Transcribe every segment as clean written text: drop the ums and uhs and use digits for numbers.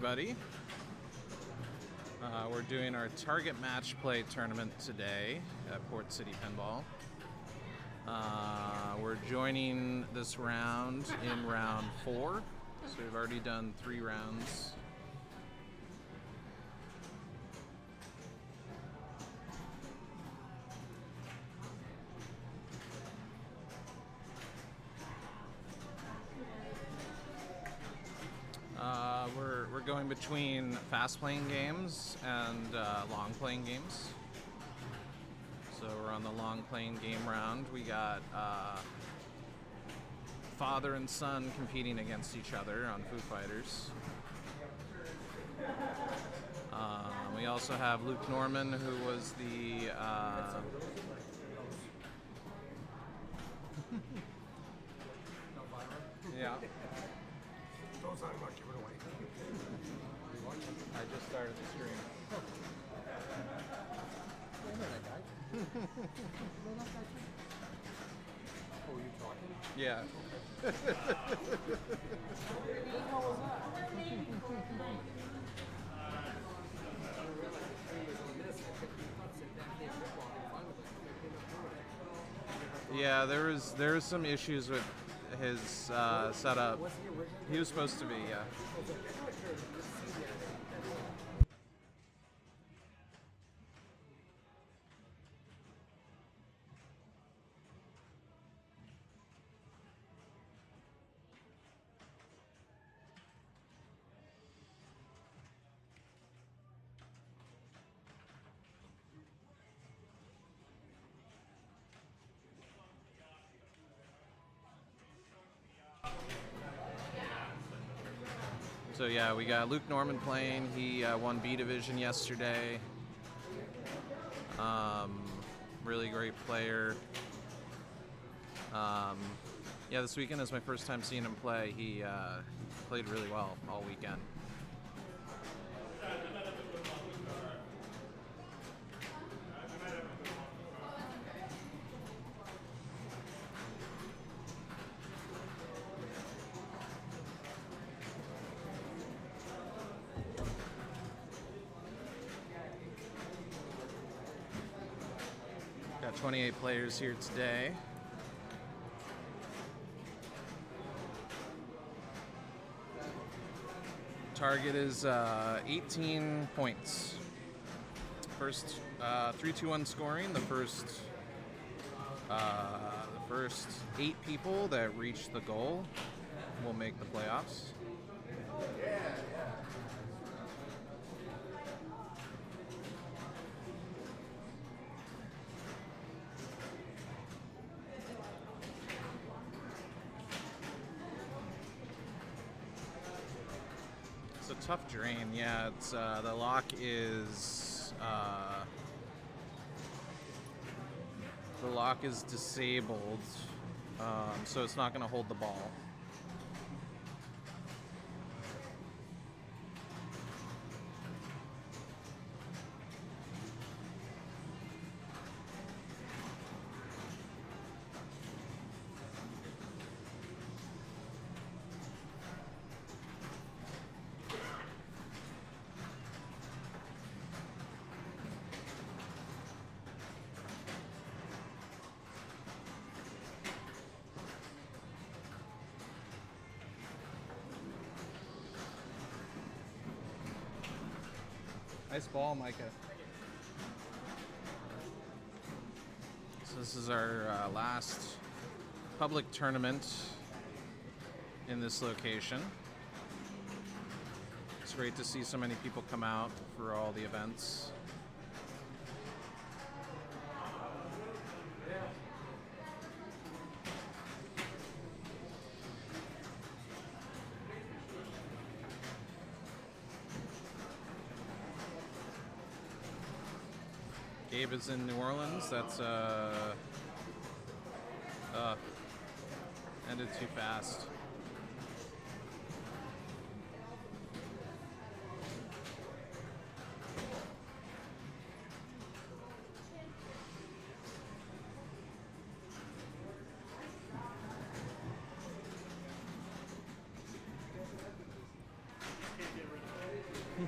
everybody. We're doing our Target Matchplay tournament today at Port City Pinball. We're joining this round in round 4, so we've already done 3 rounds. We're going between fast playing games and long playing games. So we're on the long playing game round. We got father and son competing against each other on Foo Fighters. We also have Luke Norman, who was the yeah. I just started the stream. Oh, you talking? Yeah. Yeah, there was some issues with his setup. He was supposed to be, yeah. So yeah, we got Luke Norman playing. He won B Division yesterday. Really great player. Yeah, this weekend is my first time seeing him play. He played really well all weekend. Got 28 players here today. Target is 18 points. First 3-2-1 scoring. The first 8 people that reach the goal will make the playoffs. It's a tough drain, yeah. It's the lock is disabled, so it's not going to hold the ball. Nice ball, Micah. So this is our last public tournament in this location. It's great to see so many people come out for all the events. Gabe is in New Orleans. That's ended too fast.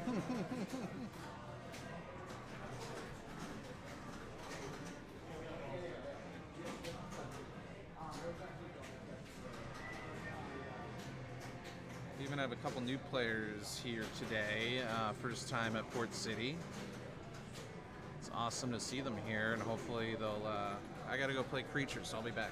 We even have a couple new players here today. First time at Port City. It's awesome to see them here, and hopefully they'll. I gotta go play Creatures, so I'll be back.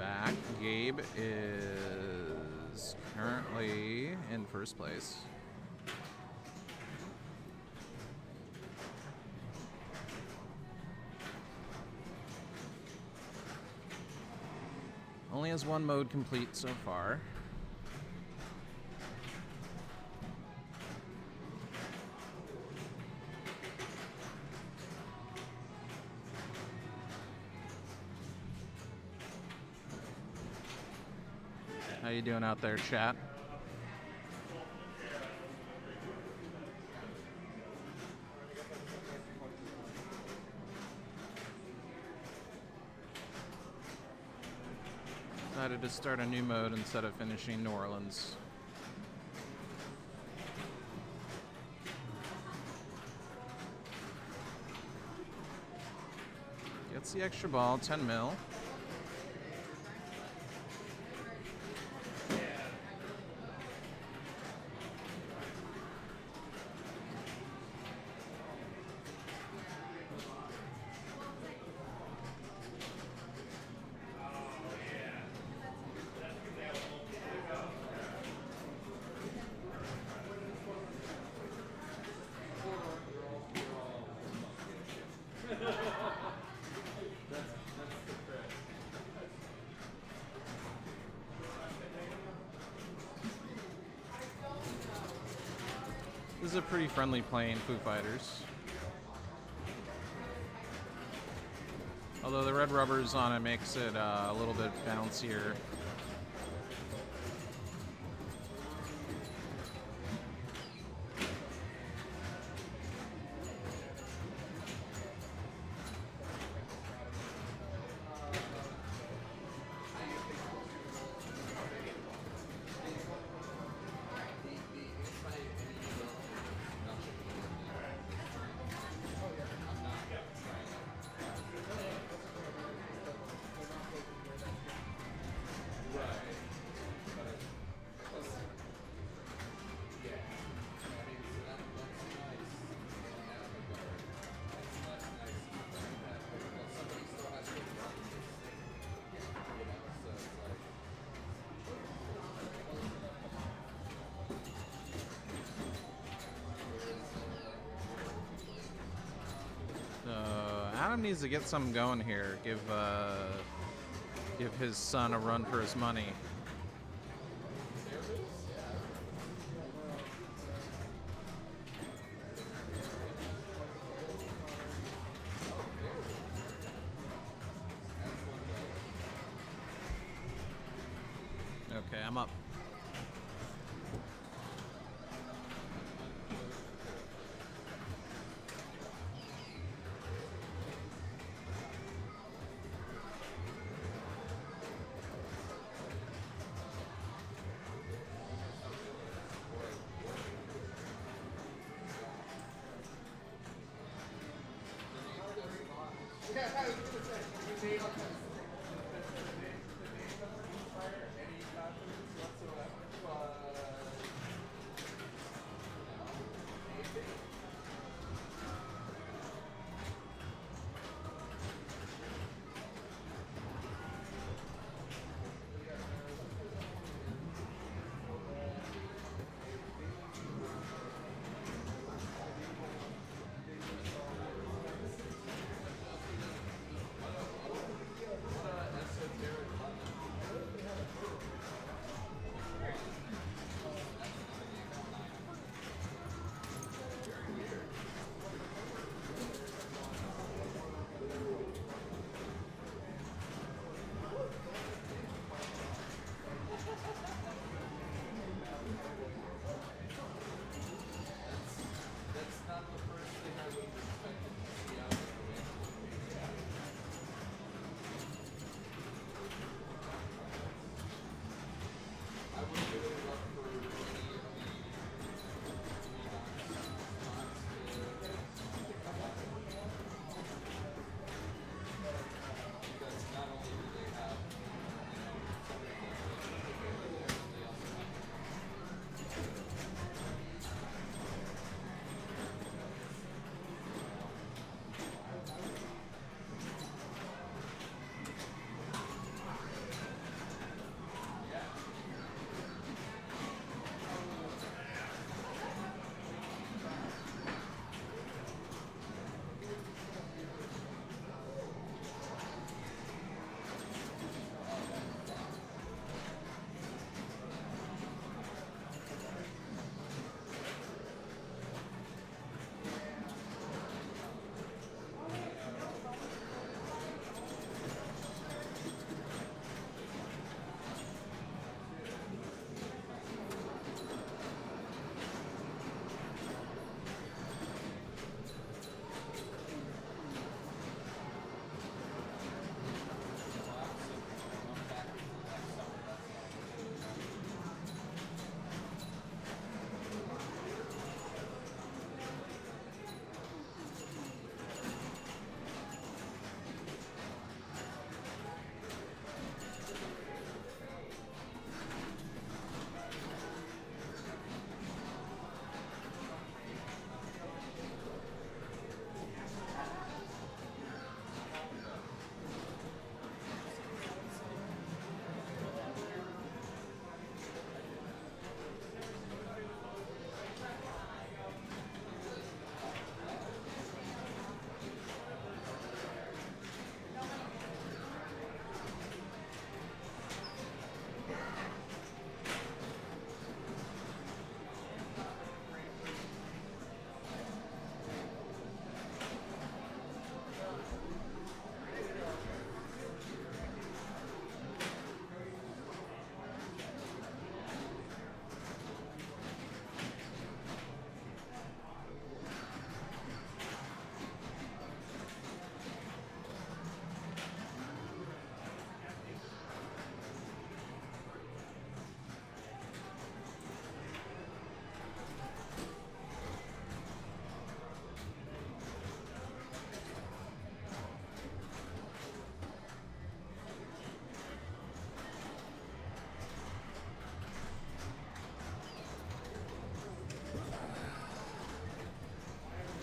back. Gabe is currently in first place. Only has one mode complete so far. How you doing out there, chat? Decided to start a new mode instead of finishing New Orleans. Gets the extra ball, 10 mil. This is a pretty friendly plane, Foo Fighters. Although the red rubbers on it makes it a little bit bouncier. Adam needs to get something going here. Give his son a run for his money. Okay, I'm up.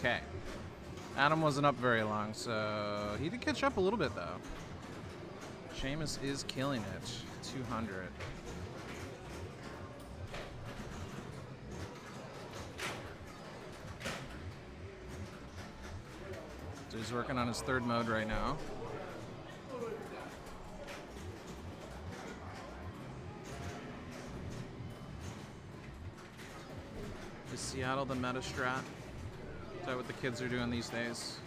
Okay. Adam wasn't up very long, so he did catch up a little bit, though. Seamus is killing it. 200. So he's working on his third mode right now. Is Seattle the meta strat? Is that what the kids are doing these days?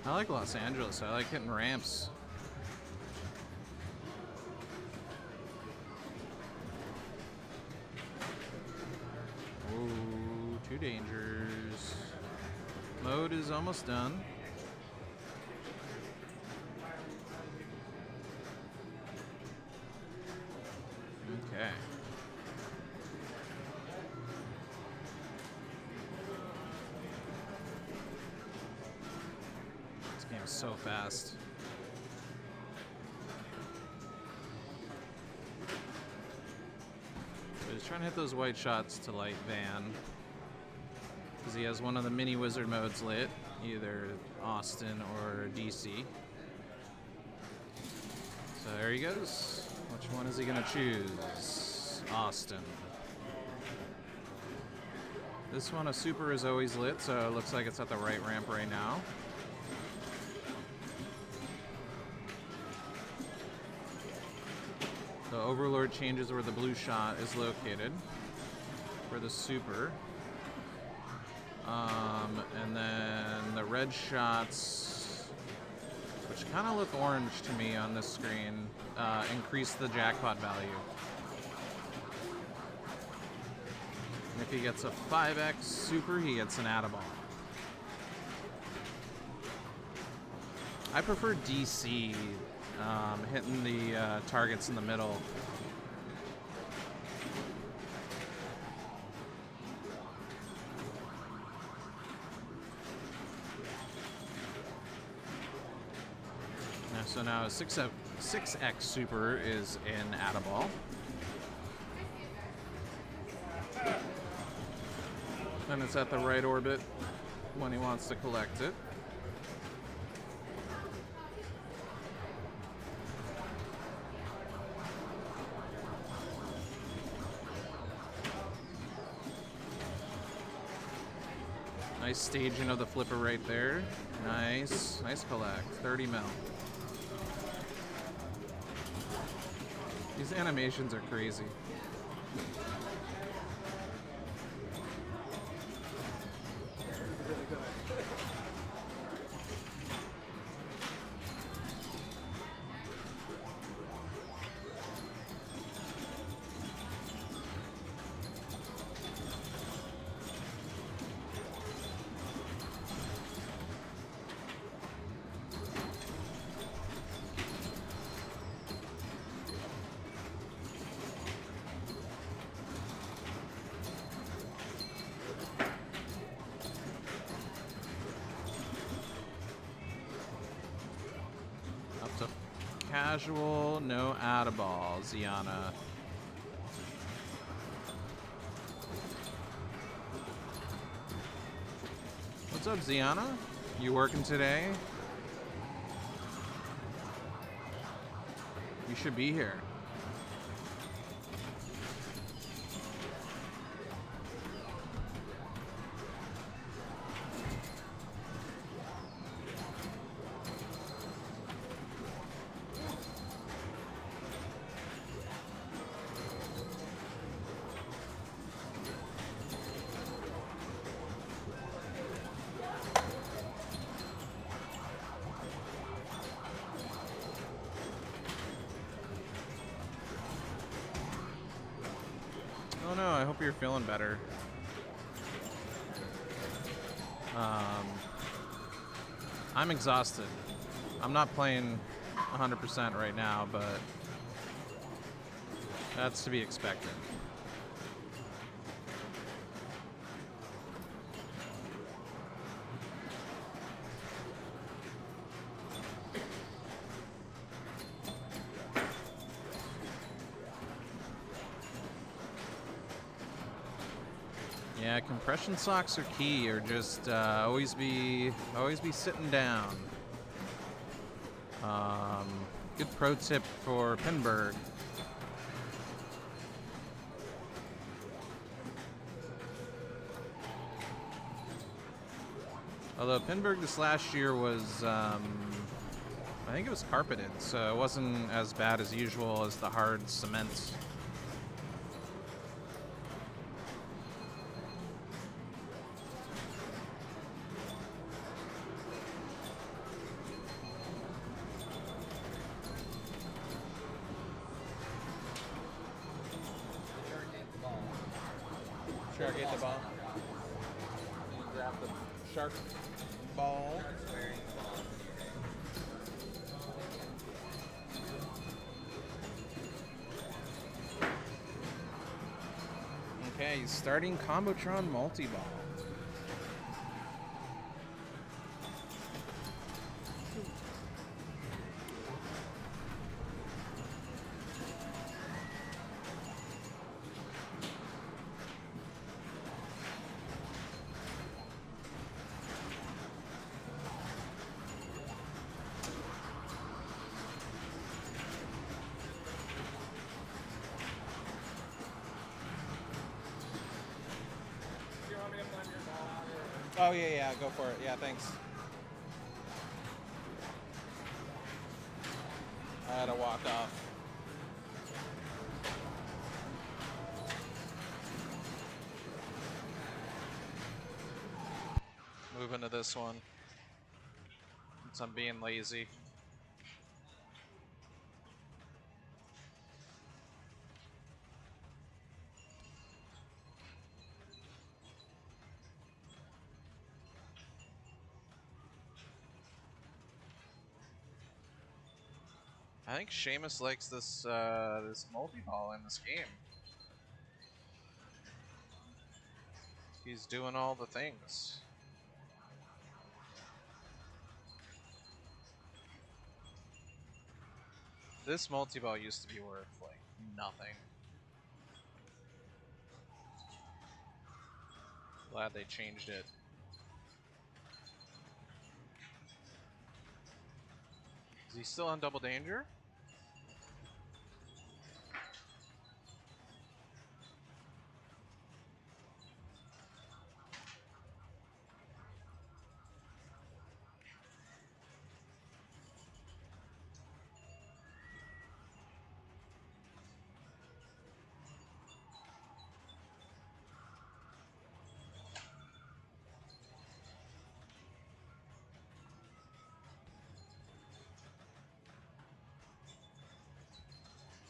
I like Los Angeles. I like hitting ramps. Ooh, two dangers. Mode is almost done. Okay. This game is so fast. So he's trying to hit those white shots to light Van. Because he has one of the mini wizard modes lit, either Austin or DC. So there he goes. Which one is he going to choose? Austin. This one, a super is always lit, so it looks like it's at the right ramp right now. The Overlord changes where the blue shot is located for the super. And then the red shots, which kind of look orange to me on this screen, increase the jackpot value. And if he gets a 5x super, he gets an add-a-ball. I prefer DC, hitting the targets in the middle. So now a 6x super is in add-a-ball. And it's at the right orbit when he wants to collect it. Nice staging of the flipper right there. Nice. Nice collect. 30 mil. These animations are crazy. Casual, no add-a-ball, Ziana. What's up, Ziana? You working today? You should be here. Oh no, I hope you're feeling better. I'm exhausted. I'm not playing 100% right now, but that's to be expected. Yeah, compression socks are key, or just always be sitting down. Good pro tip for Pinball. Although Pinball this last year was, I think it was carpeted, so it wasn't as bad as usual as the hard cement. Shark ate the ball. Grab the shark ball. Okay, starting Combotron multi-ball. Oh, yeah, go for it. Yeah, thanks. I had to walk off. Move into this one. Since I'm being lazy. I think Seamus likes this this multi-ball in this game. He's doing all the things. This multi-ball used to be worth like nothing. Glad they changed it. Is he still on Double Danger?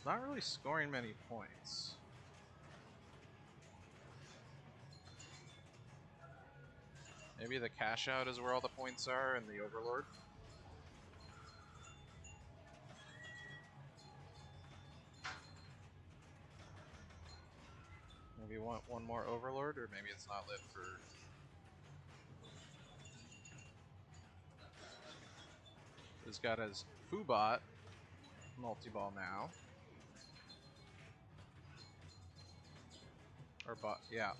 Not really scoring many points. Maybe the cash out is where all the points are in the Overlord. Maybe you want one more Overlord, or maybe it's not lit for... He's got his Foobot multi-ball now. Or bot, yeah.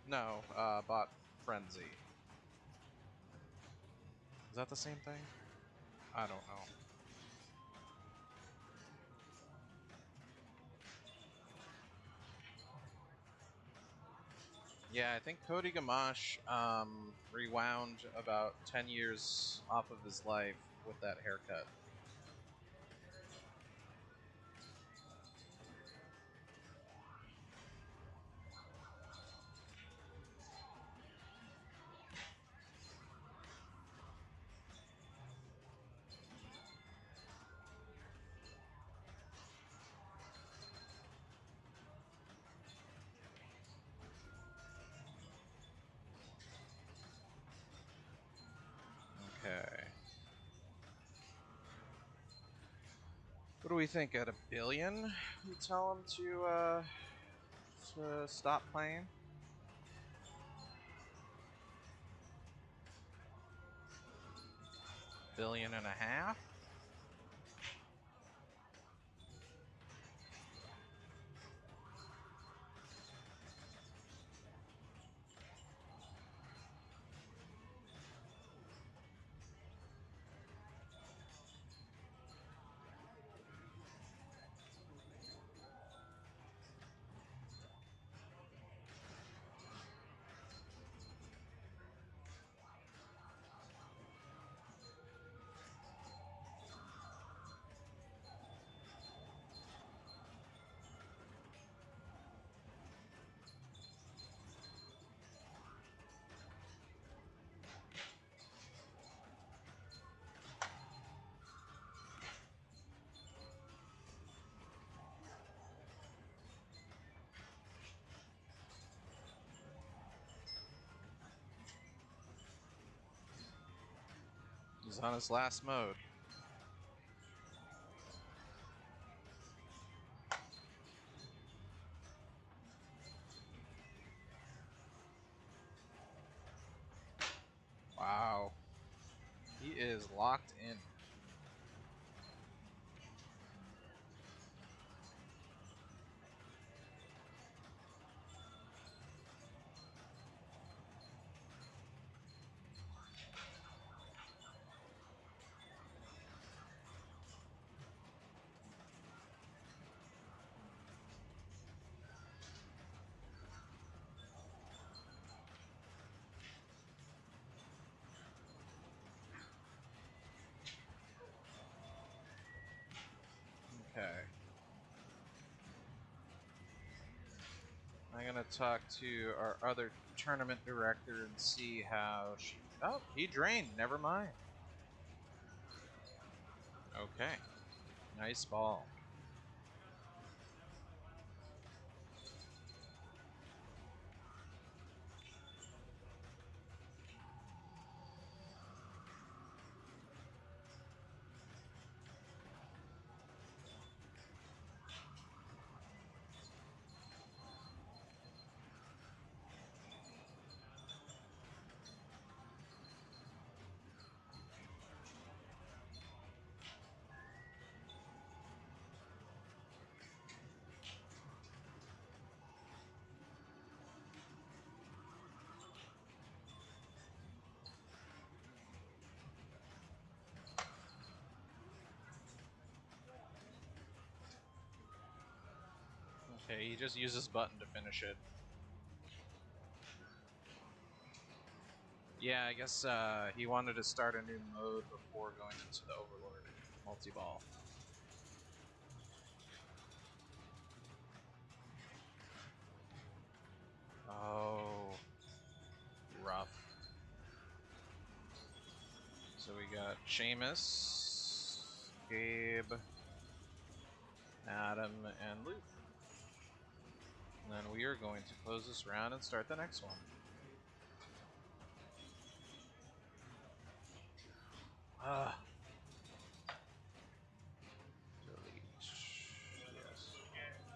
No, bot Frenzy. Is that the same thing? I don't know. Yeah, I think Cody Gamache rewound about 10 years off of his life with that haircut. Okay. What do we think? At $1 billion, we tell him to stop playing? $1.5 billion? He's on his last mode. Wow. He is locked in. Okay. I'm gonna talk to our other tournament director and see how she. Oh, he drained. Never mind. Okay. Nice ball. Okay, he just uses button to finish it. Yeah, I guess he wanted to start a new mode before going into the Overlord multi-ball. Oh, rough. So we got Seamus, Gabe, Adam, and Luke. And then we are going to close this round and start the next one. Delete. Yes. Okay.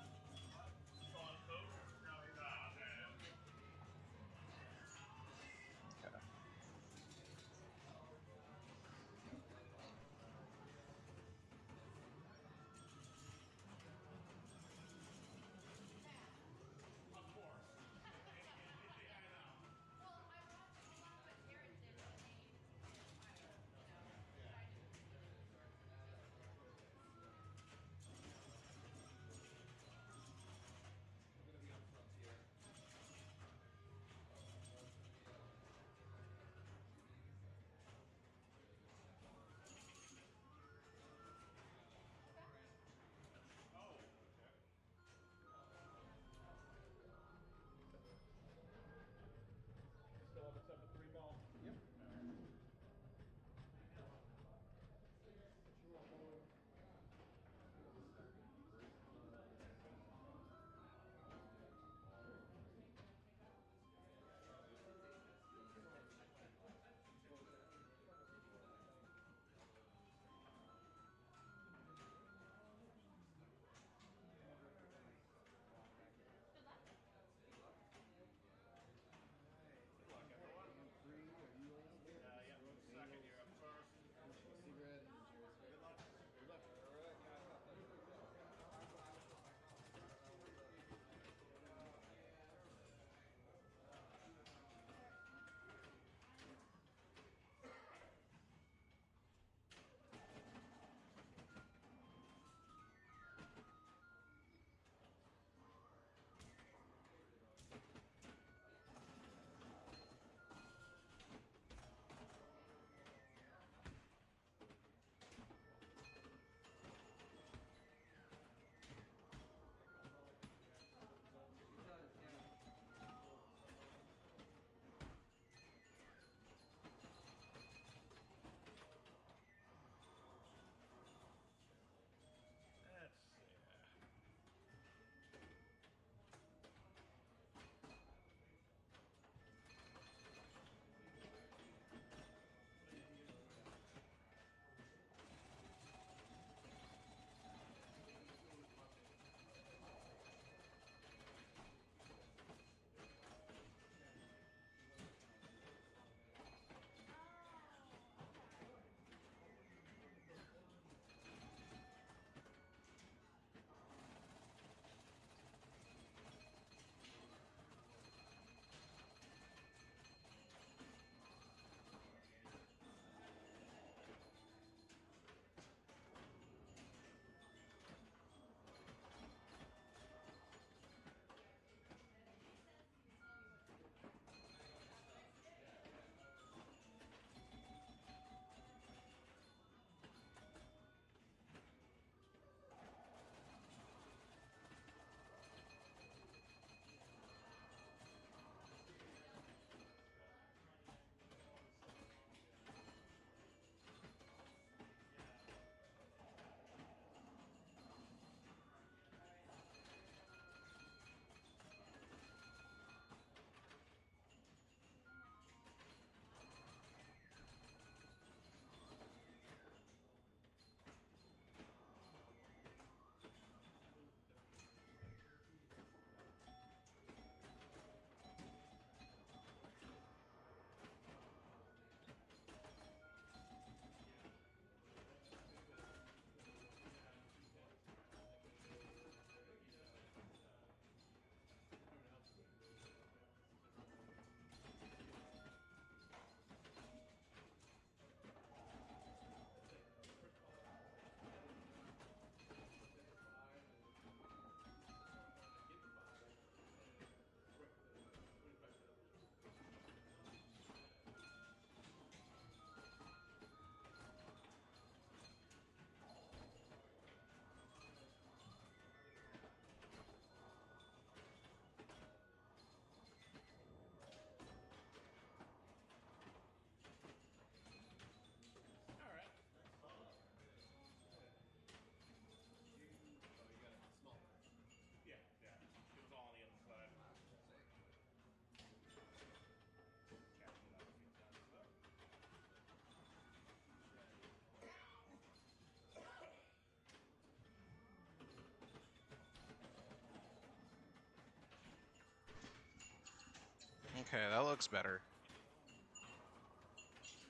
Okay, that looks better.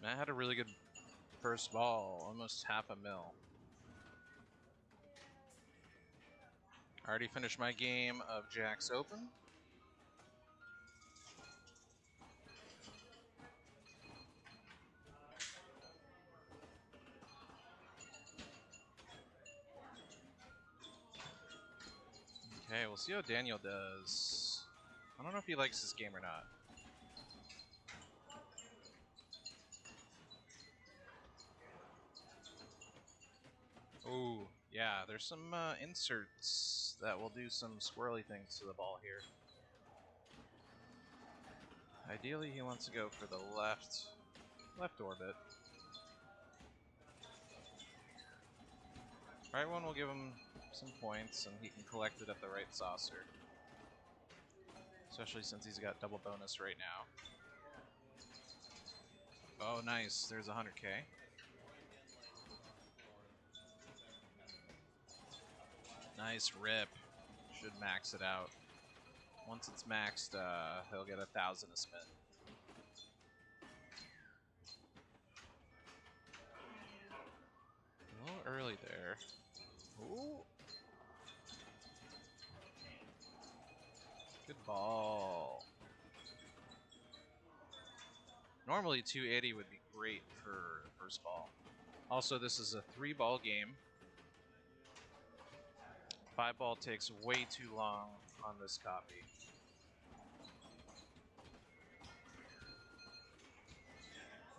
Matt had a really good first ball, almost half a mil. I already finished my game of Jack's Open. Okay, we'll see how Daniel does. I don't know if he likes this game or not. Oh, yeah, there's some inserts that will do some squirrely things to the ball here. Ideally, he wants to go for the left orbit. Right one will give him some points, and he can collect it at the right saucer. Especially since he's got double bonus right now. Oh, nice. There's 100K. Nice rip. Should max it out. Once it's maxed, he'll get 1,000 a spin. A little early there. Ooh. Good ball. Normally 280 would be great for first ball. Also, this is a 3-ball game. 5-ball takes way too long on this copy.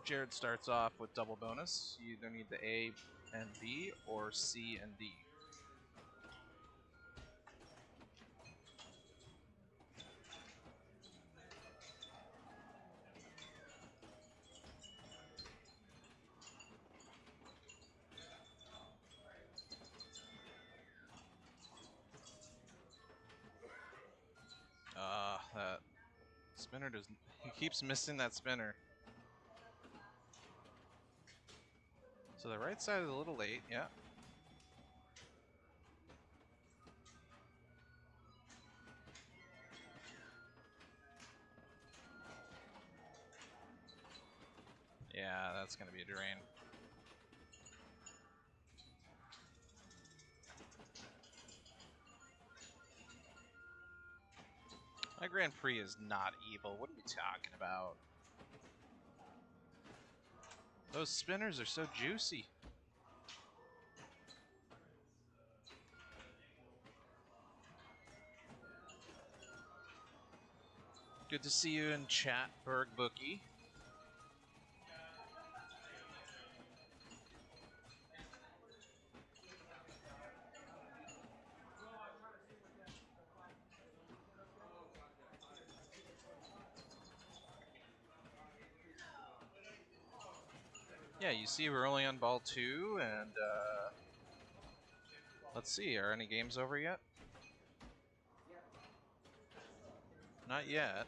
Jared starts off with double bonus. You either need the A and B or C and D. That spinner doesn't. He keeps missing that spinner. So the right side is a little late, yeah. Yeah, that's gonna be a drain. My Grand Prix is not evil. What are you talking about? Those spinners are so juicy. Good to see you in chat, Berg Bookie. Yeah, you see we're only on ball 2, and let's see, are any games over yet? Not yet.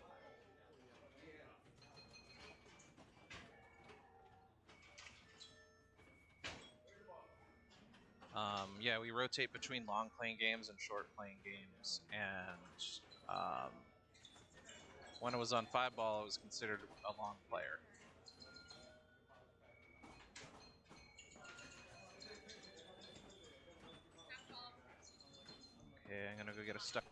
Yeah, we rotate between long playing games and short playing games, and when it was on 5-ball, it was considered a long player. Okay, I'm gonna go get a stuck.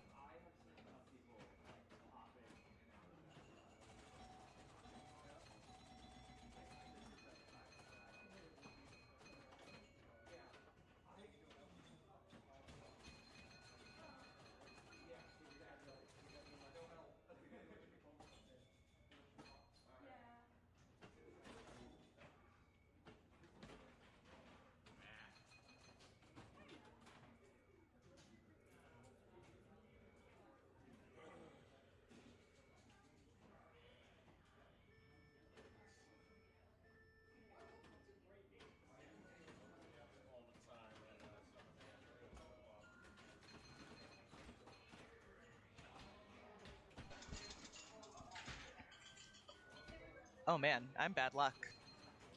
Oh man, I'm bad luck.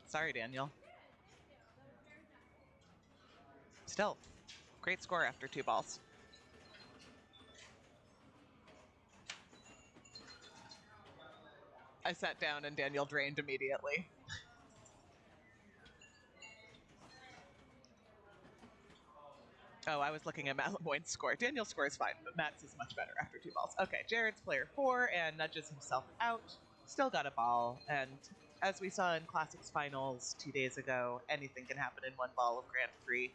Sorry, Daniel. Still, great score after 2 balls. I sat down and Daniel drained immediately. Oh, I was looking at Matt Lemoyne's score. Daniel's score is fine, but Matt's is much better after 2 balls. Okay, Jared's player 4 and nudges himself out. Still got a ball, and as we saw in Classics Finals 2 days ago, anything can happen in 1 ball of Grand Prix.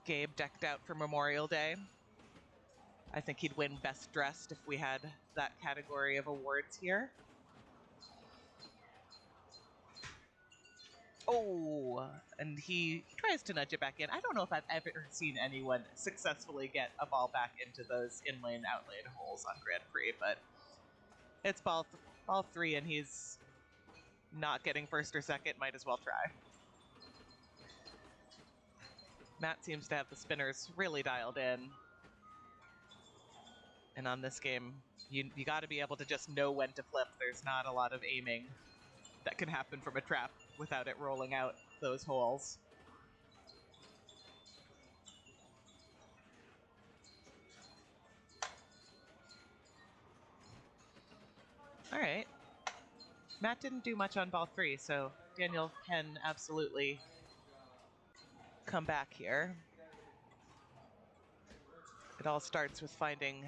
Gabe decked out for Memorial Day. I think he'd win Best Dressed if we had that category of awards here. Oh, and he tries to nudge it back in. I don't know if I've ever seen anyone successfully get a ball back into those in-lane, out-lane holes on Grand Prix, but it's ball 3 and he's not getting first or second. Might as well try. Matt seems to have the spinners really dialed in. And on this game, you got to be able to just know when to flip. There's not a lot of aiming that can happen from a trap without it rolling out those holes. All right. Matt didn't do much on ball 3, so Daniel can absolutely come back here. It all starts with finding,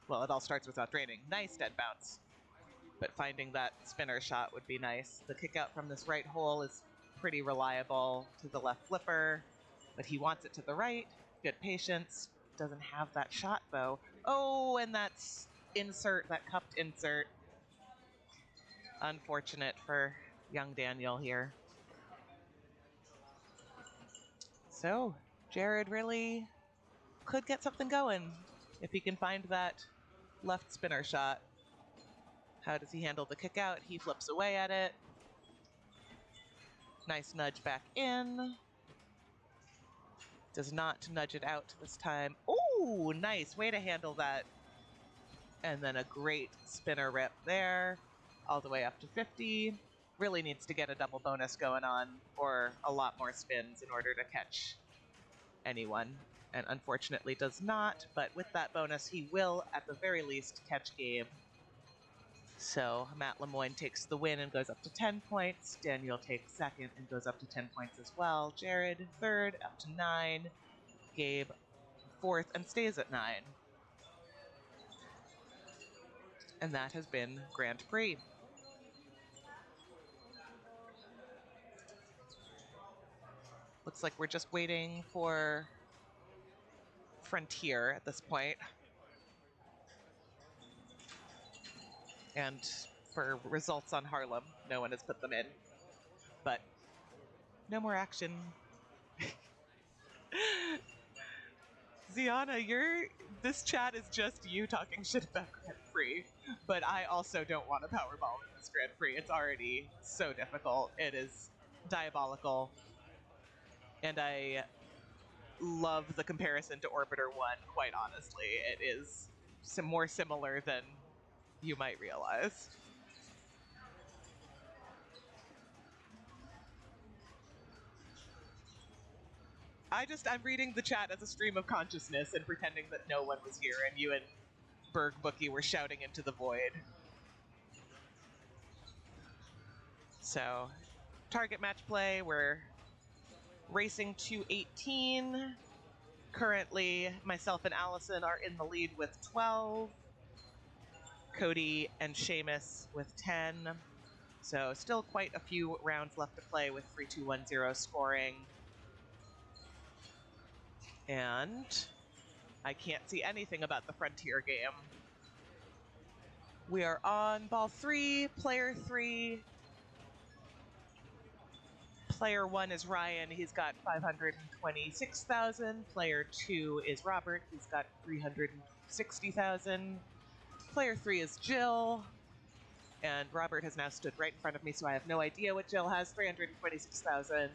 well, it all starts with not draining. Nice dead bounce. But finding that spinner shot would be nice. The kick out from this right hole is pretty reliable to the left flipper, but he wants it to the right. Good patience. Doesn't have that shot though. Oh, and that's insert, that cupped insert. Unfortunate for young Daniel here. So Jared really could get something going if he can find that left spinner shot. How does he handle the kick out? He flips away at it. Nice nudge back in. Does not nudge it out this time. Ooh, nice way to handle that. And then a great spinner rip there, all the way up to 50. Really needs to get a double bonus going on, or a lot more spins in order to catch anyone. And unfortunately does not, but with that bonus, he will, at the very least, catch Gabe. So Matt Lemoyne takes the win and goes up to 10 points. Daniel takes second and goes up to 10 points as well. Jared, third, up to 9. Gabe, fourth, and stays at 9. And that has been Grand Prix. Looks like we're just waiting for Frontier at this point. And for results on Harlem, no one has put them in. But no more action. Ziana, this chat is just you talking shit about Grand Prix, but I also don't want a Powerball in this Grand Prix. It's already so difficult. It is diabolical. And I love the comparison to Orbiter 1, quite honestly. It is more similar than you might realize. I'm reading the chat as a stream of consciousness and pretending that no one was here and you and Berg Bookie were shouting into the void. So, target match play, we're racing to 18. Currently, myself and Allison are in the lead with 12. Cody and Seamus with 10. So still quite a few rounds left to play with 3-2-1-0 scoring. And I can't see anything about the Frontier game. We are on ball 3, player 3. Player 1 is Ryan, he's got 526,000. Player 2 is Robert, he's got 360,000. Player 3 is Jill, and Robert has now stood right in front of me, so I have no idea what Jill has. 326,000.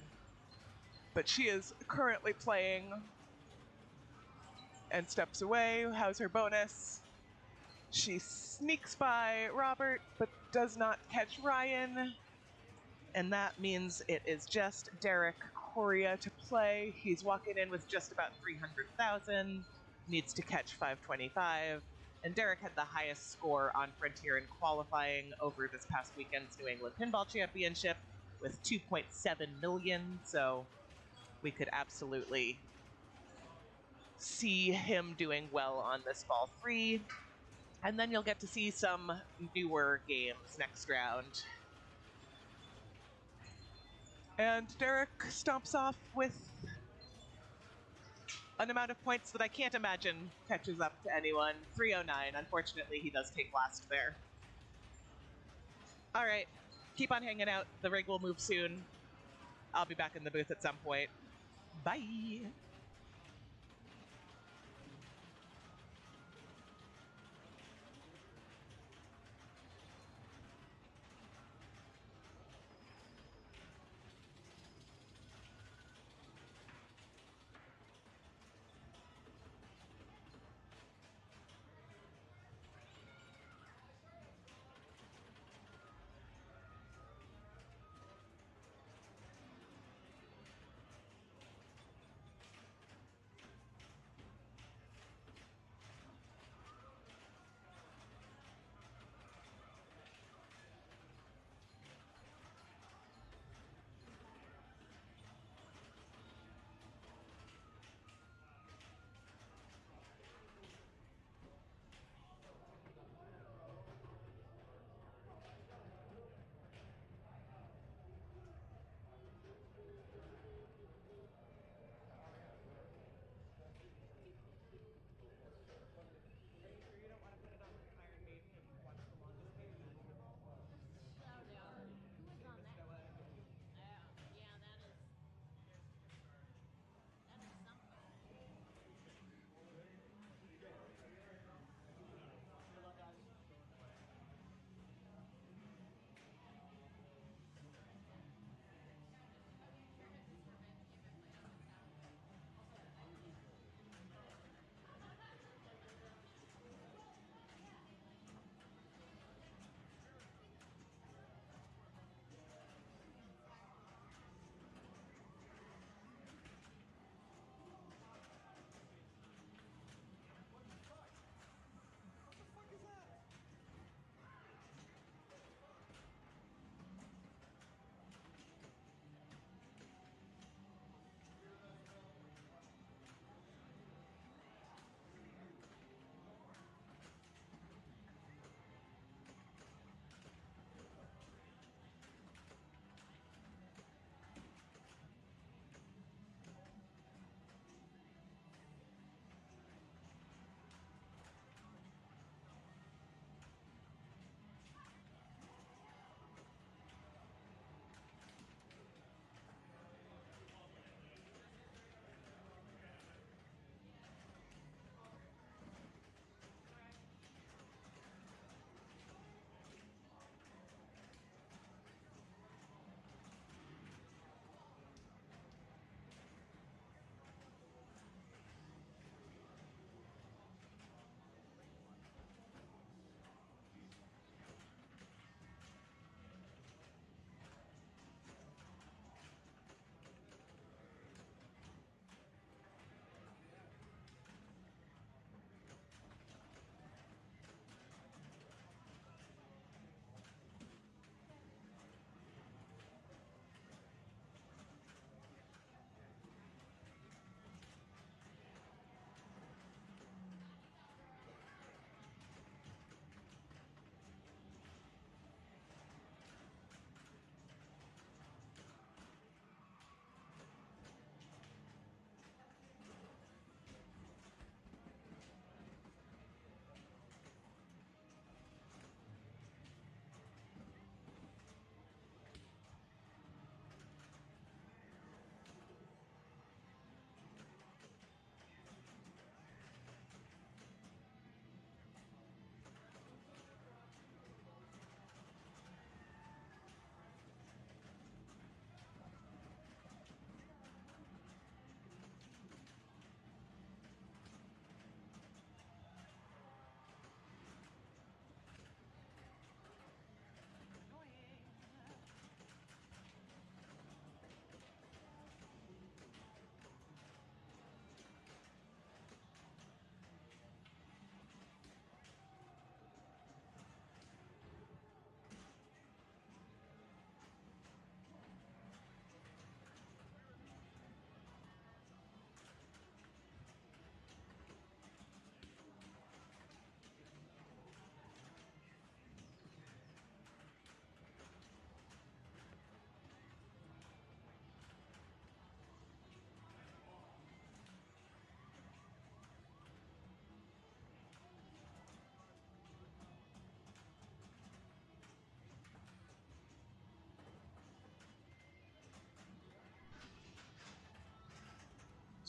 But she is currently playing and steps away. How's her bonus? She sneaks by Robert, but does not catch Ryan. And that means it is just Derek Horia to Matchplay. He's walking in with just about 300,000, needs to catch 525. And Derek had the highest score on Frontier in qualifying over this past weekend's New England Pinball Championship with 2.7 million. So we could absolutely see him doing well on this ball 3. And then you'll get to see some newer games next round. And Derek stomps off with an amount of points that I can't imagine catches up to anyone. 309. Unfortunately, he does take last there. All right, keep on hanging out. The rig will move soon. I'll be back in the booth at some point. Bye.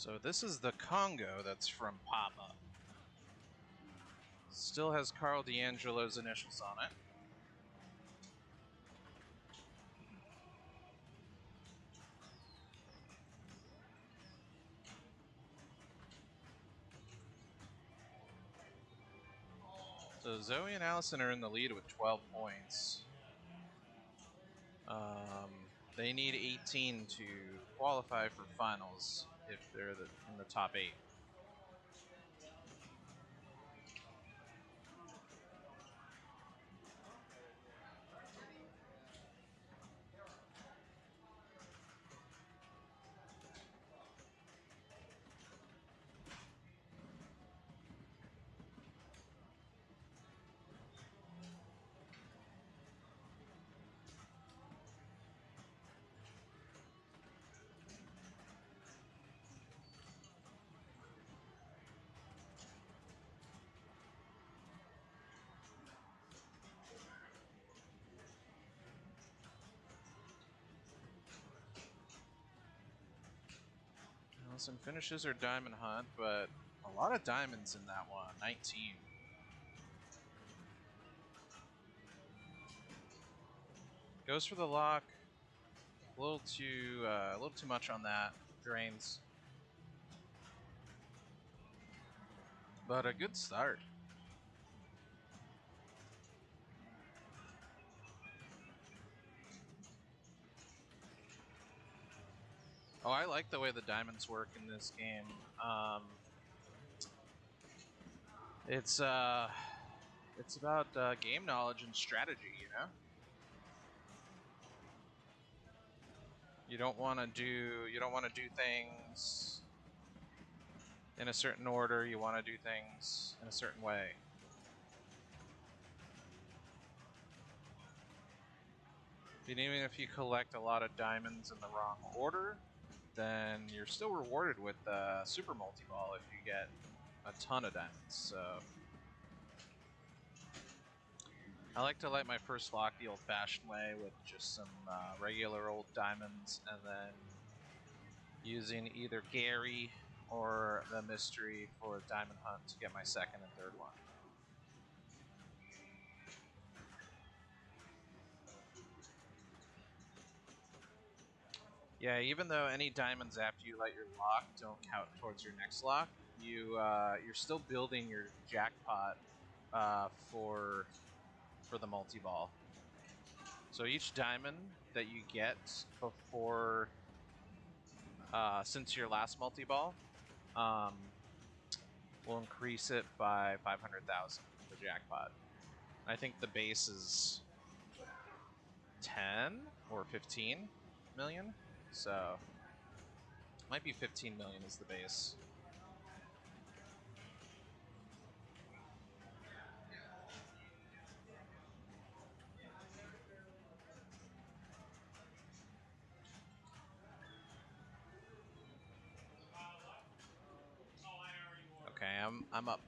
So this is the Congo that's from Papa. Still has Carl D'Angelo's initials on it. So Zoe and Allison are in the lead with 12 points. They need 18 to qualify for finals if they're in the top 8. Allison finishes her diamond hunt, but a lot of diamonds in that one, 19. Goes for the lock. A little too much on that. Drains. But a good start. Oh, I like the way the diamonds work in this game. It's about game knowledge and strategy, you know. You don't want to do things in a certain order. You want to do things in a certain way. And even if you collect a lot of diamonds in the wrong order, then you're still rewarded with super multi-ball if you get a ton of diamonds. So I like to light my first lock the old-fashioned way with just some regular old diamonds, and then using either Gary or the mystery for diamond hunt to get my second and third one. Yeah, even though any diamonds after you light your lock don't count towards your next lock, you're still building your jackpot for the multi-ball. So each diamond that you get before since your last multi-ball will increase it by 500,000, the jackpot. I think the base is 10 or 15 million, so might be 15 million is the base. Okay, I'm up.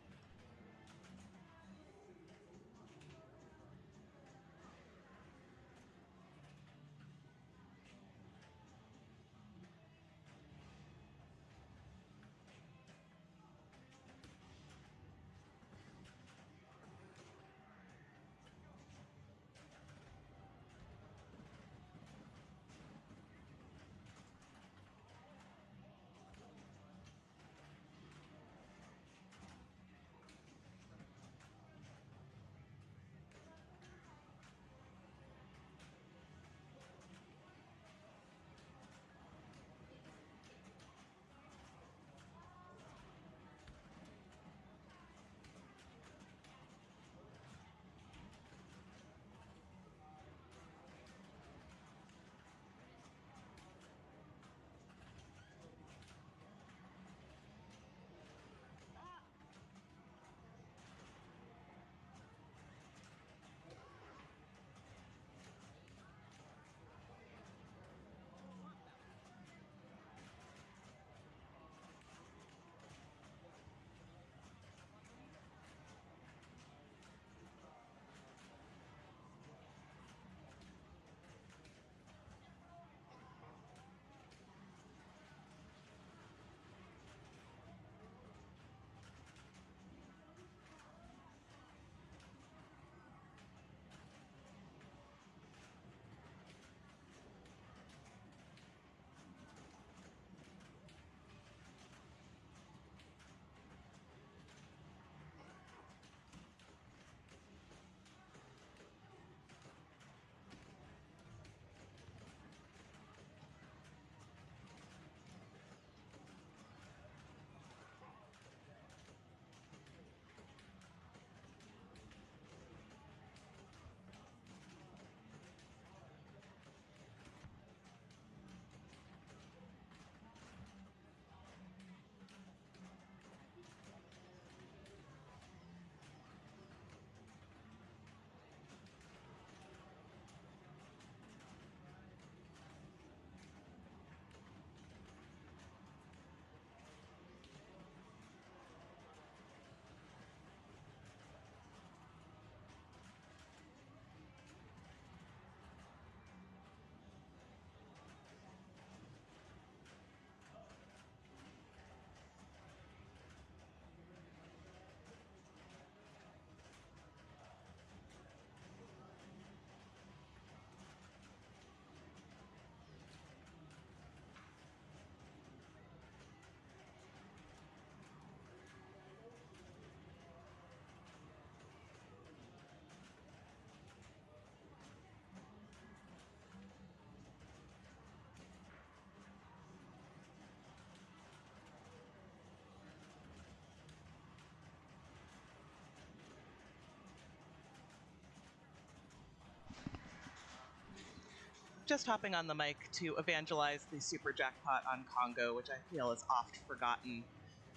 just hopping on the mic to evangelize the super jackpot on Congo, which I feel is oft forgotten.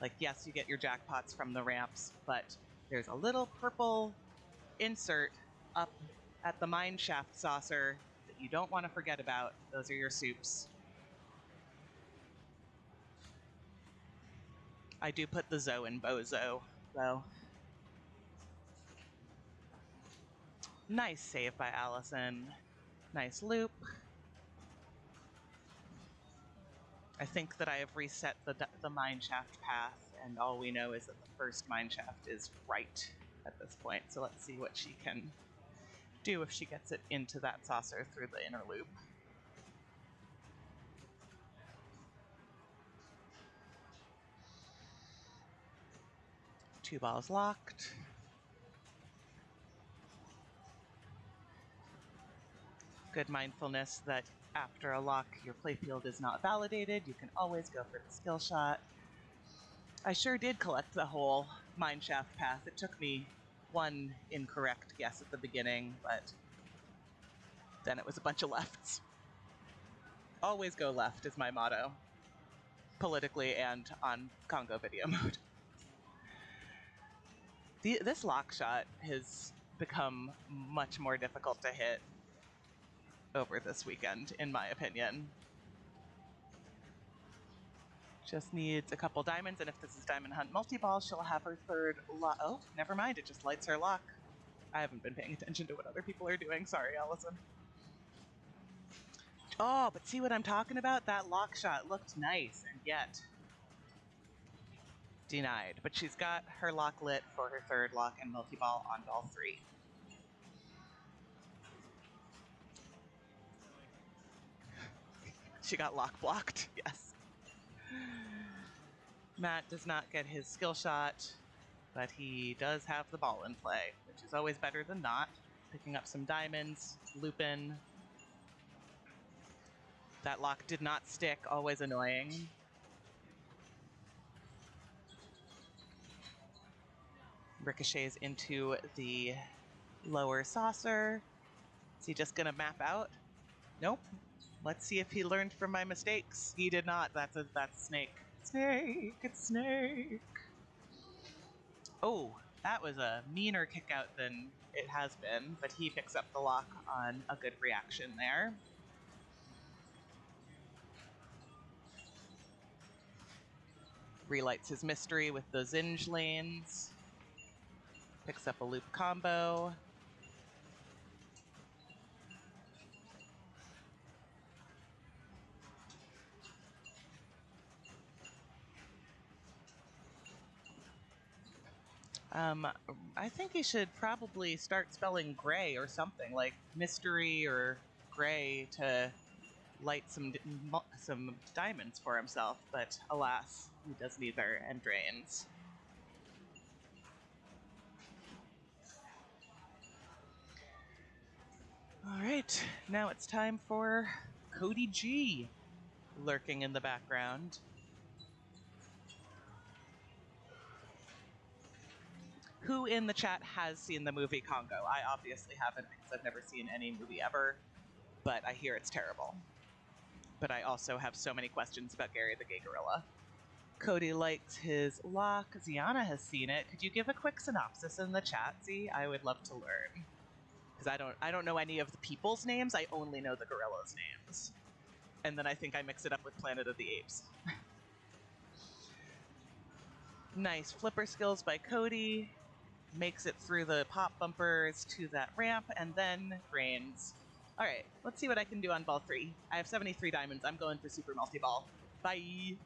Like, yes, you get your jackpots from the ramps, but there's a little purple insert up at the mine shaft saucer that you don't want to forget about. Those are your soups. I do put the Zo in Bozo, though. Nice save by Allison. Nice loop. I think that I have reset the mineshaft path, and all we know is that the first mineshaft is right at this point. So let's see what she can do if she gets it into that saucer through the inner loop. Two balls locked. Good mindfulness that after a lock, your playfield is not validated. You can always go for the skill shot. I sure did collect the whole mineshaft path. It took me one incorrect guess at the beginning, but then it was a bunch of lefts. Always go left is my motto, politically and on Congo video mode. This lock shot has become much more difficult to hit over this weekend, in my opinion. Just needs a couple diamonds, and if this is Diamond Hunt multi-ball, she'll have her third lock. Oh, never mind, it just lights her lock. I haven't been paying attention to what other people are doing. Sorry, Allison. Oh, but see what I'm talking about? That lock shot looked nice, and yet denied. But she's got her lock lit for her third lock and multi-ball on ball 3. She got lock blocked, yes. Matt does not get his skill shot, but he does have the ball in play, which is always better than not. Picking up some diamonds, looping. That lock did not stick, always annoying. Ricochets into the lower saucer. Is he just gonna map out? Nope. Let's see if he learned from my mistakes. He did not. That's snake. Snake, it's snake. Oh, that was a meaner kick out than it has been, but he picks up the lock on a good reaction there. Relights his mystery with the Zinj lanes. Picks up a loop combo. I think he should probably start spelling gray or something, like mystery or gray, to light some diamonds for himself, but alas, he does neither and drains. All right, now it's time for Cody G, lurking in the background. Who in the chat has seen the movie Congo? I obviously haven't because I've never seen any movie ever, but I hear it's terrible. But I also have so many questions about Gary the Gay Gorilla. Cody likes his lock. Ziana has seen it. Could you give a quick synopsis in the chat, Z? I would love to learn. Because I don't know any of the people's names, I only know the gorillas' names. And then I think I mix it up with Planet of the Apes. Nice flipper skills by Cody. Makes it through the pop bumpers to that ramp, and then drains. Alright, let's see what I can do on ball 3. I have 73 diamonds. I'm going for super multi-ball. Bye!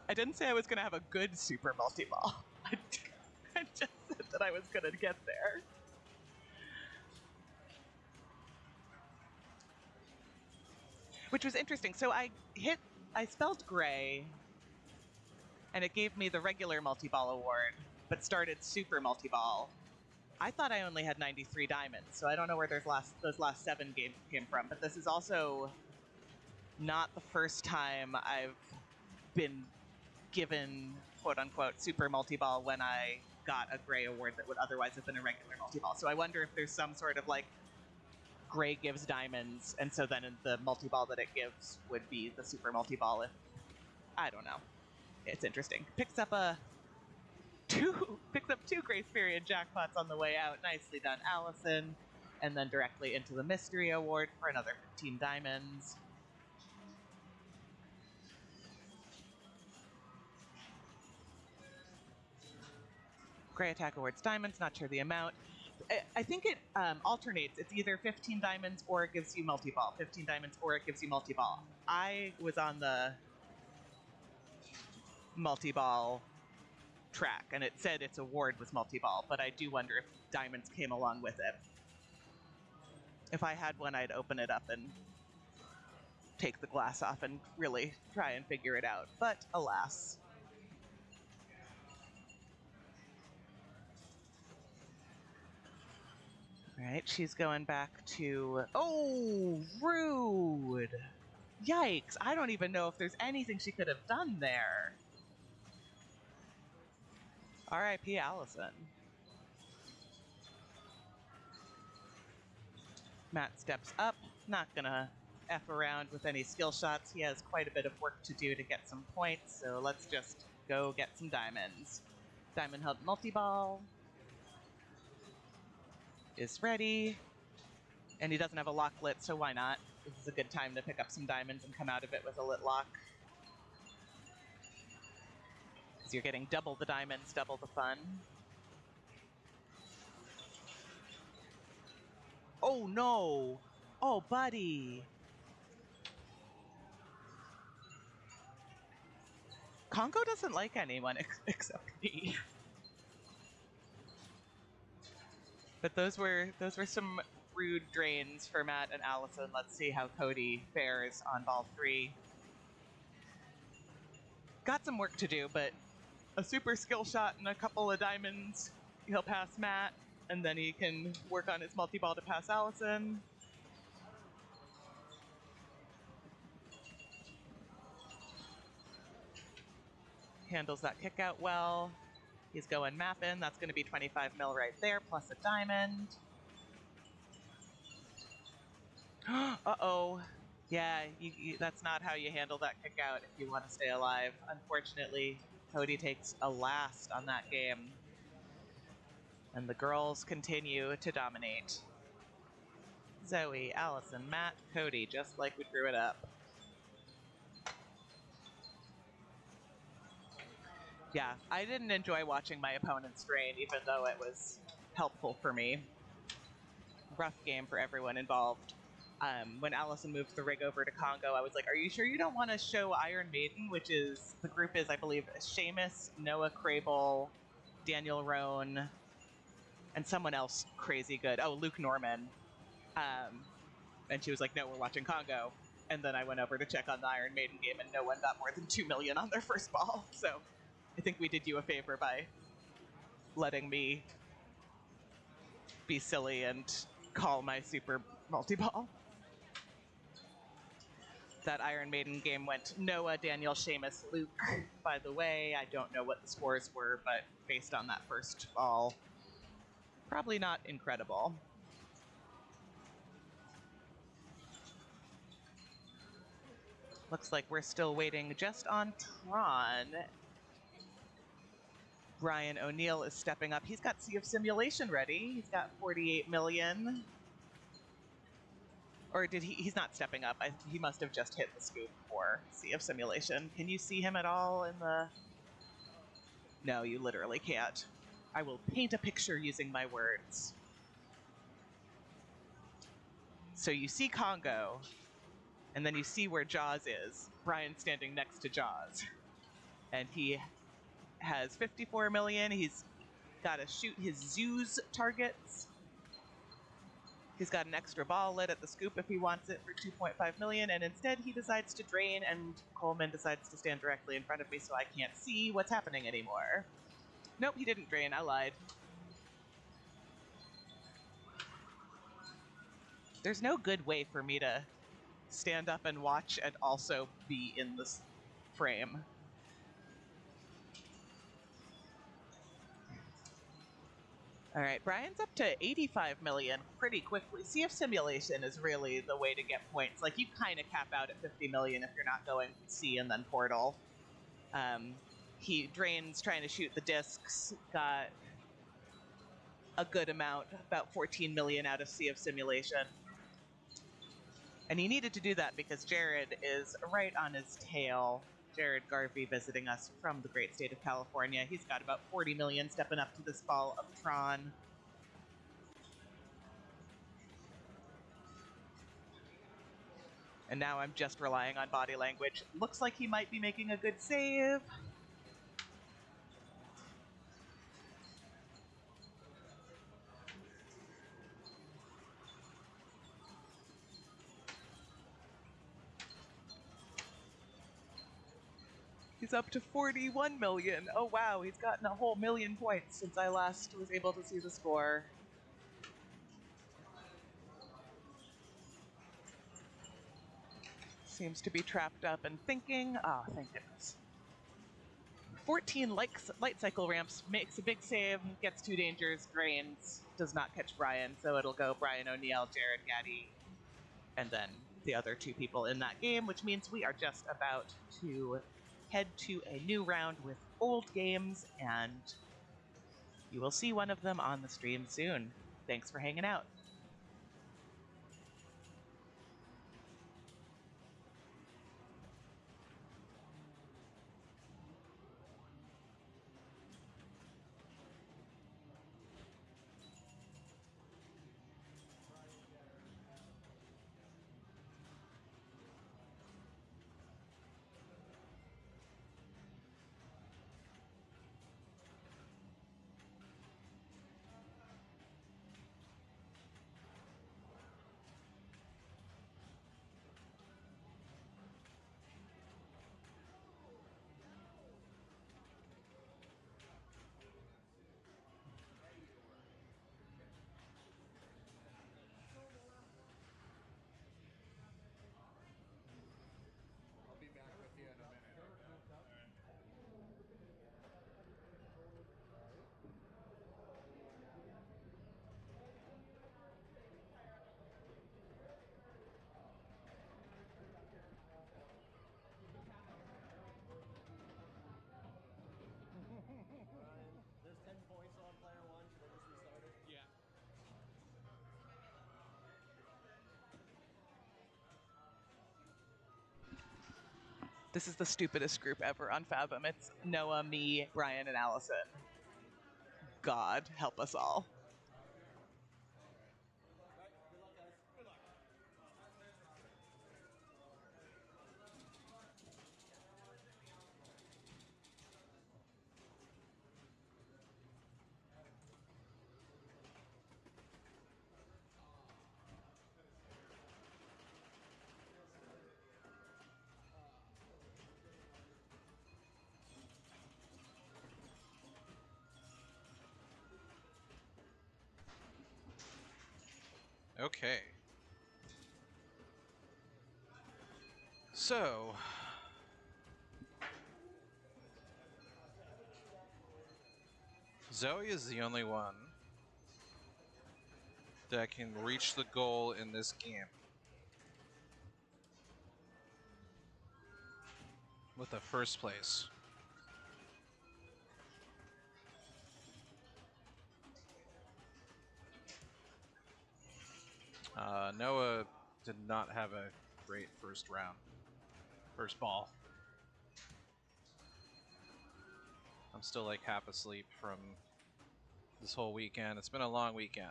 I didn't say I was going to have a good super multi-ball. I just said that I was going to get there. Which was interesting. So I spelled gray, and it gave me the regular multi-ball award, but started super multi-ball. I thought I only had 93 diamonds, so I don't know where those last 7 games came from, but this is also not the first time I've been given quote-unquote super multi-ball when I got a gray award that would otherwise have been a regular multi-ball. So I wonder if there's some sort of like gray gives diamonds, and so then the multi-ball that it gives would be the super multi-ball. If I don't know, it's interesting. Picks up 2 Grace Period jackpots on the way out. Nicely done, Allison. And then directly into the mystery award for another 15 diamonds. Gray attack awards diamonds, not sure the amount. I think it alternates. It's either 15 diamonds or it gives you multi-ball. 15 diamonds or it gives you multi-ball. I was on the multi-ball track, and it said its award was multi-ball, but I do wonder if diamonds came along with it. If I had one, I'd open it up and take the glass off and really try and figure it out. But alas. All right, she's going back to... Oh, rude! Yikes, I don't even know if there's anything she could have done there. R.I.P. Allison. Matt steps up, not gonna F around with any skill shots. He has quite a bit of work to do to get some points, so let's just go get some diamonds. Diamond Hub multi-ball is ready, and he doesn't have a lock lit, so why not? This is a good time to pick up some diamonds and come out of it with a lit lock. Because you're getting double the diamonds, double the fun. Oh no! Oh, buddy! Congo doesn't like anyone except me. But those were some rude drains for Matt and Allison. Let's see how Cody fares on ball 3. Got some work to do, but a super skill shot and a couple of diamonds, he'll pass Matt, and then he can work on his multi-ball to pass Allison. Handles that kick out well. He's going mapping. That's going to be 25 mil right there, plus a diamond. Uh-oh. Yeah, that's not how you handle that kick out if you want to stay alive. Unfortunately, Cody takes a last on that game. And the girls continue to dominate. Zoe, Allison, Matt, Cody, just like we drew it up. Yeah, I didn't enjoy watching my opponent's drain, even though it was helpful for me. Rough game for everyone involved. When Allison moved the rig over to Congo, I was like, are you sure you don't want to show Iron Maiden, which is, the group is, I believe, Seamus, Noah Crable, Daniel Roan, and someone else crazy good. Oh, Luke Norman. And she was like, no, we're watching Congo. And then I went over to check on the Iron Maiden game, and no one got more than 2 million on their first ball. So I think we did you a favor by letting me be silly and call my super multi-ball. That Iron Maiden game went Noah, Daniel, Seamus, Luke. By the way, I don't know what the scores were, but based on that first ball, probably not incredible. Looks like we're still waiting just on Tron. Brian O'Neill is stepping up. He's got Sea of Simulation ready. He's got 48 million. Or did he's not stepping up. He must have just hit the scoop for Sea of Simulation. Can you see him at all in the... No, you literally can't. I will paint a picture using my words. So you see Congo, and then you see where Jaws is. Brian standing next to Jaws. And he has 54 million. He's got to shoot his Zeus targets. He's got an extra ball lit at the scoop if he wants it for 2.5 million, and instead he decides to drain, and Coleman decides to stand directly in front of me so I can't see what's happening anymore. Nope, he didn't drain. I lied. There's no good way for me to stand up and watch and also be in this frame. All right, Brian's up to 85 million pretty quickly. Sea of Simulation is really the way to get points. Like, you kind of cap out at 50 million if you're not going Sea and then Portal. He drains trying to shoot the discs, got a good amount, about 14 million out of Sea of Simulation. And he needed to do that because Jared is right on his tail. Jared Garvey visiting us from the great state of California. He's got about 40 million stepping up to this ball of Tron. And now I'm just relying on body language. Looks like he might be making a good save. He's up to 41 million. Oh wow, he's gotten a whole million points since I last was able to see the score. Seems to be trapped up and thinking. Ah, oh, thank goodness. 14 light cycle ramps, makes a big save, gets 2 dangers, drains, does not catch Brian, so it'll go Brian O'Neill, Jared Gaddy, and then the other 2 people in that game, which means we are just about to head to a new round with old games, and you will see one of them on the stream soon. Thanks for hanging out. I'll be back with you in a minute. There's 10 points on player one. Should I just restart it? Yeah. This is the stupidest group ever on Fathom. It's Noah, me, Brian, and Allison. God help us all. Alright, good luck, guys. Good luck. Okay. So, Zoe is the only one that can reach the goal in this game with the first place. Noah did not have a great first round. First ball. I'm still like half asleep from this whole weekend. It's been a long weekend.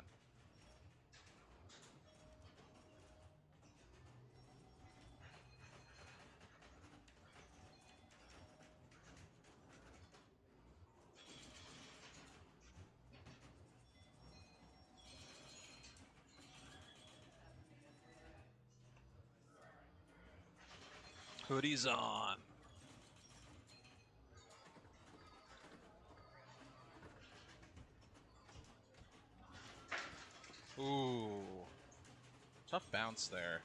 Hoodies on. Ooh. Tough bounce there.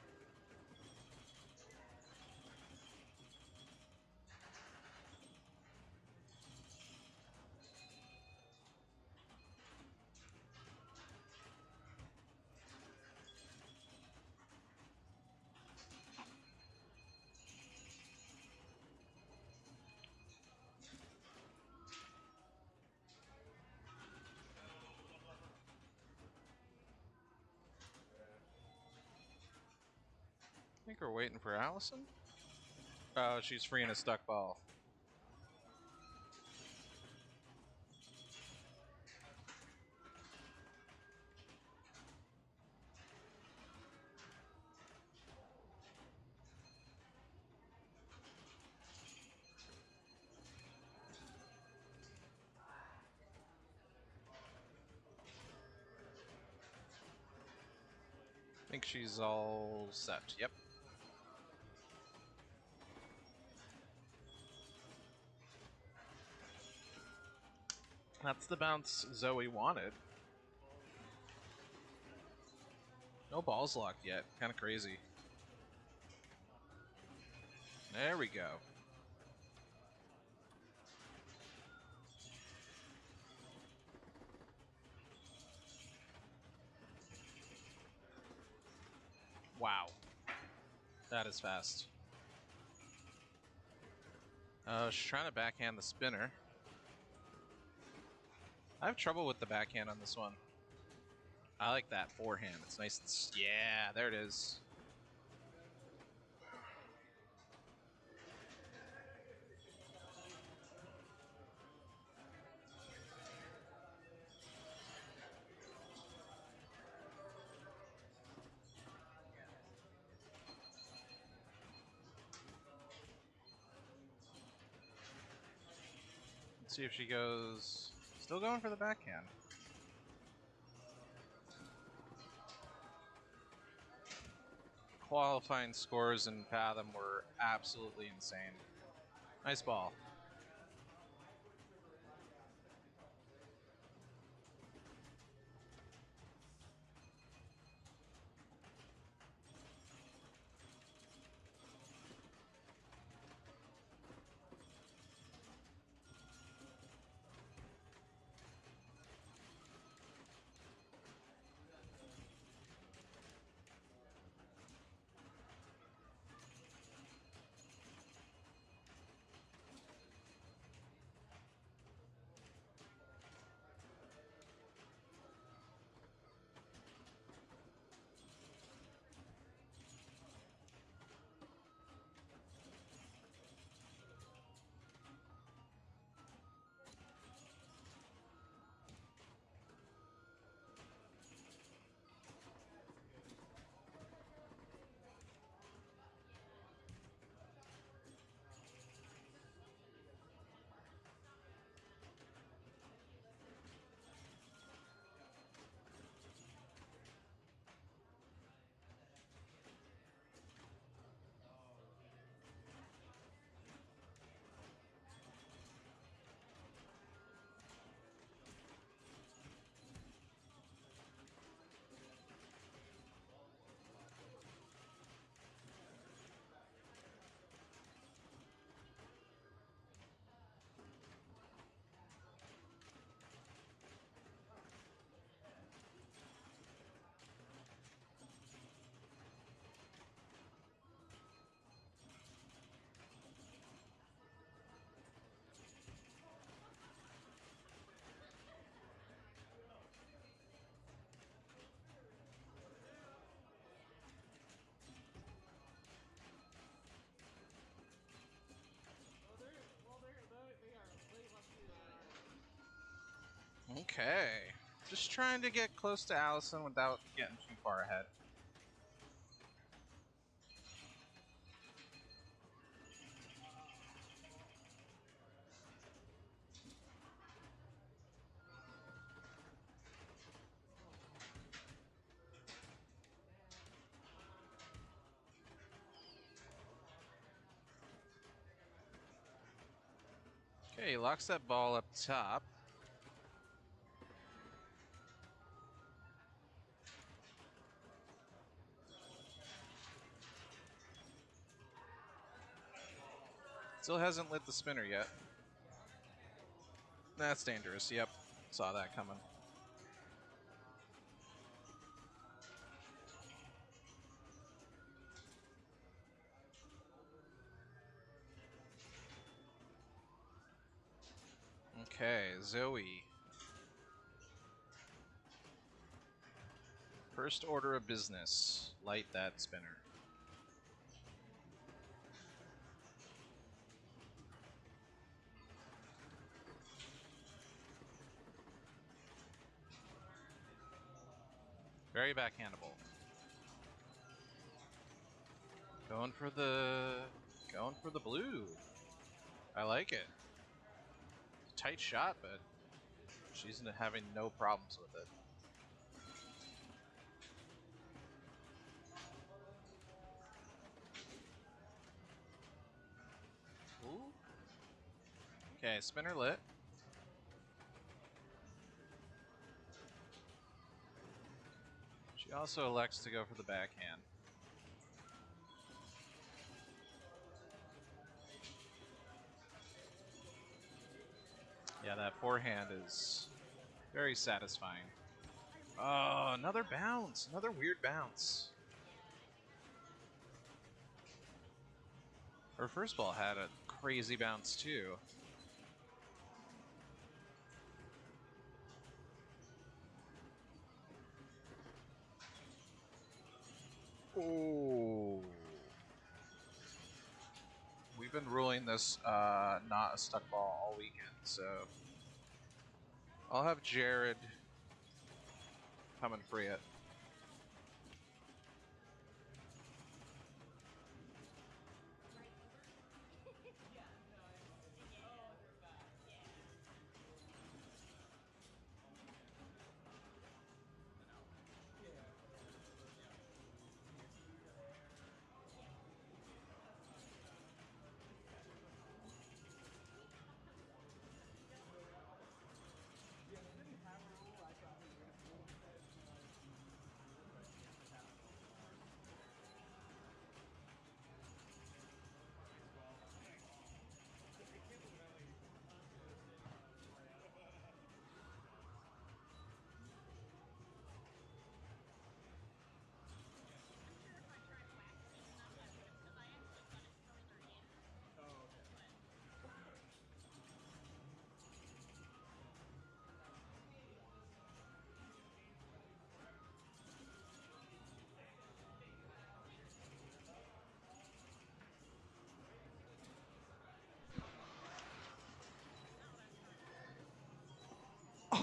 I think we're waiting for Allison. Oh, she's freeing a stuck ball. I think she's all set. Yep. That's the bounce Zoe wanted. No balls locked yet. Kind of crazy. There we go. Wow. That is fast. She's trying to backhand the spinner. I have trouble with the backhand on this one. I like that forehand. It's nice. Yeah, there it is. Let's see if she goes... Still going for the backhand. Qualifying scores in Fathom were absolutely insane. Nice ball. Okay. Just trying to get close to Allison without getting too far ahead. Okay, he locks that ball up top. Still hasn't lit the spinner yet. That's dangerous. Yep, saw that coming. Okay, Zoe. First order of business, light that spinner. Very backhandable. Going for the blue. I like it. Tight shot, but she's having no problems with it. Ooh. Okay, spinner lit. She also elects to go for the backhand. Yeah, that forehand is very satisfying. Oh, another bounce. Another weird bounce. Her first ball had a crazy bounce, too. Oh. We've been ruling this not a stuck ball all weekend, so I'll have Jared come and free it.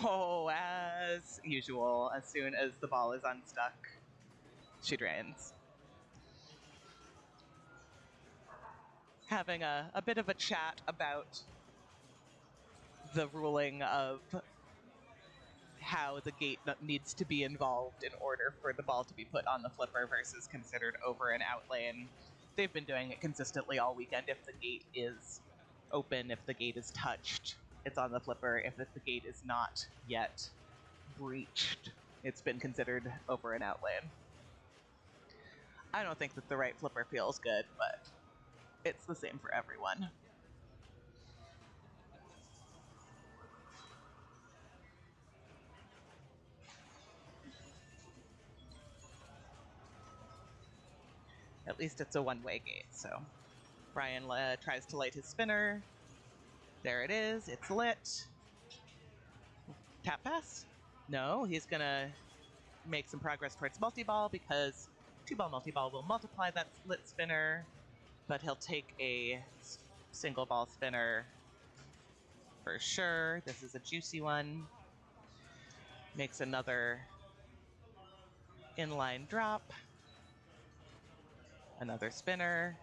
Oh, as usual, as soon as the ball is unstuck, she drains. Having a bit of a chat about the ruling of how the gate needs to be involved in order for the ball to be put on the flipper versus considered over and out lane. They've been doing it consistently all weekend. If the gate is open, if the gate is touched, it's on the flipper. If the gate is not yet breached, it's been considered over and out lane. I don't think that the right flipper feels good, but it's the same for everyone. At least it's a one-way gate, so Brian tries to light his spinner. There it is. It's lit. Tap pass? No, he's going to make some progress towards multi-ball because 2-ball multi-ball will multiply that lit spinner, but he'll take a single ball spinner for sure. This is a juicy one. Makes another inline drop. Another spinner.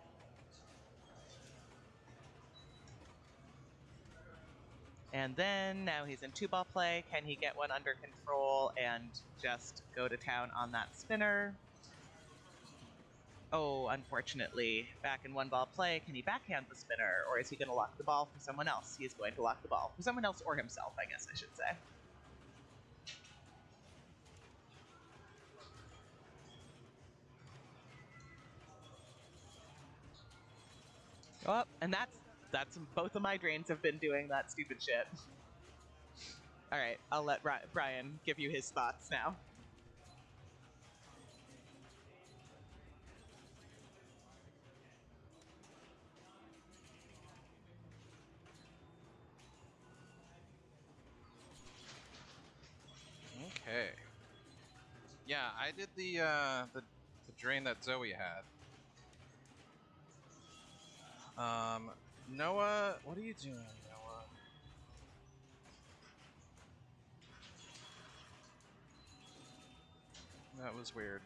And then now he's in 2-ball play. Can he get one under control and just go to town on that spinner? Oh, unfortunately, back in one ball play, can he backhand the spinner, or is he going to lock the ball for someone else? He is going to lock the ball for someone else or himself, I guess I should say. Oh, and that's both of my drains have been doing that stupid shit. All right, I'll let Brian give you his thoughts now. Okay. Yeah, I did the drain that Zoe had. Noah, what are you doing, Noah? That was weird.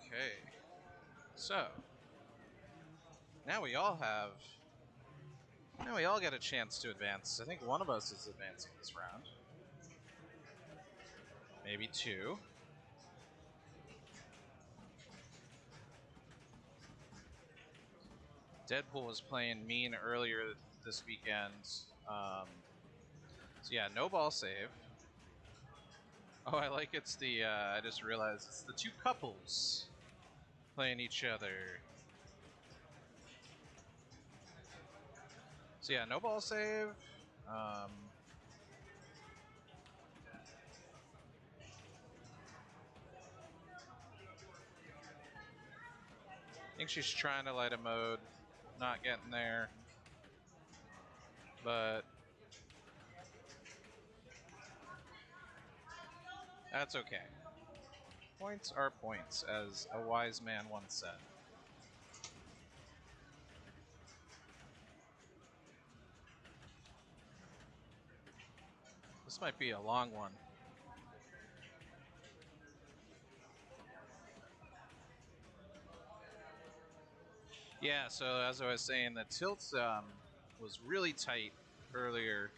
Okay. So now we all have. Now we all get a chance to advance. I think one of us is advancing this round. Maybe two. Deadpool was playing mean earlier this weekend. So yeah, no ball save. Oh, I like it's the, I just realized it's the two couples playing each other. So yeah, no ball save. I think she's trying to light a mode, not getting there, but that's okay. Points are points, as a wise man once said. This might be a long one. Yeah, so as I was saying, the tilt was really tight earlier.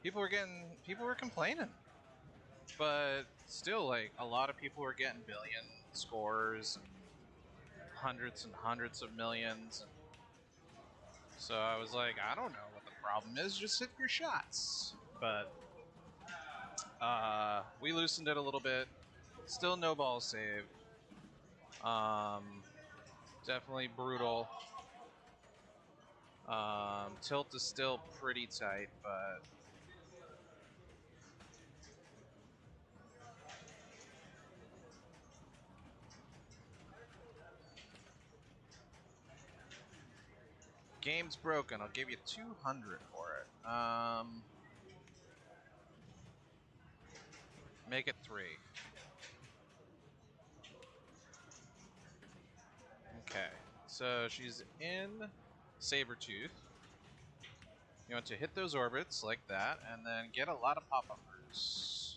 People were complaining, but still, like, a lot of people were getting billion scores and hundreds of millions. And so I was like, I don't know what the problem is. Just hit your shots. But we loosened it a little bit. Still no ball save. Definitely brutal. Tilt is still pretty tight, but game's broken. I'll give you 200 for it. Make it 3. Okay, so she's in Sabertooth. You want to hit those orbits like that, and then get a lot of pop-uppers.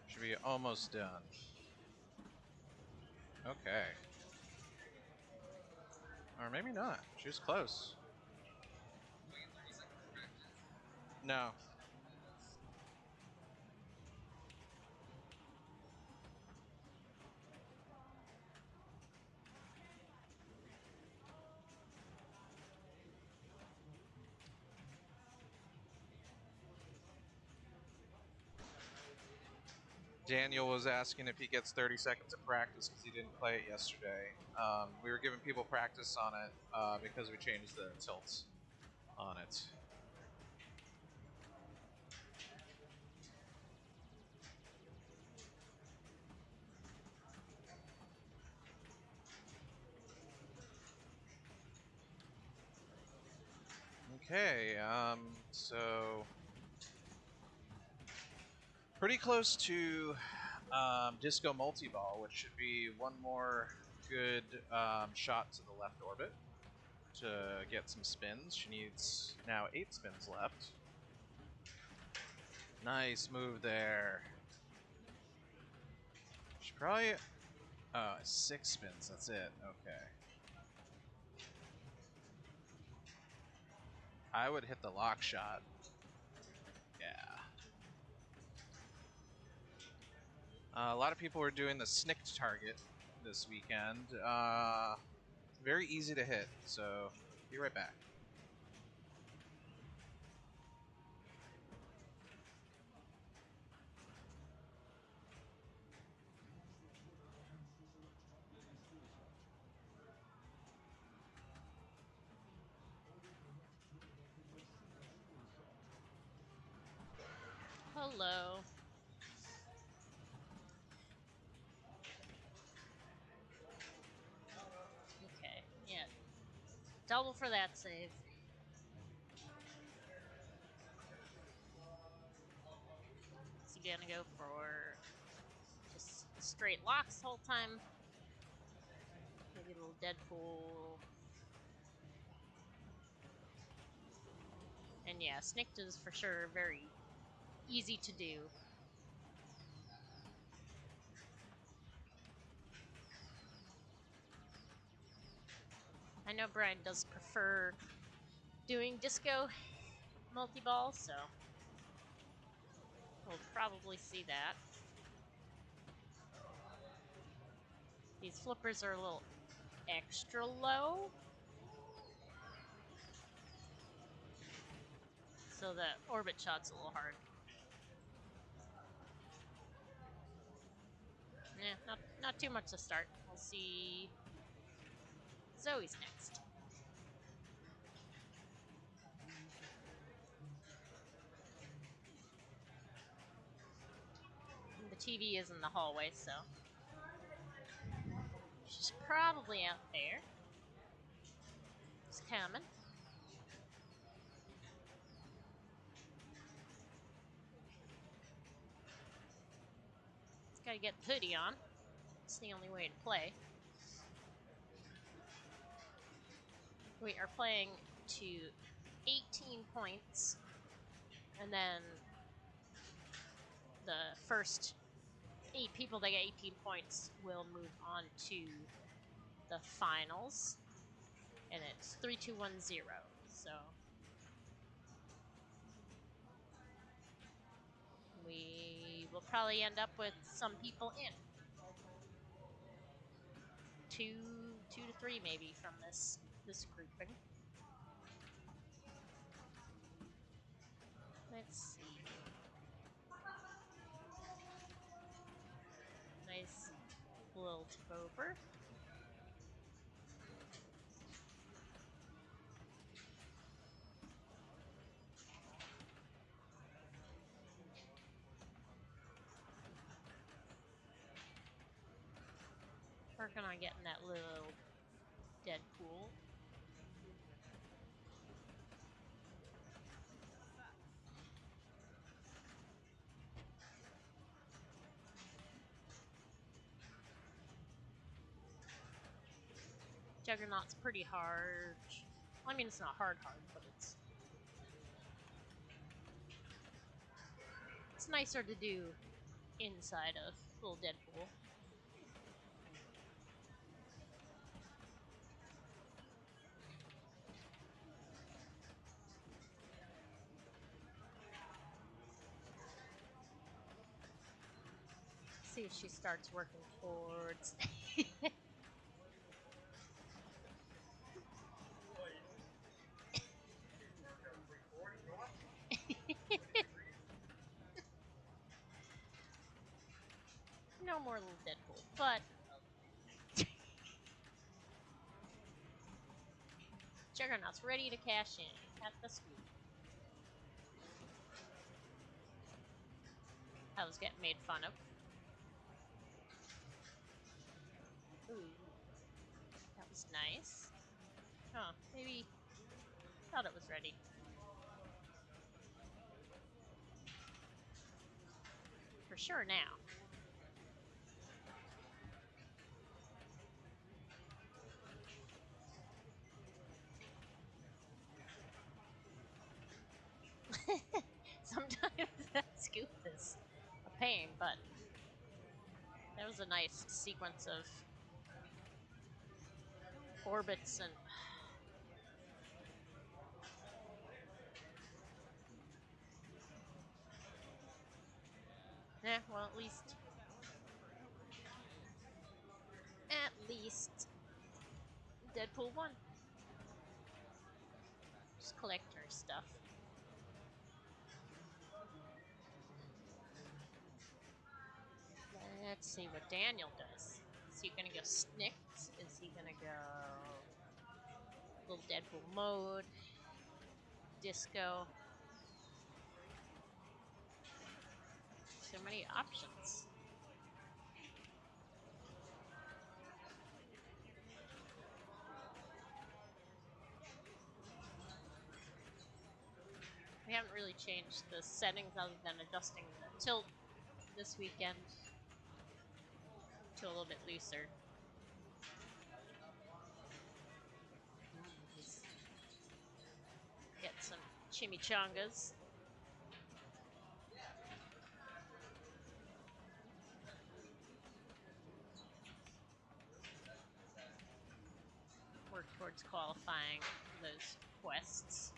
Should be almost done. Okay. Or maybe not. She was close. No. Daniel was asking if he gets 30 seconds of practice because he didn't play it yesterday. We were giving people practice on it because we changed the tilts on it. Okay, so pretty close to Disco Multi-Ball, which should be one more good shot to the left orbit to get some spins. She needs now 8 spins left. Nice move there. She probably... 6 spins, that's it. Okay. I would hit the lock shot. Yeah. A lot of people were doing the snicked target this weekend. Very easy to hit, so be right back. Hello. Okay, yeah. Double for that save. Is he gonna go for just straight locks the whole time? Maybe a little Deadpool. And yeah, Snicked is for sure very easy to do. I know Brian does prefer doing disco multi-ball, so we'll probably see that. These flippers are a little extra low, so the orbit shot's a little hard. Not too much to start. We'll see. Zoe's next. The TV is in the hallway, so she's probably out there. It's coming. It's gotta get the hoodie on. It's the only way to play. We are playing to 18 points, and then the first 8 people that get 18 points will move on to the finals, and it's 3, 2, 1, 0. So we will probably end up with some people in 2 to 3 maybe from this grouping. Let's see. Nice little tip over. Working on getting that little Deadpool. Juggernaut's pretty hard. Well, I mean, it's not hard, but it's nicer to do inside of little Deadpool. See if she starts working towards. No more little Deadpool, but Juggernaut's ready to cash in at the scoop. I was getting made fun of. Ooh, that was nice. Huh, maybe thought it was ready. For sure now. Sometimes that scoop is a pain, but that was a nice sequence of orbits and yeah, well, at least Deadpool won. Just collector stuff. Let's see what Daniel does. Is he gonna go Snicks? Is he gonna go little Deadpool mode? Disco? So many options. We haven't really changed the settings other than adjusting the tilt this weekend to a little bit looser. Get some chimichangas. work towards qualifying those quests.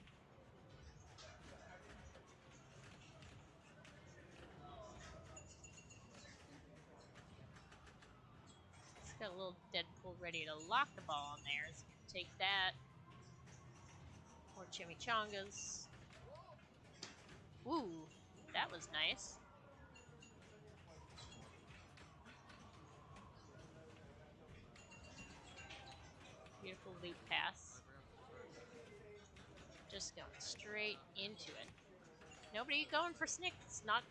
It's got a little Deadpool ready to lock the ball on there. So take that. More chimichangas. Ooh, that was nice. Beautiful loop pass. Just going straight into it. Nobody going for snicks. Not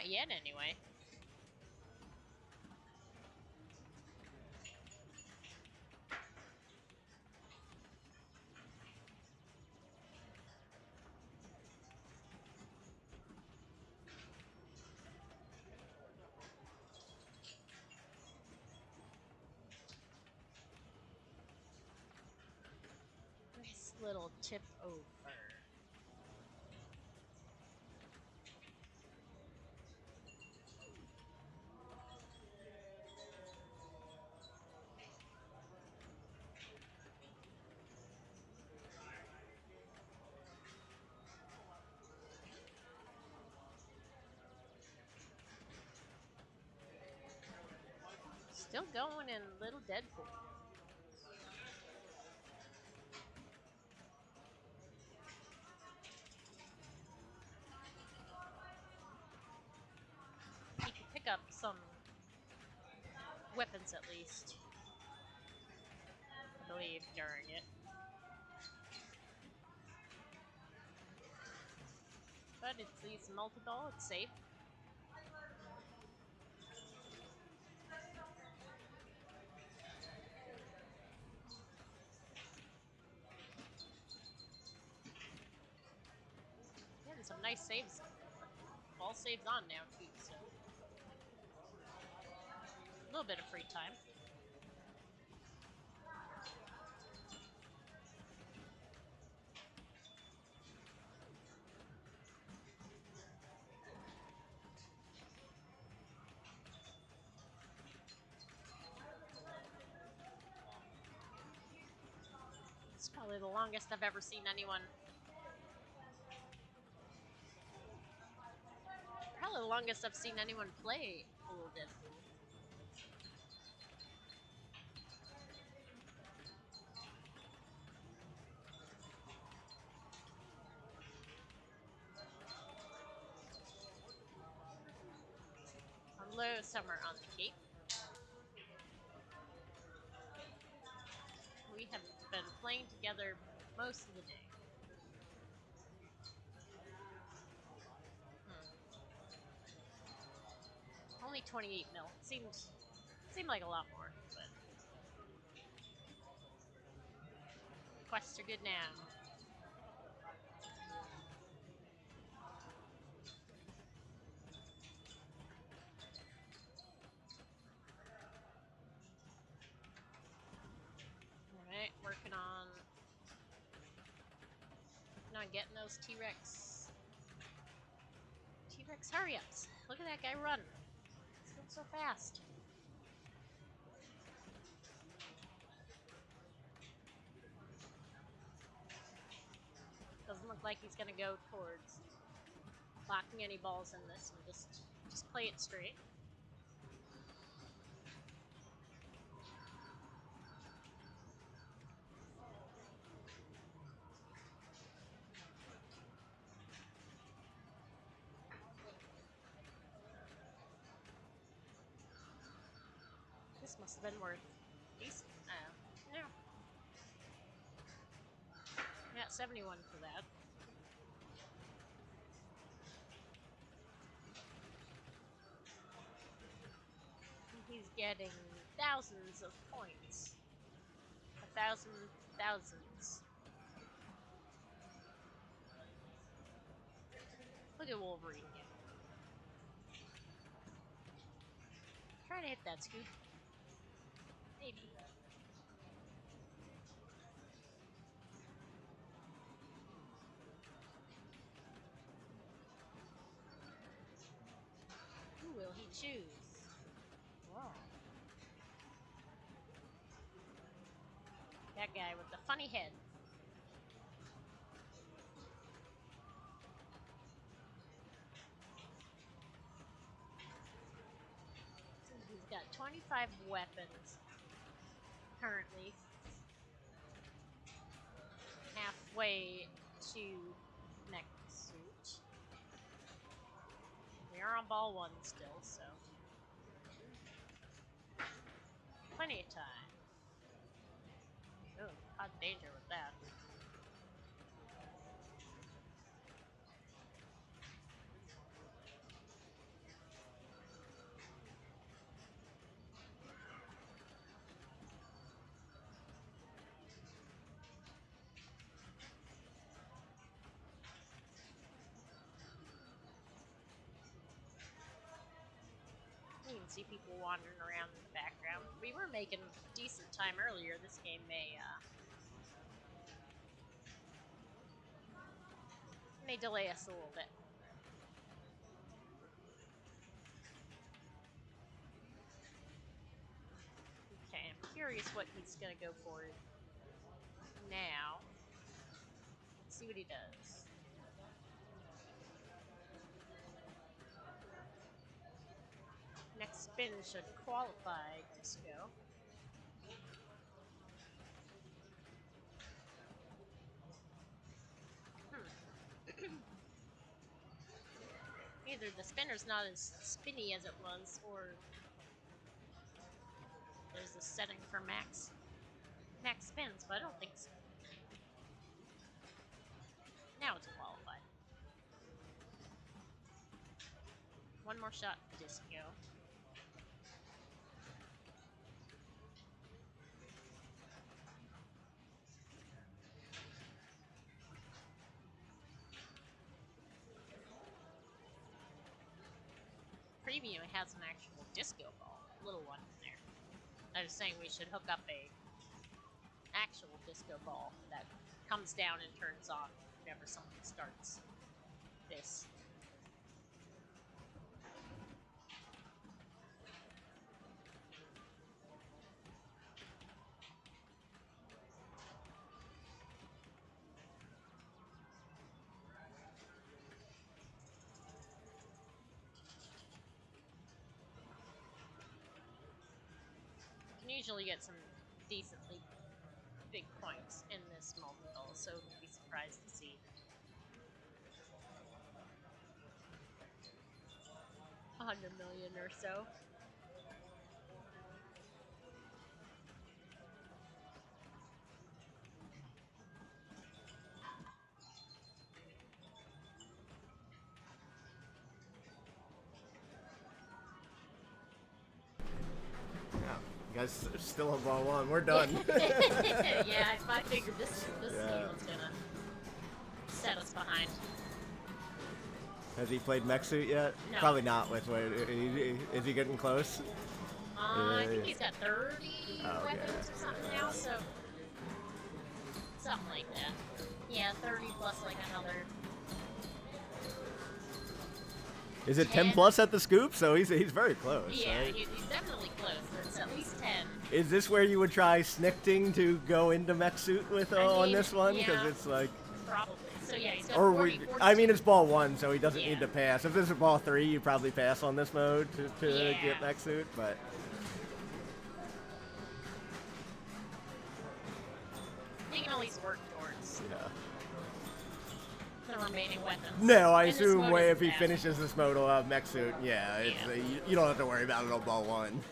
yet, anyway. Nice little tip over. Still going in Little Deadpool. He could pick up some weapons at least, I believe, during it. But it's these multi-ball, it's safe. Getting some nice saves. Ball saves on now too, so a little bit of free time. It's probably the longest I've ever seen anyone. Probably the longest I've seen anyone play a little Deadpool. Hello, Summer on the Cape. We have been playing together most of the day. Only 28 mil. Seemed like a lot more, but quests are good now. Alright, working on getting those T-Rex. T-Rex hurry-ups. Look at that guy run. He's going so fast. Doesn't look like he's gonna go towards blocking any balls in this and just play it straight. This must have been worth decent. No. I got 71 for that. He's getting thousands of points. 1,000 thousands. Look at Wolverine again. Trying to hit that scoop. Maybe. Who will he choose? Wow. That guy with the funny head. So he's got 25 weapons currently. Halfway to next suit. We are on ball 1 still, so plenty of time. Oh, hot danger with that. You can see people wandering around in the background. We were making decent time earlier. This game may delay us a little bit. Okay, I'm curious what he's gonna go for now. Let's see what he does. Next spin should qualify Disco. Either the spinner's not as spinny as it was, or there's a setting for max spins, but I don't think so. Now it's qualified. One more shot, Disco. Preview has an actual disco ball, a little one in there. I was saying we should hook up a actual disco ball that comes down and turns on whenever someone starts this. You can usually get some decently big points in this multiple, so we'd be surprised to see 100 million or so. You guys are still on ball 1. We're done. Yeah, I figured this game was gonna set us behind. Has he played mech suit yet? No. Probably not. With what? Is he getting close? I think he's got 30 Oh, okay. weapons or something now, so something like that. Yeah, 30 plus like another. Is it 10 plus at the scoop? So he's very close. Yeah, right? he's definitely close. It's at least 10. Is this where you would try snicting to go into mech suit with on mean, this one? Because yeah. it's like. Probably. So yeah, he's got Or 40, I mean, it's ball 1, so he doesn't Yeah. need to pass. If this is ball 3, you probably pass on this mode to Yeah. get mech suit, but. He can at least work towards Yeah. the remaining weapons. No, I And this assume mode way isn't if he bad. finishes this mode, he'll have mech suit. Yeah, it's, Yeah. You don't have to worry about it on ball 1.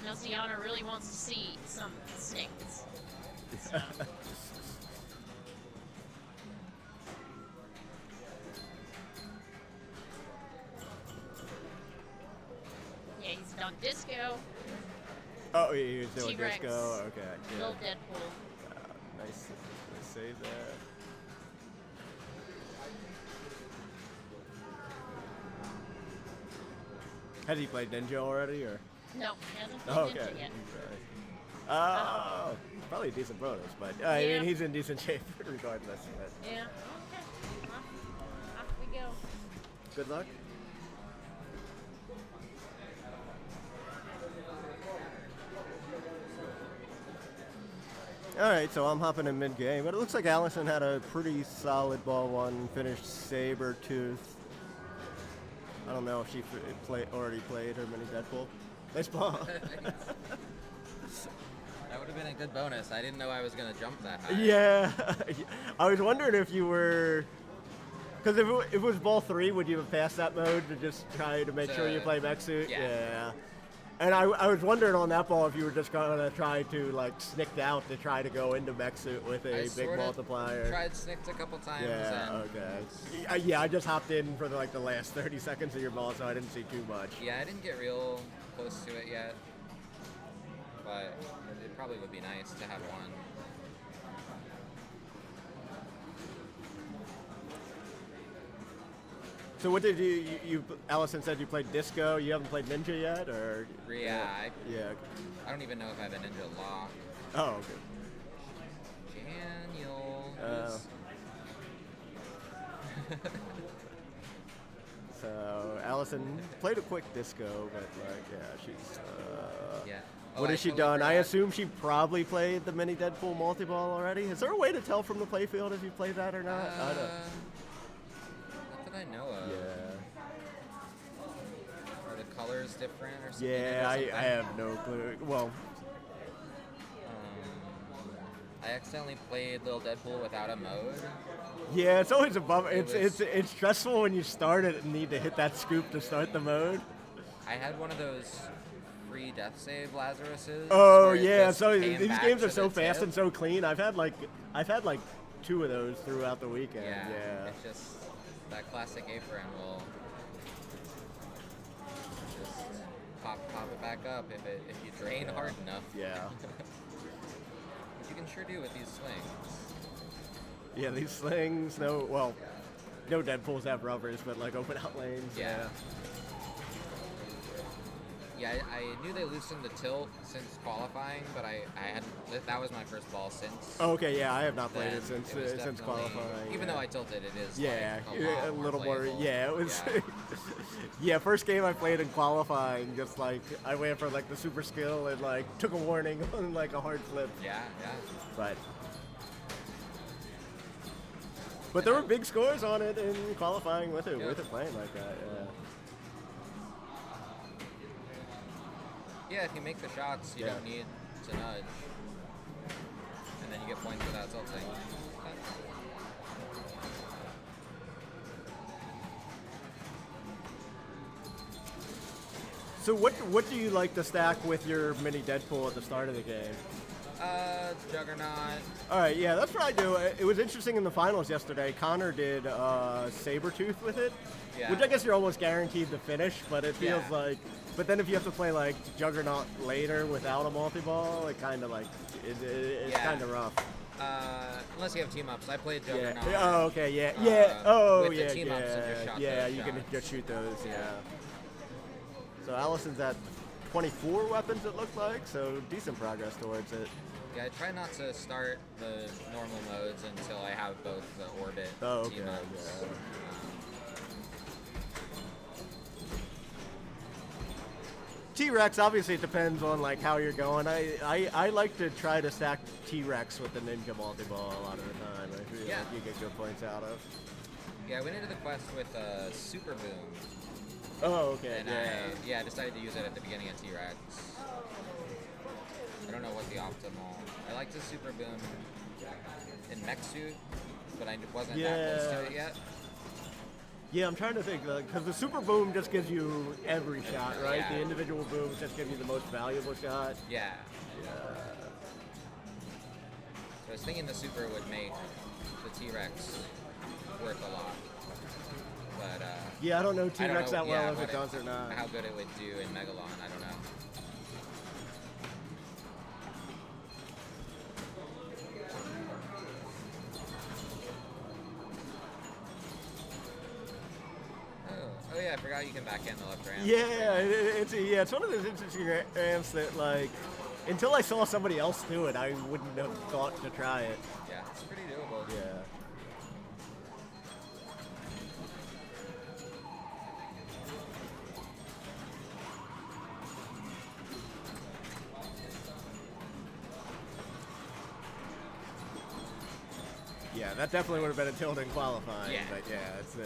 Nociana really wants to see some sticks. So. Yeah, he's done disco, Oh, he was doing T-Rex, disco. Okay. Yeah. little Deadpool. Nice save there. Has he played Ninja already, or? No, he hasn't Oh, played okay. Ninja yet. Oh, probably a decent bonus, but I Yeah. mean, he's in decent shape regardless. But Yeah. Okay. Off we go. good luck. All right, so I'm hopping in mid-game, but it looks like Allison had a pretty solid ball one, finished Sabertooth. I don't know if she already played her mini Deadpool. Nice ball. That would have been a good bonus. I didn't know I was going to jump that high. Yeah, I was wondering if you were, because if it was ball 3, would you have passed that mode to just try to make sure you play mech suit? Yeah. And I was wondering on that ball if you were just going to try to like snicked out to try to go into mech suit with a big multiplier. Tried snicked a couple times. Yeah, okay. Yeah, I just hopped in for the last 30 seconds of your ball, so I didn't see too much. Yeah, I didn't get real close to it yet, but it probably would be nice to have one. So what did you Allison said you played Disco. You haven't played Ninja yet, or? Yeah. I don't even know if I have a Ninja lock. Oh, okay. Daniel. So Allison played a quick Disco, but she's. Yeah. What has she done? I assume she probably played the mini Deadpool multi-ball already. Is there a way to tell from the playfield if you played that or not? I don't. Not that I know of. Yeah. Are the colors different or something? Yeah, I have no clue. Well, I accidentally played Little Deadpool without a mode. yeah, it's always a bummer. It's stressful when you start it and need to hit that scoop to start the mode. I had one of those free death save Lazaruses. Oh where it yeah, just so came these back games to are so the fast tip. and so clean. I've had like 2 of those throughout the weekend. Yeah. It's just that classic A-frame will just pop it back up if you drain hard enough. Yeah. Which you can sure do with these swings. Yeah, these slings. No Deadpools have rubbers, but like open out lanes. Yeah. Yeah, I knew they loosened the tilt since qualifying, but that was my first ball since. Oh, okay, yeah, I have not played then. it since It was since definitely- qualifying. Even though I tilted, it is yeah, like a little more. playable. Yeah, it was. Yeah. Yeah, first game I played in qualifying, just like I went for like the super skill and like took a warning on like a hard flip. Yeah. But there were big scores on it in qualifying with it, Yeah. playing like that. Yeah. Yeah, if you make the shots, you Yeah. don't need to nudge. And then you get points without tilting. So what do you like to stack with your mini Deadpool at the start of the game? Juggernaut. All right, yeah, that's what I do. It was interesting in the finals yesterday. Connor did Sabertooth with it, Yeah. which I guess you're almost guaranteed to finish, but it feels Yeah. like. But then if you have to play like Juggernaut later without a multi-ball, it kind of like it's Yeah. kind of rough. Unless you have team ups. I played Yeah. Juggernaut. Oh, okay. Yeah. Yeah. Oh, with the yeah. team ups and just shot Yeah. those You can shots. just shoot those. Yeah. So Allison's at 24 weapons. It looked like, so decent progress towards it. Yeah, I try not to start the normal modes until I have both the orbit Oh, team okay, ups. yeah. T-Rex, obviously it depends on like how you're going. I like to try to stack T-Rex with the Ninja multi-ball a lot of the time. I feel Yeah. like you get good points out of. Yeah, I went into the quest with Super Boom. Oh, okay. And I decided to use it at the beginning of T-Rex. I don't know what the optimal. I like the Super Boom in Mech Suit, but I wasn't that close to it yet. Yeah, I'm trying to think, because the Super Boom just gives you every shot, right? Yeah. The individual booms just give you the most valuable shot. Yeah. Yeah. So I was thinking the Super would make the T-Rex worth a lot. But Yeah, I don't know I don't T-Rex know, that well yeah, if what it does or not. How good it would do in Megalon, I don't know. Oh yeah, I forgot you can backhand the left ramp. Yeah, it's one of those interesting ramps that like, until I saw somebody else do it, I wouldn't have thought to try it. Yeah, it's pretty doable. Yeah. Yeah, that definitely would have been a tilt in qualifying. Yeah. But yeah, it's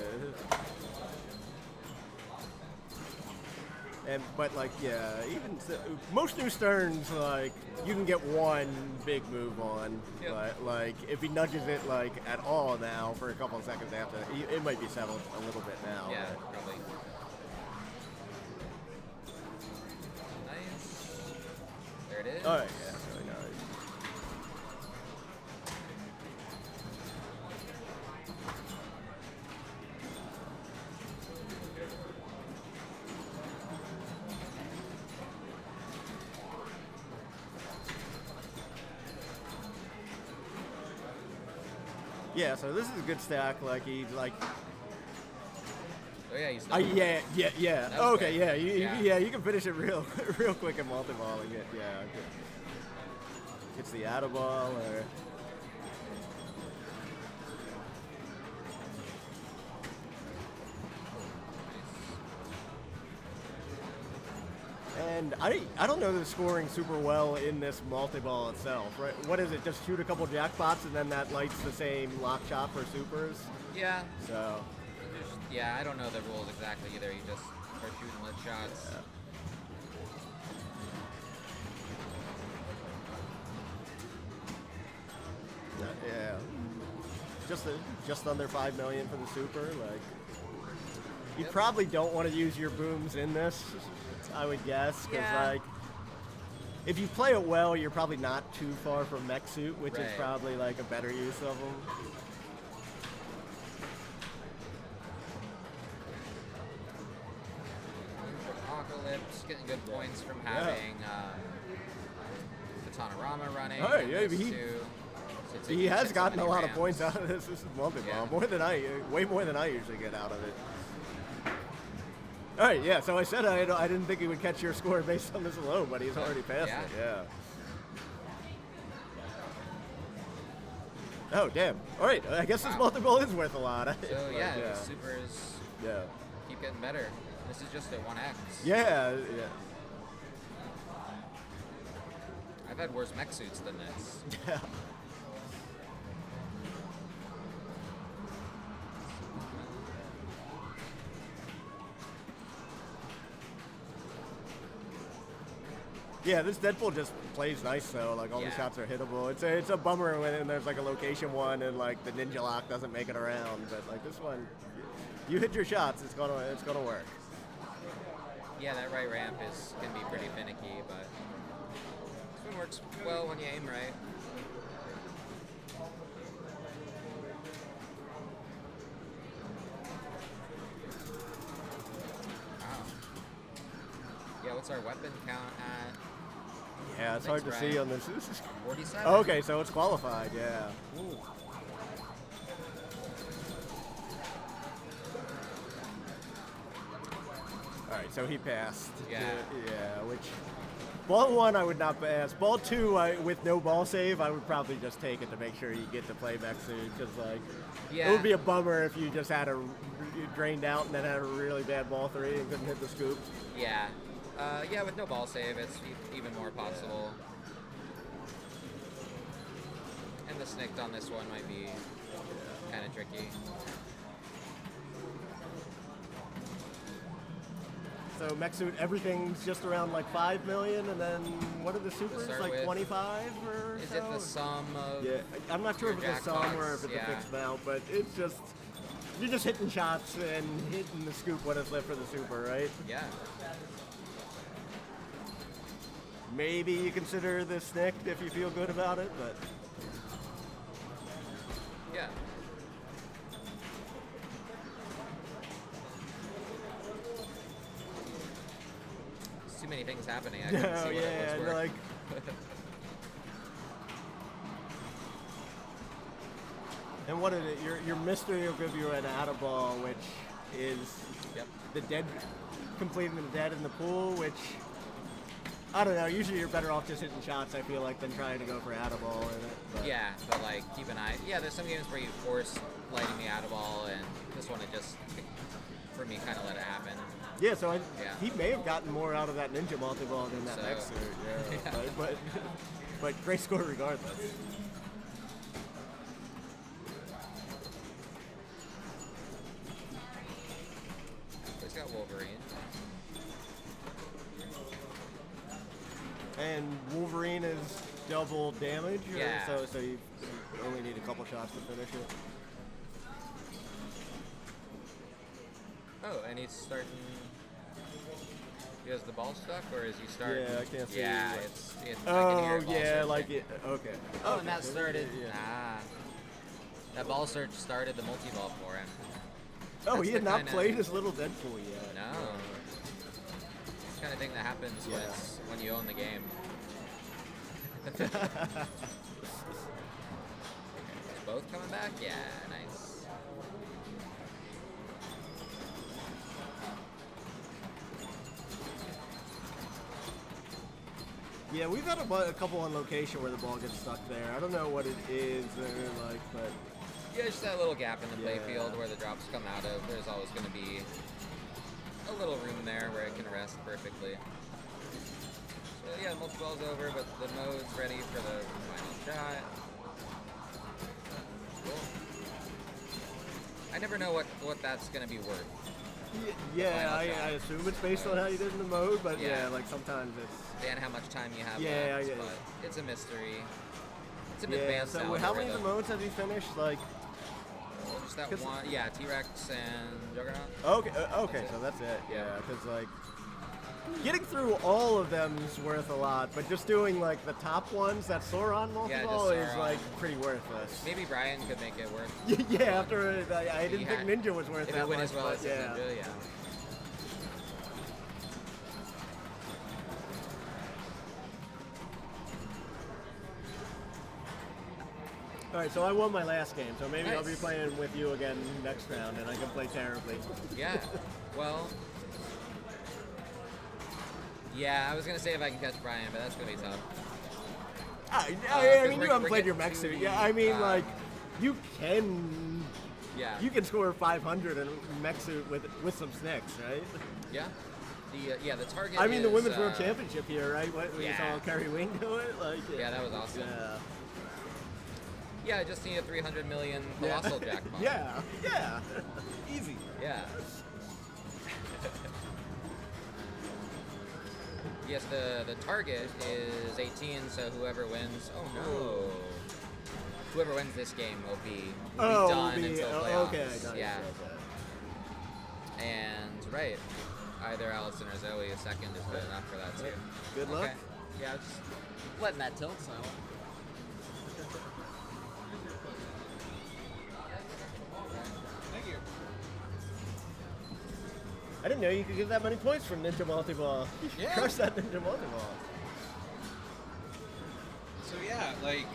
but like yeah, even so, most new Sterns like you can get one big move on, Yep. but like if he nudges it like at all now for a couple of seconds after, it might be settled a little bit now. Yeah, but- probably. Nice. There it is. Oh yeah, really nice. Yeah, so this is a good stack. Like he like. Oh yeah, he's Yeah. That was Okay, good. yeah, Yeah. you can finish it real quick in multi-ball and gets the out of ball or. And I don't know the scoring super well in this multi-ball itself, right? What is it? Just shoot a couple jackpots and then that lights the same lock shot for supers. Yeah. So. Yeah, I don't know the rules exactly either. You just are shooting lit shots. Yeah. Just under 5 million for the super. Like, you Yep. probably don't want to use your booms in this, I would guess, because Yeah. like, if you play it well, you're probably not too far from mech suit, which is Right. probably like a better use of them. Apocalypse, getting good points from having Katanorama running. Oh, and yeah, this he- too. So it's He has so gotten a many lot of ramps. points out of this. This is multi-ball, Yeah. way more than I usually get out of it. All right, yeah. So I said I didn't think he would catch your score based on this alone, but he's already passed Yeah. it. Yeah. Oh damn! All right, I guess this Wow. multi-ball is worth a lot. So yeah, yeah. the supers Yeah. keep getting better. This is just at 1x. Yeah. I've had worse mech suits than this. Yeah. Yeah, this Deadpool just plays nice though. Like all the Yeah. shots are hittable. It's a bummer when there's like a location one and like the ninja lock doesn't make it around. But like this one, you hit your shots, it's gonna work. Yeah, that right ramp can be pretty finicky, but this one works well when you aim right. Wow. Yeah, what's our weapon count at? Yeah, it's Thanks, hard to Brian. see on this. This is 47. okay, so it's qualified. Yeah. Ooh. All right, so he passed. Yeah. Yeah, which ball one I would not pass. Ball two, with no ball save, I would probably just take it to make sure you get to play mech suit because like Yeah. it would be a bummer if you just had a drained out and then had a really bad ball three and couldn't hit the scoop. Yeah. Yeah, with no ball save, it's even more possible. And the snicked on this one might be kind of tricky. So mech suit, everything's just around like 5 million, and then what are the supers? start Like with- 25 or Is so? it the sum of? Yeah, I'm not sure if your it's a sum or jackpots? if it's Yeah. a fixed amount, but it's just you're just hitting shots and hitting the scoop when it's left for the super, right? Yeah. Maybe you consider this snicked if you feel good about it, but Yeah. There's too many things happening. I couldn't see what it was and worth. like and what is it? Your mystery will give you an out of ball, which is Yep. the dead completing the dead in the pool, which I don't know. Usually you're better off just hitting shots, I feel like, than trying to go for out of ball in it. But. Yeah, but like keep an eye. Yeah, there's some games where you force lighting the out of ball, and this one it just, for me, kind of let it happen. Yeah, so Yeah. he may have gotten more out of that ninja multi-ball than that So- next suit. Yeah, Yeah. but great score regardless. Wolverine is double damage, or Yeah. so you only need a couple shots to finish it. Oh, and he's starting. He has the ball stuck, or is he starting? Yeah, I can't see. Yeah, Like- it's I can hear Oh it ball yeah, searching. like it. Okay. Oh, Okay, and that so- started. Yeah. Ah, that ball search started the multi-ball for him. Oh, That's he had the not kinda- played his little Deadpool yet. No. It's the kind of thing that happens Yeah. when you own the game. Both coming back? Yeah, nice. Yeah, we've had a couple on location where the ball gets stuck there. I don't know what it is, but Yeah, just that little gap in the Yeah. playfield where the drops come out of. There's always going to be a little room there where it can rest perfectly. So yeah, multi-ball's over, but the mode's ready for the final shot. Cool. I never know what that's going to be worth. yeah, final shot. I assume it's based on how you did in the mode, but Yeah. yeah, like sometimes it's. And how much time you have Yeah, left, yeah. but it's a mystery. It's an Yeah. advanced So how many of the algorithm. modes have you finished? Like, Just that 'cause- one. Yeah, T-Rex and Juggernaut. okay, okay, That's it. so that's it. Yeah. Yeah, because like getting through all of them's worth a lot, but just doing like the top ones, that Sauron multi-ball, is Sauron. like pretty worthless. Maybe Brian could make it worth. Yeah, after I didn't He think had- Ninja was worth If that it went much, as well but as yeah. Ninja, yeah. All right, so I won my last game, so maybe I'll be Nice. playing with you again next round, and I can play terribly. Yeah. Well. Yeah, I was gonna say if I can catch Brian, but that's gonna be tough. I 'cause mean, we're- you haven't we're played your getting mech suit. to, Yeah, I mean, like, um, you can Yeah. score 500 in a mech suit with some snicks, right? Yeah. The target. I mean, the is, Women's World Championship here, right? What, we yeah. saw Kerry Wing do it, like. Yeah, that was awesome. Yeah. Yeah, I just need a 300 million colossal jackpot. Yeah, yeah, easy. Yeah. Yes, the target is 18, so whoever wins. Oh no. Whoever wins this game will be done until playoffs. okay, nice, yeah. okay. And right, either Allison or Zoe, a second is good enough for that too. Good luck. Okay. Yeah, just letting that tilt. So. Thank you. I didn't know you could get that many points from Ninja Multi-Ball. You Yeah. crushed that Ninja Multi-Ball. So yeah, like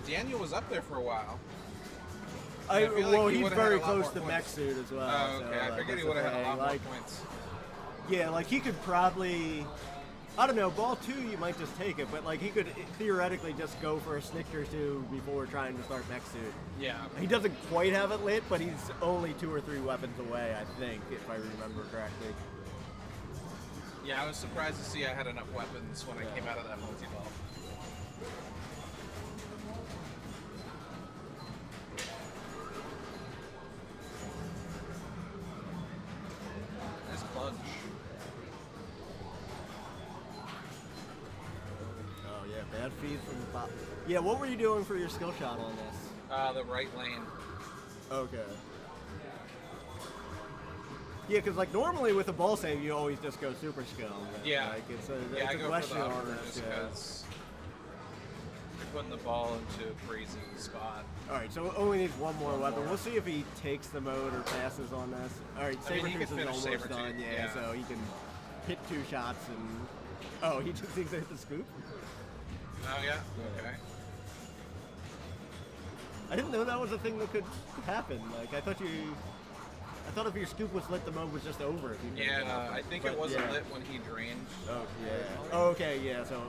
Daniel was up there for a while. I, I feel like well, he he's would've had very a lot close more to points. mech suit as well. Oh, so, okay. I like, figured that's he would have the had a thing. lot Like, more points. yeah, like he could probably, I don't know, ball 2 you might just take it, but like he could theoretically just go for a snick or two before trying to start mech suit. Yeah. He doesn't quite have it lit, but he's only 2 or 3 weapons away, I think, if I remember correctly. Yeah, I was surprised to see I had enough weapons when I came out of that multi-ball. Nice plunge. Oh yeah, bad feed from the top. Yeah, what were you doing for your skill shot on this? The right lane. Okay. Yeah, because like normally with a ball save, you always just go super skill. But, Yeah. Like it's Yeah, I a go for question the on upper this. just Yeah. because you're putting the ball into a crazy spot. All right, so only needs one more weapon. We'll see if he takes the mode or passes on this. All right, I mean, he Sabretooth could is finish almost Sabretooth, done. Yeah, yeah. so he can hit 2 shots and. Oh, he just thinks hit the scoop. Oh yeah. Okay. I didn't know that was a thing that could happen. Like I thought if your scoop was lit, the mode was just over. If you didn't Yeah, get it. I think But, it wasn't yeah. lit when he drained. Oh yeah. Oh, okay, yeah. So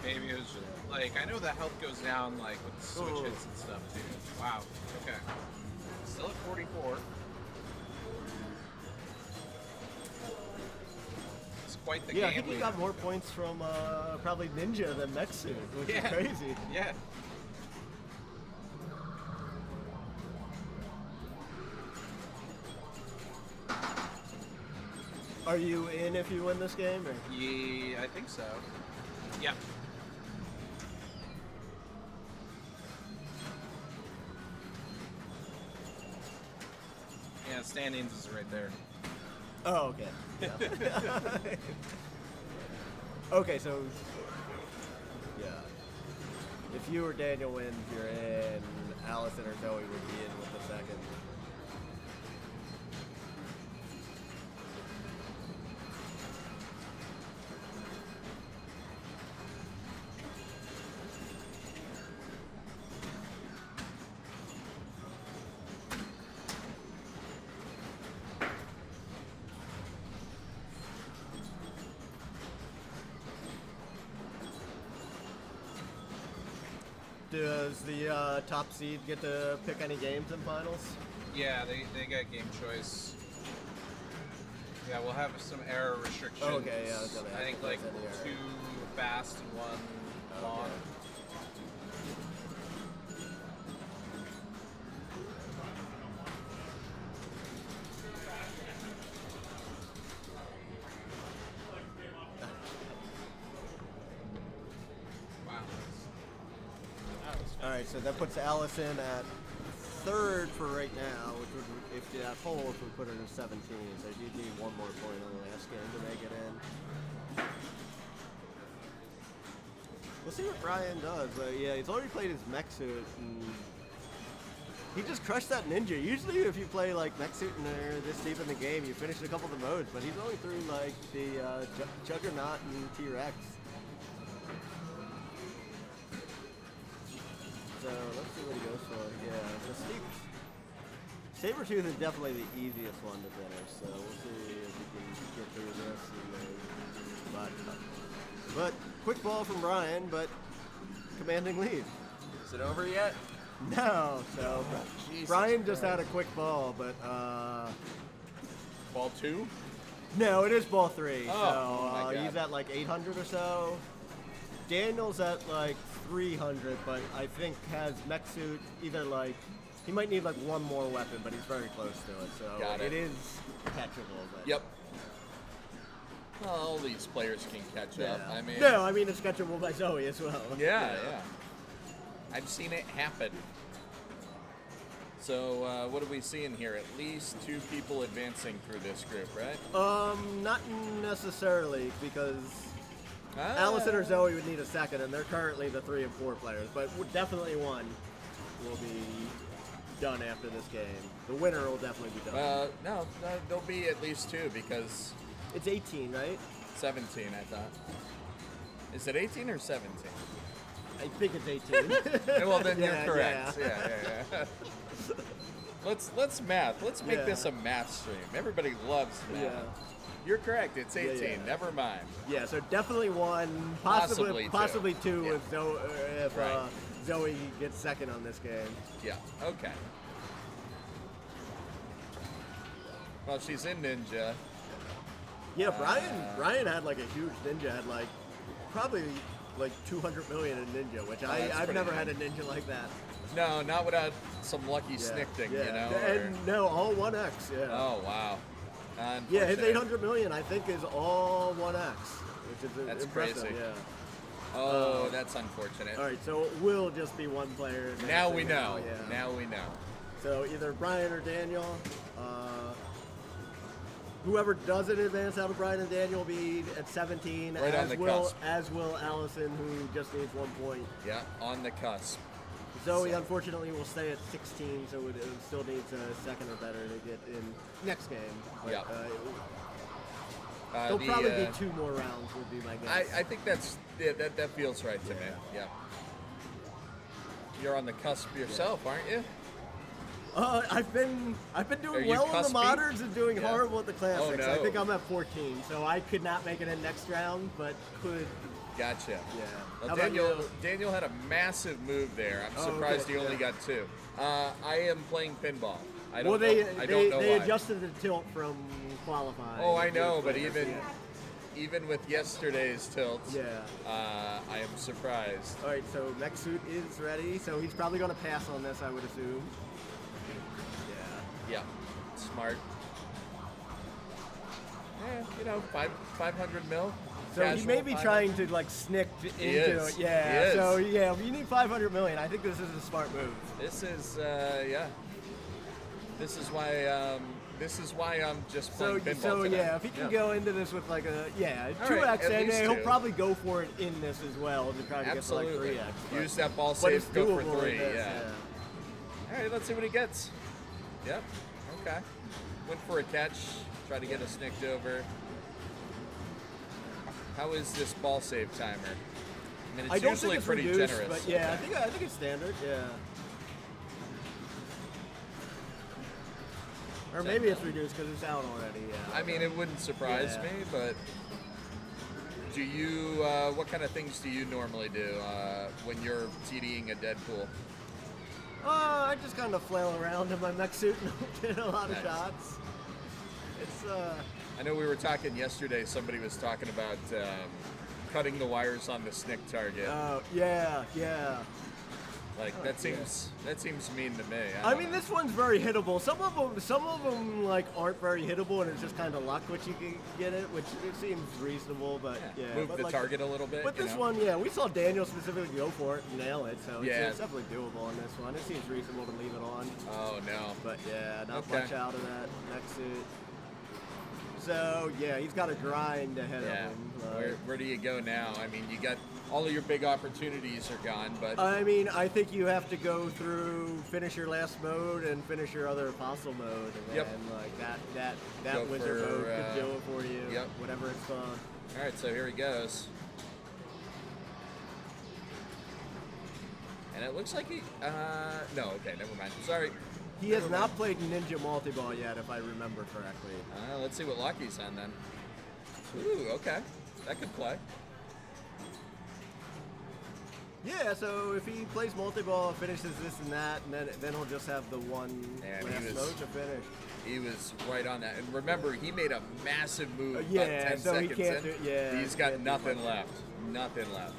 Maybe it was just, like, I know the health goes down like with switch Oh. hits and stuff too. Wow. Okay. Still at 44. It's quite the yeah, I game think he leader. got more points from probably Ninja than Mexu, which Yeah. is crazy. Yeah. Are you in if you win this game? Or? Yeah, I think so. Yeah. standings is right there. Oh, okay. Yeah. Okay, so yeah, if you or Daniel wins, you're in. Allison or Zoe would be in with the second. Does the top seed get to pick any games in finals? Yeah, they got game choice. Yeah, we'll have some error restrictions. Okay, yeah, I was gonna ask I think if like there's any error. 2 fast and 1 long. All right, so that puts Allison at third for right now, which would, if that holds, would put her to 17. So you need one more point on the last game to make it in. We'll see what Brian does. Yeah, he's already played his mech suit, and he just crushed that ninja. Usually, if you play like mech suit and they're this deep in the game, you finish a couple of the modes, but he's only through like the Juggernaut and T-Rex. So let's see what he goes for. Yeah, the Sabretooth is definitely the easiest one to finish. So we'll see if we can get through this. But quick ball from Brian, but commanding lead. Is it over yet? No. So Jesus Brian just Christ. had a quick ball, but Ball 2? no, it is ball 3. Oh, so oh my God. he's at like 800 or so. Daniel's at like 300, but I think has mech suit either like he might need like one more weapon, but he's very close to it. So Got it. it is catchable. But Yep. Well, all these players can catch yeah. up. I mean, no, I mean it's catchable by Zoe as well. yeah. I've seen it happen. So what are we seeing here? At least 2 people advancing through this group, right? Not necessarily because Allison or Zoe would need a second, and they're currently the 3 and 4 players, but definitely one will be done after this game. The winner will definitely be done. No, there'll be at least 2 because It's 18, right? 17, I thought. Is it 18 or 17? I think it's 18. Well, then Yeah, you're correct. Yeah. Let's math. Let's make Yeah. this a math stream. Everybody loves math. Yeah. You're correct. It's 18. yeah. Never mind. Yeah, so definitely one, Possibly possibly two. two Yeah. if Right. Zoe gets second on this game. Yeah. Okay. Well, she's in Ninja. Yeah, Brian had like a huge ninja, had like probably like 200 million in ninja, which that's I've pretty never good. had a ninja like that. No, not without some lucky snickting, you know. And no, all 1x, yeah. Oh wow. Yeah, his Unfortunate. 800 million I think is all 1x, which is That's impressive. crazy. Yeah. Oh, that's unfortunate. All right, so it will just be one player. Now we advancing know. Yeah. Now we know. So either Brian or Daniel. Whoever doesn't advance out of Brian and Daniel will be at 17, Right on the cusp. as will Allison, who just needs 1 point. Yeah, on the cusp. Zoe, unfortunately, will stay at 16, so it still needs a second or better to get in next game. But, Yeah. there'll probably be 2 more rounds, would be my guess. I think that feels right to me. Yeah. You're on the cusp yourself, aren't you? I've been Are doing you well in the cuspy? moderns and doing Yeah. horrible at the classics. Oh, no. I think I'm at 14, so I could not make it in next round, but could. Gotcha. Yeah. Well, How about you? Daniel had a massive move there. I'm Oh, surprised okay, he only yeah. got 2. I am playing pinball. I don't Well, know, I don't know they why. adjusted the tilt from qualifying. Oh, I know, to but players, even with yesterday's tilts, Yeah. I am surprised. All right, so mech suit is ready, so he's probably going to pass on this, I would assume. Yeah, smart. Yeah, 500 mil. So he Casual may be 500. trying to like snick into is. it. Yeah. He is. So yeah, if you need 500 million, I think this is a smart move. This is, yeah. This is why This is why I'm just So, playing pinball so today. yeah, if he can go into this with like a 2x, right, at and least he'll two. probably go for it in this as well to try to Absolutely. get to like 3x. but- Use that ball but save, it's go for doable 3. in this, Yeah. All right, let's see what he gets. Yep. Okay. Went for a catch. Tried to get a snicked over. How is this ball save timer? I mean, it's I don't usually think it's pretty reduced, generous. but yeah, Okay. I think it's standard. Yeah. Or maybe it's reduced because it's out already. Yeah. I mean, it wouldn't surprise Yeah. me, but do you? What kind of things do you normally do when you're TDing a Deadpool? I just kind of flail around in my mech suit and hit a lot of Nice. shots. It's I know we were talking yesterday. Somebody was talking about cutting the wires on the snick target. yeah. Like that seems mean to me. I don't mean, know. this one's very hittable. Some of them like aren't very hittable, and it's just kind of luck which you can get it, which it seems reasonable. But yeah, move but the like, target a little bit. But you this know? one, yeah, we saw Daniel specifically go for it and nail it, so Yeah. it's definitely doable on this one. It seems reasonable to leave it on. Oh no. But yeah, not Okay. much out of that next suit. So yeah, he's got a grind ahead Yeah. of him. Where do you go now? I mean, you got all of your big opportunities are gone, but I mean, I think you have to go through, finish your last mode and finish your other apostle mode, and Yep. then like that Go wizard for, mode could do it for you. yep. Whatever it's called. all right. So here he goes. And it looks like he. No. Okay. Never mind. Sorry. He has not played Ninja Multi-Ball yet, if I remember correctly. Let's see what Lockie's on then. Ooh. Okay. That could play. Yeah, so if he plays multi-ball, finishes this and that, and then he'll just have the one And he last was- mode to finish. He was right on that. And remember, he made a massive move Yeah, about 10 so he seconds can't in. do- yeah, He's he got can't do nothing much. left. Nothing left.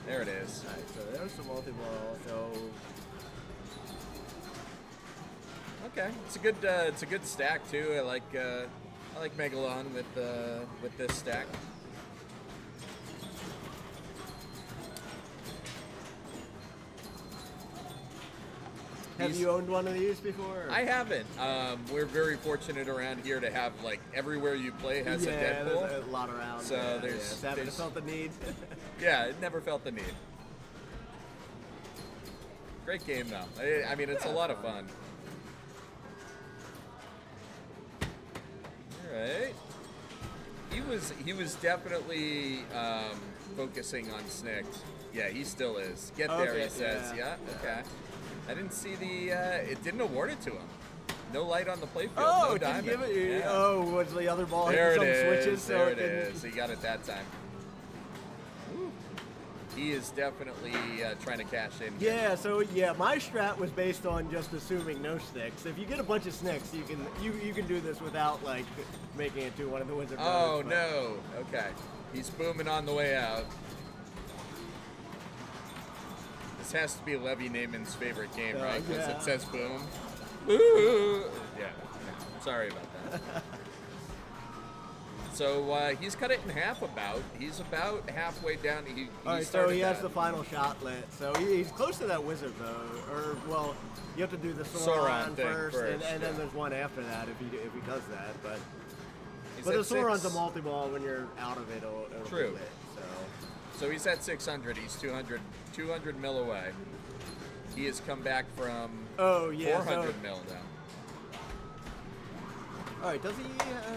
There it is. Alright, so there's some multi-ball, so... Okay, it's a good stack too. I like Megalon with this stack. Have He's- you owned one of these before? or- I haven't. We're very fortunate around here to have like everywhere you play has a Deadpool. there's a lot around. So yeah, there's- yeah. Haven't there's- felt the need. Yeah, it never felt the need. Great game though. I mean, it's a lot of fun. All right. He was definitely focusing on Snicked. Yeah, he still is. Get there, Okay, he says. yeah. Yeah. Okay. I didn't see the. It didn't award it to him. No light on the playfield. Oh, no it didn't diamond. give it. Yeah. Oh, was the other ball There it some is. switches? So There it it didn't- is. He got it that time. Woo. He is definitely trying to cash in. here. Yeah, so yeah, my strat was based on just assuming no snicks. If you get a bunch of snicks, you can do this without like making it to one of the wizard Oh modes, but- no. Okay. He's booming on the way out. This has to be Levy Naiman's favorite game, right? Because yeah. it says boom. Ooh. Yeah. Sorry about that. So he's cut it in half about. He's about halfway down. He All right, so started he has that. the final shot lit. So he's close to that wizard though, or well, you have to do the Sauron Sauron thing first, first, and then yeah. there's one after that if he does that. But He's the at Sauron's six. a multi-ball. When you're out of it, it'll True. be lit. So So he's at 600. He's 200 mil away. He has come back from oh yeah, 400 so, mil now. all right, does he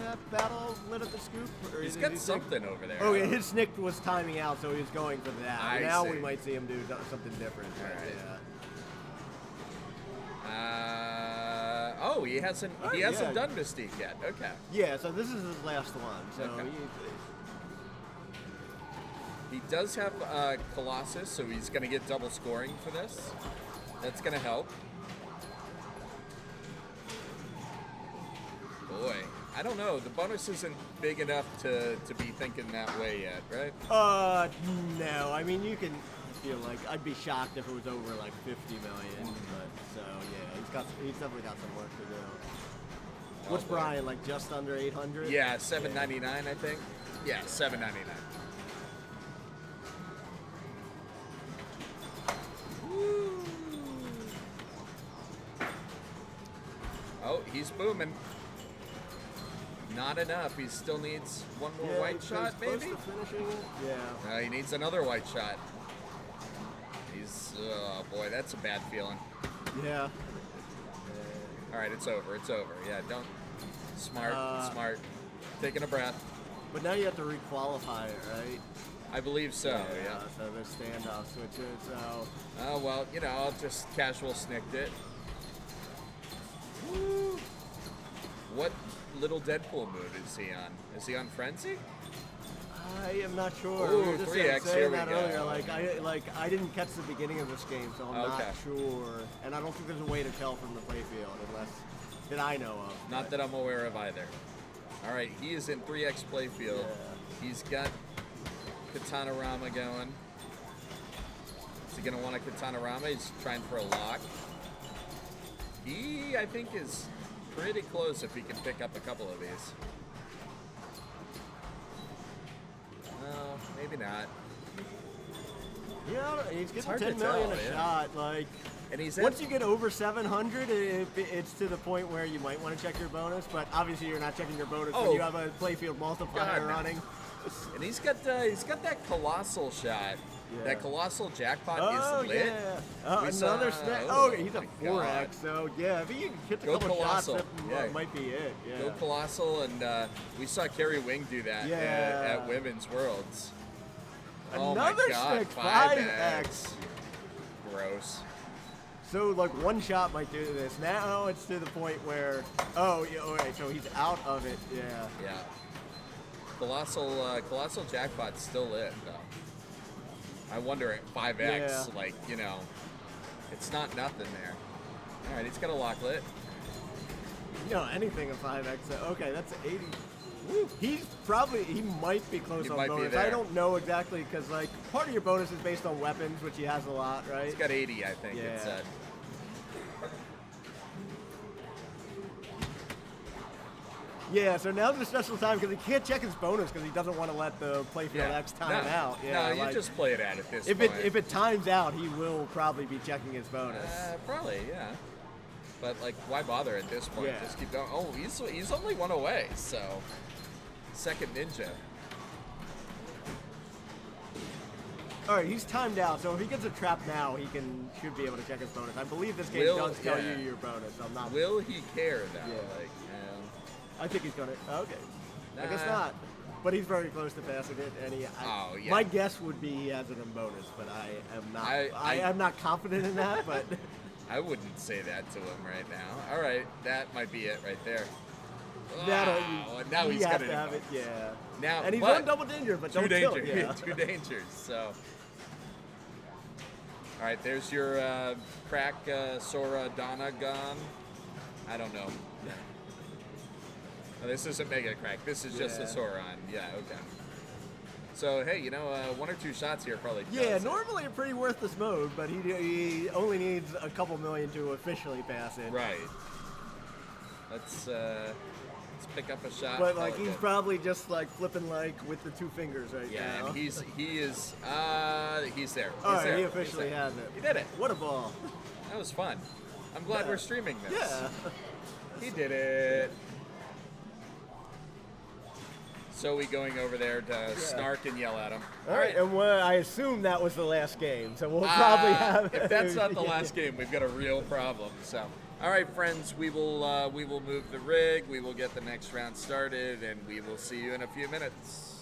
have battle lit at the scoop? Or He's is got he something over there. Oh yeah, his snick was timing out, so he was going for that. I Now see. we might see him do something different. All but, right. yeah. Oh, he hasn't Oh, he hasn't yeah. done Mystique yet. Okay. Yeah, so this is his last one. So Okay. He does have Colossus, so he's going to get double scoring for this. That's going to help. Boy, I don't know. The bonus isn't big enough to be thinking that way yet, right? No. I mean, you can feel like I'd be shocked if it was over like 50 million. But so yeah, he's definitely got some work to do. What's boy. Brian like? Just under 800? Yeah, 799, I think. Yeah, 799. Oh, he's booming. Not enough. He still needs one more Yeah, white he's shot, close maybe? to finishing it. Yeah. He needs another white shot. He's, oh boy, that's a bad feeling. Yeah. All right, it's over. It's over. Yeah, don't. Smart, smart. Taking a breath. But now you have to requalify it, right? I believe so, yeah. So there's standoff switches. So. Oh, well, you know, I'll just casual snicked it. Woo. What little Deadpool move is he on? Is he on Frenzy? I am not sure. Ooh, We were just 3x, saying here we that go. earlier. I didn't catch the beginning of this game, so I'm Okay. not sure. And I don't think there's a way to tell from the playfield unless that I know of. Not that I'm aware of either. All right, he is in 3x playfield. Yeah. He's got Katana Rama going. Is he going to want a Katana Rama? He's trying for a lock. He, I think, is pretty close if he can pick up a couple of these. No, maybe not. Yeah, he's getting hard to 10 million tell, a yeah. shot. Like, And he's once you get over 700, it's to the point where you might want to check your bonus. But obviously, you're not checking your bonus when Oh. you have a playfield multiplier God, no. running. And he's got that colossal shot. Yeah. That colossal jackpot Oh, is lit. yeah. We Another saw- snack. oh Oh, he's a my 4x. So, yeah, if he can hit a Go couple shots, Colossal. that Yeah. might be it. Yeah. Go Colossal, and we saw Carrie Wing do that Yeah. at Women's Worlds. Oh Another my God, stick, 5x. Gross. So, like, one shot might do this. Now it's to the point where, oh, yeah, all right, so he's out of it. Yeah. Yeah. Colossal jackpot's still lit, though. I wonder at 5x, Yeah. like, you know, it's not nothing there. All right, he's got a lock lit. You know, anything of 5x. Okay, that's 80. Woo. He might be close He on might be bonus. there. I don't know exactly, because, like, part of your bonus is based on weapons, which he has a lot, right? He's got 80, I think it Yeah. said. Yeah, so now's the special time, because he can't check his bonus, because he doesn't want to let the playfield Yeah. X time no, out. Yeah, no, you like, just play it out at this if point. it times out, he will probably be checking his bonus. Probably, yeah. But like, why bother at this point? Yeah. Just keep going. Oh, he's only one away, so second ninja. All right, he's timed out, so if he gets a trap now, he should be able to check his bonus. I believe this game does tell you your bonus. I'm not. Will he care though? Yeah. Like, I think he's gonna. Okay, I guess Nah. not. But he's very close to passing it, and Oh, yeah. My guess would be he has it in bonus, but I am not. I am not confident in that, but. I wouldn't say that to him right now. All right, that might be it right there. That'll, Wow, now you he's have got to have it, in yeah. Now, And he's but on double danger, but two don't kill danger, it. Yeah. two dangers. So, all right, there's your crack Sora Donna gun. I don't know. No, this isn't Mega Crack. This is just a Yeah. Sauron. Yeah, okay. So, hey, you know, one or two shots here probably Yeah, does it. normally a pretty worthless mode, but he only needs a couple million to officially pass it. Right. Let's pick up a shot. But call like it he's good. probably just like flipping like with the two fingers right Yeah, now. and he's there. He's All right, there. he He's officially there. has it. He did it. What a ball! That was fun. I'm glad Yeah. we're streaming this. Yeah. He did it. So we going over there to snark and yell at him. All right, and I assume that was the last game, so we'll probably have. If that's not the last game, we've got a real problem. So, all right, friends, we will move the rig. We will get the next round started, and we will see you in a few minutes.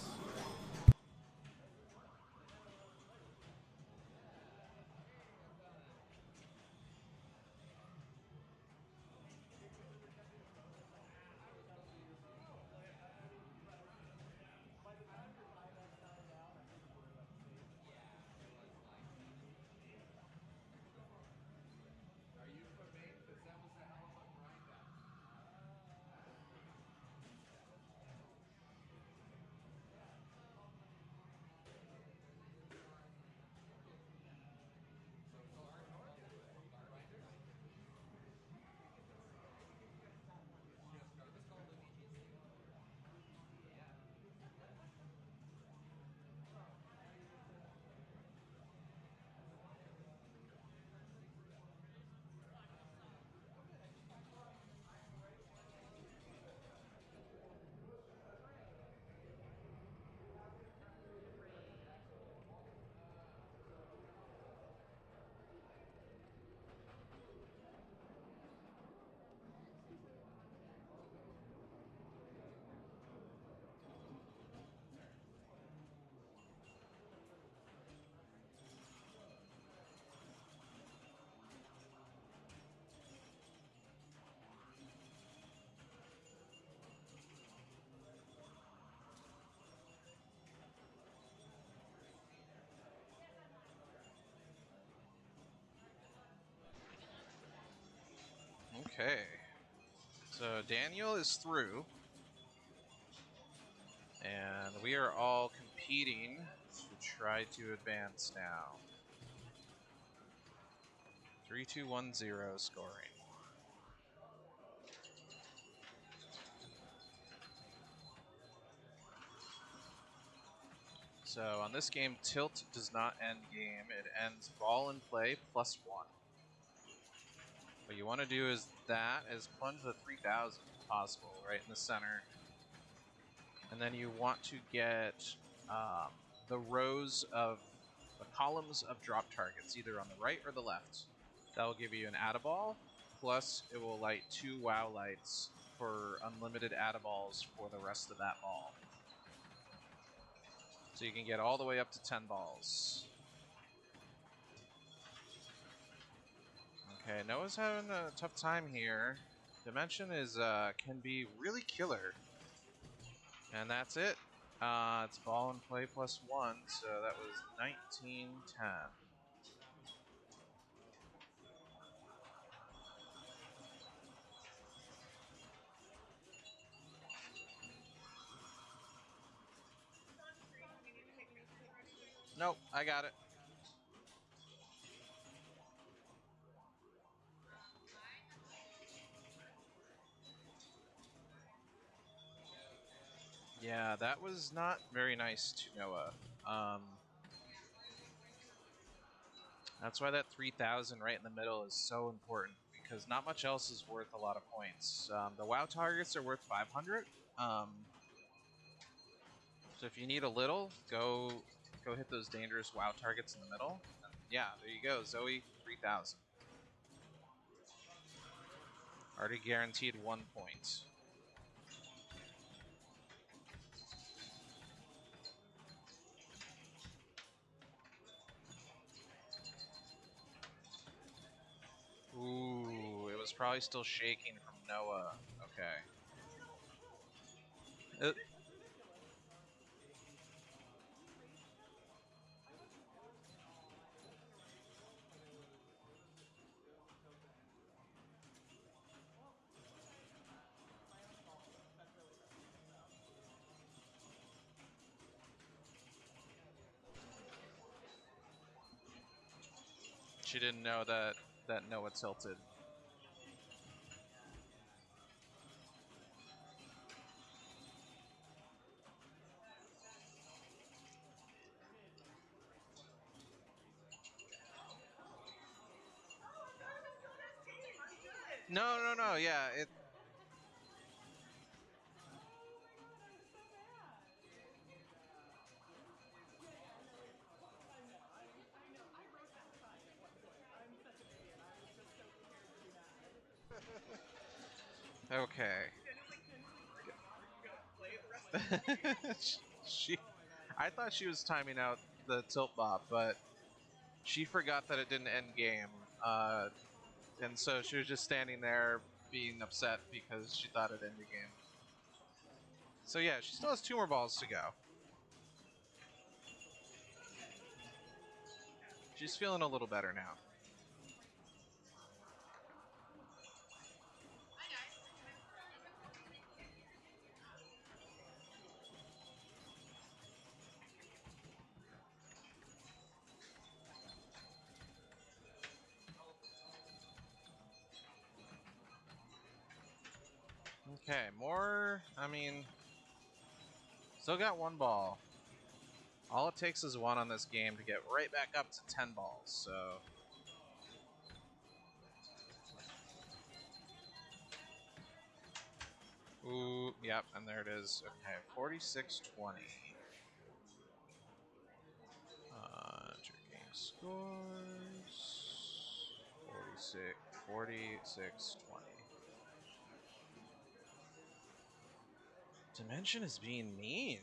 Okay. So Daniel is through. And we are all competing to try to advance now. 3-2-1-0 scoring. So on this game, tilt does not end game. It ends ball in play +1. What you want to do is plunge the 3000 if possible, right in the center. And then you want to get the columns of drop targets, either on the right or the left. That will give you an Add-a-Ball, plus it will light 2 WoW lights for unlimited Add-a-Balls for the rest of that ball. So you can get all the way up to 10 balls. Okay, Noah's having a tough time here. Dimension can be really killer. And that's it. It's ball and play +1, so that was 19-10. Nope, I got it. Yeah, that was not very nice to Noah. That's why that 3000 right in the middle is so important, because not much else is worth a lot of points. The WoW targets are worth 500. So if you need a little, go hit those dangerous WoW targets in the middle. And yeah, there you go, Zoe 3000. Already guaranteed 1 point. Ooh, it was probably still shaking from Noah. Okay. She didn't know that Noah tilted. No, yeah, it. Okay. she, I thought she was timing out the tilt bop, but she forgot that it didn't end game, and so she was just standing there being upset because she thought it ended game. So yeah, she still has 2 more balls to go. She's feeling a little better now. Okay, still got 1 ball. All it takes is 1 on this game to get right back up to 10 balls, so. Ooh, yep, and there it is. Okay, 46-20. Game scores. 46-20. Dimension is being mean.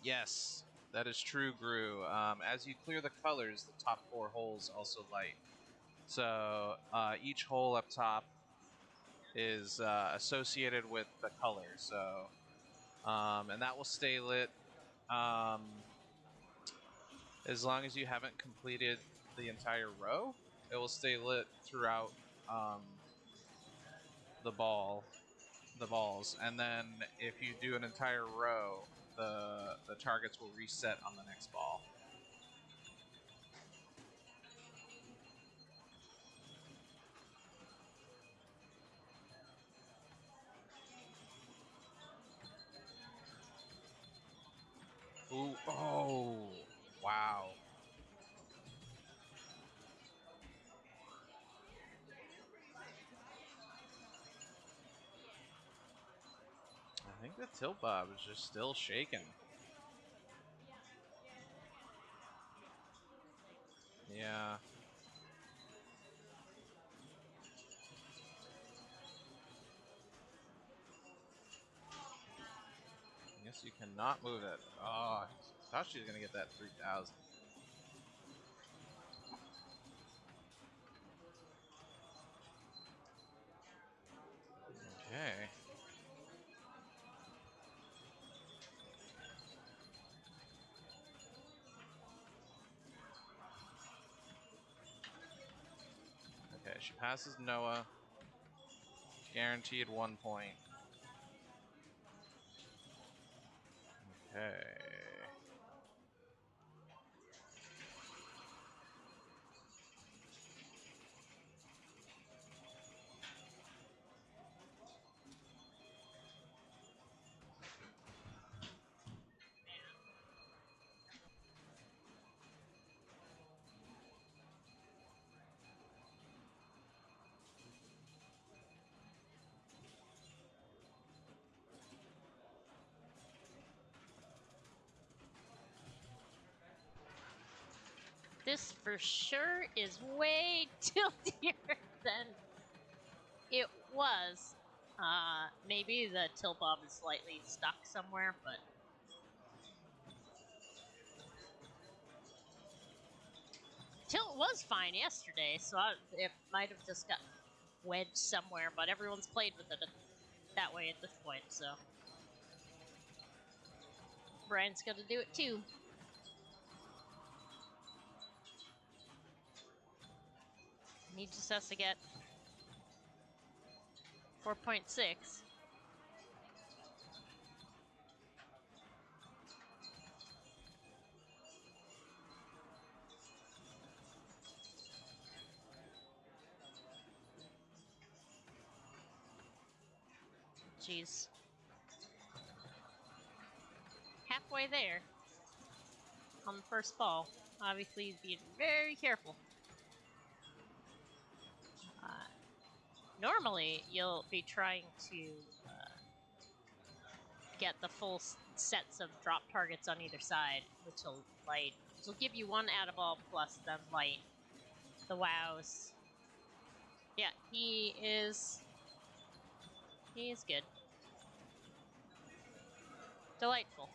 Yes, that is true, Gru. As you clear the colors, the top 4 holes also light. So each hole up top is associated with the color. So, and that will stay lit as long as you haven't completed the entire row. it will stay lit throughout the balls, and then if you do an entire row, the targets will reset on the next ball. Ooh, oh, wow. I think the tilt bob is just still shaking. Yeah. I guess you cannot move it. Oh, I thought she was going to get that 3,000. Okay. Okay, she passes Noah. Guaranteed 1 point. Okay. This for sure is way tiltier than it was. Maybe the tilt bob is slightly stuck somewhere, but tilt was fine yesterday, so it might have just got wedged somewhere, but everyone's played with it that way at this point, so. Brian's gonna do it too. He just has to get 4.6. Jeez. Halfway there on the first ball. Obviously, he's being very careful. Normally, you'll be trying to get the full sets of drop targets on either side, which will give you one out of ball plus then light the wows. Yeah, he is good. Delightful.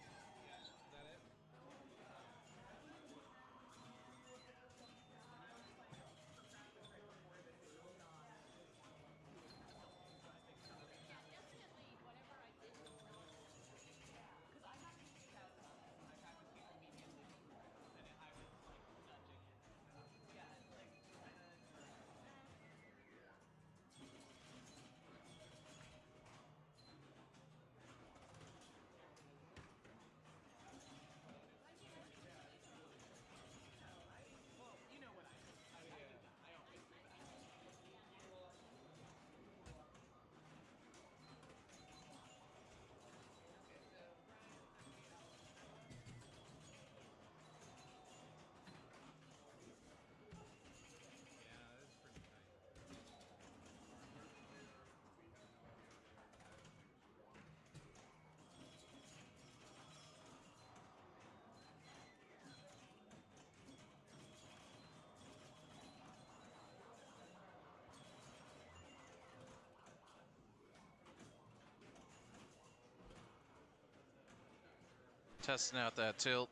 Testing out that tilt.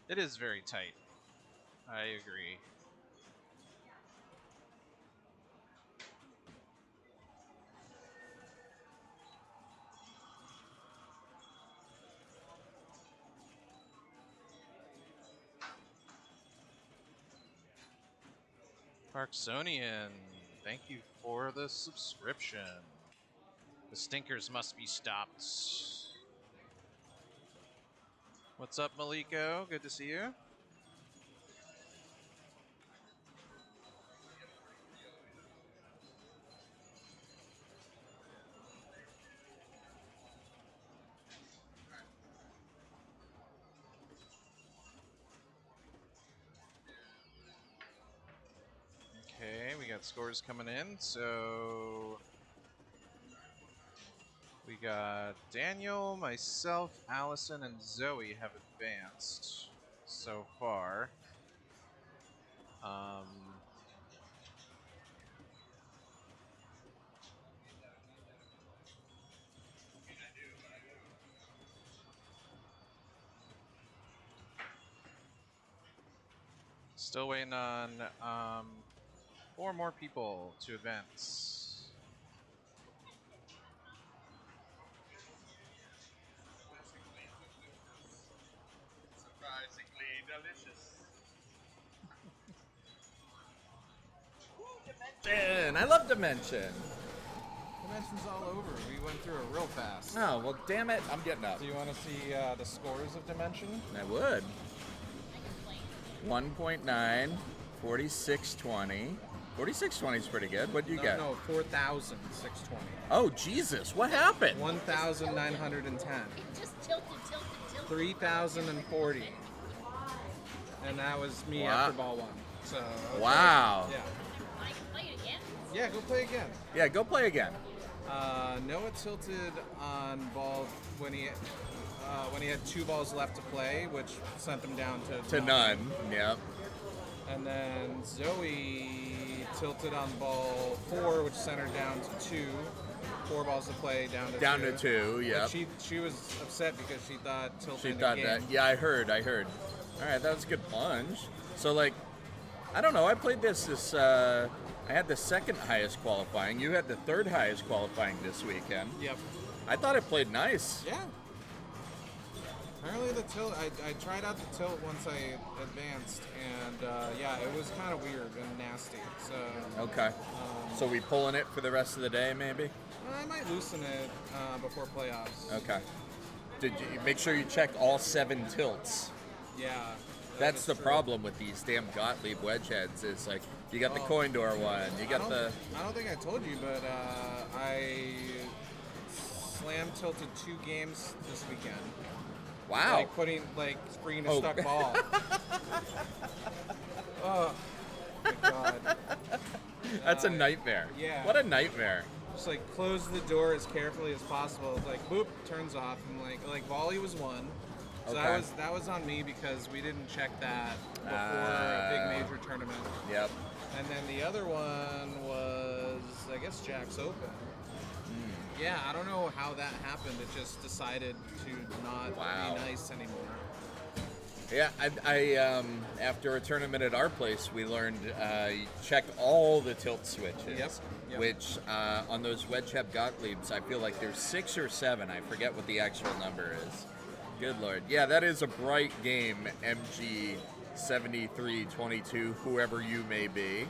It is very tight. I agree. Parksonian, thank you for the subscription. The stinkers must be stopped. What's up, Maliko? Good to see you. Okay, we got scores coming in. So we got Daniel, myself, Allison, and Zoe have advanced so far. Still waiting on 4 more people to advance. Surprisingly delicious. Dimension! I love Dimension. Dimension's all over. We went through it real fast. Oh, well, damn it. I'm getting up. Do you want to see the scores of Dimension? I would. I can play. 1.9, 4620. 4620 is pretty good. What do you get? No, 4,620. Oh, Jesus. What happened? 1,910. It just tilted. 3,040. And that was me Wow. after ball 1. So. Okay. Wow. Yeah. I can play it again. Yeah, go play again. Yeah, go play again. Noah tilted on ball when he had 2 balls left to play, which sent him down to None. Yep. And then Zoe tilted on ball 4, which sent her down to 2. 4 balls to play, down to 2. Down to 2, yeah. But she was upset because she thought tilting She the thought game. that. Yeah, I heard. All right, that was a good plunge. So, like, I don't know. I played this. I had the second highest qualifying. You had the third highest qualifying this weekend. Yep. I thought it played nice. Yeah. Apparently the tilt, I tried out the tilt once I advanced, and yeah, it was kind of weird and nasty. So Okay. So we pulling it for the rest of the day, maybe? I might loosen it before playoffs. Okay. Did you make sure you check all 7 tilts? Yeah. That's is the true. problem with these damn Gottlieb wedge heads. Is like you got the coin door one, you got the. I don't think I told you, but I slam tilted 2 games this weekend. Wow. Like bringing a Oh. stuck ball. Oh my god. That's a nightmare. yeah. What a nightmare. Just like close the door as carefully as possible. It's like boop, turns off, and like volley was 1. So Okay. that was on me because we didn't check that before a big major tournament. Yep. And then the other one was I guess Jack's Open. Yeah, I don't know how that happened. It just decided to not Wow. be nice anymore. Yeah, I after a tournament at our place, we learned check all the tilt switches. Yep. Which on those wedge head Gottliebs, I feel like there's 6 or 7. I forget what the actual number is. Good lord. Yeah, that is a bright game, MG 7322, whoever you may be.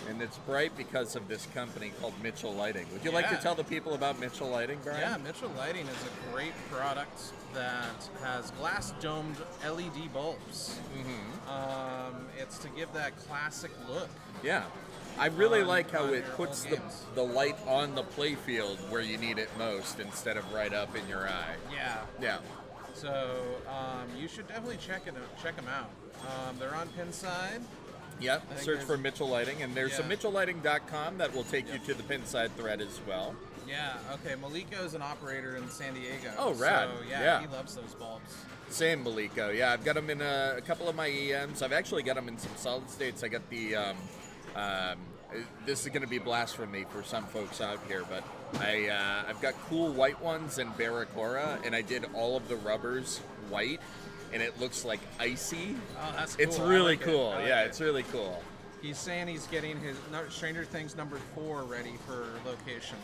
And it's bright because of this company called Mitchell Lighting. Would you like to Yeah. tell the people about Mitchell Lighting, Brian? Yeah, Mitchell Lighting is a great product that has glass domed LED bulbs. It's to give that classic look. Yeah. I really On- like how on it your puts old games. the light on the play field where you need it most instead of right up in your eye. Yeah. Yeah. So you should definitely check them out. They're on Pinside. Yep. think Search there's- for Mitchell Lighting, and there's a Yeah. MitchellLighting.com that will take you to the Pinside thread as well. Yeah. Okay. Maliko is an operator in San Diego. Oh, rad. So, Yeah. he loves those bulbs. Same, Maliko. Yeah, I've got them in a couple of my EMs. I've actually got them in some solid states. I got the. This is going to be blasphemy for some folks out here, but I've got cool white ones and Barracora, and I did all of the rubbers white, and it looks like icy. Oh, that's cool. It's I really like it. cool. I like Yeah, it. it's really cool. He's saying he's getting his Stranger Things number 4 ready for location.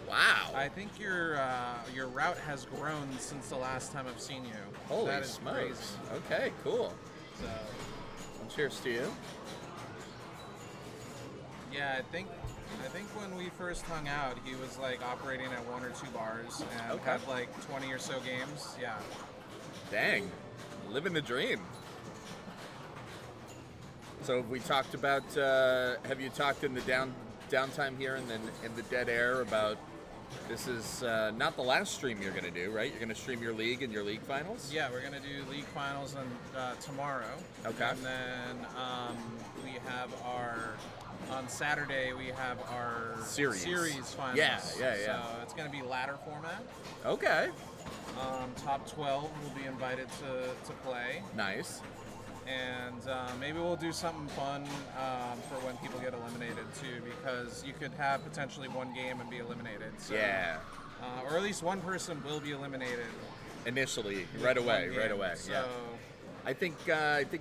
Wow. I think your route has grown since the last time I've seen you. Holy That is smokes. crazy. Okay, cool. So, Well, cheers to you. Yeah, I think when we first hung out, he was like operating at 1 or 2 bars and Okay. had like 20 or so games. Yeah. Dang, living the dream. So have we talked about? Have you talked in the downtime here in the dead air about? This is not the last stream you're going to do, right? You're going to stream your league and your league finals. Yeah, we're gonna do league finals tomorrow. Okay. And then we have on Saturday we have our Series finals. Yeah. So it's gonna be ladder format. Okay. Top 12 will be invited to play. Nice. And maybe we'll do something fun for when people get eliminated too, because you could have potentially one game and be eliminated. So, Yeah. or at least one person will be eliminated Initially, in right one away, game. right away. So, Yeah. I think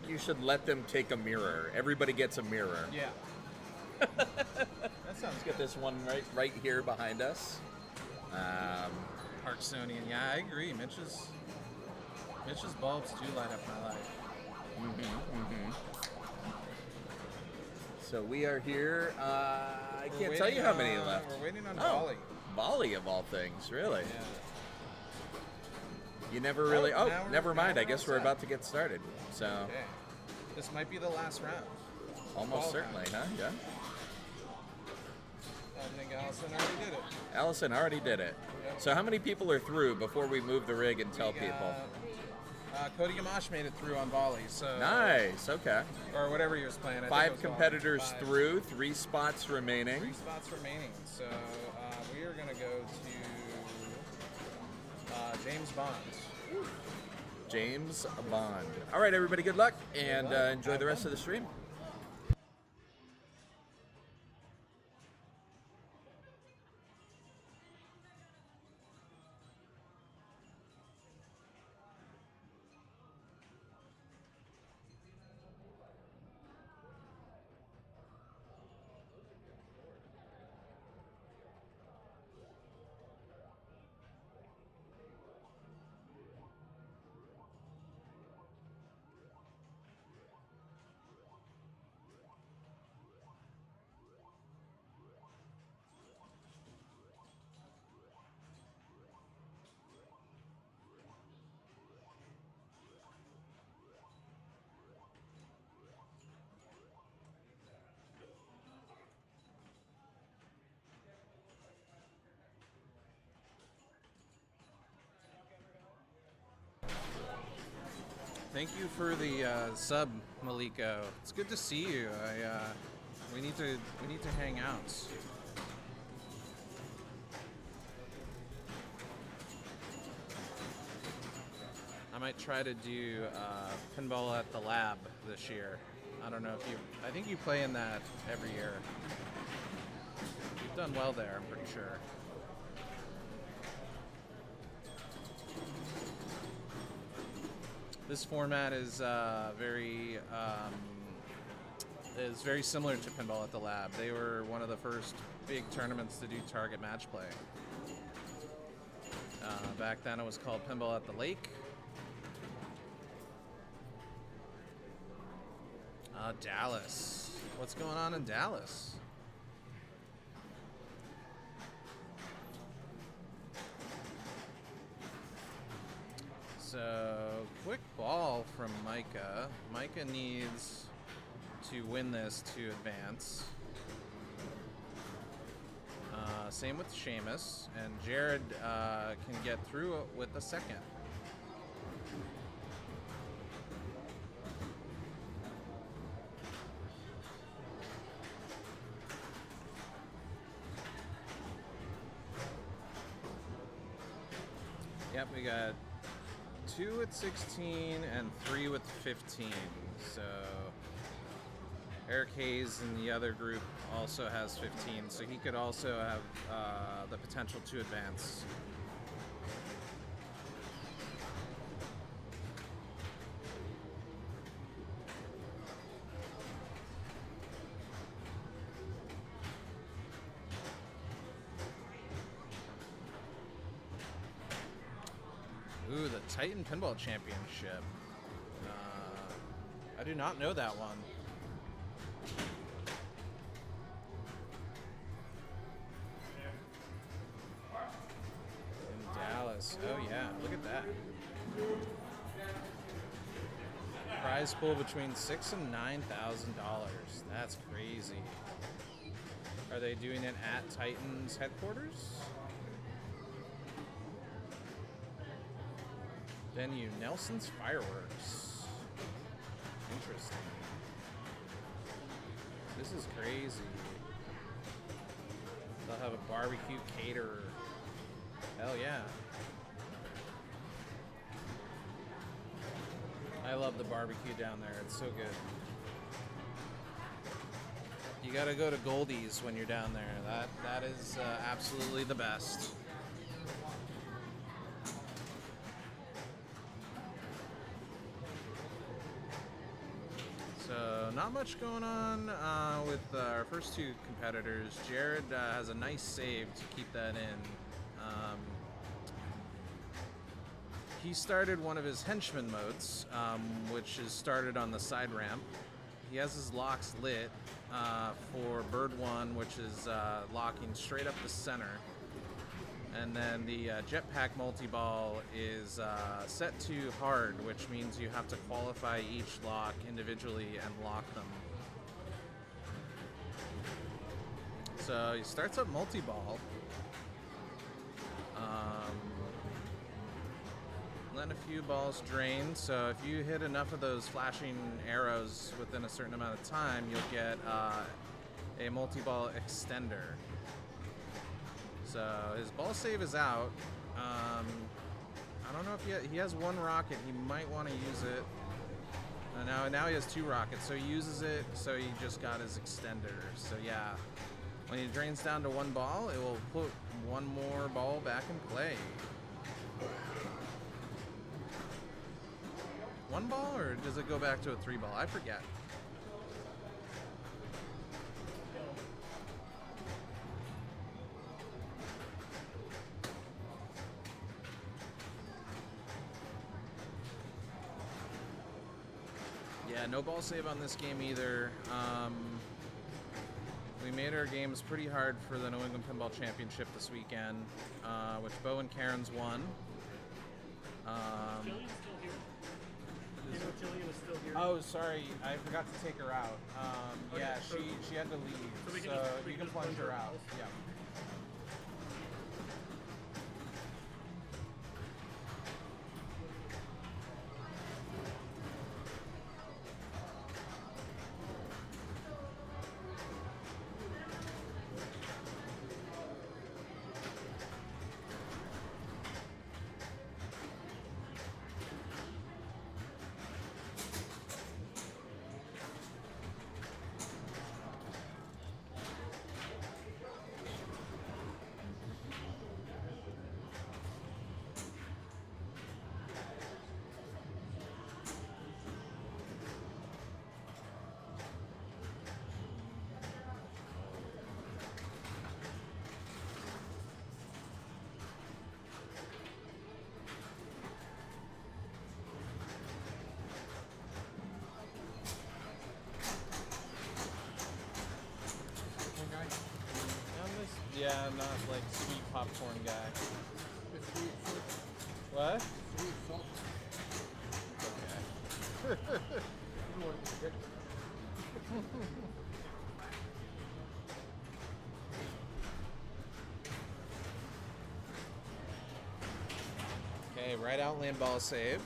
you should let them take a mirror. Everybody gets a mirror. yeah. That sounds Let's good. get this one right here behind us. Parksonian, yeah, I agree. Mitch's bulbs do light up my life. So we are here. I We're can't tell you waiting how many on- left. We're waiting on Oh, Volley. Volley of all things, really. Yeah. You never really. Oh, Oh, now we're- never mind. now I we're guess we're outside. about to get started. So Okay. This might be the last round. almost Ball certainly, huh? Yeah. I think Allison already did it. Allison already did it. Yep. So how many people are through before we move the rig and tell We people? got, Cody Gamache made it through on Volley, so Nice. Okay. or whatever he was playing. I think it 5 was Volley. competitors 5. through. 3 spots remaining. 3 spots remaining. So we are gonna go to James Bond. James Bond. All right, everybody. Good luck and enjoy the rest of the stream. Thank you for the sub, Maliko. It's good to see you. We need to hang out. I might try to do pinball at the lab this year. I don't know if you. I think you play in that every year. You've done well there, I'm pretty sure. This format is very similar to Pinball at the Lab. They were one of the first big tournaments to do target match play. Back then it was called Pinball at the Lake. Dallas. What's going on in Dallas? So, quick ball from Micah. Micah needs to win this to advance. Same with Seamus, and Jared can get through it with a second. Yep, we got 2 with 16 and 3 with 15. So Eric Hayes in the other group also has 15, so he could also have the potential to advance. Ooh, the Titan Pinball Championship. I do not know that one. ridiculous. Oh yeah, look at that. Prize pool between $6,000 and $9,000. That's crazy. Are they doing it at Titan's headquarters? Venue, Nelson's Fireworks. Interesting. This is crazy. They'll have a barbecue caterer. Hell yeah. I love the barbecue down there. It's so good. You gotta go to Goldie's when you're down there. That is absolutely the best. So not much going on with our first two competitors. Jared has a nice save to keep that in. He started one of his henchman modes, which is started on the side ramp. He has his locks lit for Bird 1, which is locking straight up the center. And then the jetpack multi-ball is set to hard, which means you have to qualify each lock individually and lock them. So he starts up multi-ball. Then a few balls drain, so if you hit enough of those flashing arrows within a certain amount of time, you'll get a multi-ball extender. So his ball save is out. I don't know if he has one rocket. He might want to use it. Now he has two rockets, so he uses it. So he just got his extender. So yeah, when he drains down to one ball, it will put one more ball back in play. One ball, or does it go back to a 3-ball? I forget. Yeah, no ball save on this game either. We made our games pretty hard for the New England Pinball Championship this weekend, which Bo and Karen's won. Oh, sorry, I forgot to take her out. Yeah, she had to leave, so you can plunge her out. Yeah. Yeah, I'm not like sweet popcorn guy. What? Okay. Okay, right out land ball save.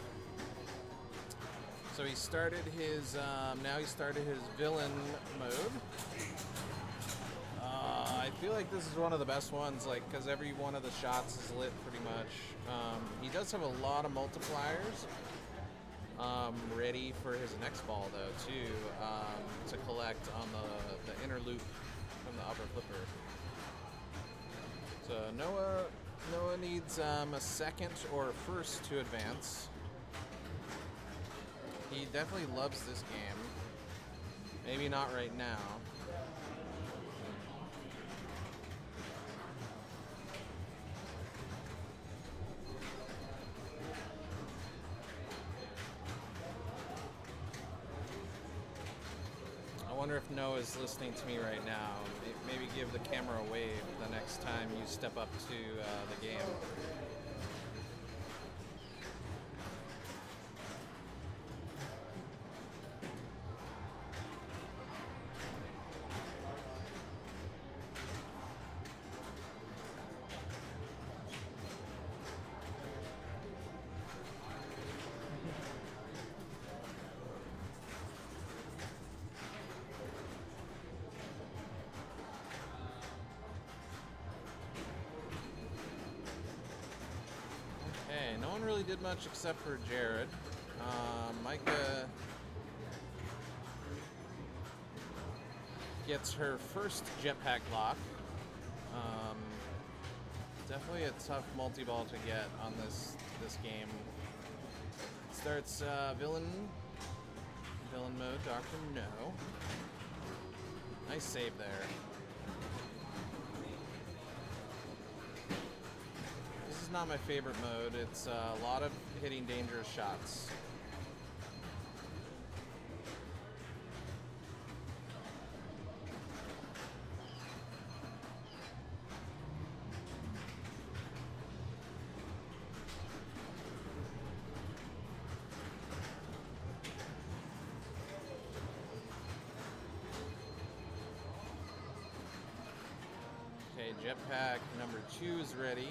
So he started his, now he started his villain mode. I feel like this is one of the best ones, like, because every one of the shots is lit pretty much. He does have a lot of multipliers ready for his next ball, though, too, to collect on the inner loop from the upper flipper. So Noah needs a second or a first to advance. He definitely loves this game. Maybe not right now. I wonder if Noah's listening to me right now. Maybe give the camera a wave the next time you step up to the game. no one really did much except for Jared. Micah gets her first jetpack lock. Definitely a tough multi-ball to get on this game. Starts villain mode, Doctor No. Nice save there. This is not my favorite mode. It's a lot of hitting dangerous shots. Okay, jetpack number 2 is ready.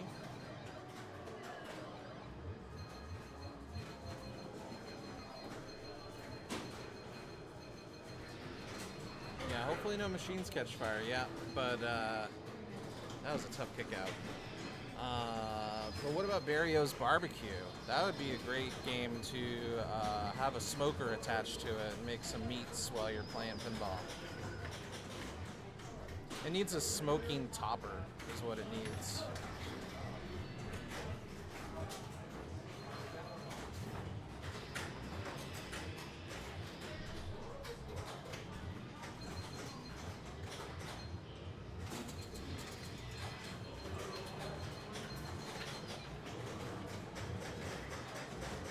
Yeah, hopefully no machines catch fire. Yeah, but that was a tough kick out. But what about Barrio's Barbecue? That would be a great game to have a smoker attached to it and make some meats while you're playing pinball. It needs a smoking topper, is what it needs.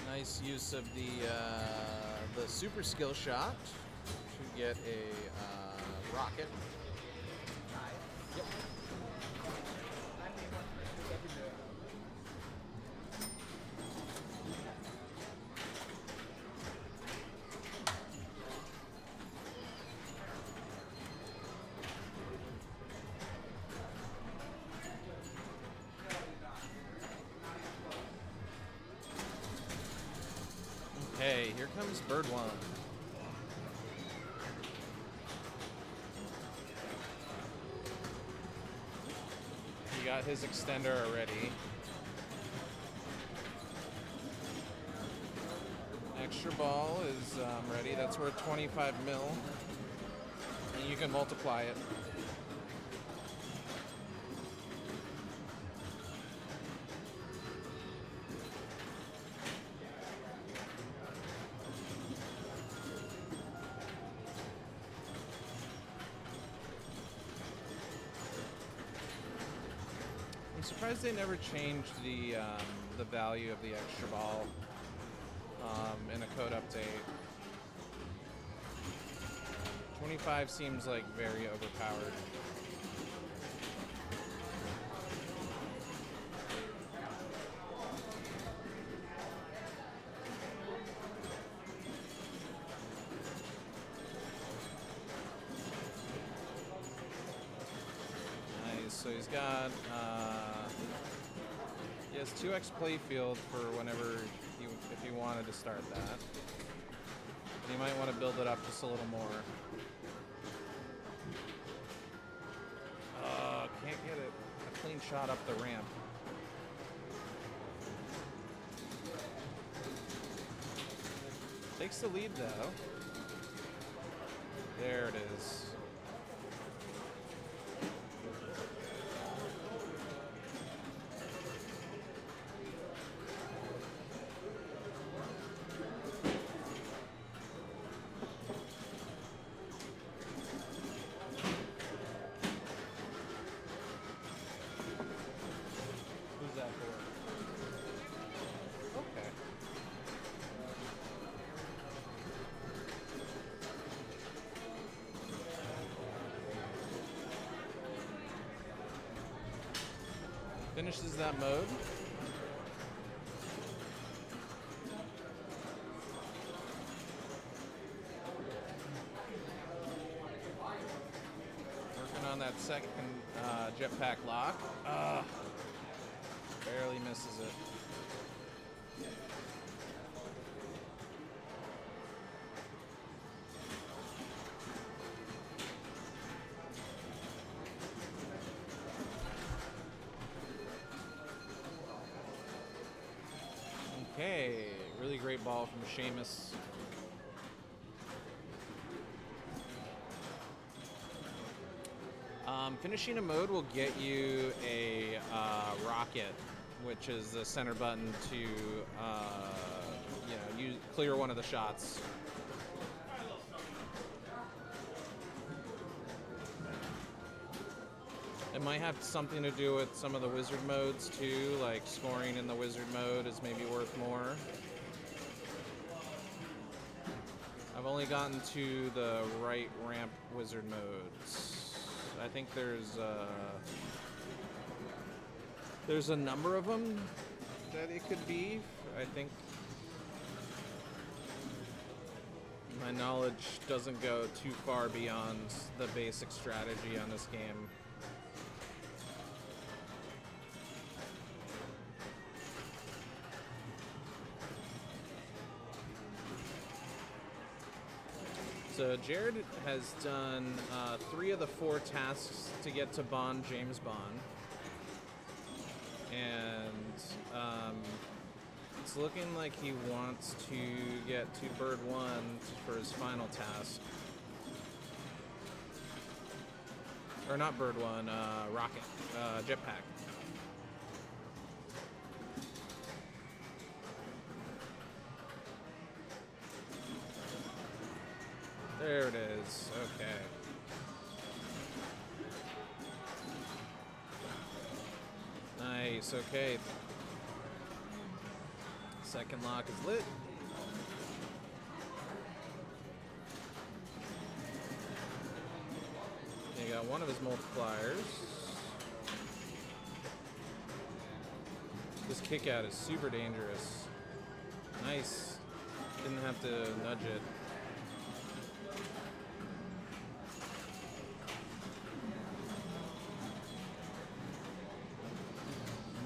Nice use of the super skill shot to get a rocket. Yep. Okay, here comes Bird One. He got his extender already. Extra ball is ready. That's worth 25 mil. And you can multiply it. I'm surprised they never changed the value of the extra ball in a code update. 25 seems like very overpowered. Nice. So he's got he has 2x playfield for whenever if he wanted to start that. But he might want to build it up just a little more. Can't get it. A clean shot up the ramp. Takes the lead though. There it is. Who's that for? Okay. Finishes that mode. Working on that second jetpack lock. Barely misses it. great ball from Seamus. Finishing a mode will get you a rocket, which is the center button to you clear one of the shots. It might have something to do with some of the wizard modes too, like scoring in the wizard mode is maybe worth more. I've only gotten to the right ramp wizard modes. I think there's a number of them that it could be. I think my knowledge doesn't go too far beyond the basic strategy on this game. So Jared has done 3 of the 4 tasks to get to Bond, James Bond. And it's looking like he wants to get to Bird 1 for his final task. Or not Bird 1, Rocket, Jetpack. There it is. Okay. Nice. Okay. Second lock is lit. You got one of his multipliers. This kick out is super dangerous. Nice. Didn't have to nudge it.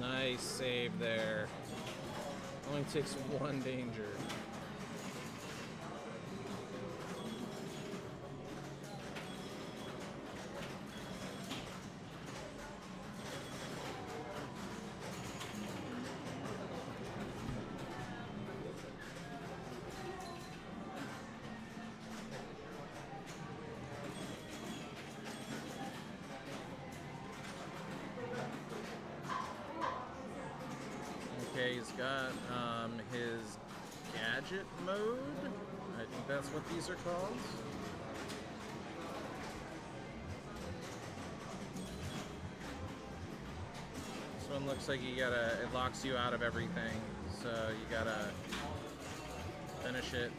Nice save there. Only takes 1 danger. Okay, he's got his gadget mode. I think that's what these are called. This one looks like it locks you out of everything. So you gotta finish it.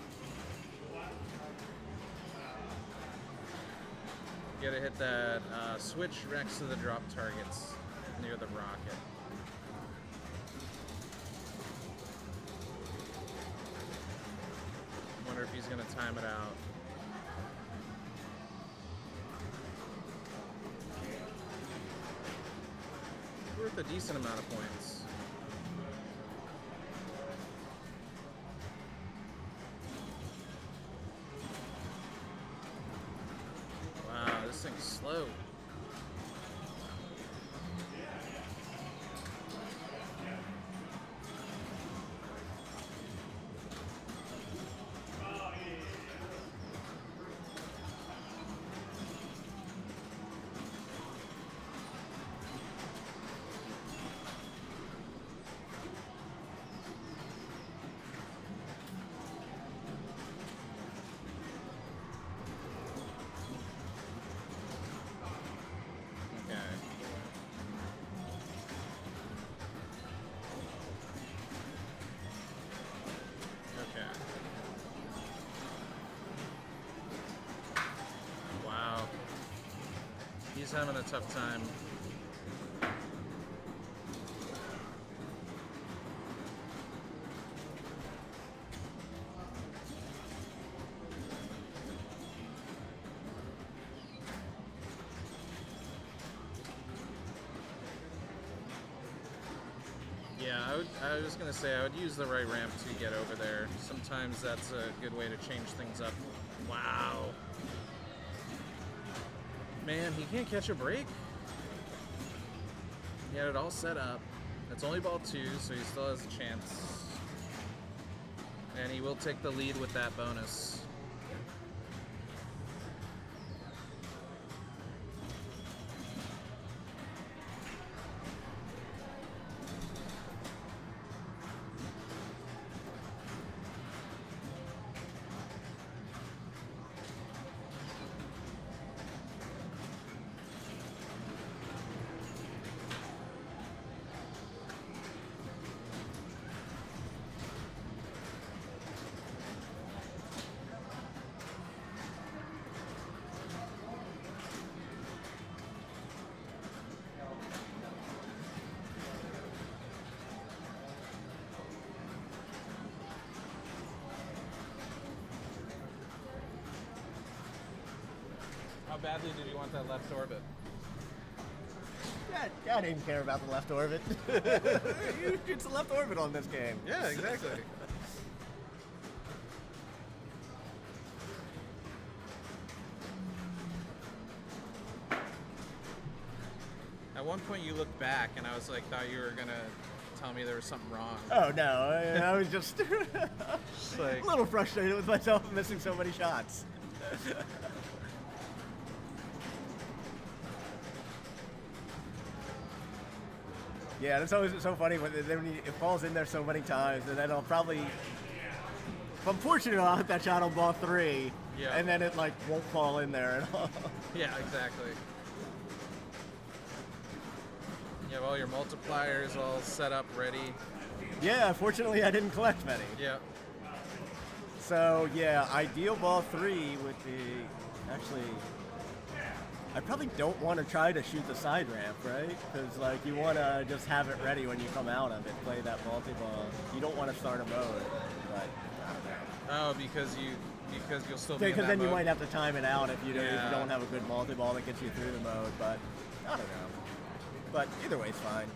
You gotta hit that switch next to the drop targets near the rocket. Wonder if he's gonna time it out. Worth a decent amount of points. Wow, this thing's slow. He's having a tough time. Yeah, I was gonna say I would use the right ramp to get over there. Sometimes that's a good way to change things up. Wow. Man, he can't catch a break. He had it all set up. It's only ball 2, so he still has a chance. And he will take the lead with that bonus. How badly did you want that left orbit? Yeah, I didn't care about the left orbit. It's a left orbit on this game. Yeah, exactly. At one point you looked back and I was like, thought you were gonna tell me there was something wrong. Oh no, I was just Just like, a little frustrated with myself missing so many shots. Yeah, that's always so funny when it falls in there so many times, and then I'll probably, if I'm fortunate, I'll hit that shot on ball 3, Yeah. and then it like won't fall in there at all. yeah, exactly. You have all your multipliers all set up, ready. Yeah, fortunately I didn't collect many. Yeah. So yeah, ideal ball 3 with the, actually, I probably don't want to try to shoot the side ramp, right? Because like you want to just have it ready when you come out of it, play that multi-ball. You don't want to start a mode, but I don't know. Oh, because you'll still be in Because that then you mode. might have to time it out if you Yeah. don't have a good multi-ball that gets you through the mode, but I don't know. But either way, it's fine.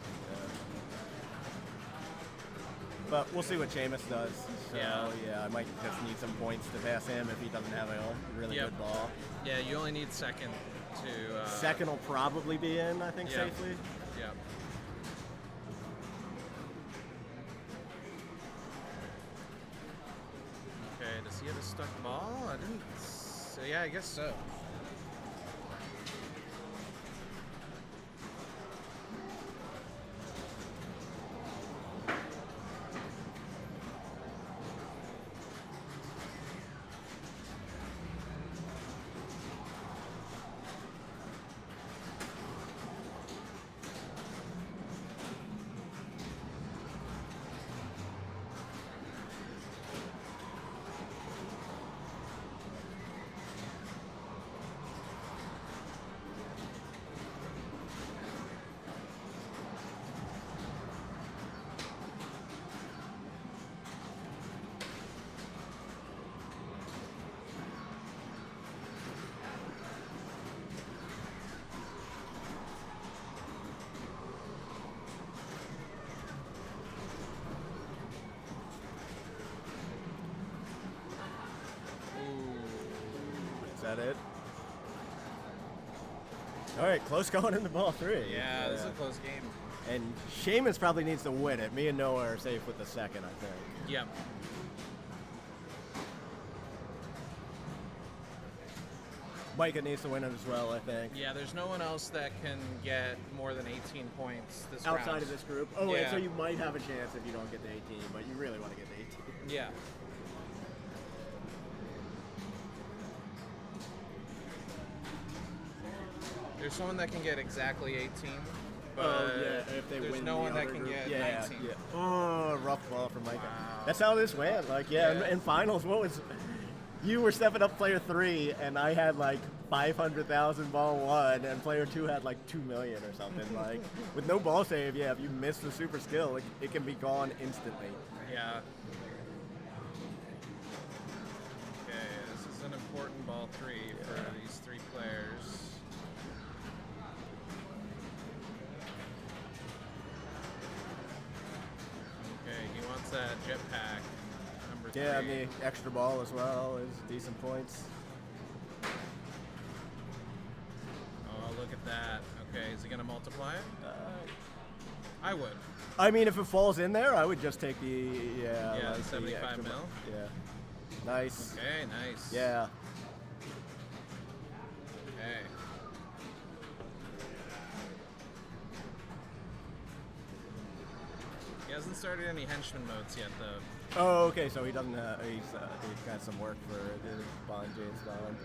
But we'll see what Seamus does. So, Yeah. I might just need some points to pass him if he doesn't have a really Yep. good ball. Yeah, you only need second to. Second will probably be in, I think, yeah. safely. Yeah. Okay, does he have a stuck ball? I didn't. So yeah, I guess so. Is that it? All right, close going into ball 3. Yeah, this is a close game. And Seamus probably needs to win it. Me and Noah are safe with the second, I think. Yeah. Micah needs to win it as well, I think. Yeah, there's no one else that can get more than 18 points this Outside round. of this group. Oh, wait, Yeah. so you might have a chance if you don't get the 18, but you really want to get the 18. Yeah. There's someone that can get exactly 18, but if they there's win no the one that other can group. get Yeah, 19. yeah. Oh, rough ball for Micah. Wow. That's how this went. Like, yeah, Yeah. In finals, what was... You were stepping up player 3, and I had like 500,000 ball 1, and player 2 had like 2 million or something. Like, with no ball save, yeah, if you miss the super skill, it can be gone instantly. Yeah. Okay, this is an important ball 3 for these 3 players. Okay, he wants that jetpack. Number 3. Yeah, and the extra ball as well is decent points. Oh, look at that. Okay, is he gonna multiply it? I would. I mean, if it falls in there, I would just take the Yeah, like the 75 extra mil. Yeah. Nice. Okay, nice. Yeah. Okay. He hasn't started any henchman modes yet, though. Oh, okay. So he doesn't. He's got some work for the James Bond.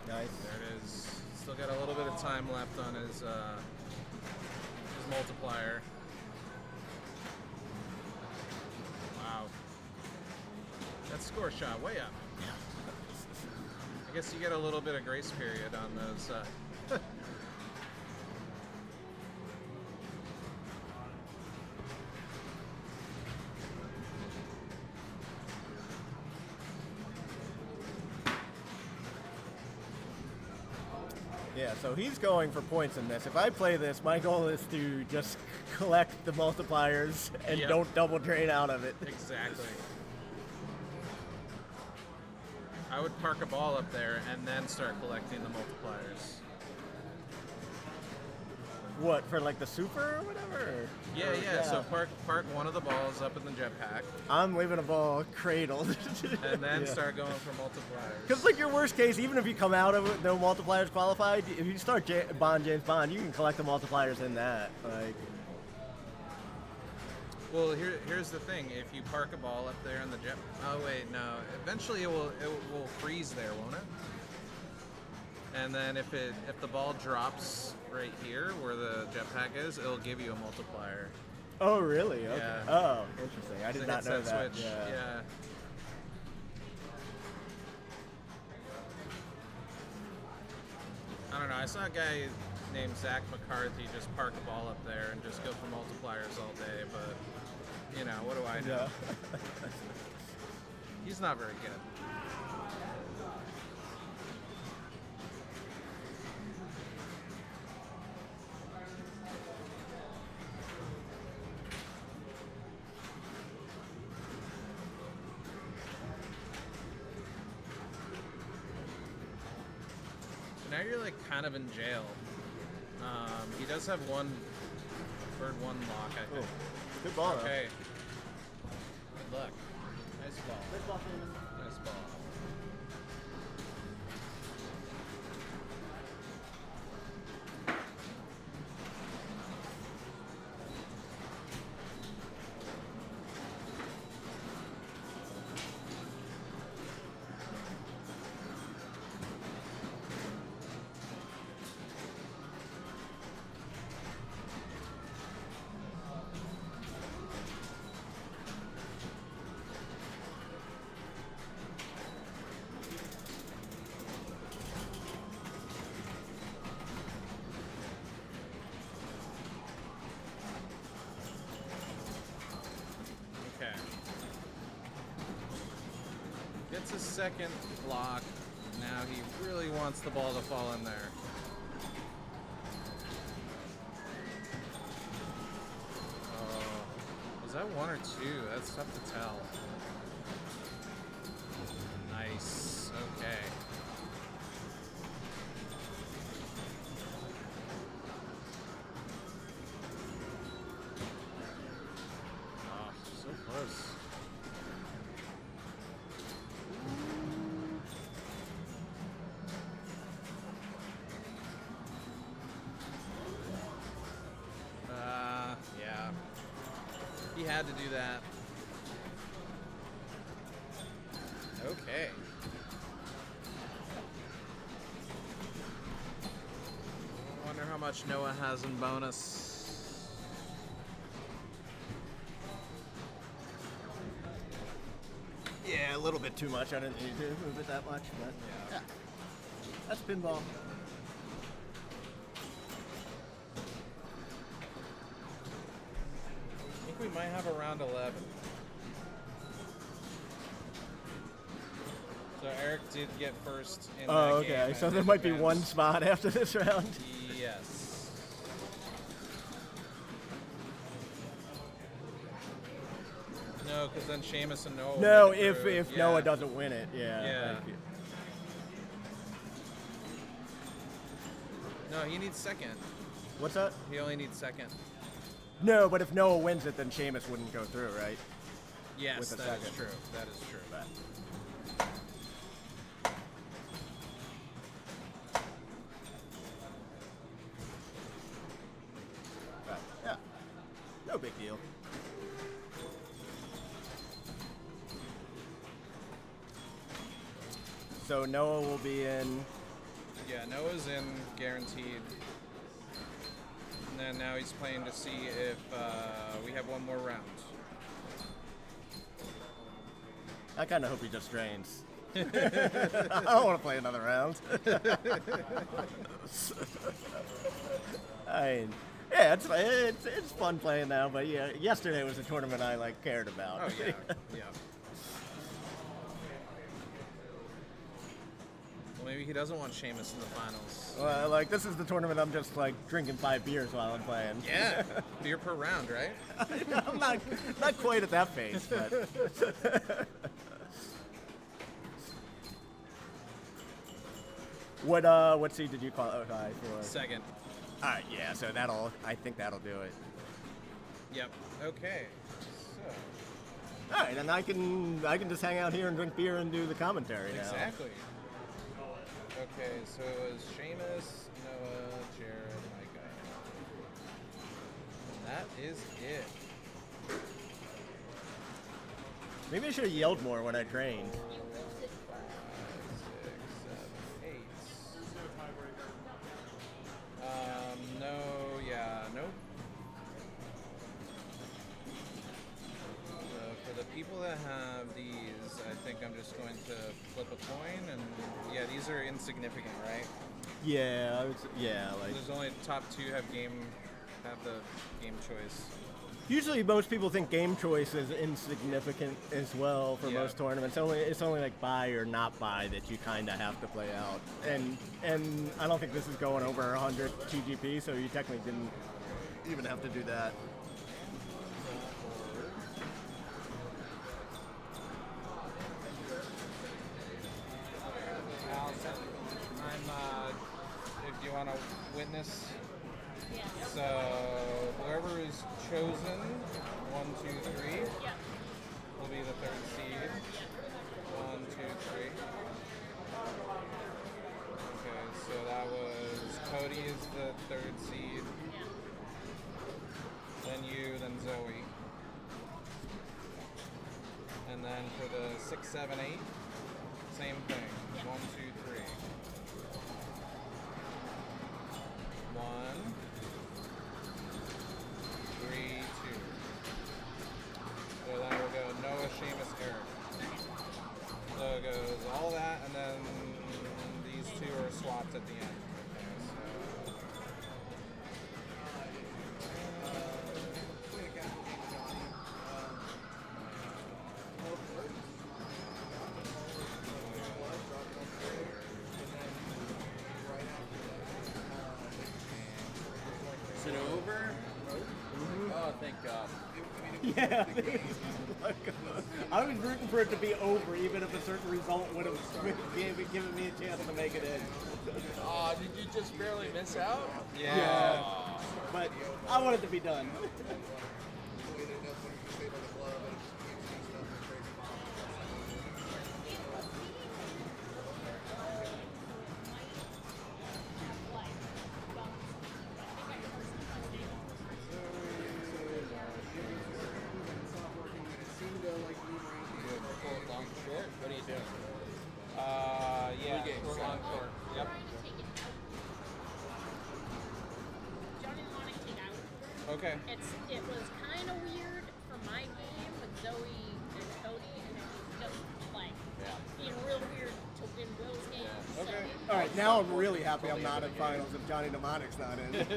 Nice. There it is. Still got a little bit of time left on his multiplier. Wow. That score shot way up. I guess you get a little bit of grace period on those. Yeah, so he's going for points in this. If I play this, my goal is to just collect the multipliers and Yep. don't double drain out of it. Exactly. I would park a ball up there and then start collecting the multipliers. What, for like the super or whatever? Yeah, yeah. So park one of the balls up in the jetpack, I'm leaving a ball cradled. and then start going for multipliers. Because like your worst case, even if you come out of it, no multipliers qualified, if you start James Bond, you can collect the multipliers in that. Like, Well, here's the thing. If you park a ball up there in the jet, oh wait, no. Eventually it will freeze there, won't it? And then if the ball drops right here where the jetpack is, it'll give you a multiplier. oh really? Okay. Yeah. Oh, interesting. I did So not hits know that. switch. Yeah. Yeah. I don't know. I saw a guy named Zach McCarthy just park a ball up there and just go for multipliers all day, but you know, what do I know? Yeah. He's not very good. Now you're like kind of in jail. He does have one bird one lock, I think. Oh, good ball. though. Okay. Good luck. Nice ball. Nice ball. Okay. Gets his second block. Now he really wants the ball to fall in there. Oh, was that one or two? That's tough to tell. Nice. Okay. Oh, so close. Yeah. He had to do that. Okay. I wonder how much Noah has in bonus. Yeah, a little bit too much. I didn't need to move it that much, but yeah. That's pinball. I think we might have around 11. So So Eric did get first in Oh, that game. okay. So and there did might be advance. one spot after this round. Yes. No, because then Seamus and Noah. No, will make it through. if Yeah. Noah doesn't win it, yeah. Yeah. like- No, he needs second. what's that? He only needs second. No, but if Noah wins it, then Seamus wouldn't go through, right? Yes, With the that is second. true. That is true. Right. Yeah. No big deal. So Noah will be in. Yeah, Noah's in, guaranteed. And then now he's playing to see if we have one more round. I kind of hope he just drains. I don't want to play another round. I mean, yeah, it's fun playing now, but yeah, yesterday was a tournament I cared about. Oh yeah, yeah. Well, maybe he doesn't want Seamus in the finals. Well, this is the tournament I'm just drinking 5 beers while I'm playing. Yeah, beer per round, right? I'm not quite at that pace, but. What seed did you qualify for? Second. All right, yeah. So I think that'll do it. Yep. Okay. So. All right, and I can just hang out here and drink beer and do the commentary now. Exactly. Okay, so it was Seamus, Noah, Jared, Micah. And that is it. Maybe I should have yelled more when I trained. 5, 6, 7, 8. No, yeah, nope. So for the people that have these, I think I'm just going to flip a coin, and yeah, these are insignificant, right? Yeah, yeah. There's only the top 2 have the game choice. Usually, most people think game choice is insignificant as well for Yeah. most tournaments. It's only buy or not buy that you kind of have to play out. And I don't think this is going over 100 TGP, so you technically didn't even have to do that. Allison, if you want to witness. Yes. So whoever is chosen, 1, 2, 3, Yep. will be the 3rd seed. 1, 2, 3. Okay, so that was Cody is the 3rd seed. Yeah. Then you, then Zoe. And then for the 6, 7, 8, same thing. 1, 2, 3. 1, 3, 2. So then we'll go Noah, Seamus, Eric. So it goes all that, and then these 2 are swapped at the end. Is it over? Oh, thank God. Yeah. I was rooting for it to be over, even if a certain result would have given me a chance to make it in. Oh, did you just barely miss out? Yeah. But I want it to be done. Long, short? What are you doing? Yeah. Three games, Short, so- long, short. Yep. Johnny wanted to take out. Okay. It was kind of weird for my game with Zoe and Cody, and it was just real weird to win Will's game. So Okay. All right, now I'm really happy I'm not in finals if Johnny Mnemonic's not in. It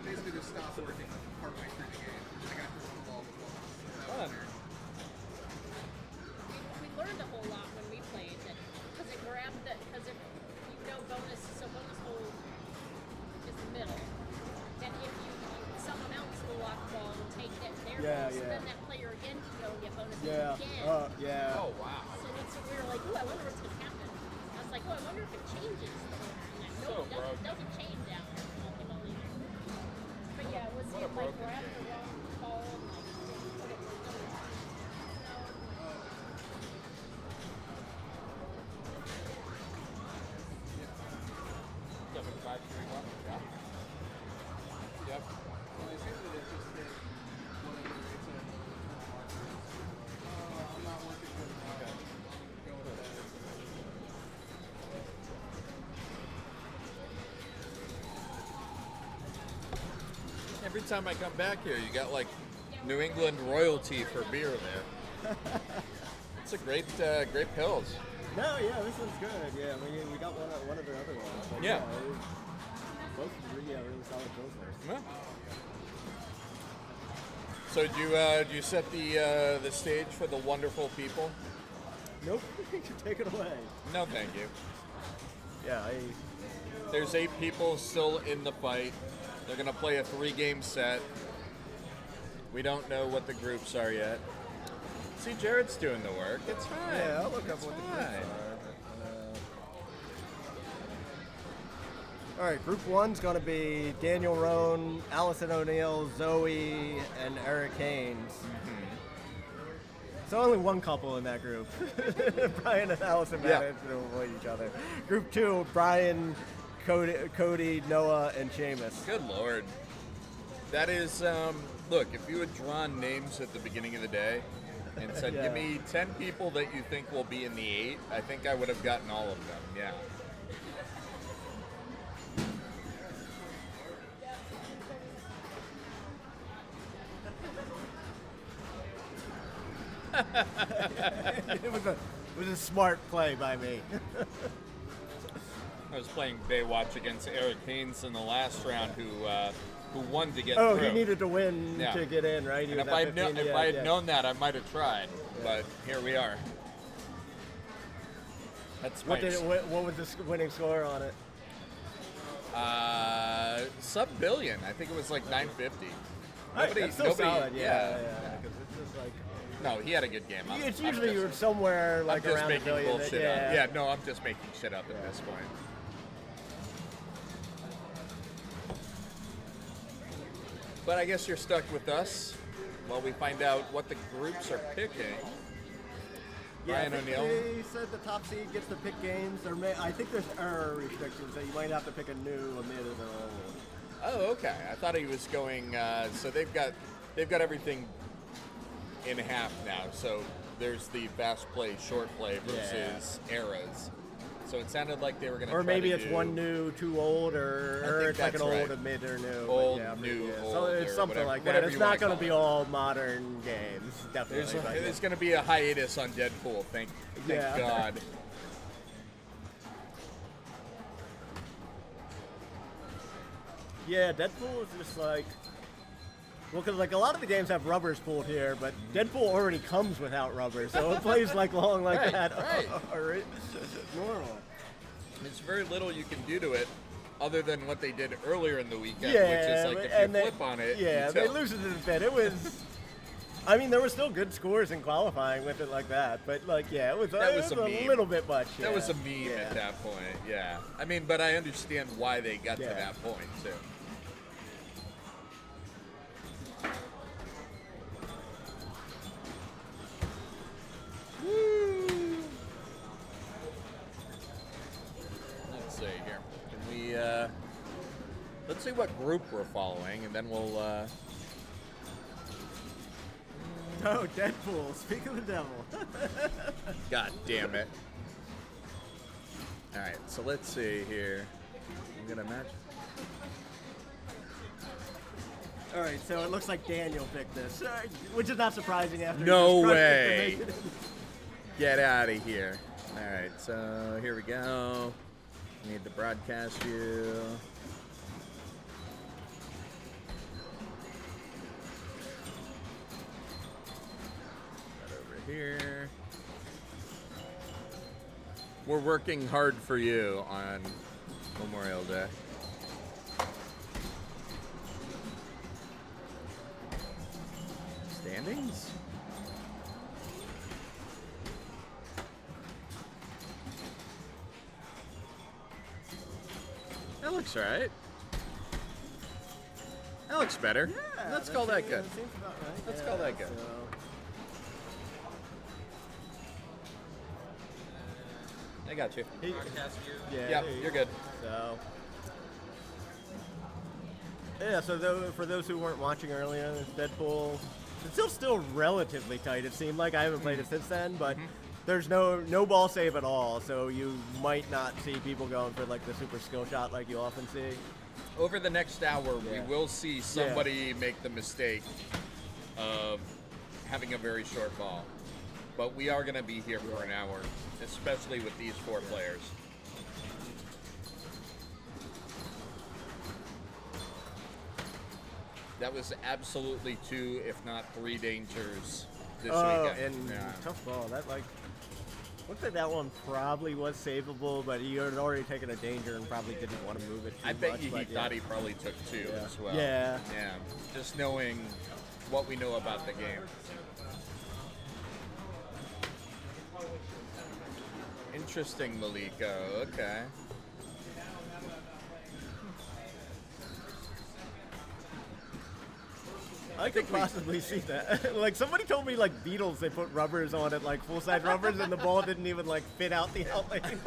basically just stopped working partway through the game. I got this involved as well. Fun. we learned a whole lot when we played. send that player again to go and get bonus Yeah. again. Yeah. Oh wow. So we were like, ooh, I wonder what's going to happen. I was like, oh, I wonder if it changes. And So no, it broken. doesn't change down there. Ultimately. But yeah, was What a it like broken grab the game. wrong ball and like put it Seven, five, three, one. Yeah. Yep. Well, they say that it's just hit whatever it's in. I'm not working good enough. Okay. Go with that. Every time I come back here, you got like New England royalty for beer there. It's a great pills. No, yeah, this one's good. Yeah, we got one of the other ones. But Yeah. it was both really solid pilsners. Yeah. So do you set the stage for the wonderful people? Nope. Take it away. No, thank you. Yeah, There's 8 people still in the fight. They're gonna play a 3-game set. We don't know what the groups are yet. See, Jared's doing the work. It's fine. yeah, I'll look up It's what the fine. groups are. All right, group 1's going to be Daniel Rohn, Allison O'Neill, Zoe, and Eric Haynes. So only one couple in that group. Brian and Allison Yeah. managed to avoid each other. Group 2, Brian, Cody, Noah, and Seamus. Good Lord. That is, look, if you had drawn names at the beginning of the day and said, Yeah. give me 10 people that you think will be in the 8, I think I would have gotten all of them, yeah. It was a smart play by me. I was playing Baywatch against Eric Haynes in the last round, who won to get Oh, through. he needed to win Yeah. to get in, right? He And was if at I had 15, if yeah, I had yeah. known that, I might have tried. But here we are. That's my What was the winning score on it? sub-billion. I think it was like 950. Right, that's still solid, yeah. Because it's just like No, he had a good game. it's usually you're somewhere like I'm just around making a billion. bullshit up. Yeah, no, I'm just making shit up at this point. But I guess you're stuck with us while we find out what the groups are picking. Yeah, Brian I think O'Neill. they said the top seed gets to pick games. I think there's error restrictions, so you might have to pick a new, a mid, or an old. Oh, okay. I thought he was going. So they've got everything in half now. So there's the fast play, short play versus eras. So it sounded like they were going to. Or maybe it's one new, two old, or think it's like an that's old, right. a mid, or new. Old, but yeah, new, yeah. old, So it's or something whatever- like that. whatever It's you not wanna going to call be it. all modern games, definitely. but There's going to be a hiatus on Deadpool. Thank Yeah. God. Yeah, Deadpool is just like, well, because like a lot of the games have rubbers pulled here, but Deadpool already comes without rubbers, so it plays like long like Right, that. right. Or it's normal. There's very little you can do to it, other than what they did earlier in the weekend, Yeah, which is like if you and they, flip on it, yeah, you they tilt. lose it in a bit. It was. I mean, there were still good scores in qualifying with it like that, but like, yeah, it was was a a meme. little bit much. That yeah. was a meme Yeah. at that point, yeah. I mean, but I understand why they got to Yeah. that point, too. Let's see here. Can we, let's see what group we're following, and then we'll, Oh, Deadpool! Speak of the devil. God damn it. Alright, so let's see here. I'm gonna match. All right, so it looks like Daniel picked this, which is not surprising after. No he just crushed it to way. make it. Get out of here. Alright, so here we go. Need the broadcast view. That over here. We're working hard for you on Memorial Day. standings? That looks alright. That looks better. Let's call that good. Seems about right. Let's call that good. So. I got you. Yeah, Yeah, there you you're go. good. So, yeah. So for those who weren't watching earlier, Deadpool, it's still relatively tight. It seemed like I haven't played it since then, but there's no ball save at all. So you might not see people going for like the super skill shot like you often see. Over the next hour, Yeah. we will see somebody make the mistake of having a very short ball. But we are going to be here for an hour, especially with these 4 players. That was absolutely 2, if not 3 dangers this weekend. And Yeah. tough ball. That looks like that one probably was savable, but he had already taken a danger and probably didn't want to move it too I much. bet you he but yeah. thought he probably took 2 Yeah. as well. Yeah. Yeah. Just knowing what we know about the game. Interesting, Maliko. Okay. I could possibly see that. Like somebody told me, like Beatles, they put rubbers on it, like full size rubbers, and the ball didn't even like fit out the outlane.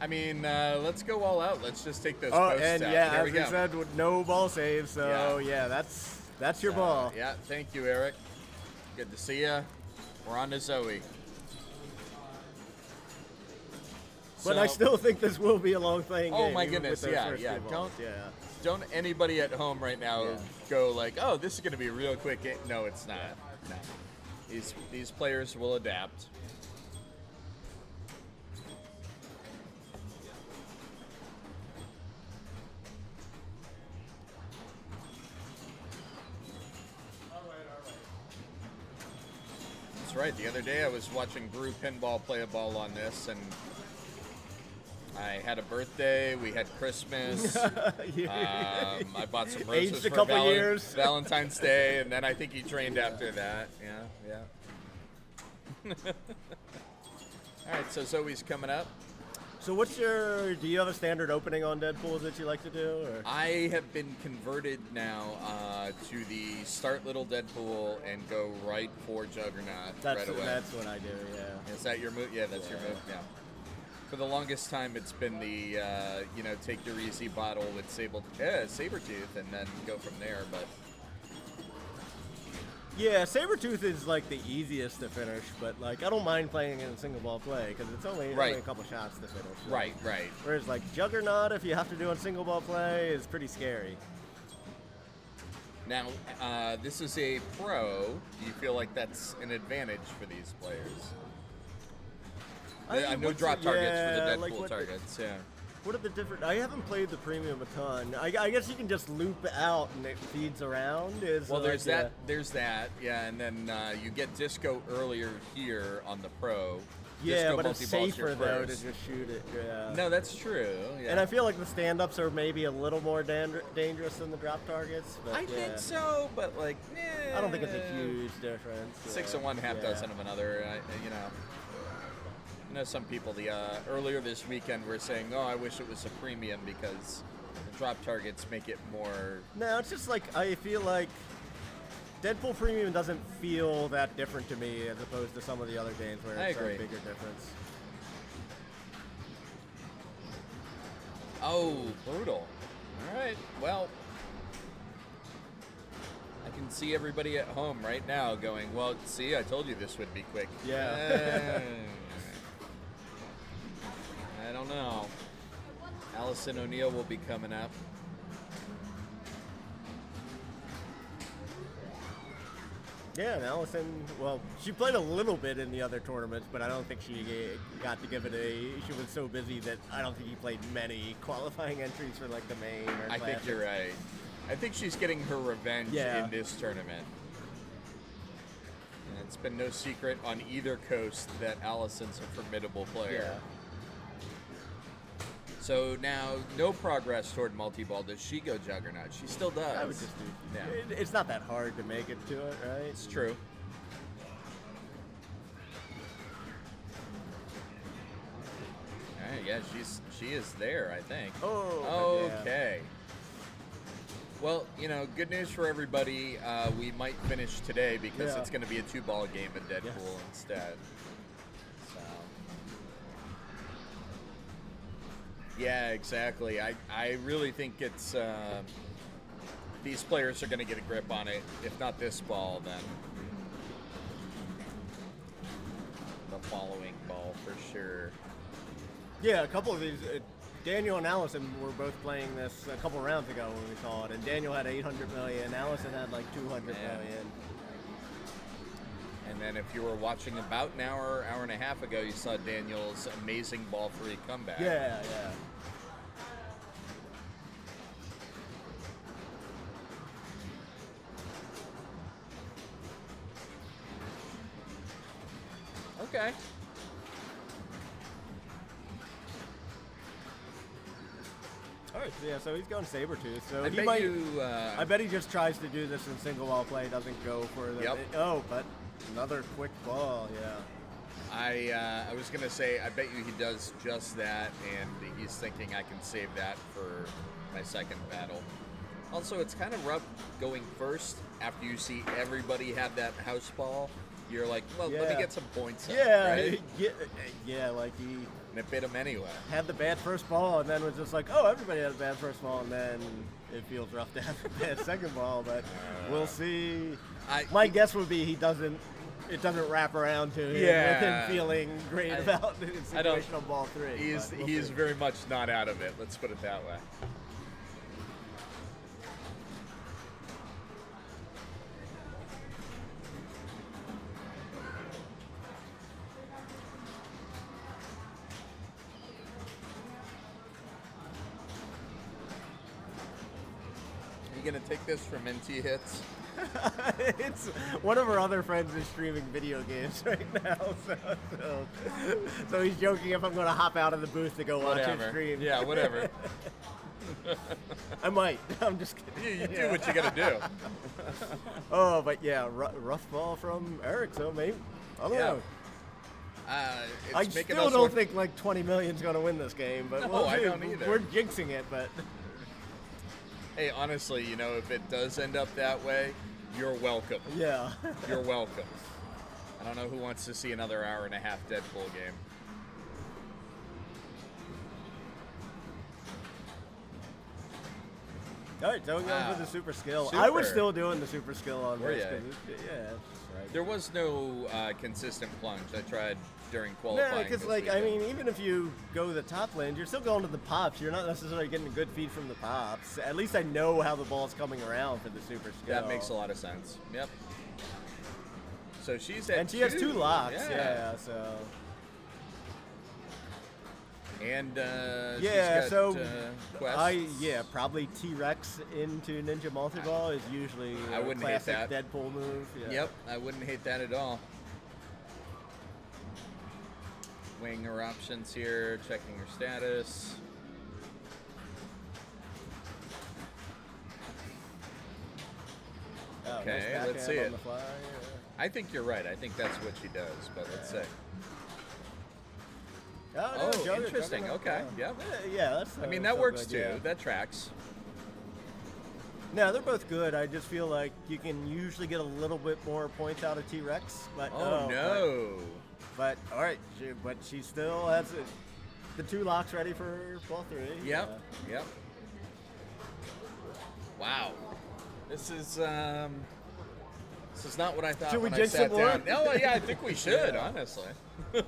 I mean, let's go all out. Let's just take those Oh, posts and out. yeah, There as we we go. said, with no ball save. So yeah, that's your ball. Yeah, thank you, Eric. Good to see ya. We're on to Zoe. But I So- still think this will be a long playing Oh game. my even with goodness, those yeah, first yeah. few balls. Don't anybody at home right now Yeah. go like, oh, this is going to be a real quick game. No, it's not. No. These players will adapt. That's right. The other day I was watching Brew Pinball play a ball on this, and I had a birthday. We had Christmas. I bought some roses Aged a for couple years. Valentine's Day, and then I think he trained after that. Yeah. All right, so Zoe's coming up. So do you have a standard opening on Deadpool that you like to do? Or? I have been converted now to the start little Deadpool and go right for Juggernaut right away. That's what I do, yeah. Is that your move? Yeah, that's your move. Yeah. For the longest time, it's been the take your easy bottle with Sabretooth and then go from there. But Yeah, Sabretooth is like the easiest to finish, but like I don't mind playing in a single ball play because it's only a couple shots to finish. So. right. Whereas like Juggernaut, if you have to do a single ball play, is pretty scary. Now, this is a pro. Do you feel like that's an advantage for these players? I know drop targets for the Deadpool like targets. Yeah. What are the different? I haven't played the premium a ton. I guess you can just loop out and it feeds around. Well, there's that. There's that. Yeah, and then you get disco earlier here on the pro. Yeah, Disco but it's multi-ball's your safer though to first. just shoot it. Yeah. No, that's true. Yeah. And I feel like the stand-ups are maybe a little more dangerous than the drop targets. But I think so, but like, I don't think it's a huge difference. 6 of one, half dozen of another. I know some people earlier this weekend were saying, "Oh, I wish it was a premium because the drop targets make it more." No, it's just like I feel like Deadpool Premium doesn't feel that different to me as opposed to some of the other games where it's a bigger difference. Oh, brutal. All right. Well, I can see everybody at home right now going, "Well, see, I told you this would be quick." Yeah. I don't know. Allison O'Neill will be coming up. Yeah, and Allison, well, she played a little bit in the other tournaments, but I don't think she got to give it she was so busy that I don't think he played many qualifying entries for like the main or I think Classic. you're right. I think she's getting her revenge Yeah. in this tournament. And it's been no secret on either coast that Allison's a formidable player. Yeah. So now, no progress toward multi-ball. Does she go Juggernaut? She still does. I would just do. Yeah. It's not that hard to make it to it, right? It's true. All right, yeah, she is there, I think. Oh. but yeah. Okay. Well, you know, good news for everybody. We might finish today because Yeah. it's going to be a 2-ball game at Deadpool Yes. instead. So. Yeah, exactly. I really think it's these players are going to get a grip on it. If not this ball, then the following ball for sure. Yeah, a couple of these. Daniel and Allison were both playing this a couple rounds ago when we saw it, and Daniel had 800 million. Allison had like 200 million. And then if you were watching about an hour and a half ago, you saw Daniel's amazing ball 3 comeback. Yeah. Okay. All right, so he's going Sabretooth. So I he bet might. you. I bet he just tries to do this in single ball play, doesn't go for the. Yep. Oh, but another quick ball, yeah. I was gonna say, I bet you he does just that, and he's thinking I can save that for my second battle. Also, it's kind of rough going first after you see everybody have that house ball. You're like, well, let me Yeah. get some points up, Yeah, right? yeah, like he And it bit him anyway. had the bad first ball and then was just like, oh, everybody had a bad first ball, and then it feels rough to have a bad second ball, but we'll see. My guess would be it doesn't wrap around to him with Yeah. him feeling great about I don't- situational ball 3. He's but we'll he's see. very much not out of it. Let's put it that way. You gonna take this from NT Hits? It's one of our other friends is streaming video games right now, so he's joking if I'm going to hop out of the booth to go watch his Whatever. stream. Yeah, whatever. I might. I'm just kidding. You do what you gotta do. Oh, but yeah, rough ball from Eric. So maybe I don't know. It's I making still us don't look- think like 20 million's going to win this game, but No, we'll I see. don't either. We're jinxing it, but Hey, honestly, you know, if it does end up that way, you're welcome. yeah. You're welcome. I don't know who wants to see another hour and a half Deadpool game. All right, so we're going Wow. for the super skill. I was Super. still doing the super skill on Were this. ya? 'Cause yeah, that's right. There was no consistent plunge. I tried during qualifying. No, because this like I weekend. mean, even if you go the top lanes, you're still going to the pops. You're not necessarily getting a good feed from the pops. At least I know how the ball's coming around for the super skill. That makes a lot of sense. Yep. So she's at And she has 2 locks. Yeah. Yeah, so And yeah, she's got, so quests. probably T-Rex into Ninja Multi-Ball is usually I a wouldn't hate classic that. Deadpool move. Yeah. Yep, I wouldn't hate that at all. Weighing her options here, checking her status. Okay, nice let's see backhand it. on the fly, yeah. I think you're right. I think that's what she does, but let's see. Oh, no, interesting. Okay, yep. Yeah, that's. I mean, that's that so works good, too. yeah. That tracks. No, they're both good. I just feel like you can usually get a little bit more points out of T-Rex, but Oh, no. But all right, but she still has the 2 locks ready for ball 3. Yep. Yep. Wow. This is not what I thought Should we when I jinx sat some more? down. No, yeah, I think we should, Yeah. honestly. All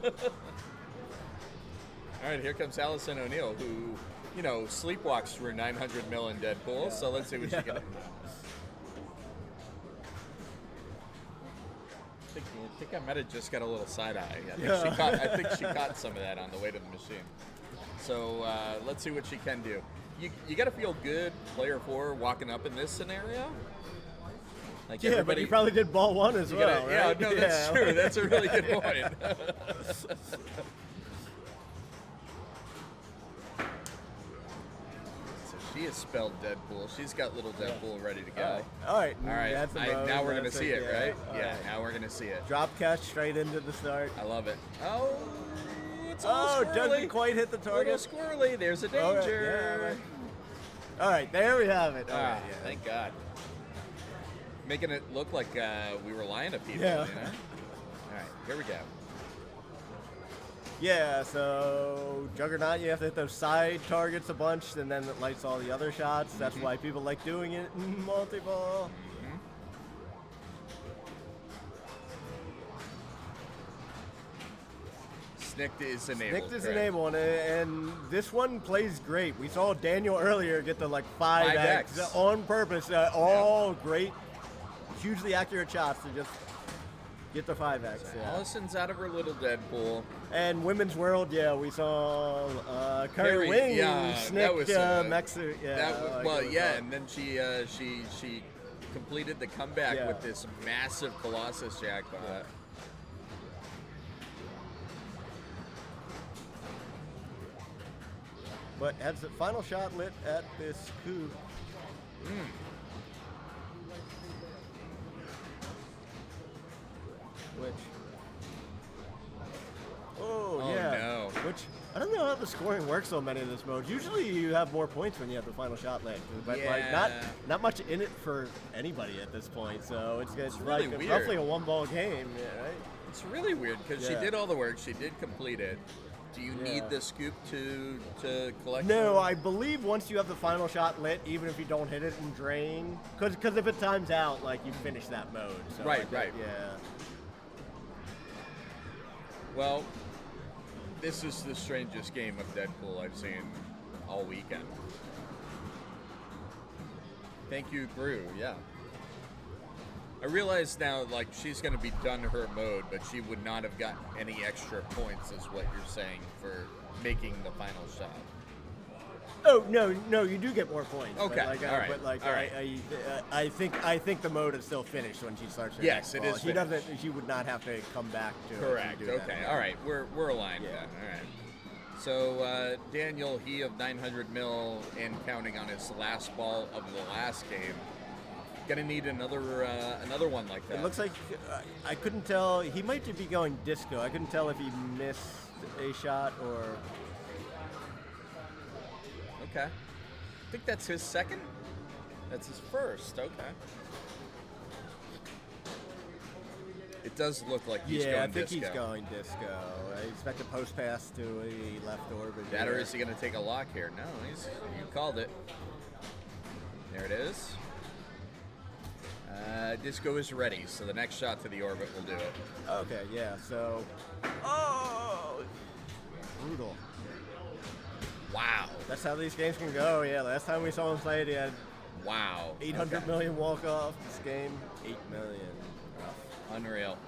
right, here comes Allison O'Neill, who, you know, sleepwalks through 900 mil in Deadpool. So let's see what she can. I think I might have just got a little side eye. I think she caught some of that on the way to the machine. So let's see what she can do. You got to feel good, player 4, walking up in this scenario. Like Yeah, but everybody, you probably did ball 1 as well, yeah, right? no, that's true. That's a really good point. She has spelled Deadpool. She's got little Deadpool ready to go. All right. All right. That's the mode. Now we're gonna That's see it, right? All Yeah. right. Now we're gonna see it. Drop catch straight into the start. I love it. Oh, it's a Oh, little squirrely. doesn't quite hit the Little target. squirrely. There's a All right, danger. yeah, right. All right, there we have it. All Ah, right, yeah. thank God. Making it look like we were lying to people. Yeah. You know? All right. Here we go. Yeah, so Juggernaut, you have to hit those side targets a bunch, and then it lights all the other shots. That's why people like doing it in multi-ball. Snicked is enabled. Snicked is correct. enabled, and this one plays great. We saw Daniel earlier get the 5X on purpose. All great, hugely accurate shots to just get the 5X. Yeah. Allison's out of her little Deadpool. And Women's World, yeah, we saw Curry Carrie, Wing yeah, snick that was, Mexu. Yeah, That was, like well, it was yeah, all- and then she completed the comeback Yeah. with this massive Colossus jackpot. Yeah. But has the final shot lit at this coup? Which? Oh, Oh, yeah. no. Which I don't know how the scoring works on many of this modes. Usually you have more points when you have the final shot lit, but not much in it for anybody at this point. So it's really like weird. roughly a one-ball game, yeah, right? It's really weird because she Yeah. did all the work, she did complete it. Do you need Yeah. the scoop to collect? No, them? I believe once you have the final shot lit, even if you don't hit it and drain, because if it times out, like you finish that mode. So Right, I think- right. Yeah. Well, this is the strangest game of Deadpool I've seen all weekend. Thank you, Gru. Yeah. I realize now, like, she's going to be done her mode, but she would not have gotten any extra points, is what you're saying, for making the final shot. Oh no, you do get more points. Okay, But like, all right, but like all right. I think the mode is still finished when she starts her Yes, next it ball. is She finished. doesn't. She would not have to come back to Correct. It and do that Okay. again. All right. We're aligned Yeah. then. All right. So Daniel, he of 900 mil and counting on his last ball of the last game, gonna need another one like that. It looks like I couldn't tell. He might be going disco. I couldn't tell if he missed a shot or. Okay. I think that's his second. That's his first. Okay. It does look like he's going I think disco. he's going disco. I expect a post pass to a left orbit. That or here. is he going to take a lock here? No, you called it. There it is. Disco is ready, so the next shot to the orbit will do it. Okay, yeah. So, oh, brutal. Wow. That's how these games can go. Yeah, last time we saw him play, he had Wow. 800 Okay. million walk off. This game, 8 million. Unreal.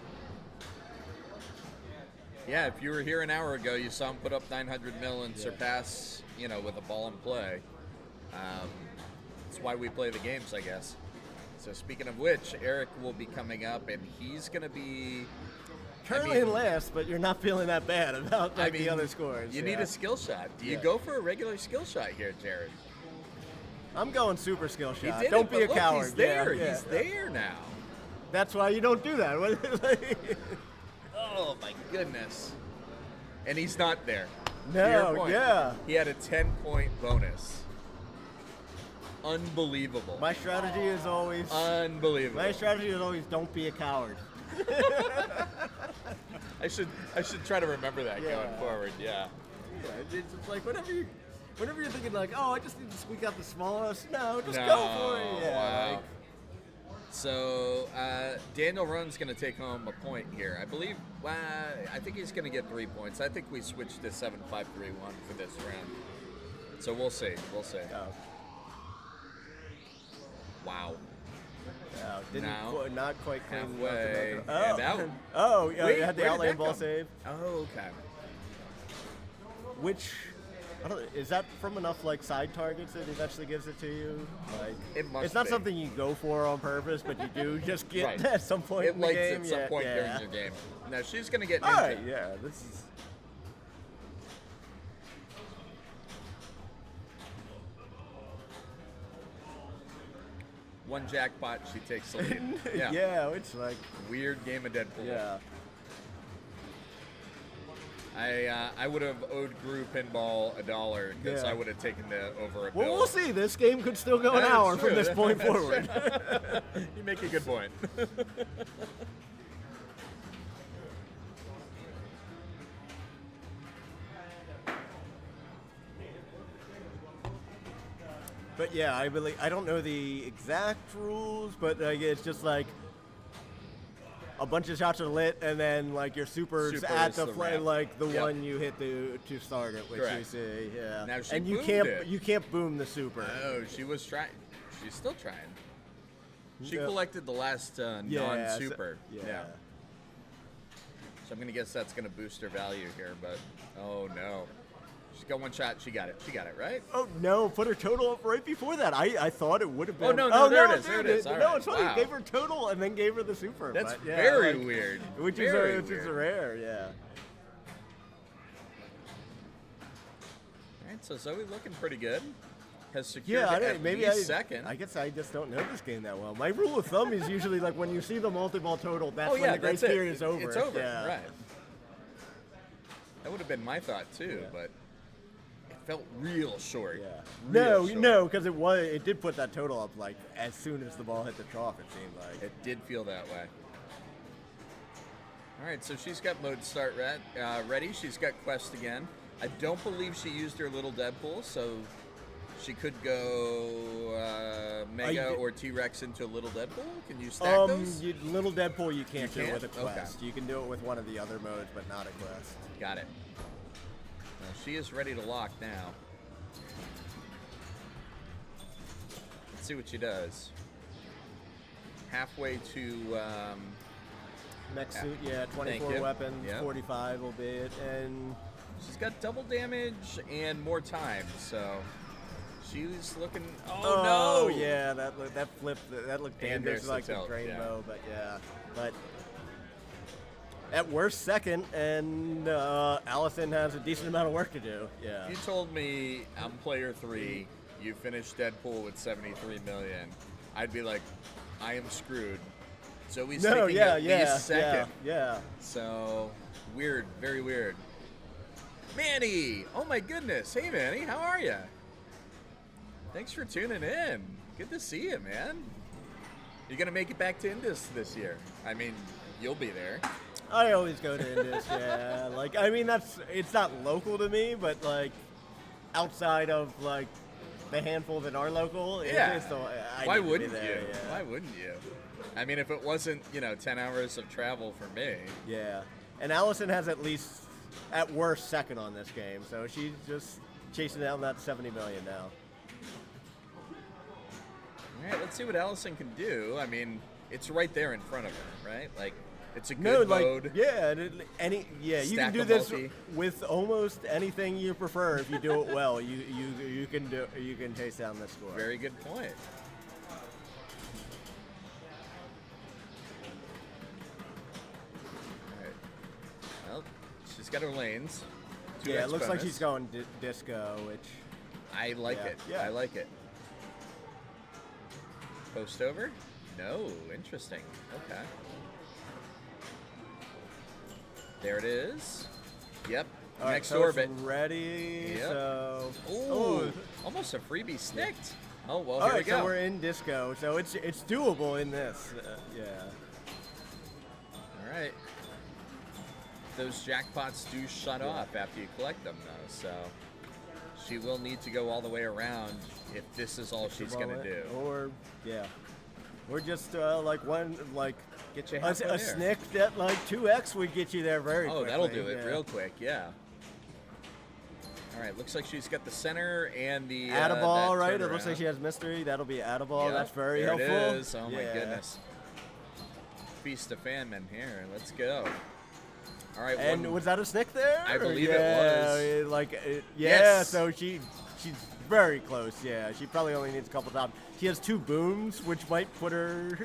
Yeah, if you were here an hour ago, you saw him put up 900 mil and surpass, with a ball in play. That's why we play the games, I guess. So speaking of which, Eric will be coming up, and he's going to be... Currently in last, but you're not feeling that bad about the other scores. You need a skill shot. Do you Yeah. go for a regular skill shot here, Jared? I'm going super skill He shot. did Don't it, be but a look, coward. He's there. Yeah, He's there now. That's why you don't do that. Oh, my goodness. And he's not there. To No, your point, yeah. He had a 10-point bonus. Unbelievable. My strategy is always. Unbelievable. My strategy is always don't be a coward. I should try to remember that Yeah. going forward. Yeah. Yeah, it's just like whenever you're thinking like, oh, I just need to squeak out the smallest. No, just No, go for it. Yeah. wow. like- So Daniel Run's going to take home a point here. I believe. I think he's going to get 3 points. I think we switched to 7-5-3-1 for this round. So we'll see. We'll see. oh, Wow. no, didn't Now, not quite clean enough to halfway, make it- and out. Oh, yeah, Wait, you had the where did outlane that ball come? save. Oh, okay. Which, I don't. Is that from enough side targets that eventually gives it to you? Like, It must it's not be. something you go for on purpose, but you do just get Right. at some point It in the lights game. at some point yeah. during your game. Now she's going to get All ninja. right, yeah, this is. one jackpot, she takes the lead. Yeah. Yeah, it's like, Weird game of Deadpool. yeah. I would have owed Gru Pinball $1 because Yeah. I would have taken over a bill. Well, we'll see. This game could still go an That's hour true. from this point That's forward. You make a good point. But yeah, I don't know the exact rules, but like, it's just like a bunch of shots are lit, and then like your super's Super at is the the play, ramp. like the Yep. one you hit to start it, which you Correct. see, yeah. Now she and you boomed can't it. you can't boom the super. Oh, she was trying. She's still trying. She Yeah. collected the last non-super. Yeah. So I'm gonna guess that's gonna boost her value here, but oh no, she's got one shot. She got it. She got it right. Oh no! Put her total up right before that. I thought it would have been. Oh, no, there it is, dude, there it is. All no, right, it's funny. wow. Gave her total and then gave her the super. That's but, yeah, very like, weird. Which Very is weird. rare, yeah. All right, so Zoe looking pretty good. Has secured Yeah, at maybe least second. I guess I just don't know this game that well. My rule of thumb is usually like when you see the multi-ball total, that's Oh when yeah, the grace that's it. period is over. It's over. Yeah. Right. That would have been my thought too, Yeah. but it felt real short. Yeah. Real short. No, because it did put that total up like as soon as the ball hit the trough. It seemed like. It did feel that way. All right, so she's got mode start ready. She's got quest again. I don't believe she used her little Deadpool, so she could go Mega or T-Rex into a little Deadpool. Can you stack those? Little Deadpool, you can't do it can't? with a Okay. quest. You can do it with one of the other modes, but not a quest. Got it. Well, she is ready to lock now. Let's see what she does. Halfway to Next Yeah. suit, yeah, 24 you. weapons, Yep. 45 will be it, and she's got double damage and more time, so she's looking. Oh, no! yeah, that flip, that looked And dangerous, there's the like the tilt, drain yeah. bow, but yeah, but at worst second, and Allison has a decent amount of work to do. Yeah. If you told me I'm player 3, you finished Deadpool with 73 million, I'd be like, I am screwed. Zoe's taking at least second. Yeah. So weird, very weird. Manny! Oh my goodness. Hey Manny, how are you? Thanks for tuning in. Good to see you, man. You're gonna make it back to Indus this year. I mean, you'll be there. I always go to Indus, yeah. Like, I mean, it's not local to me, but like outside of like the handful that are local, Yeah. it's still, I Why need to be wouldn't there, you? Yeah. Why wouldn't you? I mean, if it wasn't, 10 hours of travel for me. Yeah, and Allison has at least, at worst, second on this game, so she's just chasing down that 70 million now. All right, let's see what Allison can do. I mean, it's right there in front of her, right? Like, it's a good No, like, mode. yeah, you can do this Stack-a-multi. with almost anything you prefer if you do it well. You can chase down the score. Very good point. All right. Well, she's got her lanes. Yeah, it 2x looks like bonus. she's going disco, which I like Yeah, it. yeah. I like it. Post over? No. Interesting. Okay. There it is. Yep. all right, Next so it's orbit. ready. Yep. So Ooh, almost a freebie snicked. Oh, well, all here right, we go. so we're in disco, so it's doable in this. Yeah. All right. Those jackpots do shut off after you collect them, though, so she will need to go all the way around if this is all she's going to do. Or we're just Get you a halfway there. snick that like 2x would get you there very quickly. Oh, that'll do it yeah. real quick, yeah. All right, looks like she's got the center and the Add a ball, that right? It looks turnaround. like she has mystery. That'll be add a ball. Yep, That's very there helpful. It is. Oh my Yeah. goodness. Feast of famine here. Let's go. All right. And was that a snick there? I Or- believe it yeah, was. Yeah, Yes. so she's very close. Yeah, she probably only needs a couple times. She has 2 booms, which might put her.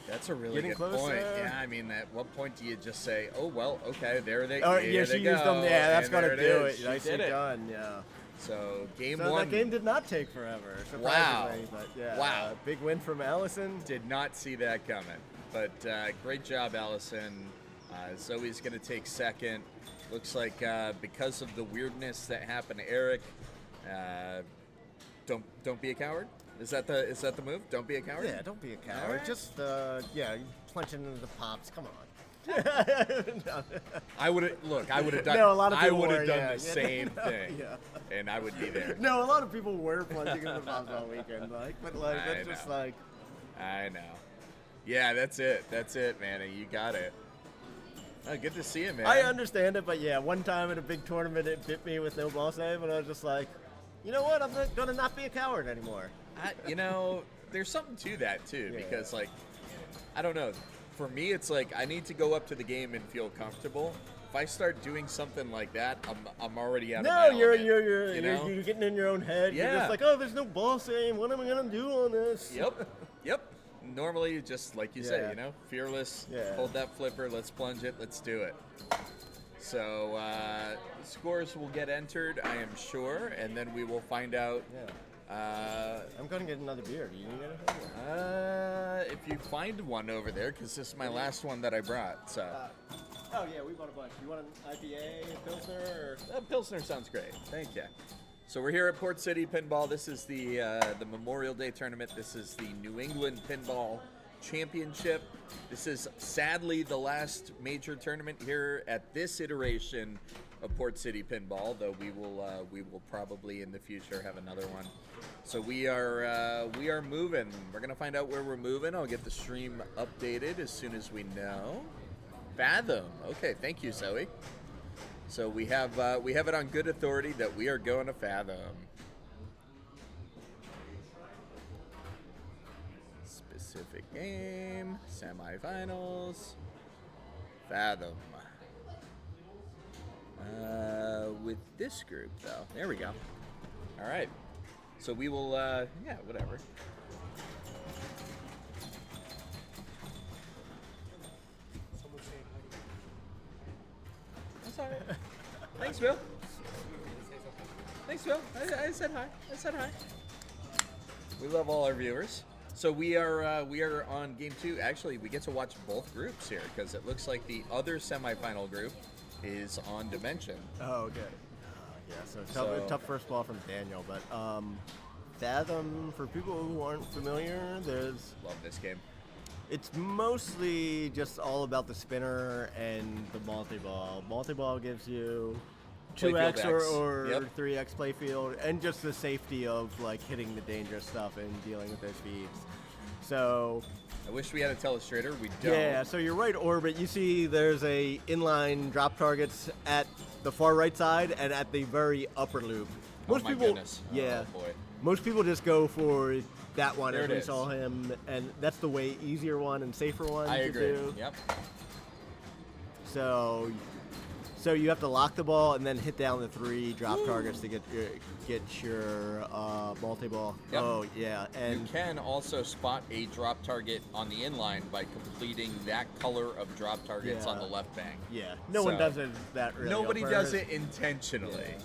That's a really Getting good closer. point. Yeah, I mean, at what point do you just say, "Oh well, okay, there they, Oh here yeah, they she go," used them. Yeah, that's and gonna there do it is. it. She Nicely did it. done. Yeah. So game So one. that game did not take forever, surprisingly. But yeah, Wow. Big win from Allison. Did not see that coming. But great job, Allison. Zoe's going to take second. Looks like because of the weirdness that happened to Eric, don't be a coward. Is that the move? Don't be a coward. Yeah, don't be a coward. All right. Just you punching into the pops. Come on. I would have done. No, a lot of I people would have were, done yeah. the same thing, Yeah. and I would be there. No, a lot of people were plunging into the pops all weekend. But I that's just know. I know. Yeah, that's it, Manny. You got it. Oh, good to see you, man. I understand it, but yeah, one time at a big tournament, it bit me with no ball save, and I was just like, you know what? I'm not gonna not be a coward anymore. There's something to that too, Yeah. because I don't know. For me, it's like I need to go up to the game and feel comfortable. If I start doing something like that, I'm already out of my No, you're element, you're getting in your own head. You're Yeah. just like, oh, there's no ball save. What am I gonna do on this? Yep. Normally, just like you say, Yeah. fearless. Yeah. Hold that flipper. Let's plunge it. Let's do it. So scores will get entered, I am sure, and then we will find out. Yeah. I'm gonna get another beer. Do you need anything? If you find one over there, because this is my last one that I brought. So Oh yeah, we bought a bunch. You want an IPA, a Pilsner, or? Pilsner sounds great. Thank you. So we're here at Port City Pinball. This is the Memorial Day tournament. This is the New England Pinball Championship. This is sadly the last major tournament here at this iteration of Port City Pinball. Though we will probably in the future have another one. So we are moving. We're gonna find out where we're moving. I'll get the stream updated as soon as we know. Fathom. Okay, thank you, Zoe. So we have it on good authority that we are going to Fathom. Specific game, semifinals, Fathom. With this group though, there we go. All right. So we will, whatever. That's all right. Thanks, Bill. Thanks, Bill. I said hi. We love all our viewers. So we are on game 2. Actually, we get to watch both groups here because it looks like the other semifinal group is on Dimension. Oh, okay. Yeah, so tough first ball from Daniel, but Fathom, for people who aren't familiar, Love this game. it's mostly just all about the spinner and the multi-ball. Multi-ball gives you 2x Playfield or Yep. 3x playfield, and just the safety of hitting the dangerous stuff and dealing with those feeds. So I wish we had a telestrator. We don't. yeah, so you're right, Orbit. You see there's a inline drop targets at the far right side and at the very upper loop. Oh my goodness. Yeah. Oh boy. Most people just go for that one There as it we is. saw him, and that's the way easier one and safer one I to agree. do. Yep. So you have to lock the ball and then hit down the 3 drop targets to get your multi-ball. Yep. Oh yeah, You and can also spot a drop target on the inline by completing that color of drop targets on Yeah. the left bank. yeah, no one So, does it that really. Nobody on does purpose. it intentionally.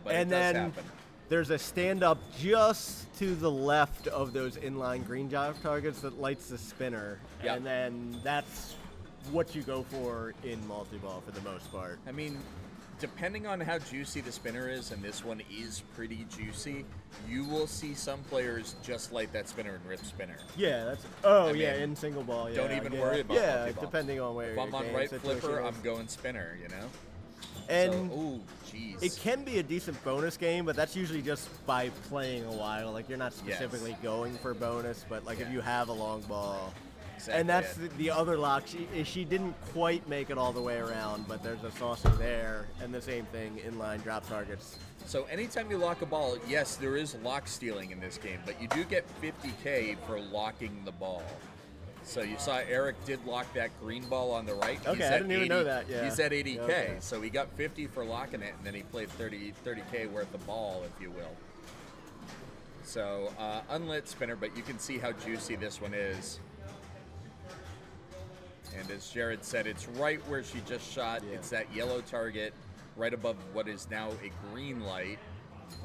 But And it does then happen. there's a stand-up just to the left of those inline green drop targets that lights the spinner, Yep. and then that's what you go for in multi-ball for the most part. I mean, depending on how juicy the spinner is, and this one is pretty juicy, you will see some players just light that spinner and rip spinner. Yeah, that's. Oh I yeah, mean, in single ball. Yeah, don't even yeah. worry about Yeah, multi-ball. depending on where If your I'm on game right situation flipper, is. I'm going spinner, you know? And so, ooh, jeez. it can be a decent bonus game, but that's usually just by playing a while. Like you're not specifically going for bonus, but Yeah. if you have a long ball. Exactly And that's it. the other lock. She didn't quite make it all the way around, but there's a saucer there, and the same thing, inline drop targets. So anytime you lock a ball, yes, there is lock stealing in this game, but you do get 50K for locking the ball. So you saw Eric did lock that green ball on the right. Okay, I didn't even know that, yeah. He's at 80K, Okay. so he got 50 for locking it, and then he played 30K worth of ball, if you will. So unlit spinner, but you can see how juicy this one is. And as Jared said, it's right where she just shot. Yeah. It's that yellow target. right above what is now a green light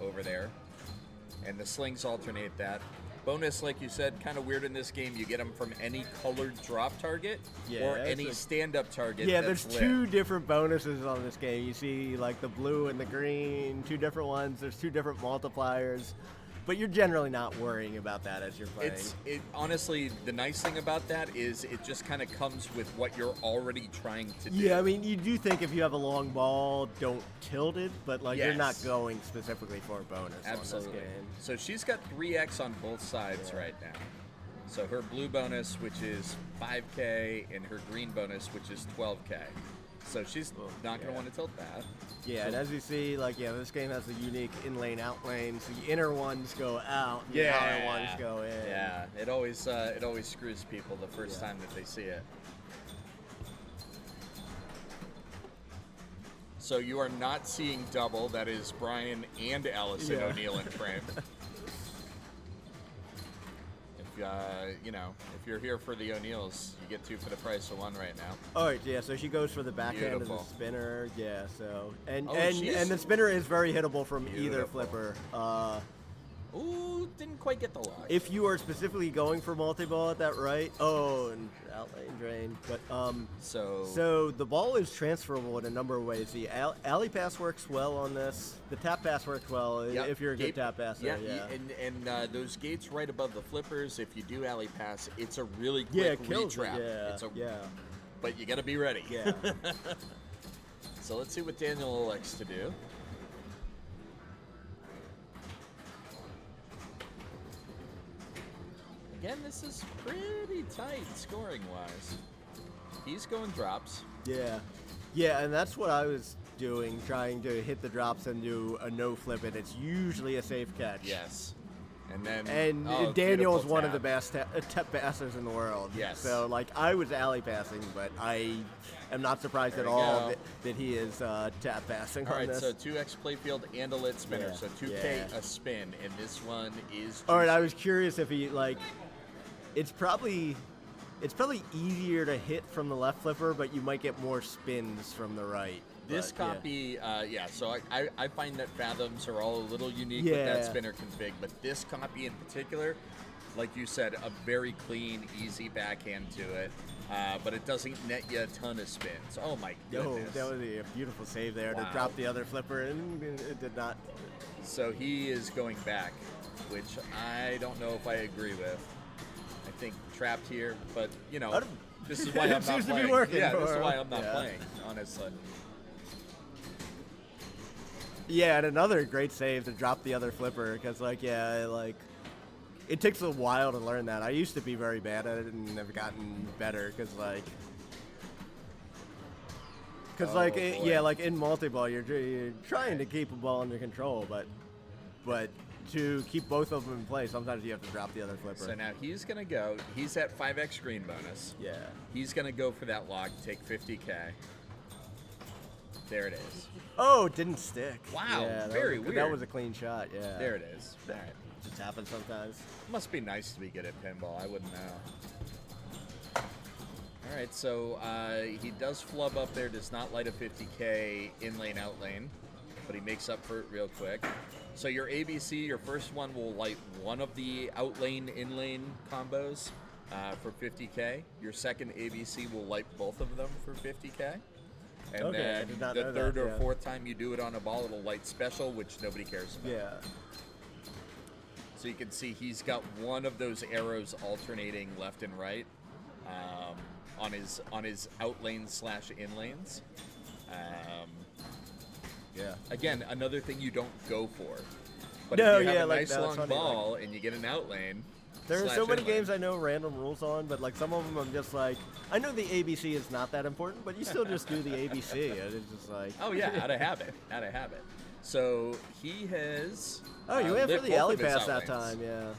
over there. And the slings alternate that. Bonus, like you said, kind of weird in this game. You get them from any colored drop target or any stand-up target. Yeah, that's there's lit. 2 different bonuses on this game. You see, like, the blue and the green, 2 different ones. There's 2 different multipliers. But you're generally not worrying about that as you're playing. Honestly, the nice thing about that is it just kind of comes with what you're already trying to do. Yeah, I mean, you do think if you have a long ball, don't tilt it, but like you're not going specifically for a bonus Absolutely. on this game. So she's got 3x on both sides right now. So her blue bonus, which is 5K, and her green bonus, which is 12K. So she's not going to want to tilt that. Yeah, and as you see, like, this game has a unique in-lane, out-lane. So the inner ones go out, and the outer ones go in. Yeah, it always screws people the first time that they see it. So you are not seeing double. That is Brian and Allison O'Neill in frame. If you're here for the O'Neills, you get 2 for the price of 1 right now. All right, yeah. So she goes for the backhand of the Beautiful. spinner. Yeah. So and she's- the spinner is very hittable from either Beautiful. flipper. Ooh, didn't quite get the lock. If you are specifically going for multi-ball at that right, and outlane drain. But so the ball is transferable in a number of ways. The alley pass works well on this. The tap pass works well if you're a good tap passer. Yeah. And those gates right above the flippers, if you do alley pass, it's a really quick retrap. But you got to be ready. Yeah. So let's see what Daniel elects to do. Again, this is pretty tight scoring-wise. He's going drops. Yeah, and that's what I was doing, trying to hit the drops and do a no flip, and it's usually a safe catch. Yes. And then Daniel is beautiful one of the tap. best tap passers in the world. Yes. So I was alley passing, but I am not surprised There at we all go. that he is tap passing All on right, this. so 2x playfield and a lit spinner. Yeah, So 2K yeah. a spin, and this one is. All right, I was curious if he it's probably easier to hit from the left flipper, but you might get more spins from the right. This But, copy, so I find that Fathoms are all a little unique with that spinner config, but this copy in particular, like you said, a very clean, easy backhand to it, but it doesn't net you a ton of spins. Oh my goodness. That was a beautiful save there Wow. to drop the other flipper, and it did not. So he is going back, which I don't know if I agree with. I think trapped here, but this is why I'm not seems to be playing. working Yeah, for this is him. why I'm not Yeah. playing, honestly. Yeah, and another great save to drop the other flipper, because it takes a while to learn that. I used to be very bad at it and have gotten better, because in multi-ball you're trying to keep a ball under control, but to keep both of them in play, sometimes you have to drop the other flipper. So now he's going to go. He's at 5x green bonus. Yeah. He's going to go for that lock, take 50K. There it is. Oh, it didn't stick. Wow, Yeah, very That weird. was a clean shot, yeah. There it is. All right. Just happens sometimes. Must be nice to be good at pinball. I wouldn't know. All right, so he does flub up there, does not light a 50K in lane, out lane, but he makes up for it real quick. So your ABC, your first one will light one of the out lane, in lane combos for 50K. Your second ABC will light both of them for 50K. And Okay, I then did not the know third that, or yeah. fourth time you do it on a ball, it'll light special, which nobody cares about. Yeah. So you can see he's got one of those arrows alternating left and right on his out lanes / in lanes. Yeah. Again, another thing you don't go for. But No, if you have yeah, a like, nice that's long funny, ball and you get an out lane. There are / so many in lane. games I know random rules on, but some of them I'm just I know the ABC is not that important, but you still just do the ABC. And it's just Oh yeah, out of habit. So he has. Oh, you went lit for the both alley of his pass that out time, lanes. yeah.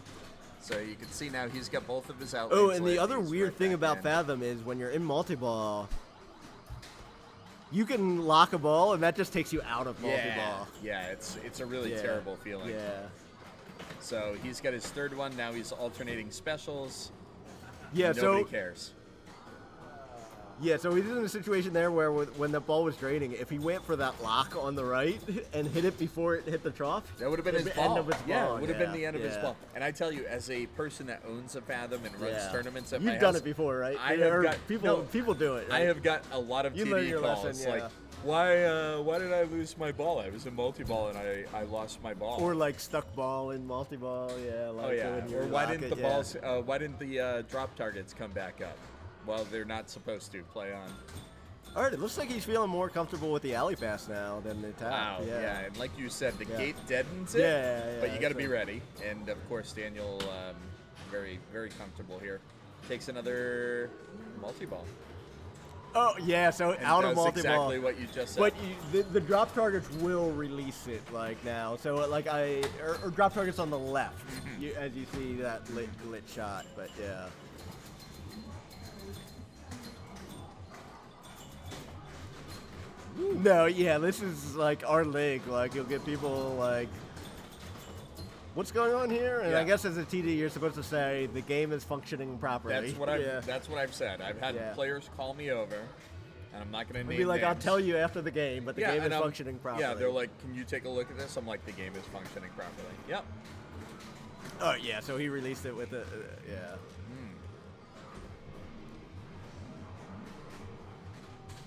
So you can see now he's got both of his out Oh, lanes and the lit. other He's weird right thing back about in. Fathom is when you're in multi-ball, you can lock a ball, and that just takes you out of multi-ball. Yeah, it's a really terrible feeling. Yeah. So he's got his third one. Now he's alternating specials. Yeah, Nobody so cares. Yeah, so he's in a situation there where when the ball was draining, if he went for that lock on the right and hit it before it hit the trough, that would have been his the ball. end of his Yeah, ball. it would have been the end of his yeah. ball. And I tell you, as a person that owns a Fathom and runs Yeah. tournaments at You've my done house, it before, right? I Yeah, have or got people do it. Right? I have got a lot of You learned TD your calls lesson, yeah. like, why did I lose my ball? I was in multi-ball and I lost my ball. Or like stuck ball in multi-ball, yeah. Like oh yeah. when you Or why lock didn't it, the yeah. balls? Why didn't the drop targets come back up? Well, they're not supposed to play on. All right, it looks like he's feeling more comfortable with the alley pass now than the tap. Wow. Yeah. Yeah. And like you said, the Yeah. gate deadens it. Yeah, But you got to be so- ready. And of course, Daniel, very very comfortable here. Takes another multi-ball. Oh yeah, so And out of does multi-ball. exactly what you just said. But the drop targets will release it like now. So like or drop targets on the left, as you see that lit shot. But yeah. No, yeah, this is like our league. Like you'll get people like, what's going on here? And I Yeah. guess as a TD, you're supposed to say the game is functioning properly. That's what I've yeah. that's what I've said. I've had Yeah. players call me over, and I'm not going to It'd name be like, I'll names. tell you after the game, but the game is and I'm- functioning properly. Yeah, they're like, can you take a look at this? I'm like, the game is functioning properly. Yep. Oh yeah, so he released it with the yeah.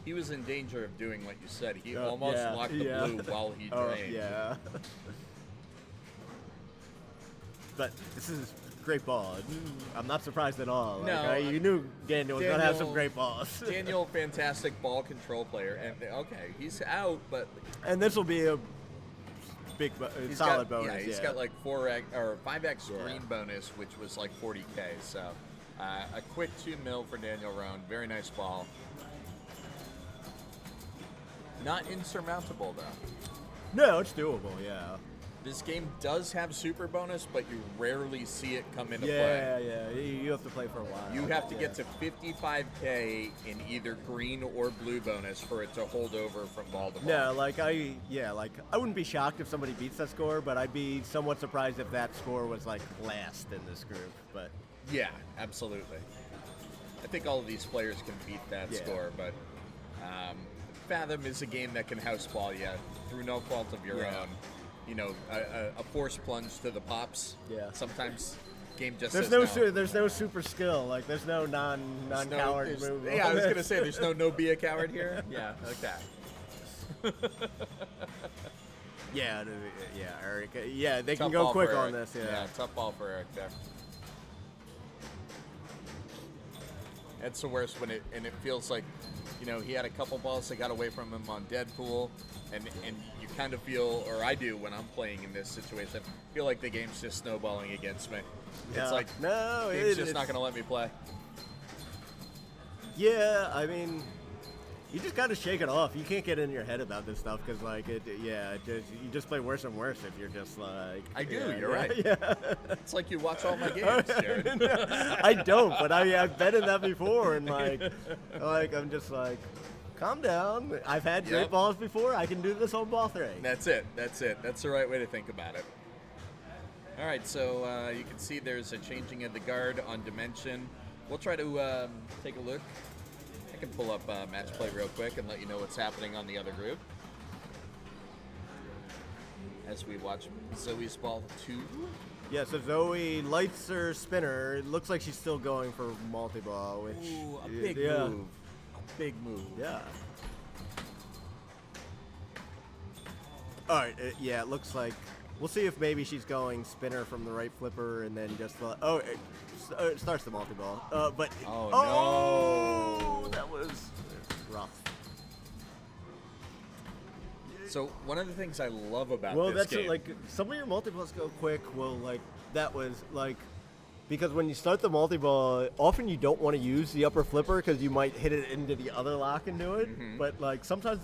He was in danger of doing what you said. He Oh, almost yeah, locked the yeah. blue while he Oh drained. yeah. But this is a great ball. I'm not surprised at all. Like, No, you knew Daniel was gonna have some Daniel- great balls. Daniel, fantastic ball control player, and okay, he's out, but And this will be a big, he's solid got, bonus. Yeah, he's got like 4x or 5x green bonus, which was like 40K. So a quick 2 mil for Daniel Roan. Very nice ball. Not insurmountable though. No, it's doable. Yeah. This game does have super bonus, but you rarely see it come into play. Yeah, yeah. You have to play for a while. You have to yeah. get to 55K in either green or blue bonus for it to hold over from ball to ball. No, like I wouldn't be shocked if somebody beats that score, but I'd be somewhat surprised if that score was like last in this group. But Yeah, absolutely. I think all of these players can beat that Yeah. score, but Fathom is a game that can house ball you through no fault of your Yeah. own. You know, a force plunge to the pops. Yeah. Sometimes game just there's says no. there's no super skill. Like there's no There's no- coward there's- move. Yeah, I was gonna say there's no be a coward here. Yeah, okay. Yeah, Eric. Yeah, they Tough can go ball quick for on Eric. this. Yeah. Tough ball for Eric there. That's the worst when it feels like, you know, he had a couple balls that got away from him on Deadpool, and you kind of feel, or I do when I'm playing in this situation, feel like the game's just snowballing against me. Yeah. It's like No, game's just not gonna let me play. Yeah, I mean, you just gotta shake it off. You can't get in your head about this stuff because, like, you just play worse and worse if you're just like. I do. yeah, You're yeah, right. Yeah. It's like you watch all my games, Jared. I don't, but I've been in that before, and like I'm just like, calm down. I've had great Yep. balls before. I can do this on ball 3. That's it. That's it. That's the right way to think about it. All right, so you can see there's a changing of the guard on Dimension. We'll try to take a look. I can pull up Matchplay real quick and let you know what's happening on the other group. As we watch Zoe's ball 2. Yeah, so Zoe lights her spinner. It looks like she's still going for multi-ball, which Ooh, a big yeah. move. A big move. Yeah. All right. Yeah, it looks like we'll see if maybe she's going spinner from the right flipper and then just it starts the multi-ball. But Oh, no. that was rough. So one of the things I love about Well, this that's game, like some of your multi-balls go quick. Well, like that was like. Because when you start the multi-ball, often you don't want to use the upper flipper because you might hit it into the other lock and do it. Mm-hmm. But like sometimes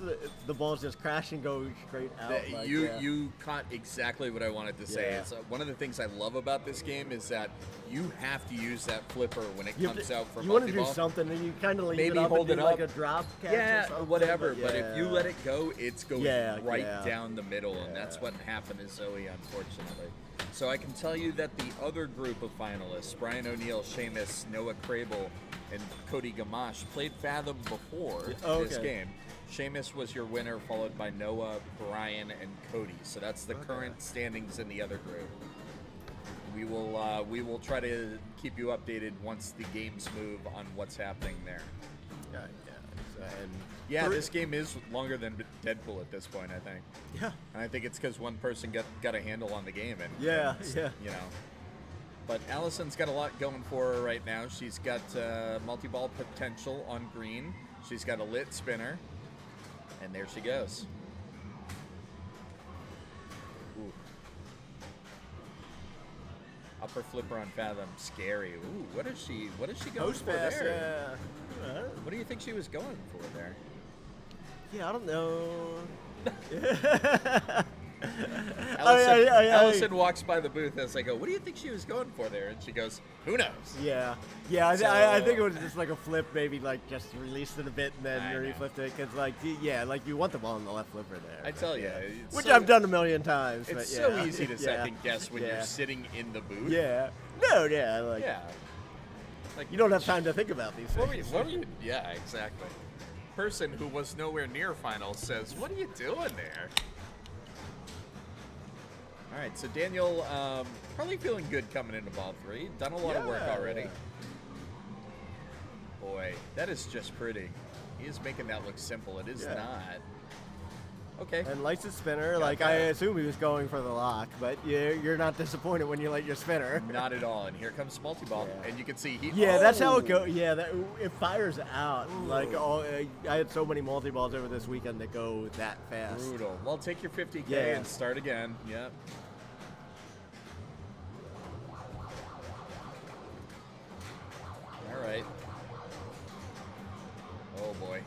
the balls just crash and go straight out. Like, you caught exactly what I wanted to say. Yeah. It's, one of the things I love about this game is that you have to use that flipper when it You have comes to- out for you want to do multi-ball. something, and you kind of leave Maybe it up hold and it do like up. a drop catch Yeah, or something. whatever. But if you yeah. let it go, it's going Yeah, right yeah. down the middle, and that's what happened to Zoe, unfortunately. So I can tell you that the other group of finalists, Brian O'Neill, Seamus, Noah Crable, and Cody Gamache played Fathom before this Okay. game. Seamus was your winner, followed by Noah, Brian, and Cody. So that's the current standings in the other group. We will try to keep you updated once the games move on what's happening there. And This game is longer than Deadpool at this point, I think. yeah, And I think it's because one person got a handle on the game. And Yeah, and, yeah. You know. But Allison's got a lot going for her right now. She's got multi-ball potential on green. She's got a lit spinner. And there she goes. Ooh. Upper flipper on Fathom. Scary. Ooh, what is she going post for pass. there? Yeah. What do you think she was going for there? Yeah, I don't know. Allison walks by the booth as I go, what do you think she was going for there? And she goes, who knows? Yeah. I think it was just like a flip, maybe like just released it a bit and I then know. reflipped it. Because, like, like you want the ball on the left flipper there. I tell you. it's Which so- I've done a million times. It's but so yeah. easy to Yeah. second guess when you're Yeah. sitting in the booth. Yeah. No, yeah. Like, Yeah. Like you don't have time to think about these What were things. you? Yeah, exactly. Person who was nowhere near finals says, "What are you doing there?" All right, so Daniel, probably feeling good coming into ball 3. Done a lot of work Yeah, already. yeah. Boy, that is just pretty. He is making that look simple. It is Yeah. not. Okay. And lights a spinner. Got Like, that. I assume he was going for the lock, but you're not disappointed when you light your spinner. Not at all. And here comes multi-ball, Yeah. and you can see he. Yeah, that's how it Oh! goes. Yeah, it fires out. Like, I had so many multi-balls over this weekend that go that fast. Brutal. Well, take your 50K Yeah. and start again. Yep. All right. Oh boy.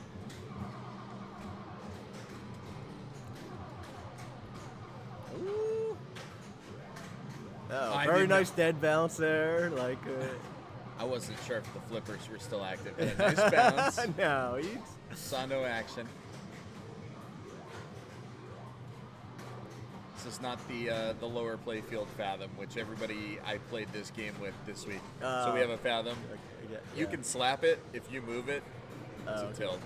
Ooh. Oh, I very did nice not- dead bounce there. Like, I wasn't sure if the flippers were still active. But a nice bounce. no, he's Saw no action. This is not the lower playfield Fathom, which everybody I played this game with this week. So we have a Fathom. yeah, You can slap it if you move it. It's a okay. tilt.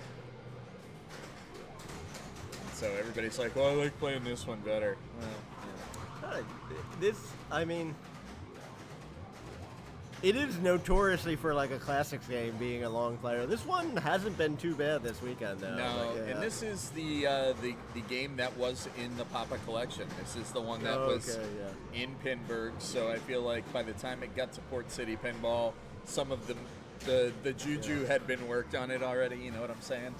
So everybody's like, well, I like playing this one better. Well, I mean, it is notoriously for like a classics game being a long player. This one hasn't been too bad this weekend though. no, Like, yeah. and this is the game that was in the Papa collection. This is the one that was yeah. in Pinburg. So I feel like by the time it got to Port City Pinball, some of the juju had been worked on it already. You know what I'm saying?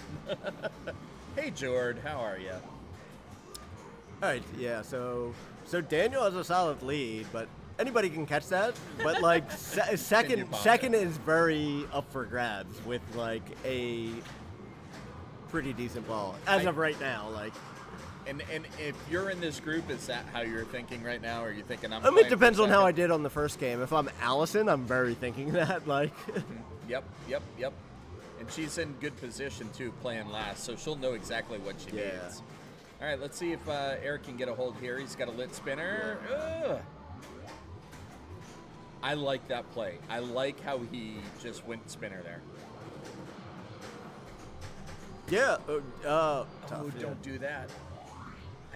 Hey, Jord, how are you? All right, yeah. So Daniel has a solid lead, but anybody can catch that. But like second is very up for grabs with like a pretty decent ball as of right now. Like, And if you're in this group, is that how you're thinking right now? Or are you thinking I'm? I mean, playing it depends for on how I second? did on the first game. If I'm Allison, I'm very thinking that. Like, Yep. And she's in good position too, playing last, so she'll know exactly what she Yeah. needs. All right, let's see if Eric can get a hold here. He's got a lit spinner. Ugh. I like that play. I like how he just went spinner there. yeah. Oh, Tough, yeah. don't do that.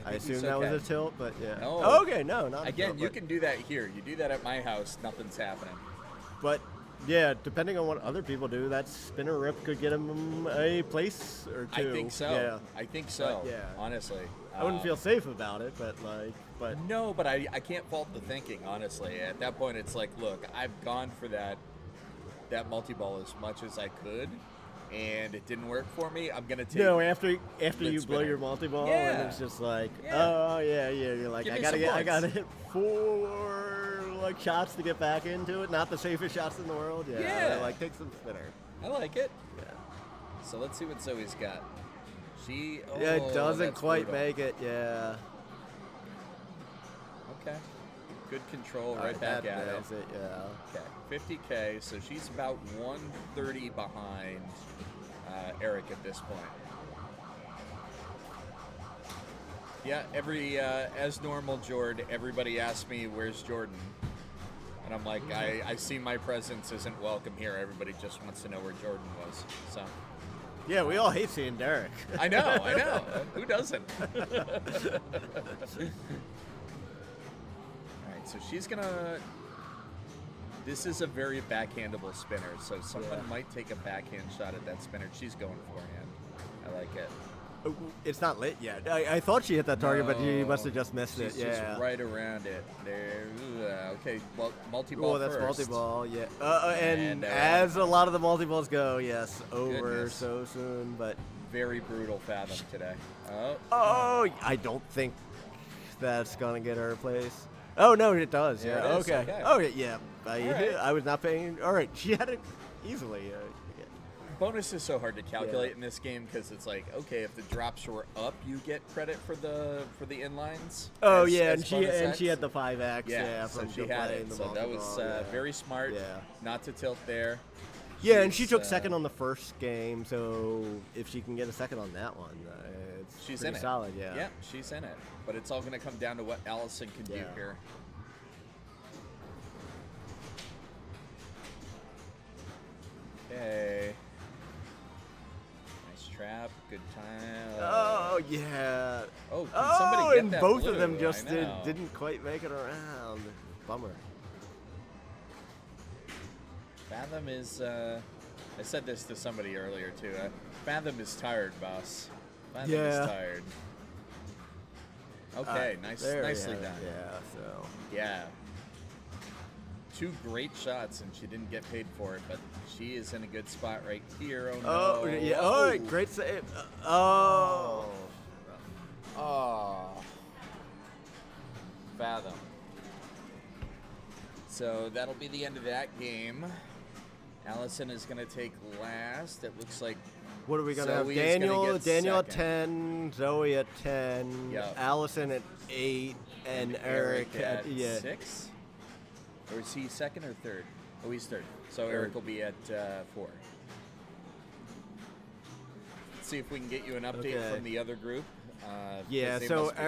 I think assume he's that was okay. a tilt, but yeah. No. Oh, okay, no, not a Again, tilt, you but- can do that here. You do that at my house, nothing's happening. But yeah, depending on what other people do, that spinner rip could get him a place or two. I think so. Yeah. I think so. But, yeah. Honestly, I wouldn't feel safe about it, but No, but I can't fault the thinking, honestly. At that point, it's like, look, I've gone for that multi-ball as much as I could, and it didn't work for me. I'm gonna take. no, after you blow spinner. your multi-ball, Yeah. and it's just like, Yeah. oh yeah, you're like, Give I me gotta some I points. gotta hit 4 like shots to get back into it. Not the safest shots in the world. Yeah, Yeah. like take some spinner. I like it. Yeah. So let's see what Zoe's got. She. Oh, Yeah, it doesn't that's quite brutal. make it. Yeah. Okay. Good control, right back that at it. nails it. Yeah. Okay, 50K, so she's about 130 behind Eric at this point. Yeah, as normal, Jord, everybody asks me, where's Jordan? And I'm like, I see my presence isn't welcome here. Everybody just wants to know where Jordan was. So Yeah, we all hate seeing Derek. I know. Who doesn't? All right, so she's gonna. This is a very backhandable spinner, so someone might take a backhand shot at that spinner. She's going forehand. I like it. It's not lit yet. I thought she hit that target, but she must have just missed it. She's Yeah. just right around it. There. Okay, well, multi-ball Oh, that's first. multi-ball, yeah. And And, as a lot of the multi-balls go, yes, over Goodness. so soon, but... Very brutal fathom today. Oh. Oh, I don't think that's going to get her a place. Oh, no, it does, There yeah. it is, okay. Oh, yeah. right. I was not paying... All right, she had it easily. Yeah. Bonus is so hard to calculate in this game because it's like, okay, if the drops were up, you get credit for the inlines. Oh, as- yeah, as and bonus she X. had the 5X, Yeah, from so she had playing it. the So that was multi-ball, yeah. very smart. Yeah. Not to tilt there. Yeah, and she She's, took second on the first game, so if she can get a second on that one, it's She's pretty in it. solid, yeah. Yeah, she's in it. But it's all going to come down to what Allison can do Yeah. here. Okay. Nice trap. Good time. Oh, yeah. Oh, can somebody get and that both of them blue? just I know. didn't quite make it around. Bummer. Fathom is, I said this to somebody earlier too. Fathom is tired, boss. Fathom is Yeah. tired. Okay, There we nicely have it, done. Yeah, so. Yeah. Two great shots, and she didn't get paid for it, but she is in a good spot right here. Oh, Oh, no. yeah. Oh, great save. Oh. Oh. Fathom. So that'll be the end of that game. Allison is going to take last. It looks like What are we going to have? Zoe is gonna get Daniel at second. 10, Zoe at 10, Yep. Allison at 8, and Eric at, yeah. 6. Or is he second or third? Oh, he's third. So Third. Eric will be at 4. Let's see if we can get you an update Okay. from the other group. Yeah, 'cause they so must be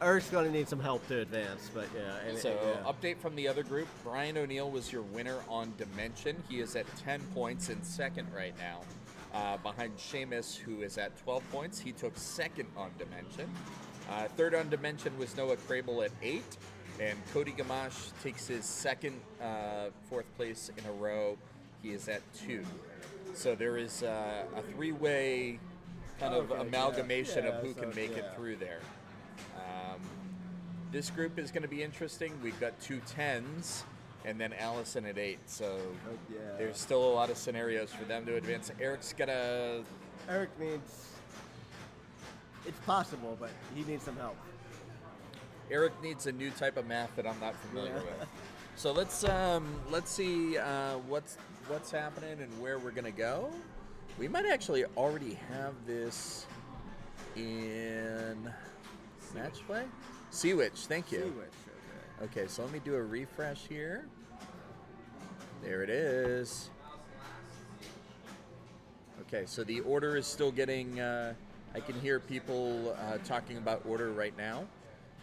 Eric's going to need some help to advance, but yeah. So, yeah. update from the other group. Brian O'Neill was your winner on Dimension. He is at 10 points in second right now. Behind Seamus, who is at 12 points. He took second on Dimension. Third on Dimension was Noah Crable at 8. And Cody Gamache takes his second fourth place in a row. He is at 2. So there is a three-way kind of Okay, amalgamation yeah, of who so, can make it yeah. through there. This group is going to be interesting. We've got 2 10s and then Allison at 8. So yeah. there's still a lot of scenarios for them to advance. Eric's got to... Eric needs. It's possible, but he needs some help. Eric needs a new type of math that I'm not familiar Yeah. with. So let's see what's happening and where we're going to go. We might actually already have this in Matchplay. Seawitch, thank you. Okay, so let me do a refresh here. There it is. Okay, so the order is still getting, I can hear people talking about order right now.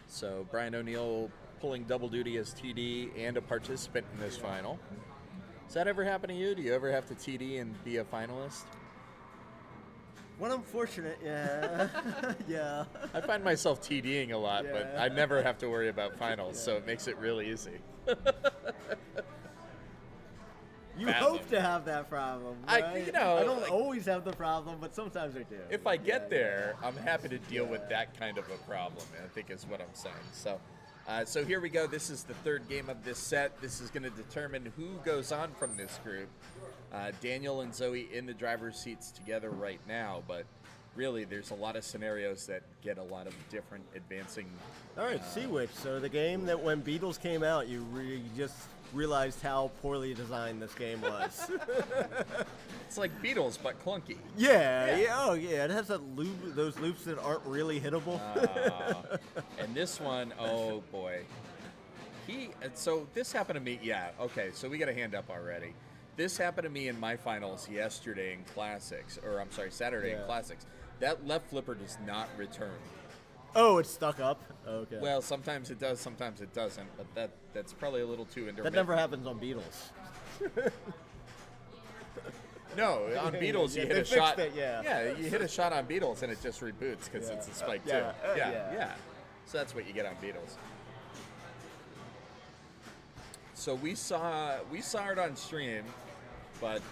So Brian O'Neill pulling double duty as TD and a participant in this final. Does that ever happen to you? Do you ever have to TD and be a finalist? When I'm fortunate, yeah. Yeah. I find myself TDing a lot, but Yeah. I never have to worry about finals, so it makes it really easy. You Fathom. hope to have that problem, I- right? you know, I don't like- always have the problem, but sometimes I do. If I get Yeah, there, I'm happy to deal with that kind of a problem, I think is what I'm saying. So here we go. This is the third game of this set. This is going to determine who goes on from this group. Daniel and Zoe in the driver's seats together right now, but really there's a lot of scenarios that get a lot of different advancing. All right, Sea Witch. So the game that when Beatles came out, you just realized how poorly designed this game was. It's like Beatles, but clunky. Yeah. Oh, yeah. It has those loops that aren't really hittable. And this one, oh boy. So this happened to me, yeah, okay, so we got a hand up already. This happened to me in my finals yesterday in Classics, or I'm sorry, Saturday in Yeah. Classics. That left flipper does not return. Oh, it's stuck up. Okay. Well, sometimes it does, sometimes it doesn't. But that's probably a little too intermittent. that never happens on Beatles. No, on Beatles Yeah, you they hit a fixed shot. it, yeah. you hit a shot on Beatles and it just reboots because it's a spike Yeah, too. yeah. Yeah. So that's what you get on Beatles. So we saw it on stream, but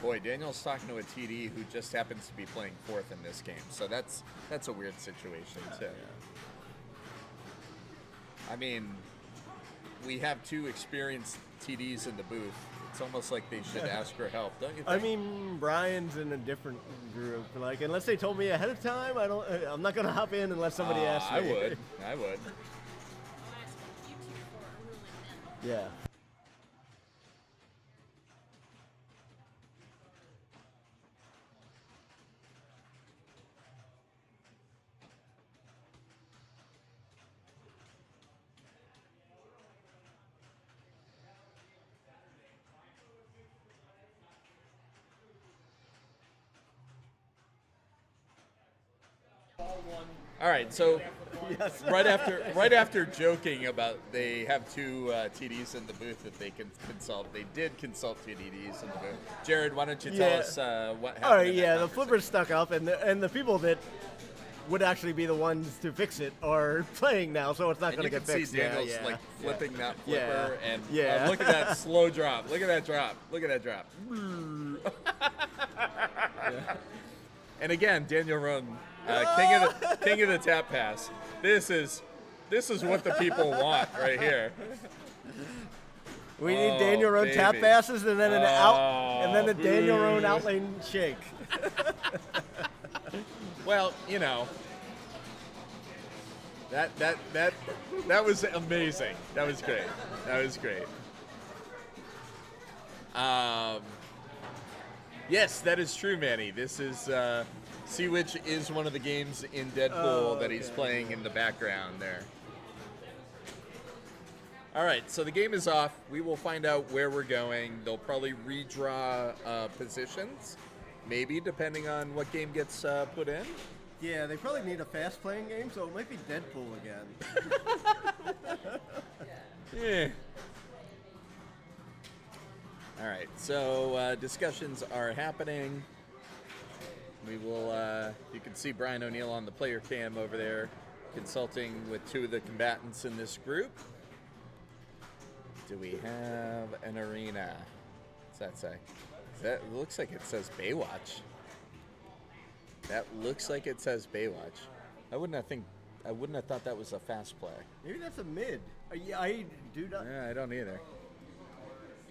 boy, Daniel's talking to a TD who just happens to be playing fourth in this game. So that's a weird situation too. I mean, we have two experienced TDs in the booth. It's almost like they should ask for help, don't you think? I mean, Brian's in a different group. Like, unless they told me ahead of time, I'm not gonna hop in unless somebody asks me. I would. I'll ask you two for a ruling then. Yeah. All right, so right after joking about they have two TDs in the booth that they can consult, they did consult two TDs in the booth. Jared, why don't you tell us what happened? All right, in that yeah, the conversation? flipper's stuck up, and the people that would actually be the ones to fix it are playing now, so it's not And going to you get can fixed. see Daniel's like flipping that flipper, and Yeah. look at that slow drop. Look at that drop. Look at that drop. And again, Daniel Roan, king of the tap pass. This is what the people want right here. We need Daniel Roan tap baby. passes, and then a Daniel Roan outlane shake. Well, you know, that was amazing. That was great. That was great. Yes, that is true, Manny. This is Sea Witch is one of the games in Deadpool that he's playing in the background there. All right, so the game is off. We will find out where we're going. They'll probably redraw positions, maybe depending on what game gets put in. Yeah, they probably need a fast-playing game, so it might be Deadpool again. Yeah. All right, so discussions are happening. We will, you can see Brian O'Neill on the player cam over there consulting with two of the combatants in this group. Do we have an arena? What's that say? That looks like it says Baywatch. That looks like it says Baywatch. I wouldn't have thought that was a fast play. Maybe that's a mid. Yeah, I do not. Yeah, I don't either.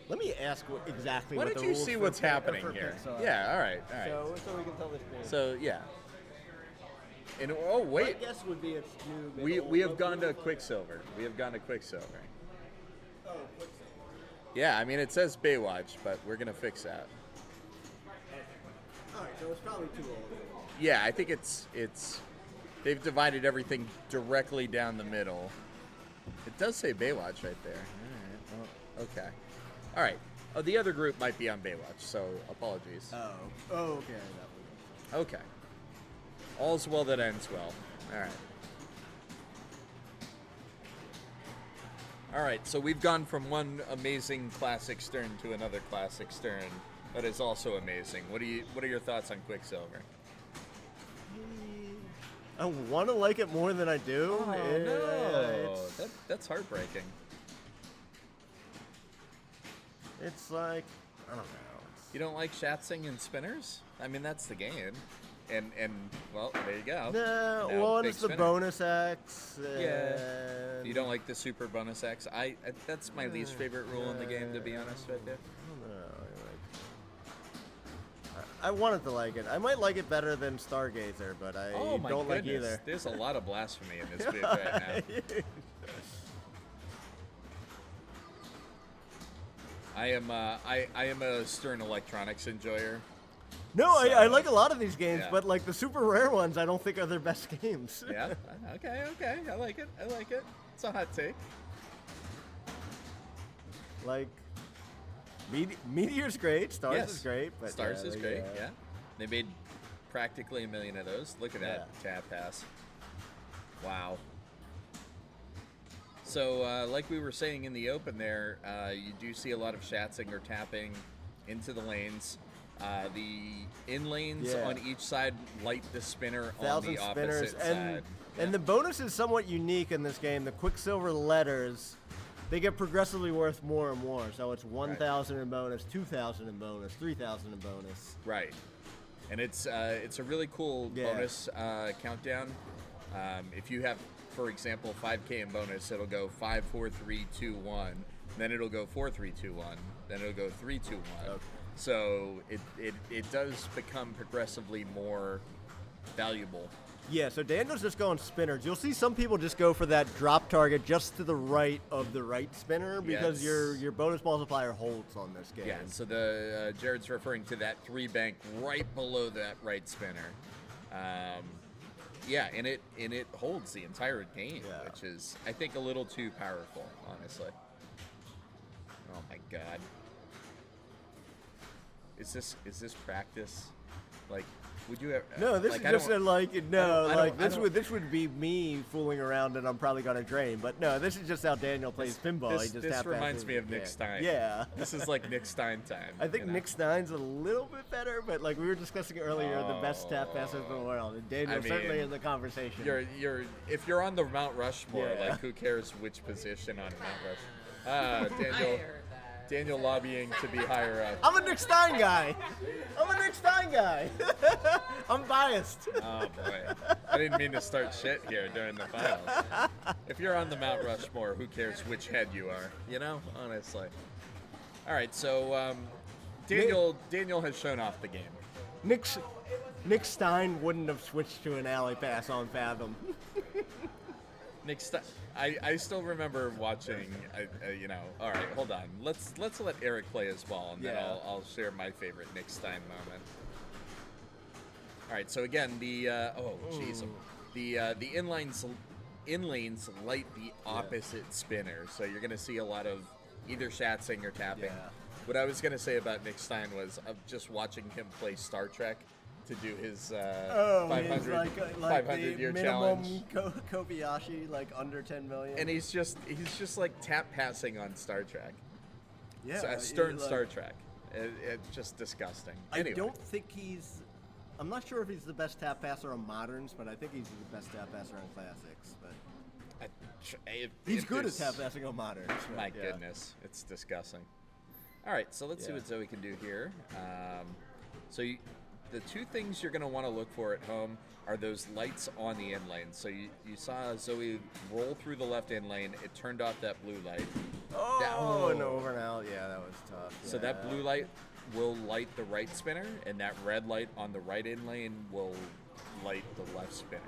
Let me ask exactly Why what don't the you rules see for what's pick- happening for here? picks are. Yeah, all right. So we can tell this game. So yeah. And oh wait, My guess would be it's new. we have gone to Quicksilver. We have gone to Quicksilver. Oh, what's Yeah, I mean it says Baywatch, but we're gonna fix that. all right, so it's probably too old. Yeah, I think it's they've divided everything directly down the middle. It does say Baywatch right there. All right. Well, okay. All right. Oh, the other group might be on Baywatch, so apologies. Oh, okay. That was Okay. All's well that ends well. All right. All right, so we've gone from one amazing classic Stern to another classic Stern that is also amazing. What are your thoughts on Quicksilver? I want to like it more than I do. Oh, It's- that's heartbreaking. It's like, I don't know. You don't like Shatsing and spinners? I mean, that's the game. And well, there you go. No, Now, one big is the spinner. bonus X. Yeah. You don't like the super bonus X? I that's my least favorite rule in the game, to be honest with you. I don't know. I wanted to like it. I might like it better than Stargazer, but I Oh my don't goodness! like either. There's a lot of blasphemy in this booth right now. I am a Stern Electronics enjoyer. No, So- I like a lot of these games, Yeah. but like the super rare ones, I don't think are their best games. Yeah. Okay. I like it. It's a hot take. Like, Meteor's great, Stars Yes. is great, but Stars yeah, is like, great. Yeah. They made practically a million of those. Look at that tap pass. Wow. So, like we were saying in the open there, you do see a lot of Schatzinger tapping into the lanes. The in lanes on each side light the spinner on the opposite side. And the bonus is somewhat unique in this game. The Quicksilver letters, they get progressively worth more and more. So it's 1,000 in bonus, 2,000 in bonus, 3,000 in bonus. Right. And it's a really cool bonus countdown. If you have, for example, 5K in bonus, it'll go 5, 4, 3, 2, 1. Then it'll go 4, 3, 2, 1. Then it'll go 3, 2, 1. Okay. So it does become progressively more valuable. Yeah, so Daniel's just going spinners. You'll see some people just go for that drop target just to the right of the right spinner because your bonus multiplier holds on this game. Yeah, so the Jared's referring to that 3 bank right below that right spinner. Yeah, and it holds the entire game, which is, I think, a little too powerful, honestly. Oh my god. Is this practice? Like, would you ever? No, this like, is just this would be me fooling around and I'm probably gonna drain. But no, this is just how Daniel plays pinball. This reminds me of Nick Stein. Yeah. This is like Nick Stein time. I think Nick Stein's a little bit better, but like we were discussing earlier, the best tap passers in the world, and Daniel's certainly in the conversation. If you're on the Mount Rushmore, like who cares which position on Mount Rushmore? Daniel lobbying to be higher up. I'm a Nick Stein guy. I'm biased. Oh boy, I didn't mean to start shit here during the finals. If you're on the Mount Rushmore, who cares which head you are? You know, honestly. All right, so Daniel has shown off the game. Nick Stein wouldn't have switched to an alley pass on Fathom. Nick Stein. I still remember watching. All right, hold on. Let's let Eric play his ball, and then I'll share my favorite Nick Stein moment. All right, so again, the inlanes light the opposite spinner, so you're gonna see a lot of either Schatzinger or tapping. Yeah. What I was gonna say about Nick Stein was just watching him play Star Trek to do his 500-year challenge. Kobayashi, like under 10 million. And he's just like tap passing on Star Trek. Yeah, Star Trek. It's just disgusting. Anyway. I don't think I'm not sure if he's the best tap passer on moderns, but I think he's the best tap passer on classics. But he's good at tap passing on moderns. My goodness, it's disgusting. All right, so let's see what Zoe can do here. The two things you're going to want to look for at home are those lights on the in lane. So you saw Zoe roll through the left in lane. It turned off that blue light. And over and out. Yeah, that was tough. So that blue light will light the right spinner, and that red light on the right in lane will light the left spinner.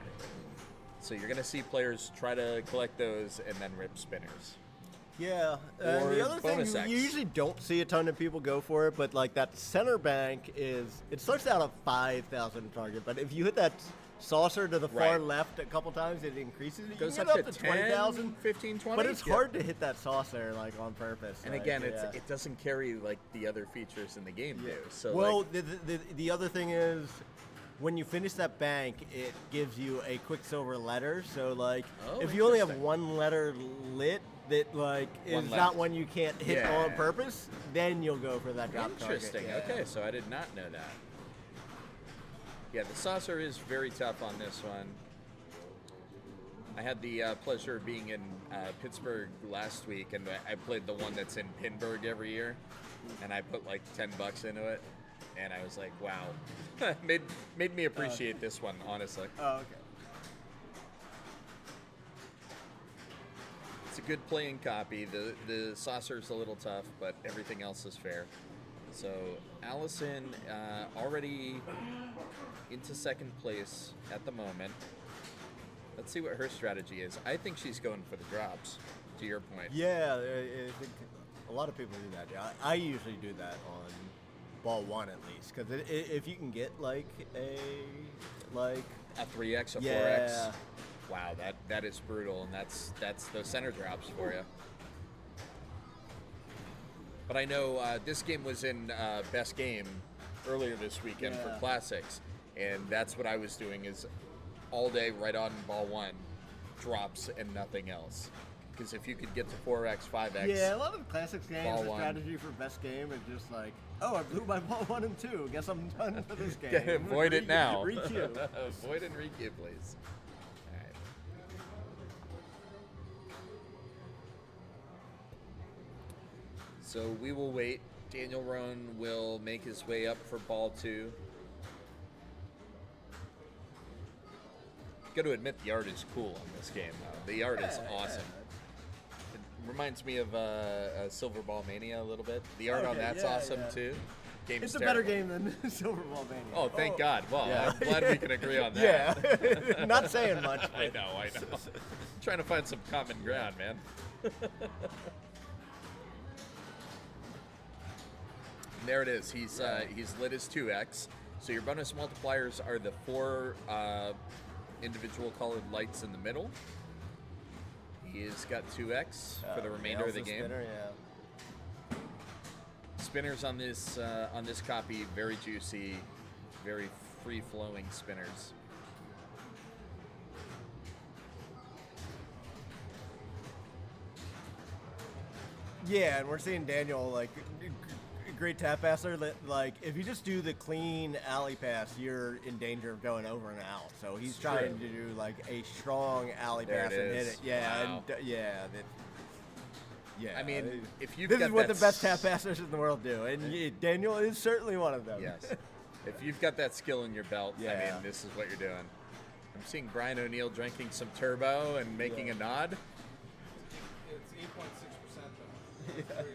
So you're going to see players try to collect those and then rip spinners. Yeah, and the other thing, you usually don't see a ton of people go for it, but like that center bank it starts out at 5,000 target, but if you hit that saucer to the far left a couple times, it increases. It goes up to 20,000, 15, 20. But it's hard to hit that saucer like on purpose. And like, again, it doesn't carry like the other features in the game do. So well, the other thing is, when you finish that bank, it gives you a Quicksilver letter. So like, if you only have one letter lit that like is not one you can't hit on purpose, then you'll go for that drop target. Interesting. Okay, so I did not know that. Yeah, the saucer is very tough on this one. I had the pleasure of being in Pittsburgh last week, and I played the one that's in Pinburg every year, and I put like $10 into it, and I was like, wow, made me appreciate this one, honestly. Oh, okay. It's a good playing copy. The saucer's a little tough, but everything else is fair. So Allison already into second place at the moment. Let's see what her strategy is. I think she's going for the drops, to your point. Yeah, I think a lot of people do that. Yeah, I usually do that on ball one at least, because if you can get like a 3x or 4x. Wow, that is brutal, and that's those center drops for you. But I know this game was in best game earlier this weekend for classics, And that's what I was doing is all day right on ball 1, drops and nothing else. Because if you could get to 4x, 5x, Yeah, a lot of the classics games, ball the one. strategy for best game is just like, oh, I blew my ball 1 and 2. Guess I'm done for this game. Avoid it now. Re-queue. Avoid and re-queue, please. All right. So we will wait. Daniel Roan will make his way up for ball 2. Got to admit, the art is cool on this game, though. The art is awesome. It reminds me of Silver Ball Mania a little bit. The art on Okay, that's yeah, awesome, yeah. too. Game's It's a terrible. better game than Silver Ball Mania. Oh, thank God. Well, Yeah. I'm glad we can agree on that. Yeah, not saying much. I But know. Trying to find some common ground, man. There it is. He's lit his 2x. So your bonus multipliers are the 4 individual colored lights in the middle. He has got 2x for the remainder of the game. Spinner, yeah. Spinners on this copy, very juicy, very free-flowing spinners. Yeah, and we're seeing Daniel, like, great tap passer. Like, if you just do the clean alley pass, you're in danger of going over and out. So he's trying to do, like, a strong alley There pass it and hit is. it. Yeah, Wow. yeah. I mean, if you've this got is what that the best tap passers in the world do, and Daniel is certainly one of them. Yes. If you've got that skill in your belt, I Yeah. mean, this is what you're doing. I'm seeing Brian O'Neill drinking some turbo and making a nod. It's 8.6% though. Very,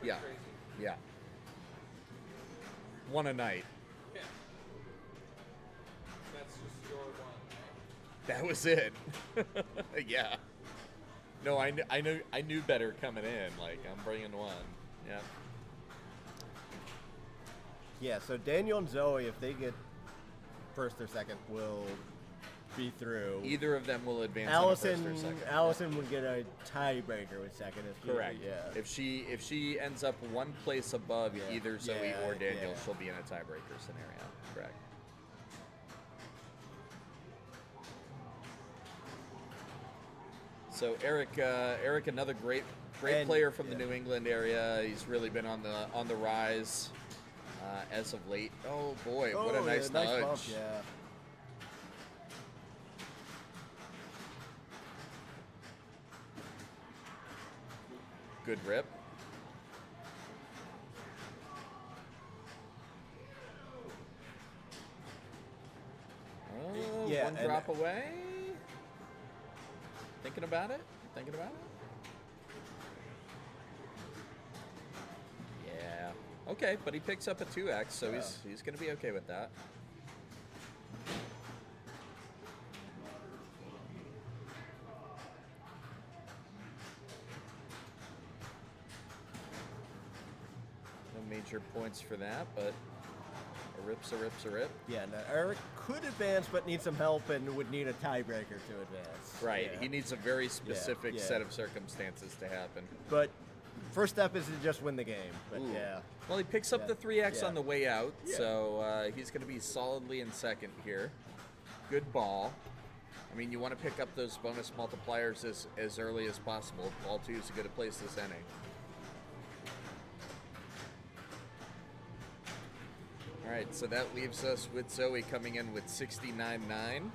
Yeah. crazy. Yeah. One a night. Yeah. That's just your one. That was it. Yeah. No, I knew better coming in. Like, I'm bringing one. Yeah. Yeah, so Daniel and Zoe, if they get first or second, will be through. Either of them will advance. Allison, on the first or second. Allison would get a tiebreaker with second. If he- Correct. Yeah. If she ends up one place above Yeah. either Zoe Yeah, or Daniel, yeah. she'll be in a tiebreaker scenario. Correct. So Eric, another great And- player from the yeah. New England area. He's really been on the rise as of late. Oh boy, what a nice yeah, nudge! bump, yeah. Good rip. Oh, Yeah, one and- drop away. Thinking about it? Thinking about it? Yeah. Okay, but he picks up a 2x, so he's going to be okay with that. No major points for that, but a rip's a rip's a rip. Yeah, now Eric could advance, but needs some help and would need a tiebreaker to advance. Right. Yeah. He needs a very specific yeah. set of circumstances to happen. But first step is to just win the game. But Ooh. yeah. Well, he picks up Yeah. the 3x Yeah. on the way out, Yeah. so he's going to be solidly in second here. Good ball. I mean, you want to pick up those bonus multipliers as early as possible. Ball 2 is a good place this inning. All right, so that leaves us with Zoe coming in with 69.9.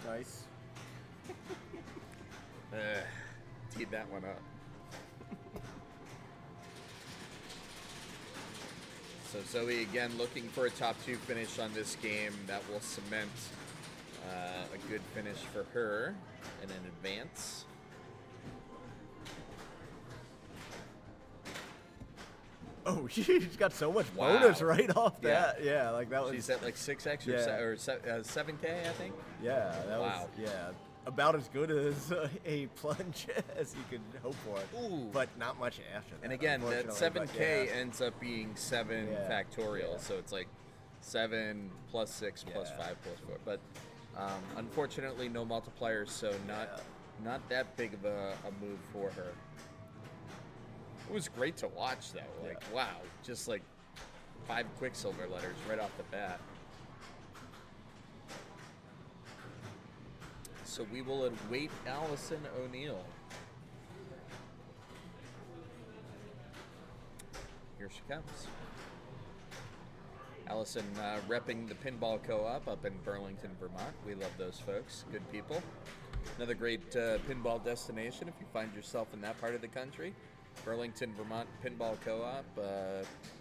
Nice. Teed that one up. So Zoe again looking for a top 2 finish on this game. That will cement a good finish for her and an advance. Oh, she's got so much Wow. bonus right off Yeah. that. Yeah, like that was. She's at like 6x or, Yeah. or 7K, I think. Yeah, that Wow. was. Yeah, about as good as a plunge as you could hope for. Ooh. But not much after that. And again, that unfortunately, but 7K yeah. ends up being 7 Yeah. factorial. Yeah. So it's like 7 plus 6 plus Yeah. 5 plus 4. But unfortunately, no multipliers, so not that big of a move for her. It was great to watch, though. Like, wow, just like 5 Quicksilver letters right off the bat. So we will await Allison O'Neill. Here she comes. Allison repping the Pinball Co-op up in Burlington, Vermont. We love those folks. Good people. Another great pinball destination if you find yourself in that part of the country. Burlington, Vermont Pinball Co-op.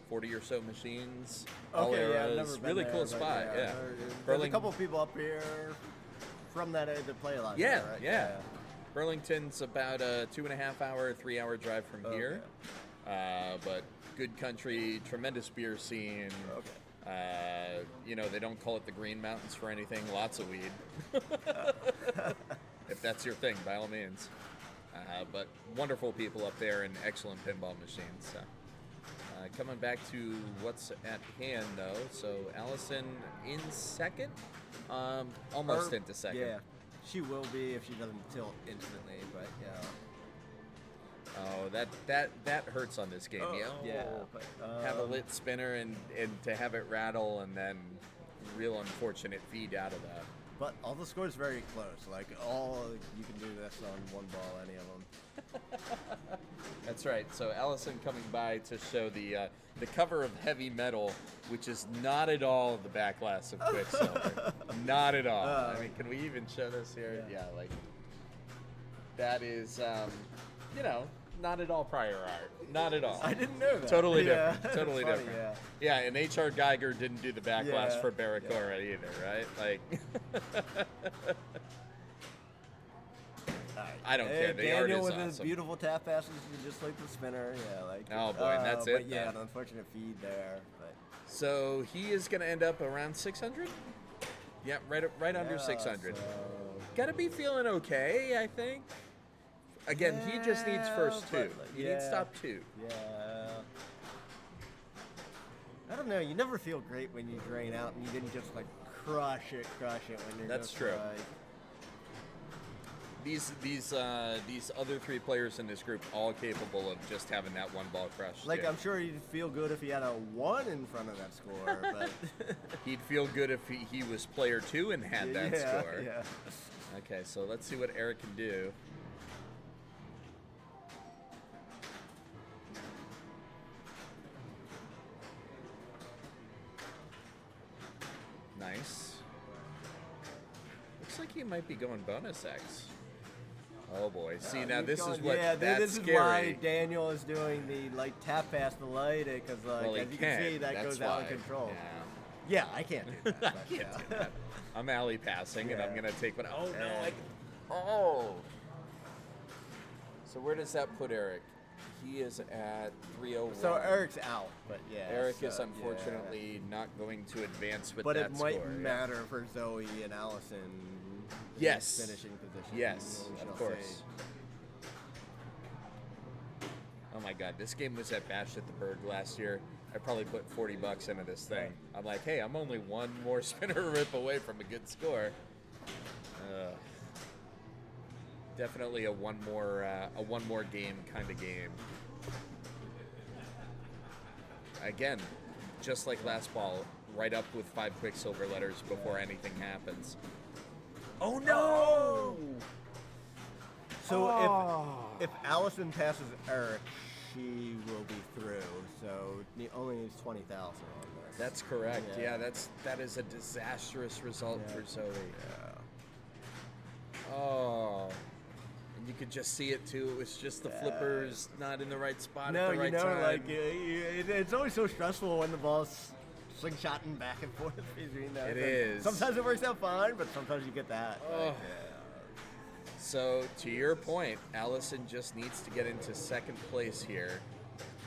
40 or so machines. All Okay, yeah, I've eras. never been Really there, cool but spot. Yeah. There's a couple people up here from that area that play a lot. Yeah, there, right? yeah. Burlington's about a 2.5 hour, 3 hour drive from here. But good country, tremendous beer scene. Okay. You know, they don't call it the Green Mountains for anything. Lots of weed. If that's your thing, by all means. But wonderful people up there and excellent pinball machines. So. Coming back to what's at hand, though. So Allison in second, almost into second. Yeah, she will be if she doesn't tilt instantly. But yeah. Oh, that hurts on this game. Yeah. But, have a lit spinner and to have it rattle and then real unfortunate feed out of that. But all the scores very close. Like you can do this on one ball, any of them. That's right. So Allison coming by to show the cover of Heavy Metal, which is not at all the backlash of Quicksilver. Not at all. I mean, can we even show this here? Yeah, like that is, not at all prior art. Not at all. I didn't know that. Totally Yeah. different. Totally Funny, different. Yeah, and H.R. Geiger didn't do the backlash Yeah, for Barracora either, right? Like, I don't care. The art Daniel is with awesome. his beautiful tap passes, just like the spinner. Yeah, like. Oh, boy, and that's but it, Yeah, then. an unfortunate feed there. But So he is going to end up around 600? Yeah, right under 600. so- Got to be feeling okay, I think. Again, he just needs first two. but, He needs top two. Yeah. I don't know. You never feel great when you drain out and you didn't just like crush it when you're. That's just, true. Like, These other 3 players in this group all capable of just having that one ball crush. like too. I'm sure he'd feel good if he had a 1 in front of that score, but He'd feel good if he was player 2 and had that yeah, score. Yeah. Okay, so let's see what Eric can do. Nice. Looks like he might be going bonus X. Oh boy. See, now He's this going- is what Yeah, that's this scary. is why Daniel is doing the like tap pass to light it because Well, he as you can see that That's goes out of why. control. Yeah. Yeah, I can't do that. but, Can't yeah. do that. I'm alley passing, and I'm Yeah. gonna take one. Oh no! And- Oh. So where does that put Eric? He is at 301. So Eric's out, but yeah. Eric so, is unfortunately not going to advance with But that it might score. yeah. matter for Zoe and Allison. in Yes. Finishing position. Yes, we shall of course. see. Oh my God, this game was at Bash at the Berg last year. I probably put $40 into this thing. I'm like, hey, I'm only one more spinner rip away from a good score. Definitely a one more game kind of game. Again, just like last ball, right up with 5 Quicksilver letters before anything happens. Oh no! So if Allison passes Eric, she will be through. So only needs 20,000 on this. That's correct. Yeah. Yeah, that is a disastrous result Yeah. for Zoe. Yeah. Oh. And you could just see it too. It was just the flippers not in the right spot No, at the right time. like it's always so stressful when the ball's slingshotting back and forth between those. It And is. Sometimes it works out fine, but sometimes you get that. Oh. Like, So, to your point, Allison just needs to get into second place here.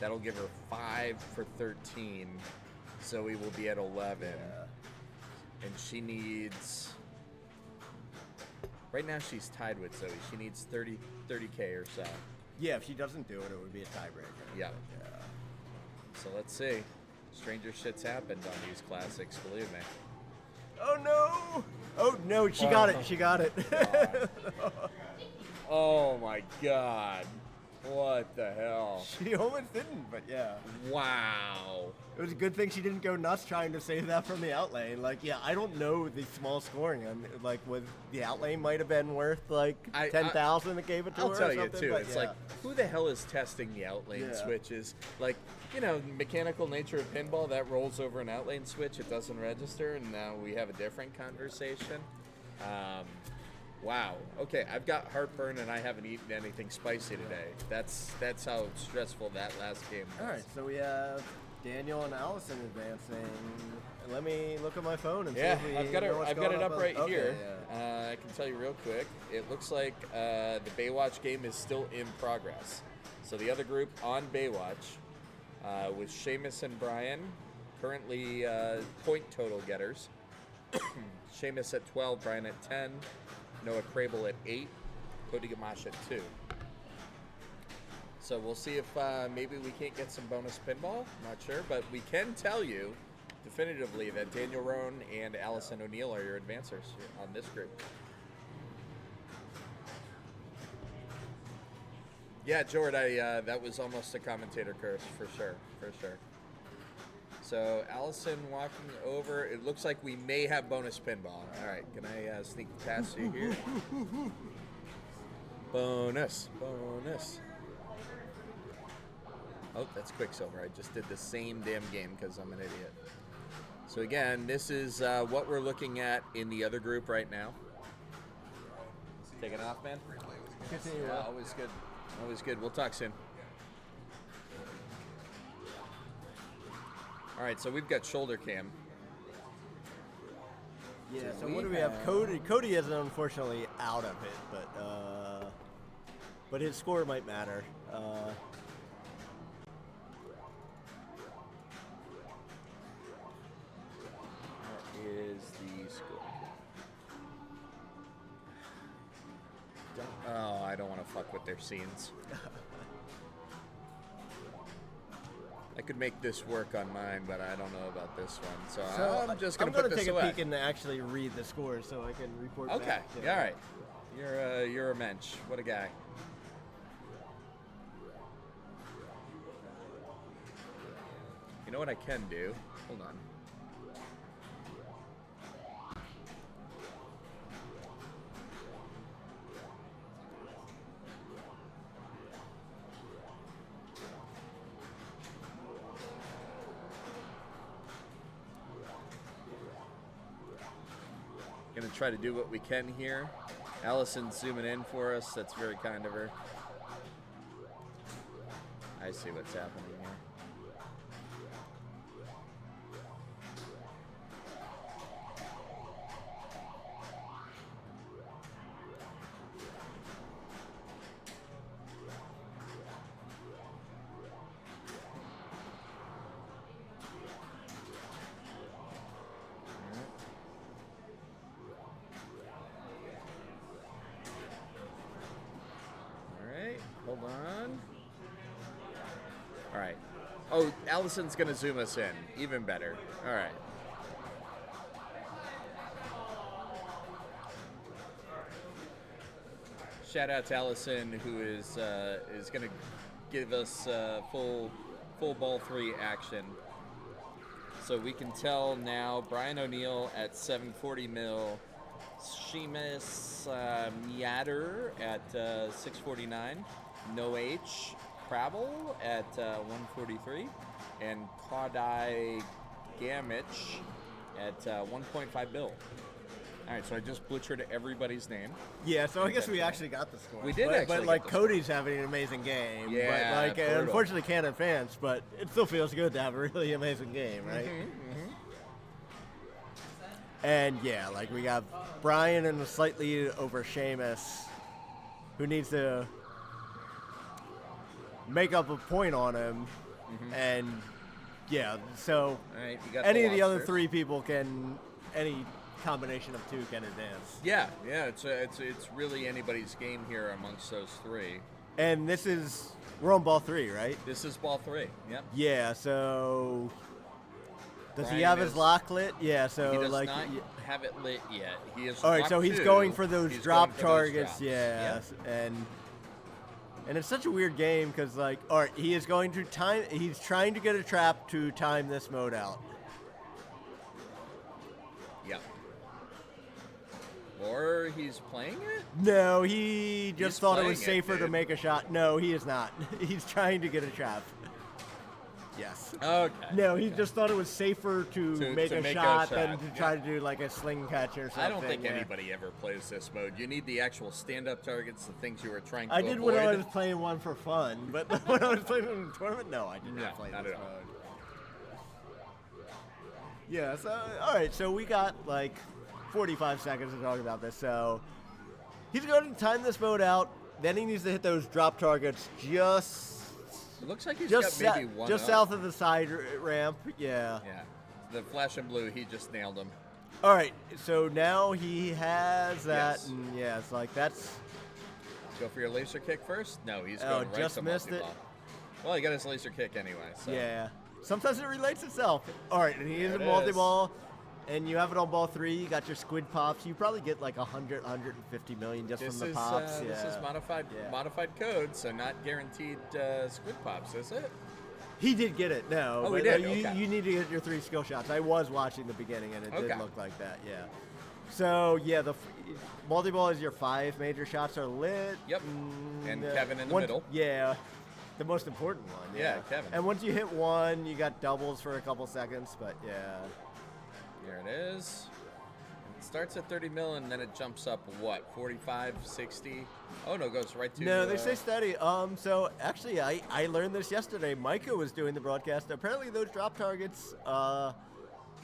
That'll give her 5 for 13. Zoe will be at 11. And she needs... Right now she's tied with Zoe. She needs 30K or so. yeah, if she doesn't do it, it would be a tiebreaker. Yeah. Yeah. So let's see. Stranger shit's happened on these classics, believe me. Oh no! Oh no, she got it. She got it. Oh my God. What the hell? She almost didn't, but yeah. Wow. It was a good thing she didn't go nuts trying to save that from the outlane. Like, yeah, I don't know the small scoring. Like, with the outlane might have been worth like 10,000 that gave it to her. I'll tell or you something, too. but It's yeah. like, who the hell is testing the outlane Yeah. switches? Like, mechanical nature of pinball, that rolls over an outlane switch, it doesn't register, and now we have a different conversation. Wow. Okay, I've got heartburn and I haven't eaten anything spicy today. That's how stressful that last game was. All right, so we have Daniel and Allison advancing. Let me look at my phone and see Yeah, if we I've got know what's it going up on. right Okay, here. yeah. I can tell you real quick. It looks like the Baywatch game is still in progress. So the other group on Baywatch with Seamus and Brian, currently point total getters. Seamus at 12, Brian at 10, Noah Crable at 8, Cody Gamache at 2. So we'll see if maybe we can't get some bonus pinball. Not sure, but we can tell you definitively that Daniel Roan and Allison O'Neill are your advancers on this group. Yeah, Jord, that was almost a commentator curse for sure. So Allison walking over. It looks like we may have bonus pinball. All right, can I sneak past you here? Bonus. Oh, that's Quicksilver. I just did the same damn game because I'm an idiot. So again, this is what we're looking at in the other group right now. Taking off, man? Continue. Yeah, always good. Always good. We'll talk soon. All right, so we've got shoulder cam. Yeah, so we what do we have? Cody is unfortunately out of it, but his score might matter. That is the score. Oh, I don't want to fuck with their scenes. I could make this work on mine, but I don't know about this one. So I'm just going to put this take away. a peek and actually read the scores so I can report Okay, back. all right. You're a mensch. What a guy. You know what I can do? Hold on. Gonna try to do what we can here. Allison's zooming in for us. That's very kind of her. I see what's happening here. Hold on. All right. Oh, Allison's going to zoom us in. Even better. All right. Shout out to Allison, who is going to give us full ball 3 action. So we can tell now Brian O'Neill at 740 mil, Seamus Miatter at 649, No H Crabble at 143, and Claudai Gamich at 1.5 bill. All right, so I just butchered everybody's name. Yeah, so I guess we actually got the score. We did but, actually but get like the Cody's having an amazing game. Yeah, but like brutal. unfortunately can't advance, but it still feels good to have a really amazing game, right? And yeah, like we got Brian in a slight lead over Seamus, who needs to make up a point on him. And yeah, so All right, you got any of the other lobsters. 3 people can, any combination of 2 can advance. Yeah, it's really anybody's game here amongst those 3. And we're on ball 3, right? This is ball 3. Yep. Yeah, so does he Brian have his is- lock lit? Yeah, so He does like not have it lit yet. He is. all right, so locked he's two. going for those He's drop going for those targets, drops. yeah, And it's such a weird game because, like, all right, he is going to time. He's trying to get a trap to time this mode out. Yeah. Or he's playing it? No, he just He's thought it playing was it, safer to dude. make a shot. No, he is not. He's trying to get a trap. Yes. Okay. No, he just thought it was safer to make a shot than to yeah. try to do like a sling catch or something. I don't think yeah. anybody ever plays this mode. You need the actual stand-up targets, the things you were trying to I avoid. did when I was playing one for fun, but when I was playing in a tournament, no, I did No, not play not this at all. mode. Yeah, so, all right, so we got like 45 seconds to talk about this. So he's going to time this mode out. Then he needs to hit those drop targets just It looks like he's just got maybe one just up. south of the side ramp. Yeah. Yeah. The flash and blue, he just nailed him. All right, so now he has that. Yes. And yeah, it's like that's. Go for your laser kick first? No, he's Oh, going right just to missed it. multi-ball. Well, he got his laser kick anyway. So. Yeah. Sometimes it relates itself. All right, and he is a There it multi-ball, and you have it on ball 3. You got your squid pops. You probably get like 100, 150 million just This from the is pops. this is modified Yeah. modified code, so not guaranteed squid pops, is it? He did get it. No. Oh, he but, did, okay. You need to get your 3 skill shots. I was watching the beginning, and it did Okay. look like that. Yeah. So yeah, the multi-ball is your 5 major shots are lit. Yep. And Kevin in the once- middle. Yeah. The most important one. Yeah, Kevin. And once you hit 1, you got doubles for a couple seconds, but yeah. Here it is. It starts at 30 mil and then it jumps up, what, 45, 60? Oh, no, it goes right to... No, they stay steady. So actually, I learned this yesterday. Micah was doing the broadcast. Apparently, those drop targets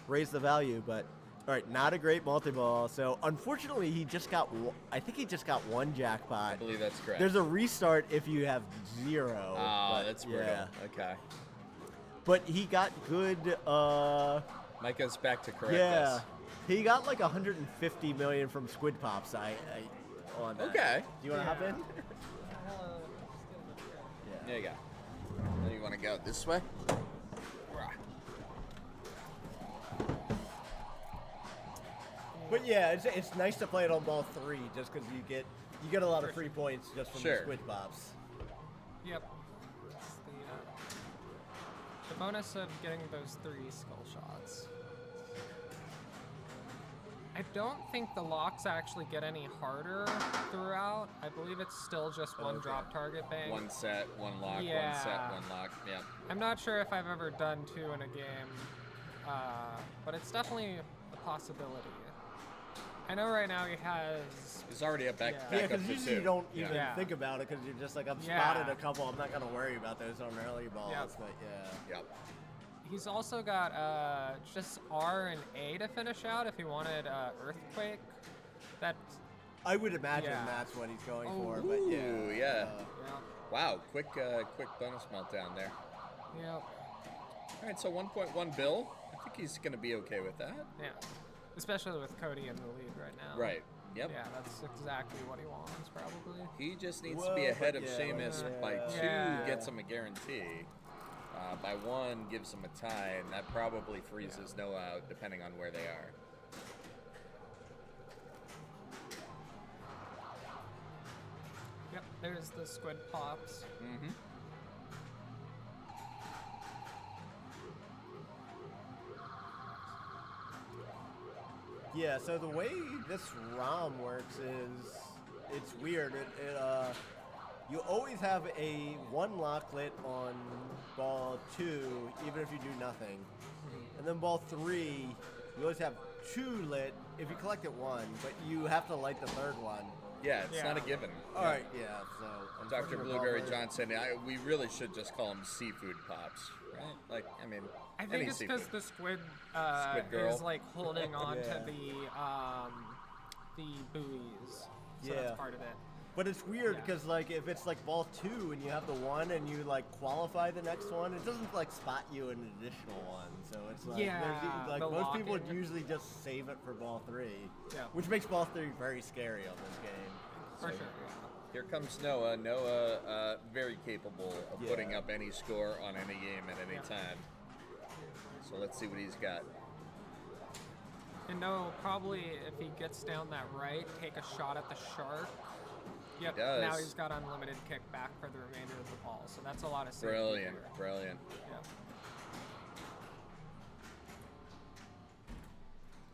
raise the value, but all right, not a great multi-ball. So unfortunately, he just got. I think he just got 1 jackpot. I believe that's correct. There's a restart if you have 0. Oh, but, that's brutal. yeah. Okay. But he got good. Micah's back to correct Yeah, us. he got like 150 million from Squid Pops. On that. Okay. Do you want to hop in? There you go. Then you want to go this way? But yeah, it's nice to play it on ball 3 just because you get a lot of free points just from Sure. the Squid Pops. Yep. It's the bonus of getting those 3 skull shots. I don't think the locks actually get any harder throughout. I believe it's still just one drop target bank. One set, one lock, Yeah. one set, one lock. Yeah. I'm not sure if I've ever done 2 in a game, but it's definitely a possibility. I know right now he has... It's already a back Yeah, up to because usually 2. you don't Yeah. even Yeah. think about it because you're just like, I've Yeah. spotted a couple. I'm not going to worry about those on early balls. Yep. But yeah. Yep. He's also got just R and A to finish out if he wanted Earthquake. That, I would imagine Yeah. that's what he's going Oh, for. But yeah. Ooh, yeah. yeah, Wow, quick bonus meltdown there. yeah, All right, so 1.1 bill. I think he's going to be okay with that. yeah. Especially with Cody in the lead right now. Right. Yep. Yeah, that's exactly what he wants, probably. He just needs to be Well, ahead but of yeah, Sheamus yeah. by 2, Yeah. gets him a guarantee. By 1, gives him a tie, and that probably freezes Noah out, depending on where they are. Yep, there's the Squid Pops. Mm-hmm. Yeah, so the way this ROM works is it's weird. You always have a 1 lock lit on ball 2, even if you do nothing. And then ball 3, you always have 2 lit if you collect it 1, but you have to light the 3rd one. Yeah, it's not a Yeah. given. All right, yeah. So Dr. unfortunate Blueberry ball Johnson, we really should just call them seafood pops, right? Like, I mean, I any think it's because seafood. the squid, Squid girl. is like holding on Yeah. to the buoys. So Yeah. that's part of it. But it's weird Yeah. because like if it's like ball 2 and you have the 1 and you like qualify the next one, it doesn't like spot you an additional one. So it's like Yeah, like the most people lock-in. usually just save it for ball 3, Yeah. which makes ball 3 very scary on this game. For So- sure. Here comes Noah. Noah, very capable of Yeah. putting up any score on any game at any Yeah. time. So let's see what he's got. And no, probably if he gets down that right, take a shot at the shark. Yep. does. Now he's got unlimited kickback for the remainder of the ball, so that's a lot of safety. Brilliant, here. brilliant. Yep.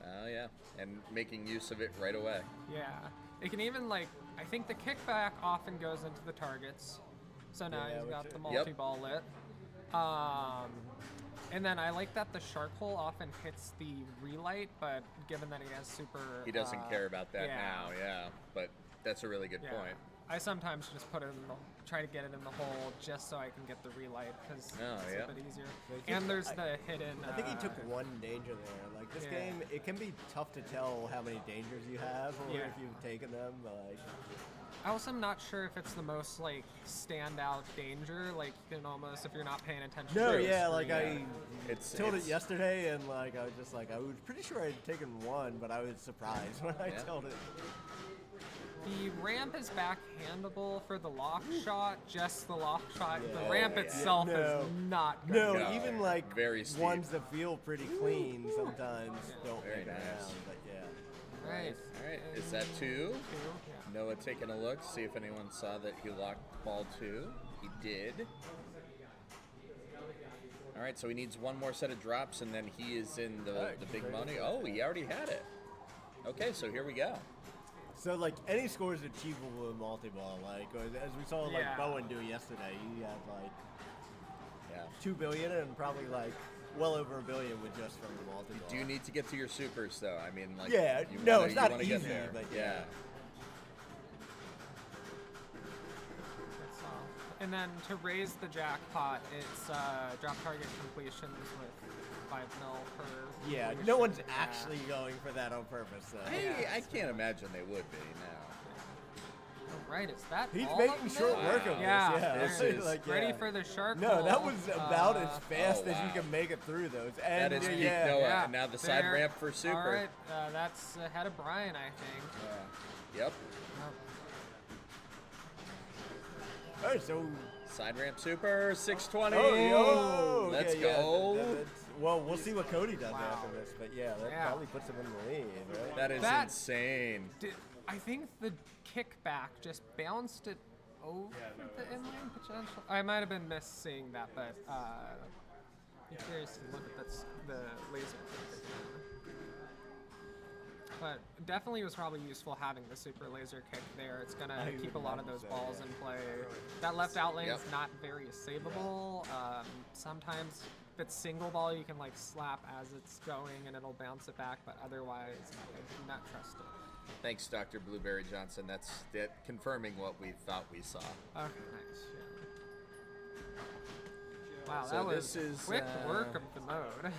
Oh yeah, and making use of it right away. Yeah. It can even, like, I think the kickback often goes into the targets. So now Yeah, he's got which- the Yep. multi-ball lit. And then I like that the shark hole often hits the relight, but given that he has super... He doesn't care about that yeah. now, yeah. But that's a really good Yeah. point. I sometimes just put it in the, try to get it in the hole just so I can get the relight because Oh, it's yeah. a bit easier. So he And took- there's the hidden. I think he took one danger there. Like this Yeah. game, it can be tough to tell how many dangers you have or Yeah. if you've taken them. Like, I also am not sure if it's the most like standout danger. Like you can almost, if you're not paying attention. no, to the yeah, like screen. It's told it it's- yesterday, and like I was just like I was pretty sure I'd taken one, but I was surprised when I Yeah. told it. The ramp is backhandable for the lock shot, just the lock shot. Yeah. The ramp Yeah. itself No. is not good. No, No, even like very steep. ones that feel pretty clean sometimes don't Very make it nice. around. But yeah, Right. All right, is that two? Two, yeah. Noah taking a look, see if anyone saw that he locked ball 2. He did. All right, so he needs one more set of drops, and then he is in the, Alright, the big ready money. to Oh, he already had it. Okay, so here we go. so like any score is achievable in multi-ball. Like as we saw like Yeah. Bowen do yesterday, he had like Yeah. 2 billion and probably like well over $1 billion with just from the multi-ball. Do you need to get to your supers, though? I mean, like, Yeah, you no, wanna- it's you not wanna get easy, there. but yeah. yeah. That's all. And then to raise the jackpot, it's drop target completions with 5 mil per. Yeah, completion. no one's Yeah. actually going for that on purpose. Though. I can't imagine they would be now. Oh, right, is that He's all making of short it? work of Yeah, this. Yeah, this there it is- like, ready yeah. for the shark No, that hole. was about as fast Oh, as you wow. can make it through those. And That is peak yeah, Noah. Yeah, And now the side there- ramp for super. All right, that's ahead of Brian, I think. Yep. All right, so Side ramp super, 620. oh, Let's okay, yeah, go. that's- well, we'll see what Cody does Wow. after this, but yeah, that Yeah. probably puts him in the lead, right? That is That- insane. I think the kickback just bounced it over the inline potential. I might have been missing that, but I'm curious to look at the laser kick again. But definitely was probably useful having the super laser kick there. It's gonna I keep a would lot of love those to, balls yeah. in play. That left out lane is Yep. not very savable. Sometimes if it's single ball, you can like slap as it's going and it'll bounce it back. But otherwise, I do not trust it. Thanks, Dr. Blueberry Johnson. That's confirming what we thought we saw. Okay, nice. Yeah. Wow, So that was this is, quick work of the mode. I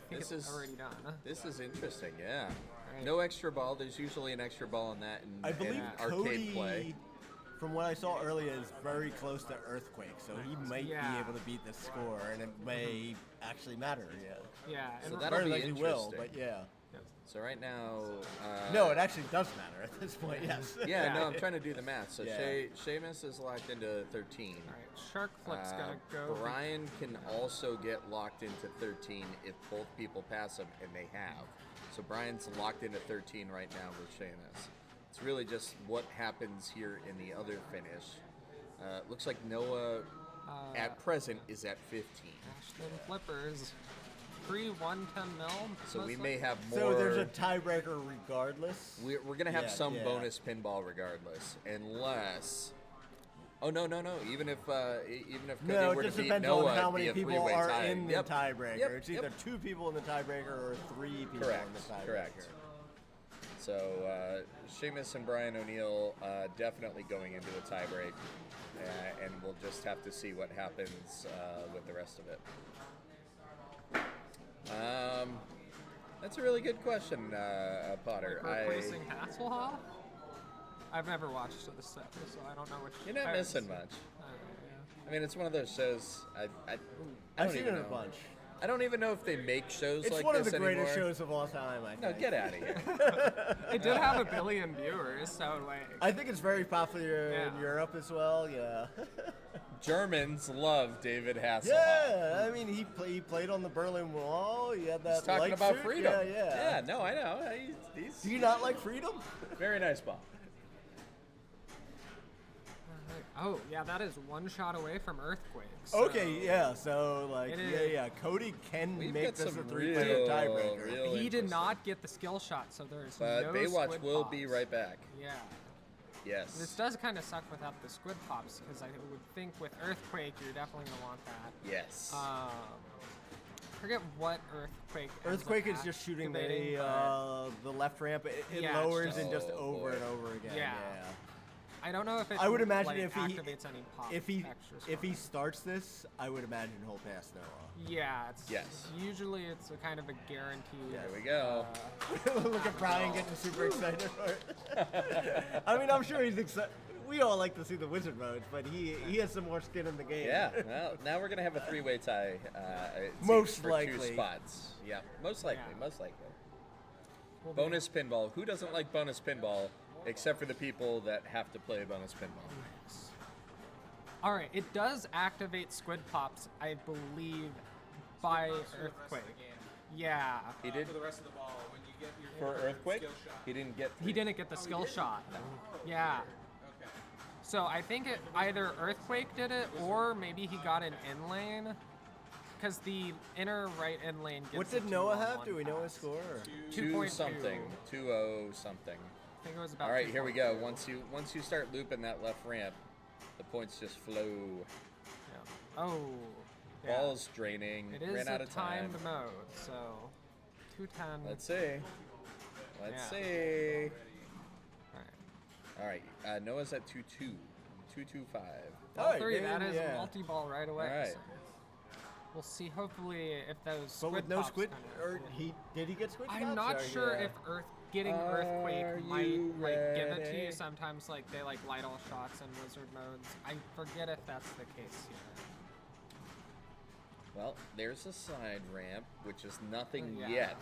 think this it's is- already done. This is interesting, yeah. Right. No extra ball. There's usually an extra ball in that in, I believe in arcade Cody, play. from what I saw earlier, is very close to Earthquake, so he might Yeah. be able to beat the score, and it may actually matter. Yeah, Yeah, So and that'll very be likely will, interesting. but yeah. So right now... No, it actually does matter at this point. Yes. Yeah, Yeah. no, I'm trying to do the math. So Yeah. Seamus is locked into 13. all right, Shark Flip's gonna go. Brian can also get locked into 13 if both people pass him, and they have. So Brian's locked into 13 right now with Seamus. It's really just what happens here in the other finish. Looks like Noah, at present, is at 15. Ashton Flippers. Free 110 mil. So we most may likely. have more... So there's a tiebreaker regardless. We're going to have Yeah, some yeah. bonus pinball regardless, unless... Oh, no. Even if Cody No, were it just to beat depends Noah, on how it'd be many a people three-way are tie. in the Yep. tiebreaker. Yep, It's either yep. 2 people in the tiebreaker or 3 people Correct, in the tiebreaker. correct. So Seamus and Brian O'Neill definitely going into a tiebreak, and we'll just have to see what happens with the rest of it. That's a really good question, Potter. Like replacing Hasselhoff? I've never watched the set, so I don't know which. You're not missing much. I mean, it's one of those shows. I I've don't seen even it a know. bunch. I don't even know if they make shows It's like one of this the greatest anymore. shows of all time, I think. No, get out of here. It did have 1 billion viewers, so like. I think it's very popular Yeah. in Europe as well, yeah. Germans love David Hasselhoff. Yeah, I mean, he played on the Berlin Wall. He had that He's talking light about suit. freedom. Yeah. No, I know. He's Do you not like freedom? very nice ball. Oh, yeah, that is one shot away from Earthquake. So Okay, yeah. So like, It yeah, is- yeah. Cody can We've make got this a some 3-player tiebreaker. real he did interesting. not get the skill shot, so there is But no Baywatch squid will pops. be right back. Yeah. Yes. This does kind of suck without the squid pops, because I would think with Earthquake, you're definitely going to want that. Yes. Forget what Earthquake ends up Earthquake is just shooting activating, the left ramp. It Yeah, it's lowers just- and just Oh, over boy. and over again. Yeah. I don't know if it I would imagine like, if he activates any pop if he extras. starts this, I would imagine he'll pass Noah. Yeah, it's Yes. usually it's a kind of a guaranteed. There we go. Look at Brian getting super excited for it. I mean, I'm sure he's excited. We all like to see the wizard modes, but he has some more skin in the game. Yeah. Well, now we're gonna have a 3-way tie. It seems, Most for likely. 2 spots. Yeah. Most likely. Yeah. Most likely. We'll be- Bonus pinball. Who doesn't like bonus pinball? Except for the people that have to play bonus pinball. All right, it does activate squid pops, I believe, by Earthquake. Yeah. He did For the rest of the ball, when you get your for Earthquake. skill shot. He didn't get. He didn't get the skill shot. Yeah. Okay. So I think it either Earthquake did it or maybe he got an in lane. Because the inner right in lane gets What the did Noah 2-on-1 have? Do we know his pass. score? Or? 2.2. something. 2-0 something. I think it was about All right, here we go. 2.2. Once you start looping that left ramp, the points just flow. Yeah. Oh. Yeah. Ball's draining. It is Ran out a of time. timed mode, so 210. Let's see. Let's Yeah. see. All right. All right. Noah's at 2-2. 2-2-5. Ball All right, 3, man, that is yeah. multi-ball right away. All right. so we'll see, hopefully, if those But squid with no pops squid, kinda- or did he get squid? I'm pops, not or sure yeah. if getting Are Earthquake might you like give it to ready? you. Sometimes like they like light all shots in wizard modes. I forget if that's the case here. Well, there's a side ramp, which is nothing Yeah. yet.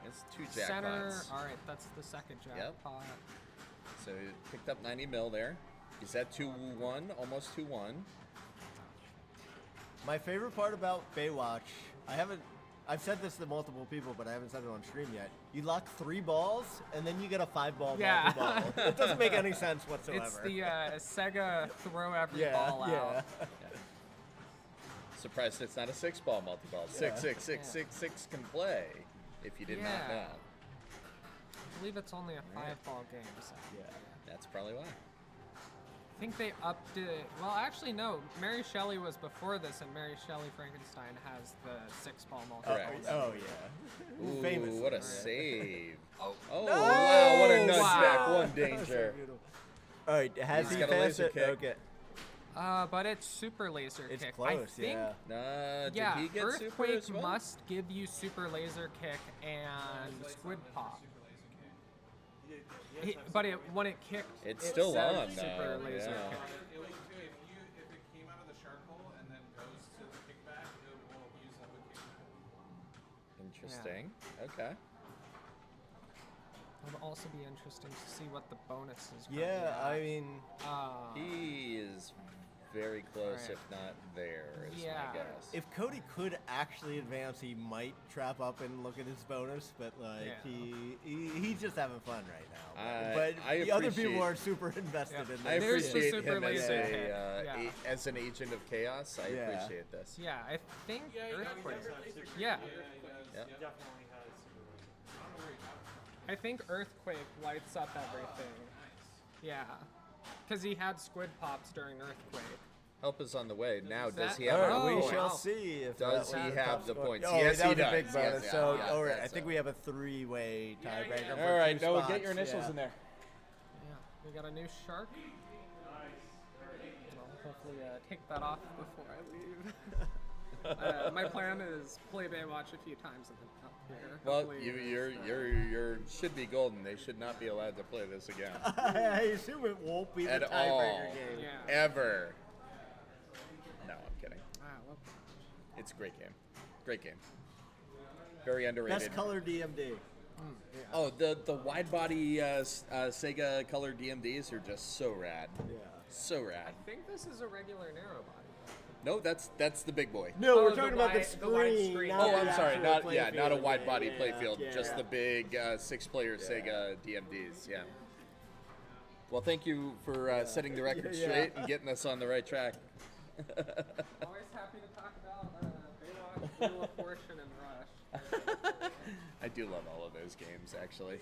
It's 2 jackpots. Center. All right, that's the second jackpot. So he picked up 90 mil there. He's at 2-1, almost 2-1. My favorite part about Baywatch, I've said this to multiple people, but I haven't said it on stream yet. You lock 3 balls, and then you get a 5-ball Yeah. multi-ball. It doesn't make any sense whatsoever. It's the Sega throw every yeah, ball out. yeah. Surprised it's not a 6-ball multi-ball. Yeah. 6, 6, 6, 6, 6 can play, if you did not Yeah. know. I believe it's only a 5-ball game. So. Yeah. That's probably why. I think they upped it. Well, actually, no. Mary Shelley was before this, and Mary Shelley Frankenstein has the 6-ball multi. Correct. Oh, yeah. Ooh, Famous. what a Right. save. Oh, No! wow, what a nudge Wow. back. One That was so danger. beautiful. All right, has He's he got a passed laser it? kick. Okay. But it's super laser It's kick. close, I think, yeah. Did yeah, he get super Earthquake as well? must give you super laser kick and squid pop. But when it kicked, It's it still said on, super though, laser yeah. kick. It will too, if it came out of the charcoal and then goes to the kickback, it will use up a kickback. Interesting. Okay. It'll also be interesting to see what the bonus is. Yeah, I mean, He is very close, Right. if not there, is Yeah. my guess. if Cody could actually advance, he might trap up and look at his bonus, but like Yeah. he's just having fun right now. I- But I the other people appreciate- are super invested Yeah. in I this. There's the appreciate super him as laser a kick, yeah. as an agent of chaos. I Yeah. appreciate this. yeah, I think Earthquake. Yeah, Yeah. I think Earthquake lights up everything. Yeah, because he had squid pops during Earthquake. Help is on the way. Now, does that- he All have right, a we point? shall wow. see if Does that he was have top the score. points? Oh, Yes, that he was a big does. bonus. Yes, so, yeah, all right, I that's think it. we have a 3-way tiebreaker. for All right, 2 Noah, spots. get your initials Yeah. in there. Yeah, we got a new shark. I'll hopefully take that off before I leave. My plan is play Baywatch a few times and then up here. Well, Hopefully you're should be golden. They should not be allowed to play this again I assume it won't be the at tiebreaker all, game. Yeah. ever. No, I'm kidding. Well, It's a great game. Great game. Very underrated. Best color DMD. Oh, the wide body Sega color DMDs are just so rad. Yeah. So rad. I think this is a regular narrow body. No, that's the big boy. No, Oh, we're the talking about the wide- the wide screen. screen. not Oh, the I'm sorry. actual Not playfield. not a wide Yeah, body yeah, playfield. yeah. Just the big 6-player Sega DMDs. Yeah. Well, thank you for setting the record straight and getting us on the right track. Always happy to talk about Baylock, Wheel of Fortune, and Rush. I do love all of those games, actually.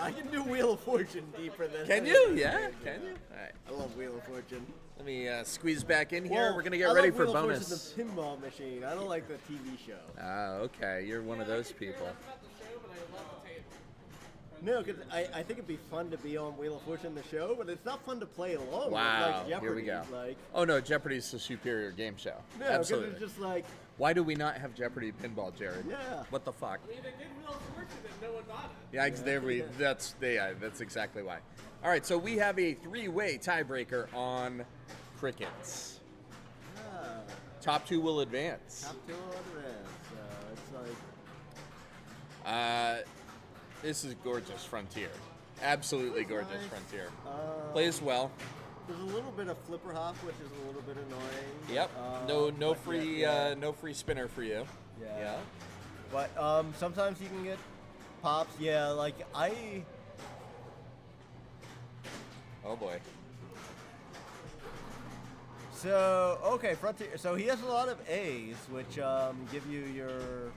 I can do Wheel of Fortune deeper than. Can you? Yeah, can you? All right. I love Wheel of Fortune. Let me squeeze back in here. Well, We're gonna get I ready like for Wheel of bonus. Fortune, the pinball machine. I don't like the TV show. Ah, okay. You're one of those people. No, because I think it'd be fun to be on Wheel of Fortune, the show, but it's not fun to play along. Wow. With, like Jeopardy. Here we go. Like, Oh no, Jeopardy's the superior game show. no, because Absolutely. it's just like, Why do we not have Jeopardy pinball, Jared? Yeah. What the fuck? I mean, they did Wheel of Fortune and no one bought it. Yeah, that's exactly why. All right, so we have a three-way tiebreaker on crickets. Top two will advance. top two on advance. It's like, This is gorgeous Frontier. Absolutely gorgeous nice. Frontier. Plays Plays well. There's a little bit of flipper hop, which is a little bit annoying. Yep. No but free yeah. no free spinner for you. Yeah. But sometimes you can get pops. Yeah, like Oh boy. So okay, Frontier. So he has a lot of A's, which give you your.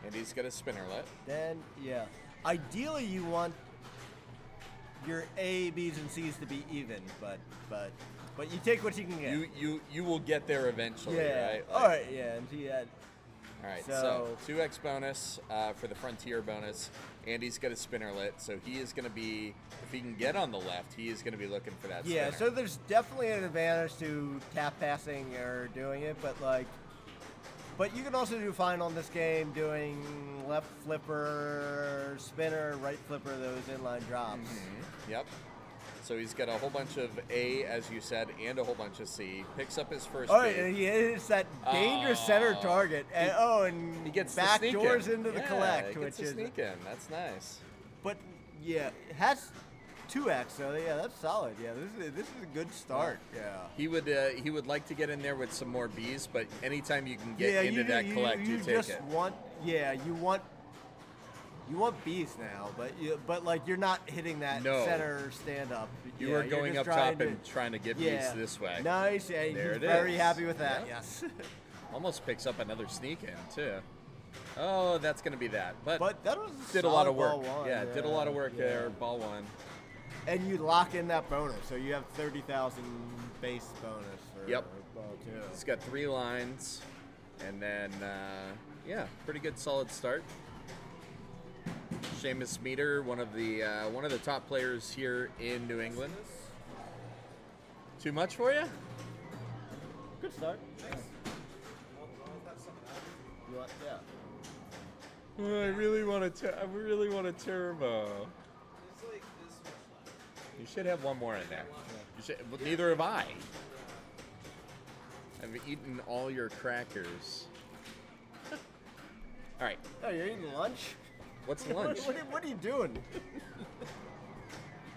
And he's got a spinnerlet. Then yeah. Ideally, you want your A, B's, and C's to be even, but you take what you can get. You will get there eventually, yeah. right? All right. Yeah. And he had. All right, So- so 2x bonus for the Frontier bonus. Andy's got a spinnerlet, so he is going to be, if he can get on the left, he is going to be looking for that Yeah. spinner. So there's definitely an advantage to tap passing or doing it, but you can also do fine on this game doing left flipper, spinner, right flipper, those inline drops. Yep. So he's got a whole bunch of A, as you said, and a whole bunch of C. Picks up his first Oh, B. and he hits that dangerous center target, and He gets back the sneak doors in. into the Yeah, collect, he gets which the is. sneak in. That's nice. But yeah, it has 2x, so yeah, that's solid. Yeah, this is a good start. Yeah. He would like to get in there with some more Bs, but anytime you can get Yeah, into that collect, you take just it. you want B's now, but like you're not hitting that No. center stand up. You Yeah, are you're going just up top and trying to get yeah. Bs this way. Nice, and There he's it very is. happy with that. Yep. Yes. Almost picks up another sneak in too. Oh, that's going to be that. But that was did a lot of solid work. ball one, Yeah, did a lot of work yeah. there. Ball one. And you lock in that bonus, so you have 30,000 base bonus for Yep. ball two. He's got 3 lines, and then yeah, pretty good solid start. Seamus Meter, one of the top players here in New England. Too much for you? Good start. You want, yeah. Oh, I really want a turbo. You should have one more in there. You should, but neither have I. I've eaten all your crackers. All right, Oh, you're eating lunch? what's lunch? What are you doing?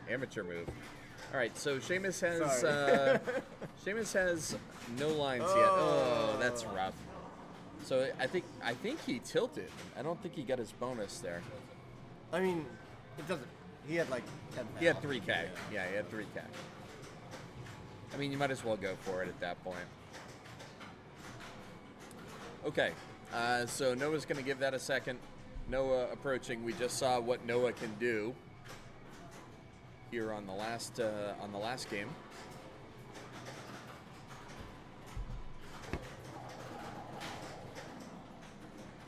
Amateur move. All right, so Seamus has Sorry. Seamus has no lines yet. Oh, that's rough. So I think he tilted. I don't think he got his bonus there. I mean, it doesn't. He had like 10,000. He had 3K. Yeah, he had 3K. I mean, you might as well go for it at that point. Okay, so Noah's going to give that a second. Noah approaching. We just saw what Noah can do here on the last game.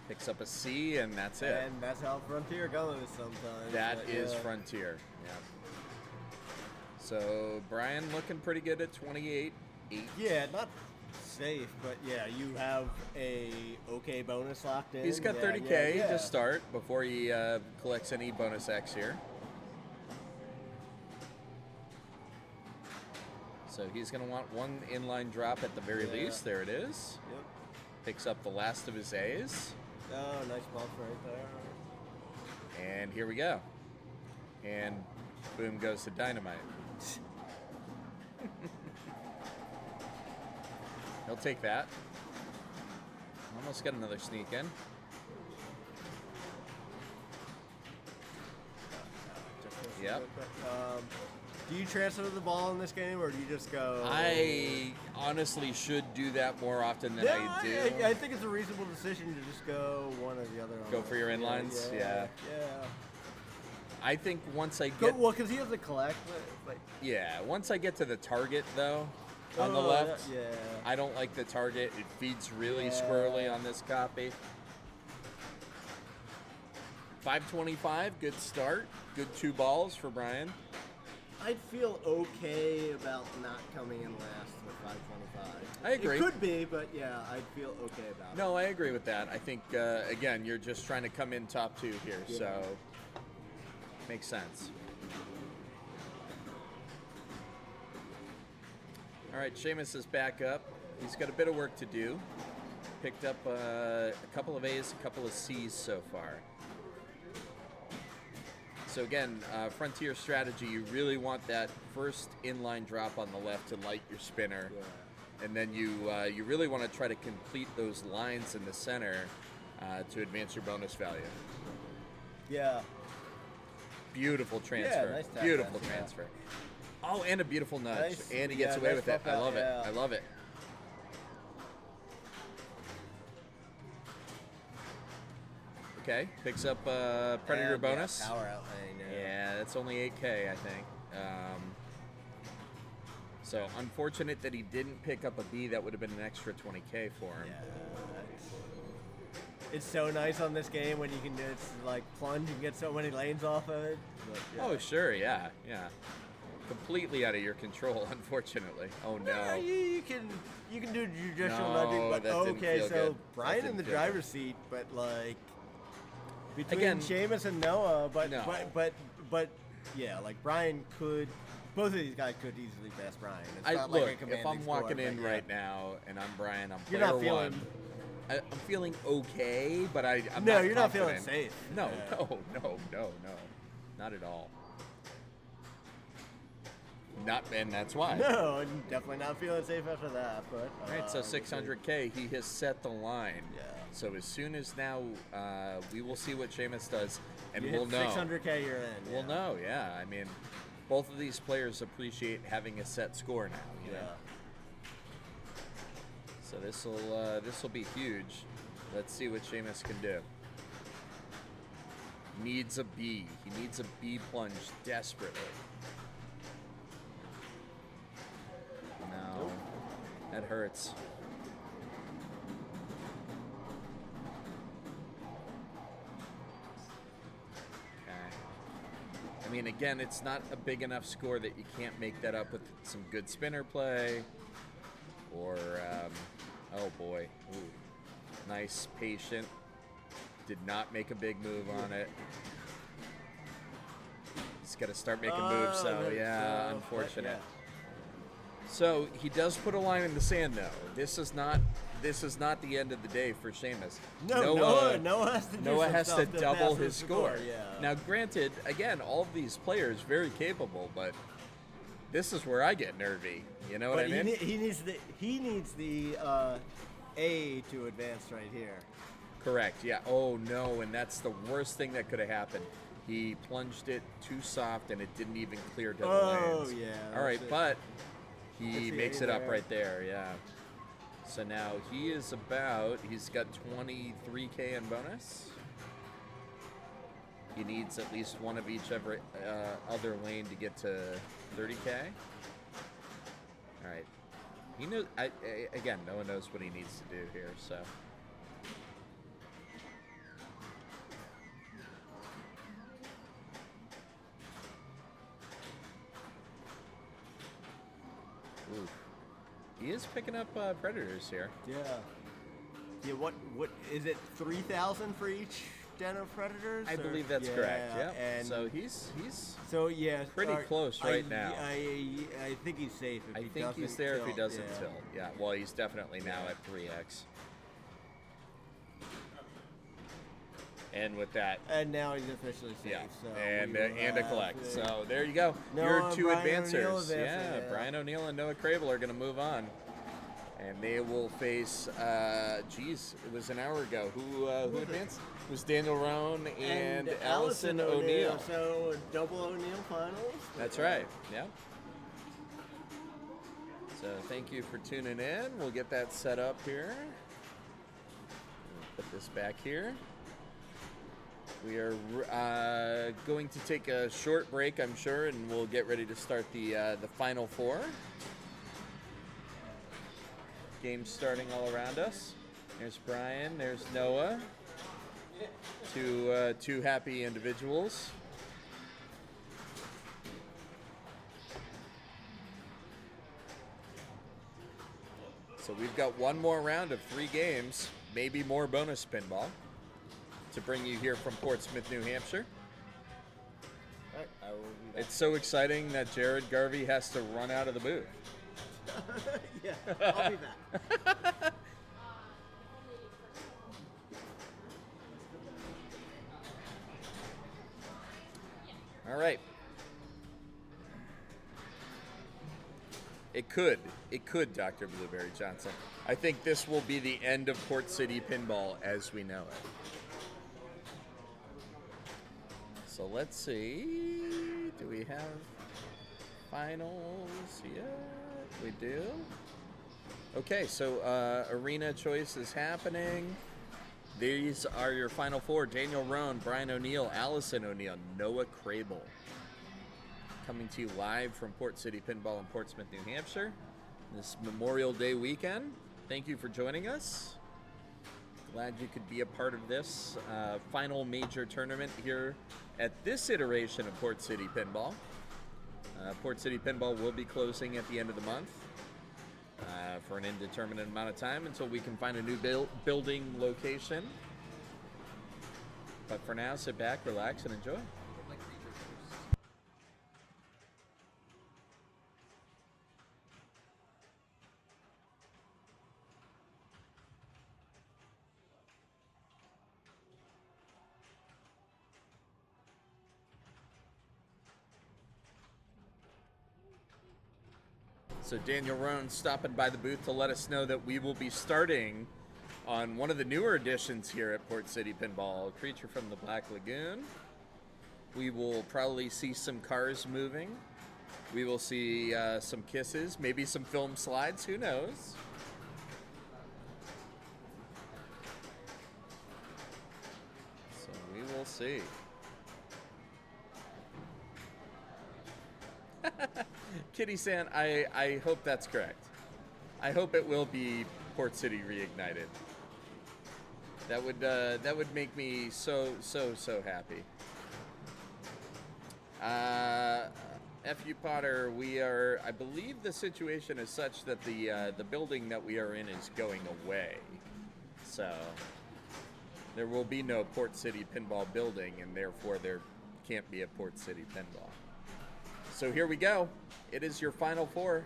Picks up a C, and that's it. And that's how Frontier goes sometimes. That but, is yeah. Frontier. Yeah. So Brian looking pretty good at 28-8. Yeah, not safe, but yeah, you have a okay bonus locked in. He's got Yeah, 30K yeah. to start before he collects any bonus X here. So he's going to want one inline drop at the very Yeah. least. There it is. Yep. Picks up the last of his A's. Oh, nice bump right there. And here we go. And boom goes to dynamite. He'll take that. Almost got another sneak in. Yep. Do you transfer the ball in this game, or do you just go? I honestly should do that more often than I do. I think it's a reasonable decision to just go one or the other. Go for your inlines? Yeah. I think once I get... Well, because he has to collect. But Yeah, once I get to the target, though, on the left, yeah. I don't like the target. It feeds really squirrely on this copy. 525, good start. Good 2 balls for Brian. I'd feel okay about not coming in last with 525. I agree. It could be, but yeah, I'd feel okay about it. No, I agree with that. I think, again, you're just trying to come in top 2 here, so makes sense. All right, Seamus is back up. He's got a bit of work to do. Picked up a couple of A's, a couple of C's so far. So again, Frontier strategy, you really want that first inline drop on the left to light your spinner. Yeah. And then you really want to try to complete those lines in the center to advance your bonus value. Yeah. Beautiful transfer. Yeah, nice tap beautiful pass, transfer. Oh, and a beautiful nudge. Nice. And he gets away nice with it. bump I love out, it. yeah. I love it. Okay, picks up Predator And, bonus. Power outlane. Yeah, that's only 8K, I think. So unfortunate that he didn't pick up a B. That would have been an extra 20K for him. It's so nice on this game when you can just like plunge and get so many lanes off of it. But, yeah. Oh, sure, yeah. Completely out of your control, unfortunately. Oh no. Yeah, you can do judicial No, nudging, but that didn't okay, feel so good. Brian That in the didn't feel driver's seat, but like between Again, Seamus and Noah, but no. but yeah, like Brian could. Both of these guys could easily pass Brian. It's not Look, like a if commanding I'm walking score, in but yeah. right now and I'm Brian, I'm You're player not feeling- one. I'm feeling okay, but I'm No, not you're not confident. feeling safe. No, Yeah. no, not at all. And that's why. No, I'm definitely not feeling safe after that. But All right, so we'll see. 600K, he has set the line. Yeah. So as soon as now, we will see what Seamus does, and You we'll hit know. 600K, you're in. We'll yeah. know, yeah. I mean, both of these players appreciate having a set score now. You know? So this will be huge. Let's see what Seamus can do. Needs a B. He needs a B plunge desperately. No, that hurts. Okay. I mean, again, it's not a big enough score that you can't make that up with some good spinner play. Or, oh boy. Ooh. Nice, patient. Did not make a big move on it. He's got to start making moves, so yeah, unfortunate. So he does put a line in the sand, though. This is not the end of the day for Seamus. Noah has to do Noah some has to stuff to double pass his score. Yeah. Now, granted, again, all of these players very capable, but this is where I get nervy. You know what I mean? He needs the A to advance right here. Correct. Yeah. Oh no, and that's the worst thing that could have happened. He plunged it too soft, and it didn't even clear to the lanes. Yeah. All right, that's it. but he Gets the makes A it up there. right there. Yeah. So now he's got 23K in bonus. He needs at least one of each every other lane to get to 30K. All right. He knows. Again, no one knows what he needs to do here. So. Ooh. He is picking up predators here. Yeah. Yeah. What is it? 3,000 for each den of predators? I or- believe that's yeah, correct. Yeah. And So he's so yeah, pretty close right now. I think he's safe. If I he think he's doesn't there if he tilt, doesn't yeah. tilt. Yeah. Well, he's definitely now at 3x. And with that, And now he's officially safe. yeah, So and we will and a have collect. the- So there you go. Noah Your and two Brian O'Neill advancers. advancing, Yeah, yeah. Brian O'Neill and Noah Crable are going to move on. And they will face, geez, it was an hour ago. Who advanced? It was Daniel Roan and Allison O'Neill. So double O'Neill finals. That's right. Yeah. So thank you for tuning in. We'll get that set up here. Put this back here. We are going to take a short break, I'm sure, and we'll get ready to start the Final Four. Games starting all around us. There's Brian. There's Noah. Two happy individuals. So we've got one more round of 3 games, maybe more bonus pinball, to bring you here from Portsmouth, New Hampshire. All right, I will be back. It's so exciting that Jared Garvey has to run out of the booth. Yeah, I'll be back. All right. It could, Dr. Blueberry Johnson. I think this will be the end of Port City Pinball as we know it. So let's see. Do we have finals yet? We do. Okay, so arena choice is happening. These are your final 4. Daniel Roan, Brian O'Neill, Allison O'Neill, Noah Crable. Coming to you live from Port City Pinball in Portsmouth, New Hampshire, this Memorial Day weekend. Thank you for joining us. Glad you could be a part of this final major tournament here at this iteration of Port City Pinball. Port City Pinball will be closing at the end of the month for an indeterminate amount of time until we can find a new building location. But for now, sit back, relax, and enjoy. So Daniel Roan stopping by the booth to let us know that we will be starting on one of the newer additions here at Port City Pinball, Creature from the Black Lagoon. We will probably see some cars moving. We will see some kisses, maybe some film slides, who knows? So we will see. Kitty-san, I hope that's correct. I hope it will be Port City reignited. That would make me so happy. F.U. Potter, I believe the situation is such that the building that we are in is going away. So there will be no Port City Pinball building, and therefore there can't be a Port City Pinball. So here we go. It is your final 4.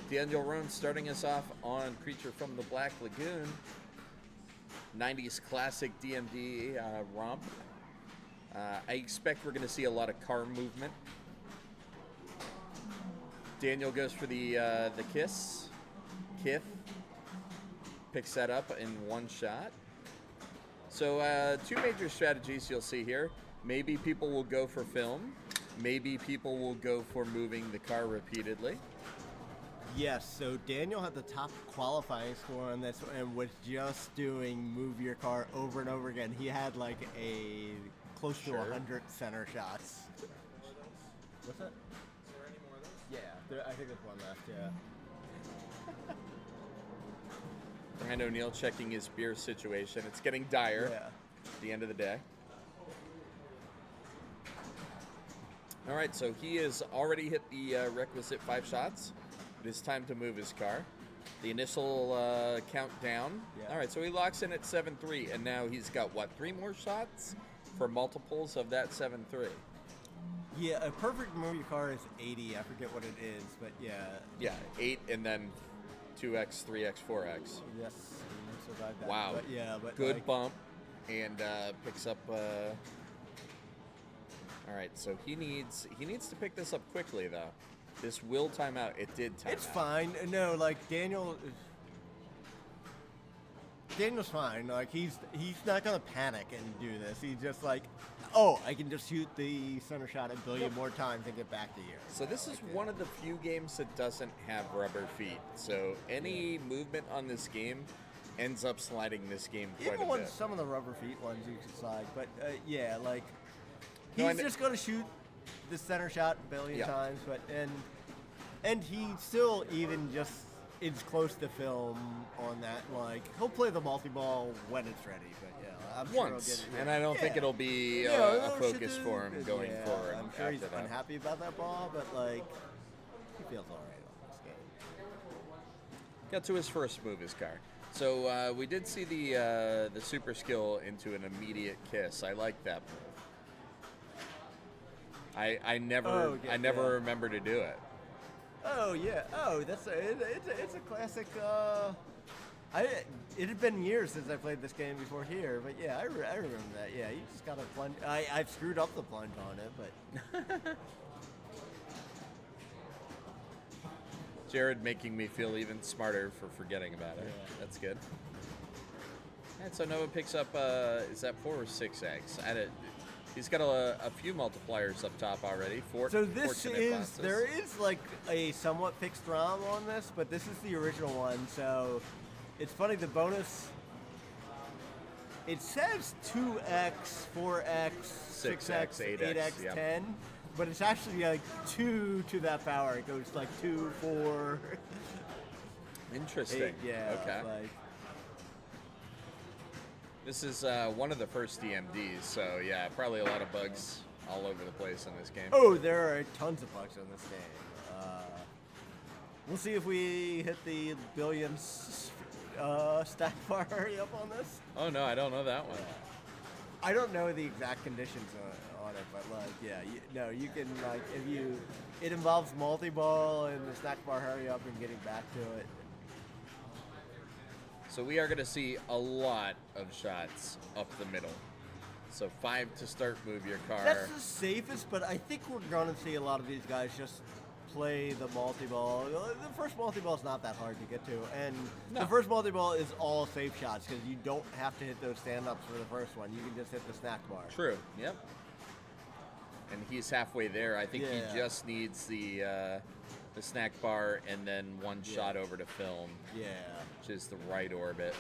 Daniel Roan starting us off on Creature from the Black Lagoon. 90s classic DMD romp. I expect we're going to see a lot of car movement. Daniel goes for the kiss. Kith picks that up in one shot. So 2 major strategies you'll see here. Maybe people will go for film. Maybe people will go for moving the car repeatedly. Yes, so Daniel had the top qualifying score on this and was just doing move your car over and over again. He had like a close to 100 center shots. What's that? Is there any more of those? Yeah, I think there's one left, yeah. Brian O'Neill checking his beer situation. It's getting dire at the end of the day. All right, so he has already hit the requisite 5 shots. It is time to move his car. The initial countdown. Yeah. All right, so he locks in at 7-3, and now he's got, 3 more shots for multiples of that 7-3? Yeah, a perfect move your car is 80. I forget what it is, but yeah. Yeah, 8 and then 2x, 3x, 4x. Yes, survived that. Wow. But good bump, and picks up... All right, so he needs to pick this up quickly, though. This will time out. It did time out. It's fine. No, like Daniel, Daniel's fine. Like he's not gonna panic and do this. He's just like, oh, I can just shoot the center shot a billion more times and get back to here. So this is one of the few games that doesn't have rubber feet. So any movement on this game ends up sliding this game quite Even a on bit. some of the rubber feet ones you can slide, but yeah, like No, he's just gonna shoot the center shot a billion Yeah. times, but and he still even just is close to film on that. Like he'll play the multi-ball when it's ready, but yeah, I'm sure he'll Once, get it. and I don't think Yeah. it'll be Yeah, a no, focus shit, for him dude. going Yeah, forward. I'm sure he's after that. unhappy about that ball, but like he feels all right on this game. Got to his first move, his car. So we did see the super skill into an immediate kiss. I like that move. I never remember to do it. Oh yeah. Oh, it's a classic. It had been years since I played this game before here, but yeah, I remember that. Yeah, you just gotta plunge. I've screwed up the plunge on it, but Jared making me feel even smarter for forgetting about it. Yeah. That's good. And so Noah picks up, is that 4 or 6 eggs? He's got a few multipliers up top already. so this fortunate is boxes. there is like a somewhat fixed ROM on this, but this is the original one. So it's funny, the bonus. It says 2x, 4x, 6x, 8x, yep. 10, but it's actually like 2 to that power. It goes like 2, 4, Interesting. 8. Yeah. Okay. Like, This is one of the first DMDs, so yeah, probably a lot of bugs all over the place in this game. oh, there are tons of bugs in this game. We'll see if we hit the billions stack bar hurry up on this. Oh no, I don't know that one. I don't know the exact conditions on it, but like, yeah, you can like it involves multi-ball and the stack bar hurry up and getting back to it. So we are going to see a lot of shots up the middle. So 5 to start, move your car. That's the safest, but I think we're going to see a lot of these guys just play the multi-ball. The first multi-ball is not that hard to get to, and No. the first multi-ball is all safe shots because you don't have to hit those stand-ups for the first one. You can just hit the snack bar. True. Yep. And he's halfway there. I think Yeah. he just needs the snack bar and then one shot over to film, Yeah. which is the right orbit.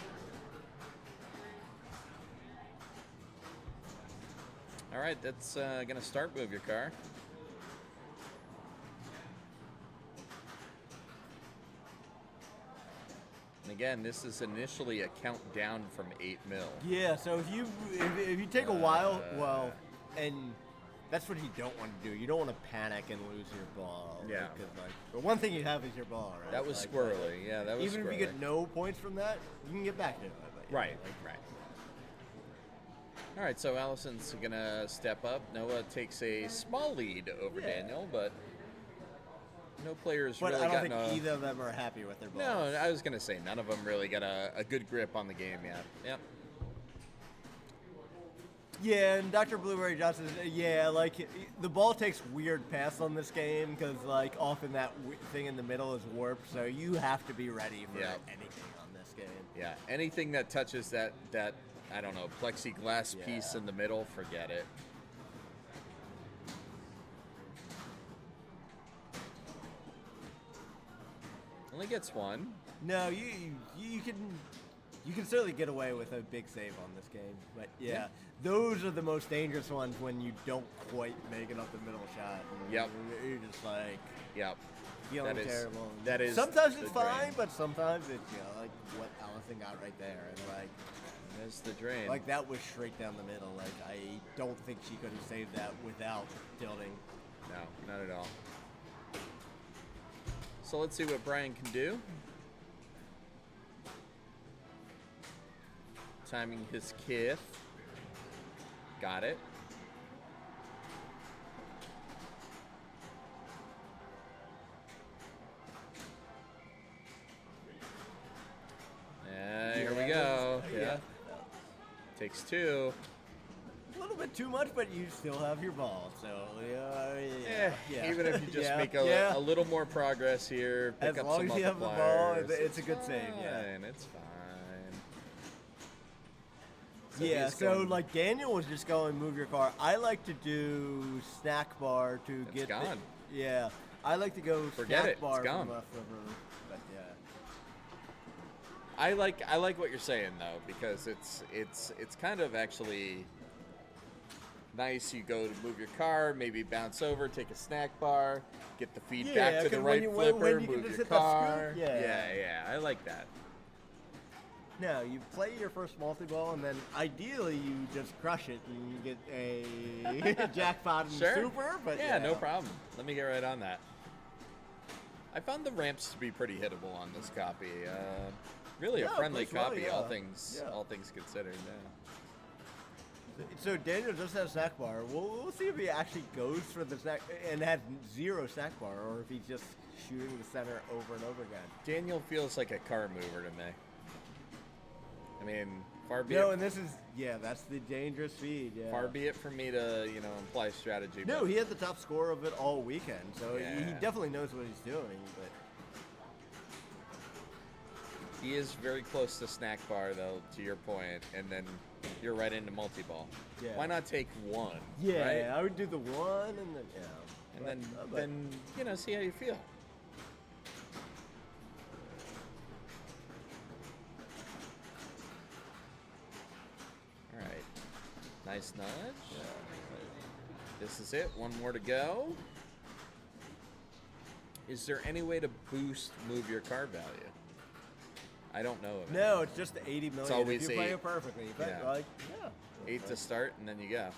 All right, that's going to start move your car. And again, this is initially a countdown from 8 mil. Yeah, so if you take a while, well, and that's what you don't want to do. You don't want to panic and lose your ball. Yeah. Because like, the one thing you have is your ball, right? That was Like, squirrely. Yeah, that was even squirrely. if you get no points from that, you can get back to it. But, yeah, Right, like, right. All right, so Allison's going to step up. Noah takes a small lead over Yeah. Daniel, but no players But really I don't gotten think either of them are happy with their balls. No, I was going to say, none of them really got a good grip on the game yet. Yep. Yeah, and Dr. Blueberry Johnson, yeah, like the ball takes weird paths on this game because like often that thing in the middle is warped, so you have to be ready for Yeah. anything on this game. Yeah, anything that touches that I don't know, plexiglass Yeah. piece in the middle, forget it. Only gets one. No, you can certainly get away with a big save on this game, but yeah, those are the most dangerous ones when you don't quite make it up the middle shot. And Yep. You're just like Yep. feeling That is- terrible. that is sometimes the it's fine, drain. but sometimes it's like what Allison got right there, and like. There's the drain. Like that was straight down the middle. Like I don't think she could have saved that without tilting. No, not at all. So let's see what Brian can do. Timing his kith. Got it. Here we go. Yeah. Takes 2. A little bit too much, but you still have your ball. So yeah. Even if you just Yeah, make yeah. a little more progress here, pick As up long some as you have the ball, multipliers, it's a good save. Yeah. fine, it's fine. Yeah, he's so going- like Daniel was just going move your car. I like to do snack bar to It's get gone. yeah, I like to go Forget snack it, bar it's gone. from left river. But yeah. I like what you're saying though, because it's kind of actually nice. You go to move your car, maybe bounce over, take a snack bar, get the feedback Yeah, to the 'cause right when flipper, you can move just your hit that car. scoop, yeah. yeah, I like that. No, you play your first multi-ball, and then ideally you just crush it and you get a jackpot and Sure. super. But yeah, no problem. Let me get right on that. I found the ramps to be pretty hittable on this copy. Really a Yeah, friendly plays well, copy, yeah. all things Yeah. considered. Yeah. So Daniel does have snack bar. We'll see if he actually goes for the snack and has 0 snack bar, or if he's just shooting the center over and over again. Daniel feels like a car mover to me. I mean, far be No, it, and this is that's the dangerous speed. Yeah. far be it for me to imply strategy. No, but he had the top score of it all weekend, so he Yeah. definitely knows what he's doing. But he is very close to snack bar though, to your point, and then you're right into multi-ball. Yeah. Why not take one? yeah, right? I would do the one and then And But- then see how you feel. All right, nice nudge. This is it. One more to go. Is there any way to boost move your car value? I don't know of it. no, it's just the 80 million. always if you play 8. it perfectly. But Yeah. like, 8 to start, and then you go.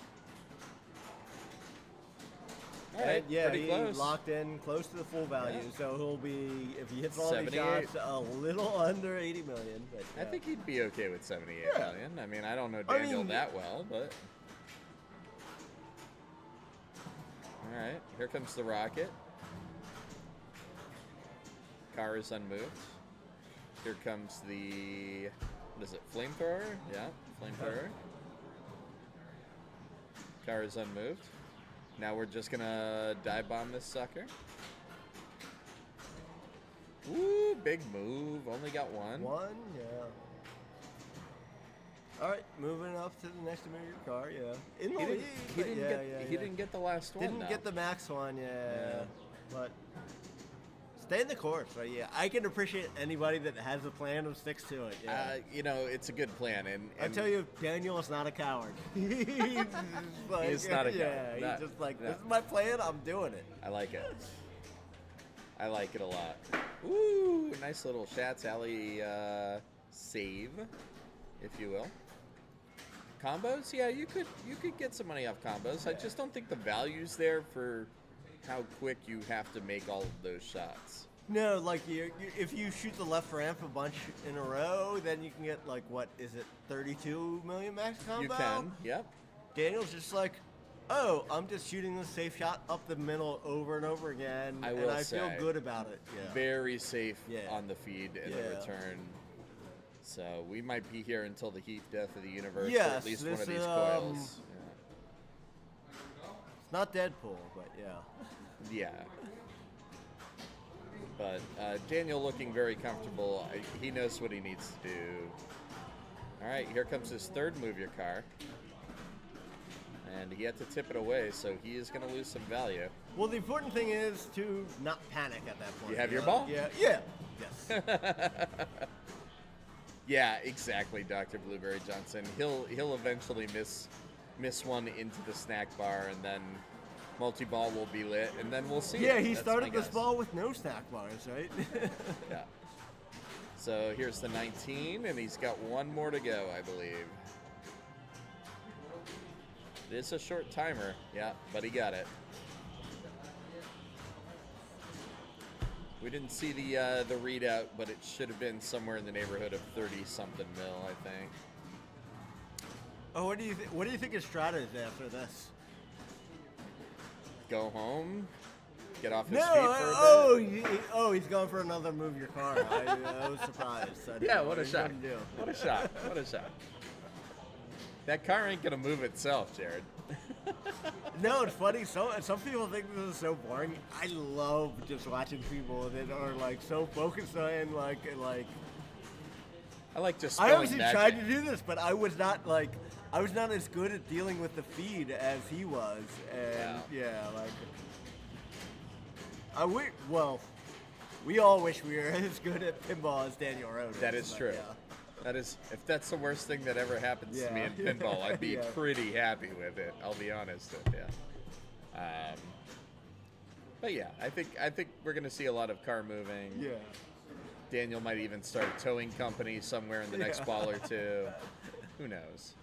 All And right, yeah, pretty he close. locked in close to the full value, Yeah. so he'll be, if he hits all these 78. shots, a little under 80 million. But I think he'd be okay with 78 Yeah. million. I mean, I don't know I Daniel mean- that well, but. All right, here comes the rocket. Car is unmoved. Here comes the, what is it, flamethrower? Yeah, flamethrower. Car is unmoved. Now we're just gonna dive bomb this sucker. Woo, big move. Only got one. one, yeah. All right, moving up to the next American car, yeah. In the He lead, didn't, he but didn't yeah, get. yeah, He yeah. didn't get the last one. Didn't though. get the max one, yeah. Yeah. But stay in the course, right? Yeah, I can appreciate anybody that has a plan and sticks to it. Yeah. It's a good plan, and I tell you, Daniel is not a coward. He's just like, He's not a yeah, coward. he's Not- just like, no. this is my plan. I'm doing it. I like it. I like it a lot. Ooh, nice little Schatz Alley save, if you will. Combos, yeah, you could get some money off combos. I just don't think the value's there for how quick you have to make all of those shots. No, like if you shoot the left ramp a bunch in a row, then you can get like what is it, 32 million max combo? You can, yep. Daniel's just like, oh, I'm just shooting the safe shot up the middle over and over again, I and will I feel say, good about it. Yeah. Very safe Yeah. on the feed and the Yeah. return. So we might be here until the heat death of the universe, or Yes, at least one this, of these coils. It's not Deadpool, but yeah. Yeah. But Daniel looking very comfortable. He knows what he needs to do. All right, here comes his third move your car. And he had to tip it away, so he is going to lose some value. Well, the important thing is to not panic at that point. You have your know? ball? Yeah. Yeah. Yes. Yeah, exactly, Dr. Blueberry Johnson. He'll eventually miss one into the snack bar, and then multi-ball will be lit, and then we'll see. Yeah, it. he That's started my this guess. ball with no snack bars, right? Yeah. So here's the 19, and he's got one more to go, I believe. It is a short timer, yeah, but he got it. We didn't see the readout, but it should have been somewhere in the neighborhood of 30-something mil, I think. Oh, what do you think his strat is after this? Go home, get off his No, feet for a bit. he's going for another move your car. I was surprised. I didn't Yeah, know what a he was shot. gonna do. What a shot. What a shot. That car ain't going to move itself, Jared. No, it's funny. Some people think this is so boring. I love just watching people that are like so focused on like I like just I spelling obviously magic. tried to do this, but I was not as good at dealing with the feed as he was, and we all wish we were as good at pinball as Daniel Roden. That is but true. yeah. That is, if that's the worst thing that ever happens to me in Yeah. pinball, I'd be Yeah. pretty happy with it. I'll be honest with you. But yeah, I think we're gonna see a lot of car moving. Yeah. Daniel might even start a towing company somewhere in the next ball or two. Who knows?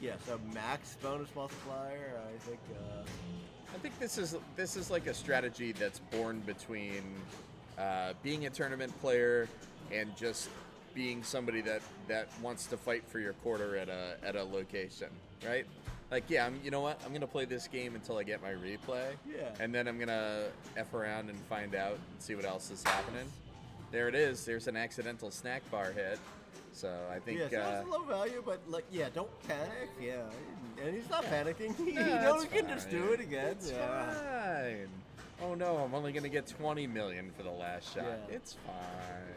Yeah. So max bonus multiplier. I think this is like a strategy that's born between being a tournament player and just being somebody that wants to fight for your quarter at a location, right? Like, yeah, you know what? I'm gonna play this game until I get my replay, and then I'm gonna f around and find out and see what else is happening. There it is. There's an accidental snack bar hit. So I think. So it's low value, but don't panic. Yeah, and he's not panicking. He can just do it again. It's fine. Oh no, I'm only gonna get 20 million for the last shot. Yeah. It's fine.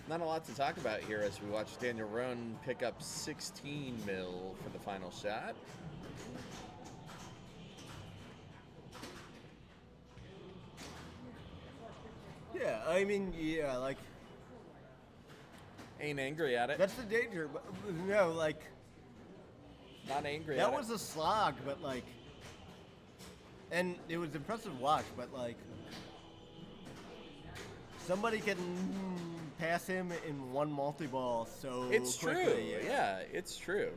Not a lot to talk about here as we watch Daniel Roan pick up 16 mil for the final shot. Yeah, I mean, Ain't angry at it. that's the danger. But no, Not angry that at was a slog, but and it was impressive to watch, but somebody can pass him in one multi-ball so It's quickly. true. Yeah, it's true.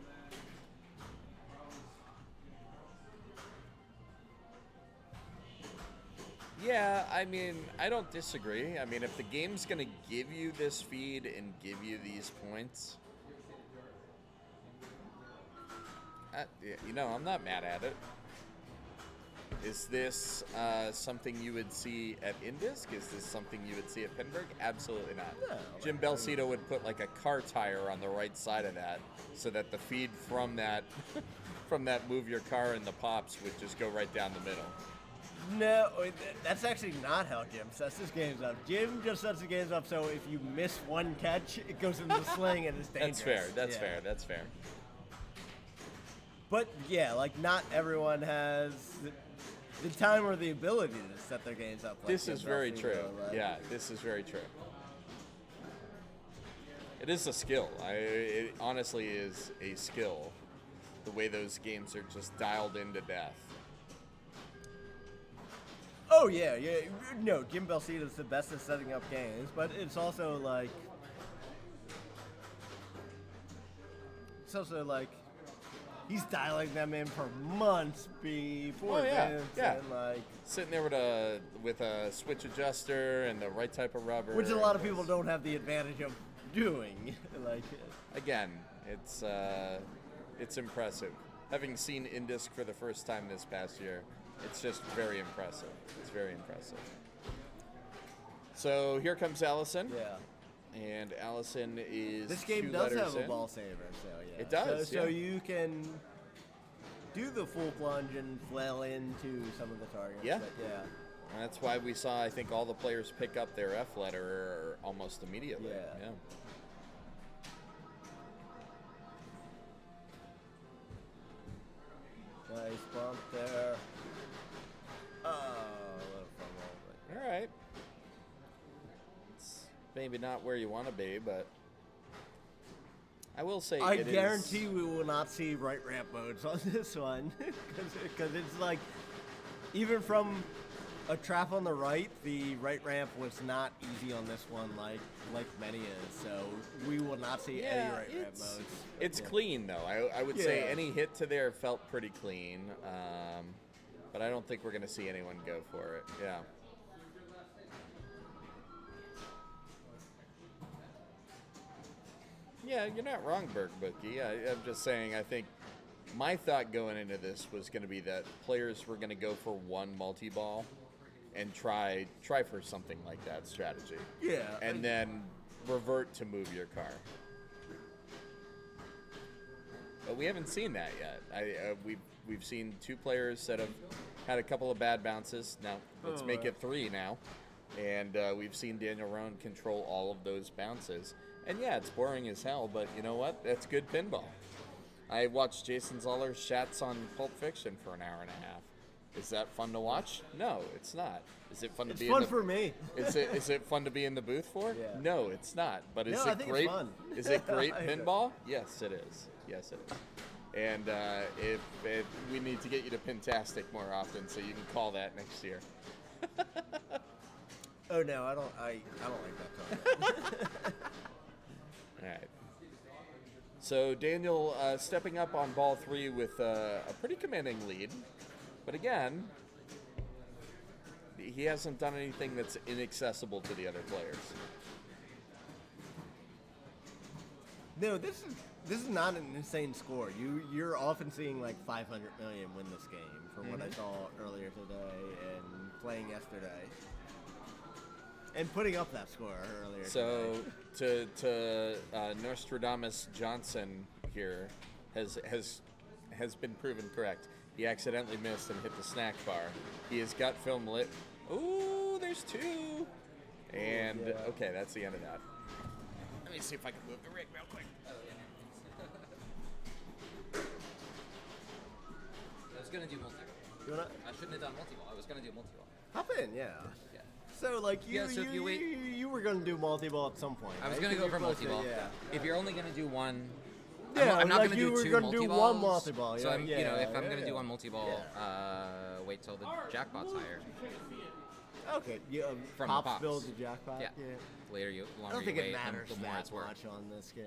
Yeah, I mean, I don't disagree. I mean, if the game's going to give you this feed and give you these points, I'm not mad at it. Is this something you would see at Indisc? Is this something you would see at Pinburg? Absolutely not. No, Jim Belcito would put like a car tire on the right side of that so that the feed from that from that move your car in the pops would just go right down the middle. No, that's actually not how Jim sets his games up. Jim just sets the games up so if you miss one catch, it goes into the sling and it's dangerous. That's fair. Yeah. That's fair. But yeah, not everyone has the time or the ability to set their games up. This is very true. Yeah, this is very true. It is a skill. It honestly is a skill. The way those games are just dialed into death. Oh yeah. No, Jim Belcito is the best at setting up games, but it's also he's dialing them in for months before events, and sitting there with a switch adjuster and the right type of rubber, which a lot of people don't have the advantage of doing. Again, it's impressive. Having seen Indisc for the first time this past year, it's just very impressive. It's very impressive. So here comes Allison. Yeah. And Allison is This game two does letters have a in. ball saver, so yeah. It does, So yeah. you can do the full plunge and flail into some of the targets. Yeah. But yeah. And that's why we saw, I think, all the players pick up their F letter almost immediately. Yeah. Nice bump there. Oh, a little fumble, but All right. It's maybe not where you want to be, but I will say I it is- guarantee we will not see right ramp modes on this one because it's even from a trap on the right ramp was not easy on this one like many is, so we will not see any right ramp modes. It's Yeah. clean though. I would say Yeah. any hit to there felt pretty clean, but I don't think we're going to see anyone go for it. Yeah. Yeah, you're not wrong, Berg Bookie. I'm just saying, I think my thought going into this was going to be that players were going to go for one multi-ball and try for something like that strategy. Yeah. And then revert to move your car. But we haven't seen that yet. We've seen 2 players that have had a couple of bad bounces. Now let's make it 3 now, and we've seen Daniel Roan control all of those bounces. And yeah, it's boring as hell, but you know what? That's good pinball. I watched Jason Zoller's Shats on Pulp Fiction for an hour and a half. Is that fun to watch? No, it's not. Is it fun to It's be fun in the for me. Is it fun to be in the booth for? Yeah. No, it's not. But is No, I it think it's great? fun. Is it great I do. pinball? Yes, it is. Yes, it is. And if we need to get you to Pintastic more often, so you can call that next year. Oh no, I don't like that talk. All right. So Daniel stepping up on ball 3 with a pretty commanding lead, but again, he hasn't done anything that's inaccessible to the other players. No, this is not an insane score. You're often seeing like 500 million win this game from what I saw earlier today and playing yesterday. And putting up that score earlier So today. to Nostradamus Johnson here has been proven correct. He accidentally missed and hit the snack bar. He has got film lit. Ooh, there's 2. And okay, that's the end of that. Let me see if I can move the rig real quick. I was gonna do multi-ball. You wanna I shouldn't have done multi-ball. I was gonna do multi-ball. hop in? Yeah. Yeah. So like you, Yeah, so if you wait- you were gonna do multi-ball at some point. I was right? gonna 'Cause go you're for supposed to- multi-ball. Yeah. If you're only gonna do one, Yeah, I'm not like gonna you do were 2 gonna do multi-balls. one multi-ball. So yeah, I'm, yeah, you know, if I'm yeah, gonna yeah. do one multi-ball, wait till the jackpot's higher. Okay, yeah, From the Pops Pops. builds the jackpot. Yeah. Later, I longer don't think you it wait, matters the more that it's worth. much on this game.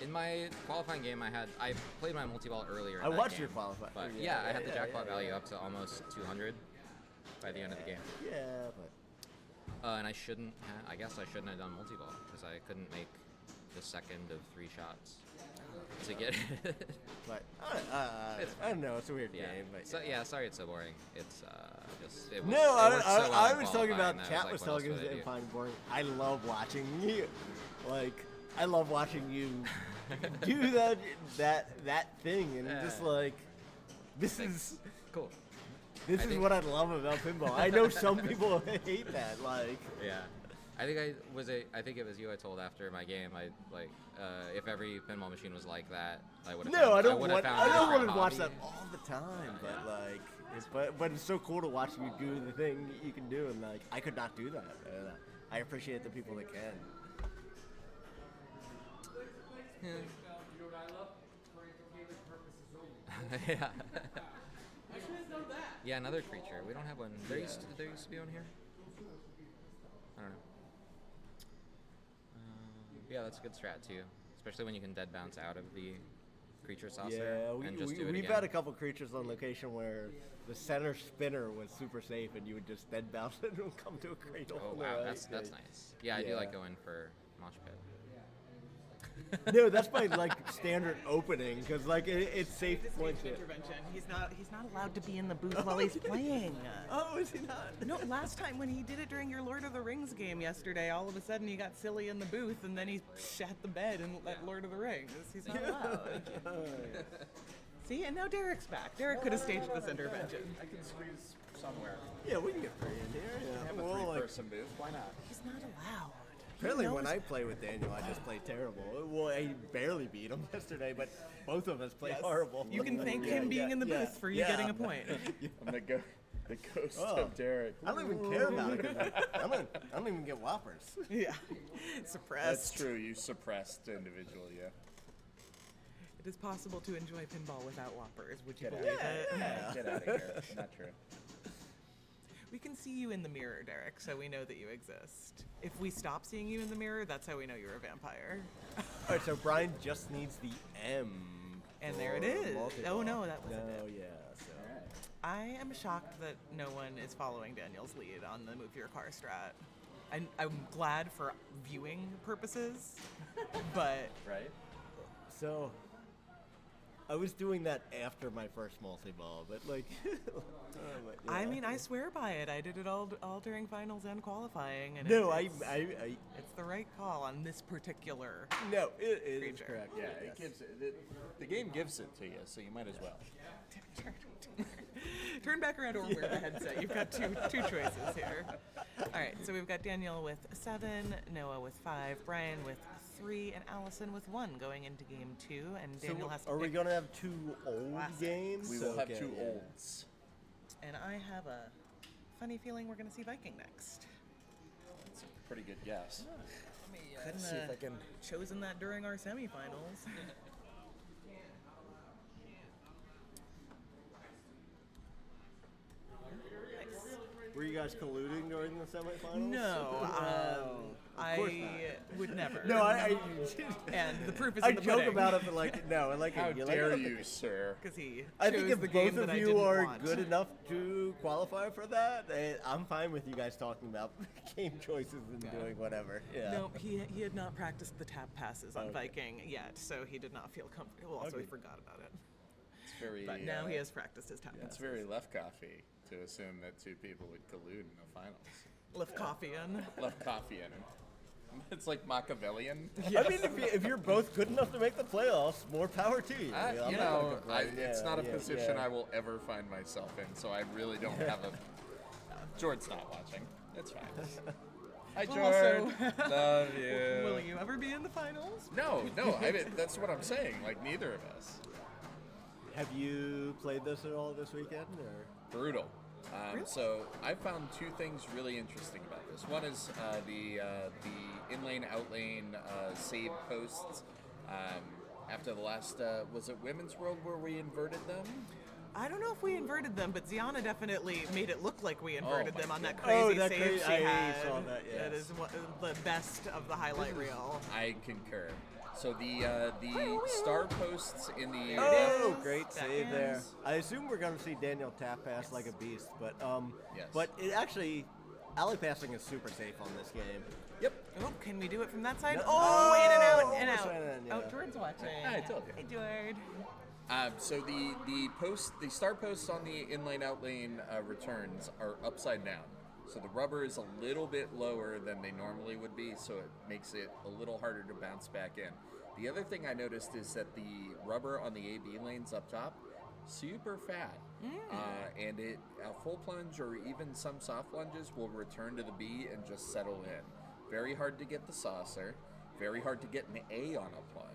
In my qualifying game, I played my multi-ball earlier. in I that watched game, your qualifying. But Yeah, I had the yeah, jackpot yeah, value yeah. up to almost 200 by the end of the game. Yeah, but And I shouldn't. I guess I shouldn't have done multi-ball because I couldn't make the second of 3 shots to get it. I don't know. It's a weird Yeah. game. But So yeah, sorry it's so boring. It's just it was, no, it worked so well I in was talking qualifying about that I chat like, was what else talking would I and do? finding boring. I love watching you, like I love watching you do that thing, and just like this is Cool. this I is think- what I love about pinball. I know some people hate that, like. Yeah. I think I think it was you I told after my game. If every pinball machine was like that, I would have. No, I don't would want. have I found a don't want different to watch hobby. that all the time, but like, but it's so cool to watch you do the thing you can do, and like, I could not do that. And I appreciate the people that can. Yeah. Yeah, another creature. We don't have one. There used to be one here. I don't know. Yeah, that's a good strat too, especially when you can dead bounce out of the creature saucer Yeah, and just do it we've again. had a couple creatures on location where the center spinner was super safe, and you would just dead bounce it and come to a cradle. Oh wow, that's nice. Yeah, I do like Yeah. going for mosh pit. No, that's my like standard opening because like it's safe points. It. Intervention. He's not allowed to be in the booth while he's playing. Oh, is he not? No, last time when he did it during your Lord of the Rings game yesterday, all of a sudden he got silly in the booth and then he shat the bed and let Lord of the Rings. He's not allowed. See, and now Derek's back. Derek could have staged this intervention. I can squeeze somewhere. Yeah, we can get three in here. Yeah. Have a Well, like, three-person booth. Why not? He's not allowed. apparently, He when knows- I play with Daniel, I just play terrible. Well, I barely beat him yesterday, but both of us play horrible. You can thank Yeah, him being yeah, in the yeah, booth for you yeah. getting a point. I'm the ghost Oh. of Derek. I don't even care about it. I don't even get whoppers. Yeah. That's Suppressed. true. You suppressed individual, yeah. It is possible to enjoy pinball without whoppers. Would you Get believe out. it? Get out of here. Not true. We can see you in the mirror, Derek, so we know that you exist. If we stop seeing you in the mirror, that's how we know you're a vampire. All right, so Brian just needs the M. And there it for is. multi-ball. Oh, no, that wasn't No, it. yeah. So. I am shocked that no one is following Daniel's lead on the move your car strat. I'm glad for viewing purposes, but Right? So, I was doing that after my first multi-ball, but like. I mean, I swear by it. I did it all during finals and qualifying, and No, it's the right call on this particular. No, it is creature. correct. Yeah, it gives the game gives it to you, so you might as well. Turn back around or wear the headset. You've got two choices here. All right, so we've got Daniel with 7, Noah with 5, Brian with 3, and Allison with 1 going into game 2. And Daniel has to Are we pick going to have 2 old classic. games? We will have Okay, 2 yeah. olds. And I have a funny feeling we're going to see Viking next. That's a pretty good guess. Couldn't see if I can. chosen that during our semifinals. Nice. Were you guys colluding during the semifinals? No, Of course I would never. No, And the proof is I in the joke pudding. about it, but like, no, like, How you dare like, you, sir? Because he I think chose if the both game that of I you didn't are want. good enough to qualify for that, I'm fine with you guys talking about game choices and doing whatever. Yeah. No, he had not practiced the tap passes on Okay. Viking yet, so he did not feel comfortable. Also, he Okay. forgot about it. It's very. But now he has practiced his tap It's passes. very left coffee to assume that 2 people would collude in the finals. Lift coffee in. Left coffee in. It's like Machiavellian. I mean, if you're both good enough to make the playoffs, more power to you. I'm You not know, gonna complain. it's not a Yeah, position yeah. I will ever find myself in, so I really don't have a. George's not watching. It's fine. Hi, Well, George. also- Love you. Will you ever be in the finals? No. I mean, that's what I'm saying. Like, neither of us. Have you played this at all this weekend? Or? Brutal. So I found 2 things really interesting about this. One is the in-lane, out-lane save posts. After the last, was it Women's World where we inverted them? I don't know if we inverted them, but Ziana definitely made it look like we inverted my them on that goodness. crazy that save crazy- she I had. saw that, That yes. is the best of the highlight reel. I concur. So the star posts in the Oh, is. great save there. Seconds. I assume we're going to see Daniel tap pass like a beast, but Yes. but it actually, alley passing is super safe on this game. Yep. Oh, can we do it from that side? Yep. Oh, in and out, in and Almost out. went in, yeah. Oh, Jordan's watching. I told you. Hey, Jordan. So the star posts on the in-lane, out-lane returns are upside down. So the rubber is a little bit lower than they normally would be, so it makes it a little harder to bounce back in. The other thing I noticed is that the rubber on the AB lanes up top, super fat. And a full plunge or even some soft plunges will return to the B and just settle in. Very hard to get the saucer, very hard to get an A on a plunge.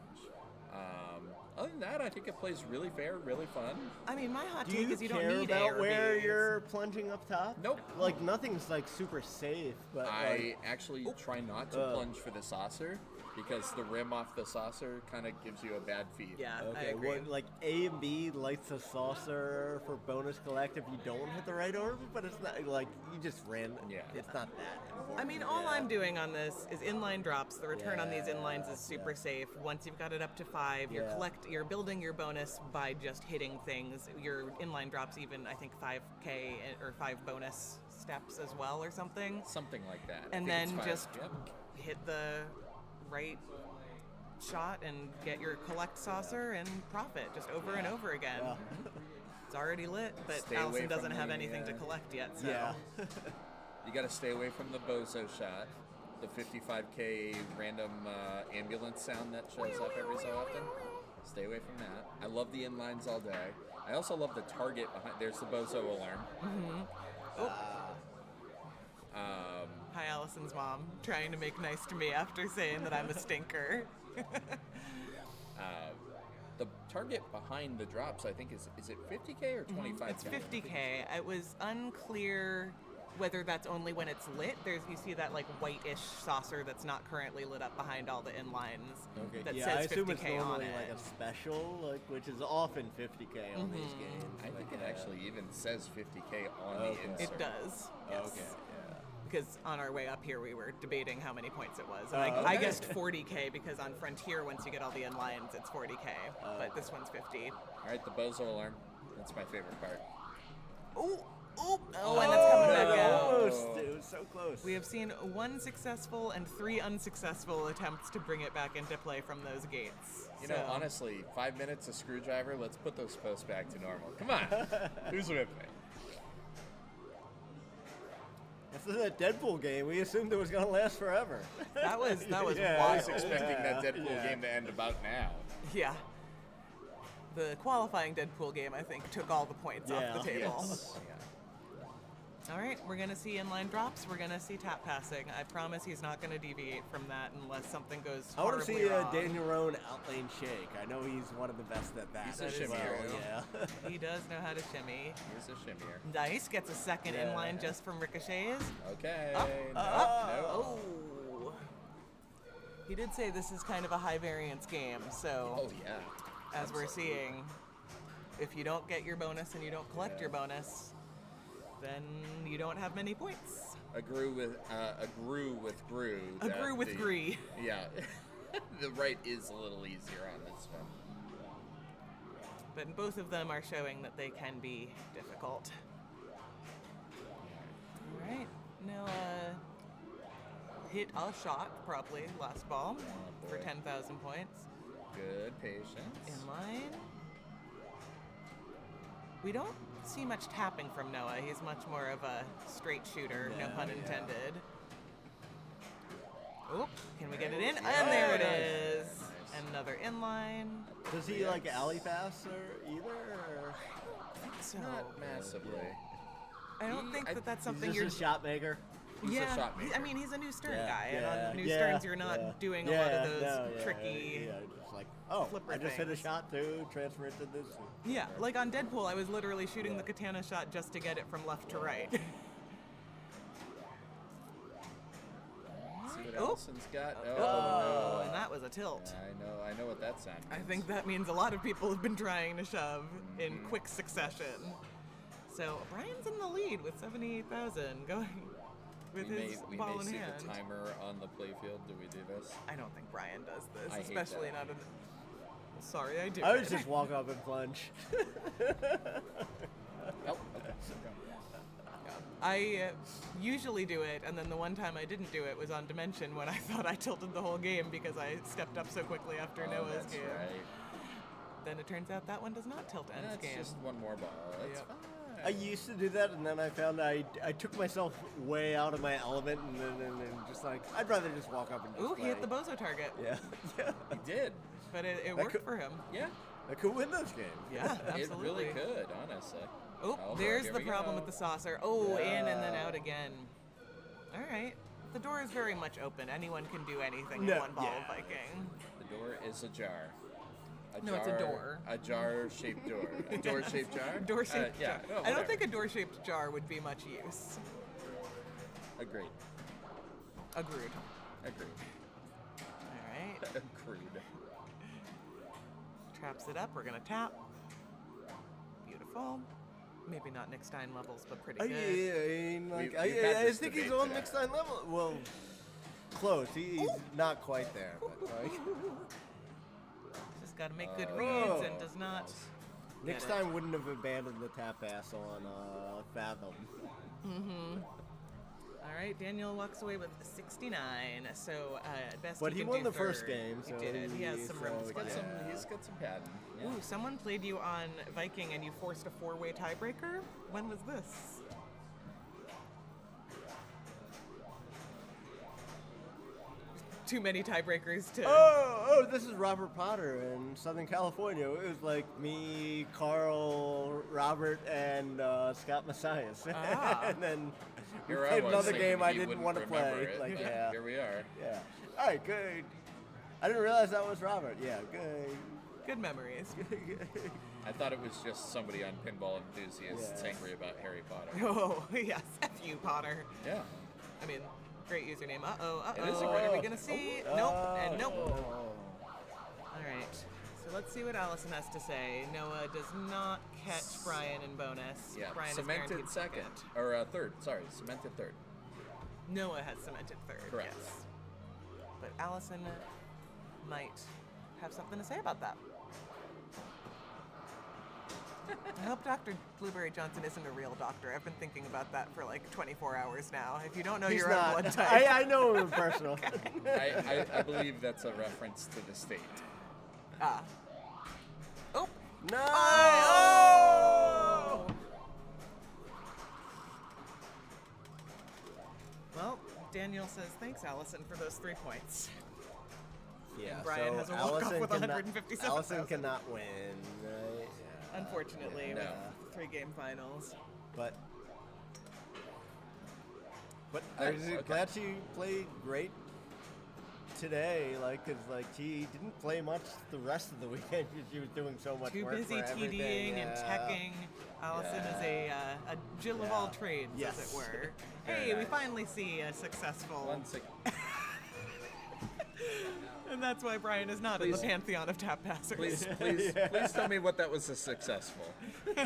Other than that, I think it plays really fair, really fun. I mean, my hot Do take you is you don't care need about A or where Bs. you're plunging up top? Nope. Like nothing's like super safe, but I like, actually try not to plunge for the saucer because the rim off the saucer kind of gives you a bad feed. Yeah, I okay, agree. what, like A and B lights a saucer for bonus collect if you don't hit the right orbit, but it's not like you just ran. Yeah. It's not that important. I mean, all yeah. I'm doing on this is inline drops. The return on these Yeah, inlines is super safe. Once you've got it up to 5, Yeah. you're building your bonus by just hitting things. Your inline drops even, I think, 5K or 5 bonus steps as well or something. Something like that. I And think it's then 5. just Yep. hit the right shot and get your collect saucer and profit just over and over again. Yeah. It's already lit, but Stay away Allison from doesn't have the, anything to collect yet. So. Yeah. You got to stay away from the bozo shot, the 55K random ambulance sound that shows up every so often. Stay away from that. I love the inlines all day. I also love the target behind. There's the bozo alarm. Hi, Allison's mom, trying to make nice to me after saying that I'm a stinker. The target behind the drops, I think, is it 50K or 25K? It's 50K. It was unclear whether that's only when it's lit. You see that like whitish saucer that's not currently lit up behind all the inlines. Okay. That yeah, says I assume 50K it's on normally it. like a special, like which is often 50K on these games. I think it actually even says 50K on Okay. the insert. It does. Yes. Okay. Because on our way up here, we were debating how many points it was. And Oh, I okay. guessed 40K because on Frontier, once you get all the inlines, it's 40K. But this one's 50. All right, the bozo alarm. That's my favorite part. Oh, Oop! Oh, and it's coming back out. Almost. It was so close. We have seen 1 successful and 3 unsuccessful attempts to bring it back into play from those gates. You know, honestly, 5 minutes a screwdriver. Let's put those posts back to normal. Come on, who's with me? This is a Deadpool game. We assumed it was going to last forever. That was Yeah. I wild. was expecting that Deadpool Yeah. game to end about now. Yeah. The qualifying Deadpool game, I think, took all the points Yeah. off the table. Yes. All right, we're going to see inline drops. We're going to see tap passing. I promise he's not going to deviate from that unless something goes I want to horribly see wrong. Daniel Roan outlane shake. I know he's one of the best at that. He's a as well. shimmier. Yeah. He does know how to shimmy. Here's a shimmier. Dice gets a second Yeah. inline just from ricochets. Okay. Up, no, up. no. Oh. He did say this is kind of a high variance game, so Oh yeah. as we're seeing, if you don't get your bonus and you don't collect your bonus, then you don't have many points. Agree with Gru. that Agree with the- Gree. Yeah. The right is a little easier on this one. But both of them are showing that they can be difficult. All right, Noah hit a shot properly last ball for boy. 10,000 points. Good patience. Inline. We don't see much tapping from Noah. He's much more of a straight shooter, no Yeah, pun yeah. intended. Oop, can we get it in? Yeah. And there it Nice. is. Nice. Another inline. Does he like alley pass or either? Or? I think so. Not massively. I don't think that that's something He's you're. just a shot maker. He's a yeah, shot I maker. mean, he's a new Stern Yeah, guy, and yeah, on new yeah, Sterns, you're not yeah. doing a lot of those no, yeah, tricky. Yeah, just like, oh, flipper I just hit a things. shot too, transfer it to this. Yeah, like on Deadpool, I was literally shooting the katana shot just to get it from left to right. See what Oop. Allison's got? Oh, no. and that was a tilt. I know what that sound I means. think that means a lot of people have been trying to shove in Mm-hmm. quick succession. So Brian's in the lead with 78,000 going with his we ball may in see hand. the timer on the playfield. Do we do this? I don't think Brian does this, I hate especially that. not in. Sorry, I do. I would just walk up and plunge. Oh, okay. I usually do it, and then the one time I didn't do it was on Dimension when I thought I tilted the whole game because I stepped up so quickly after Oh, Noah's that's game. right. Then it turns out that one does not tilt ends That's game. just one more ball. That's Yep. fine. I used to do that, and then I found I took myself way out of my element, and then just like, I'd rather just walk up and just Ooh, he hit the play. bozo target, Yeah, yeah. He did. but it That worked could- for him. Yeah. I could win this game. Yeah, It absolutely. really could, honestly. Oh, Oh, there's here the we problem go. with the saucer. Oh, in and then Yeah. out again. All right. The door is very much open. Anyone can do anything in No, one ball yeah. of Viking. The door is ajar. No, it's a door. A jar-shaped door. A door-shaped jar? Door-shaped yeah. jar. No, I don't whatever. think a door-shaped jar would be much use. Agreed. Agreed. Agreed. All right. Agreed. Traps it up. We're going to tap. Beautiful. Maybe not Nick Stein levels, but pretty good. I mean, like, We've had I this think he's debate on today. next time level. Well, close. He's not quite there, but like, Just got to make good Oh. reads and does not. next Get it. time wouldn't have abandoned the tap pass on Fathom. All right, Daniel walks away with 69. So best But he he can won do the first third. game, so he did. He has some room to He's got play. some. He's got some padding. Yeah. Ooh, someone played you on Viking and you forced a 4-way tiebreaker? When was this? Too many tiebreakers to. Oh, this is Robert Potter in Southern California. It was like me, Carl, Robert, and Scott Messias. Ah. And then we Here I played was another thinking game he I didn't wouldn't want to remember play. it, Like, but yeah. Here we are. Yeah. All right, good. I didn't realize that was Robert. Yeah, good. Good memories. I thought it was just somebody on Pinball Enthusiasts Yeah. angry about Harry Potter. Oh, yes. F you, Potter. Yeah. I mean, great username. Uh-oh, uh-oh. It is a What great- are we going to see? Oh, Nope, and nope. oh. All right. So let's see what Allison has to say. Noah does not catch Brian in bonus. Yeah. Brian is Cemented guaranteed second. Or third. Sorry. Cemented third. Noah has cemented third. Correct. Yes. But Allison might have something to say about that. I hope Dr. Blueberry Johnson isn't a real doctor. I've been thinking about that for like 24 hours now. If you don't know He's your own not. blood type. I know him personal. I believe that's a reference to the state. Ah. Oh. No! Oh! Well, Daniel says, thanks, Allison, for those 3 points. Yeah, Brian so has a walk-off Allison with cannot- 157,000. Allison cannot win. Right? Yeah. Unfortunately, No. with 3-game finals. But I was Okay. glad she played great today. Cause she didn't play much the rest of the weekend because she was doing so much Too work busy for everything. TDing and Yeah. teching. Allison is a Jill of all trades, as Yes. it were. Very Hey, we nice. finally see a successful. One sec. And that's why Brian is not in the Please. pantheon of tap passers. Please tell me what that was a successful. All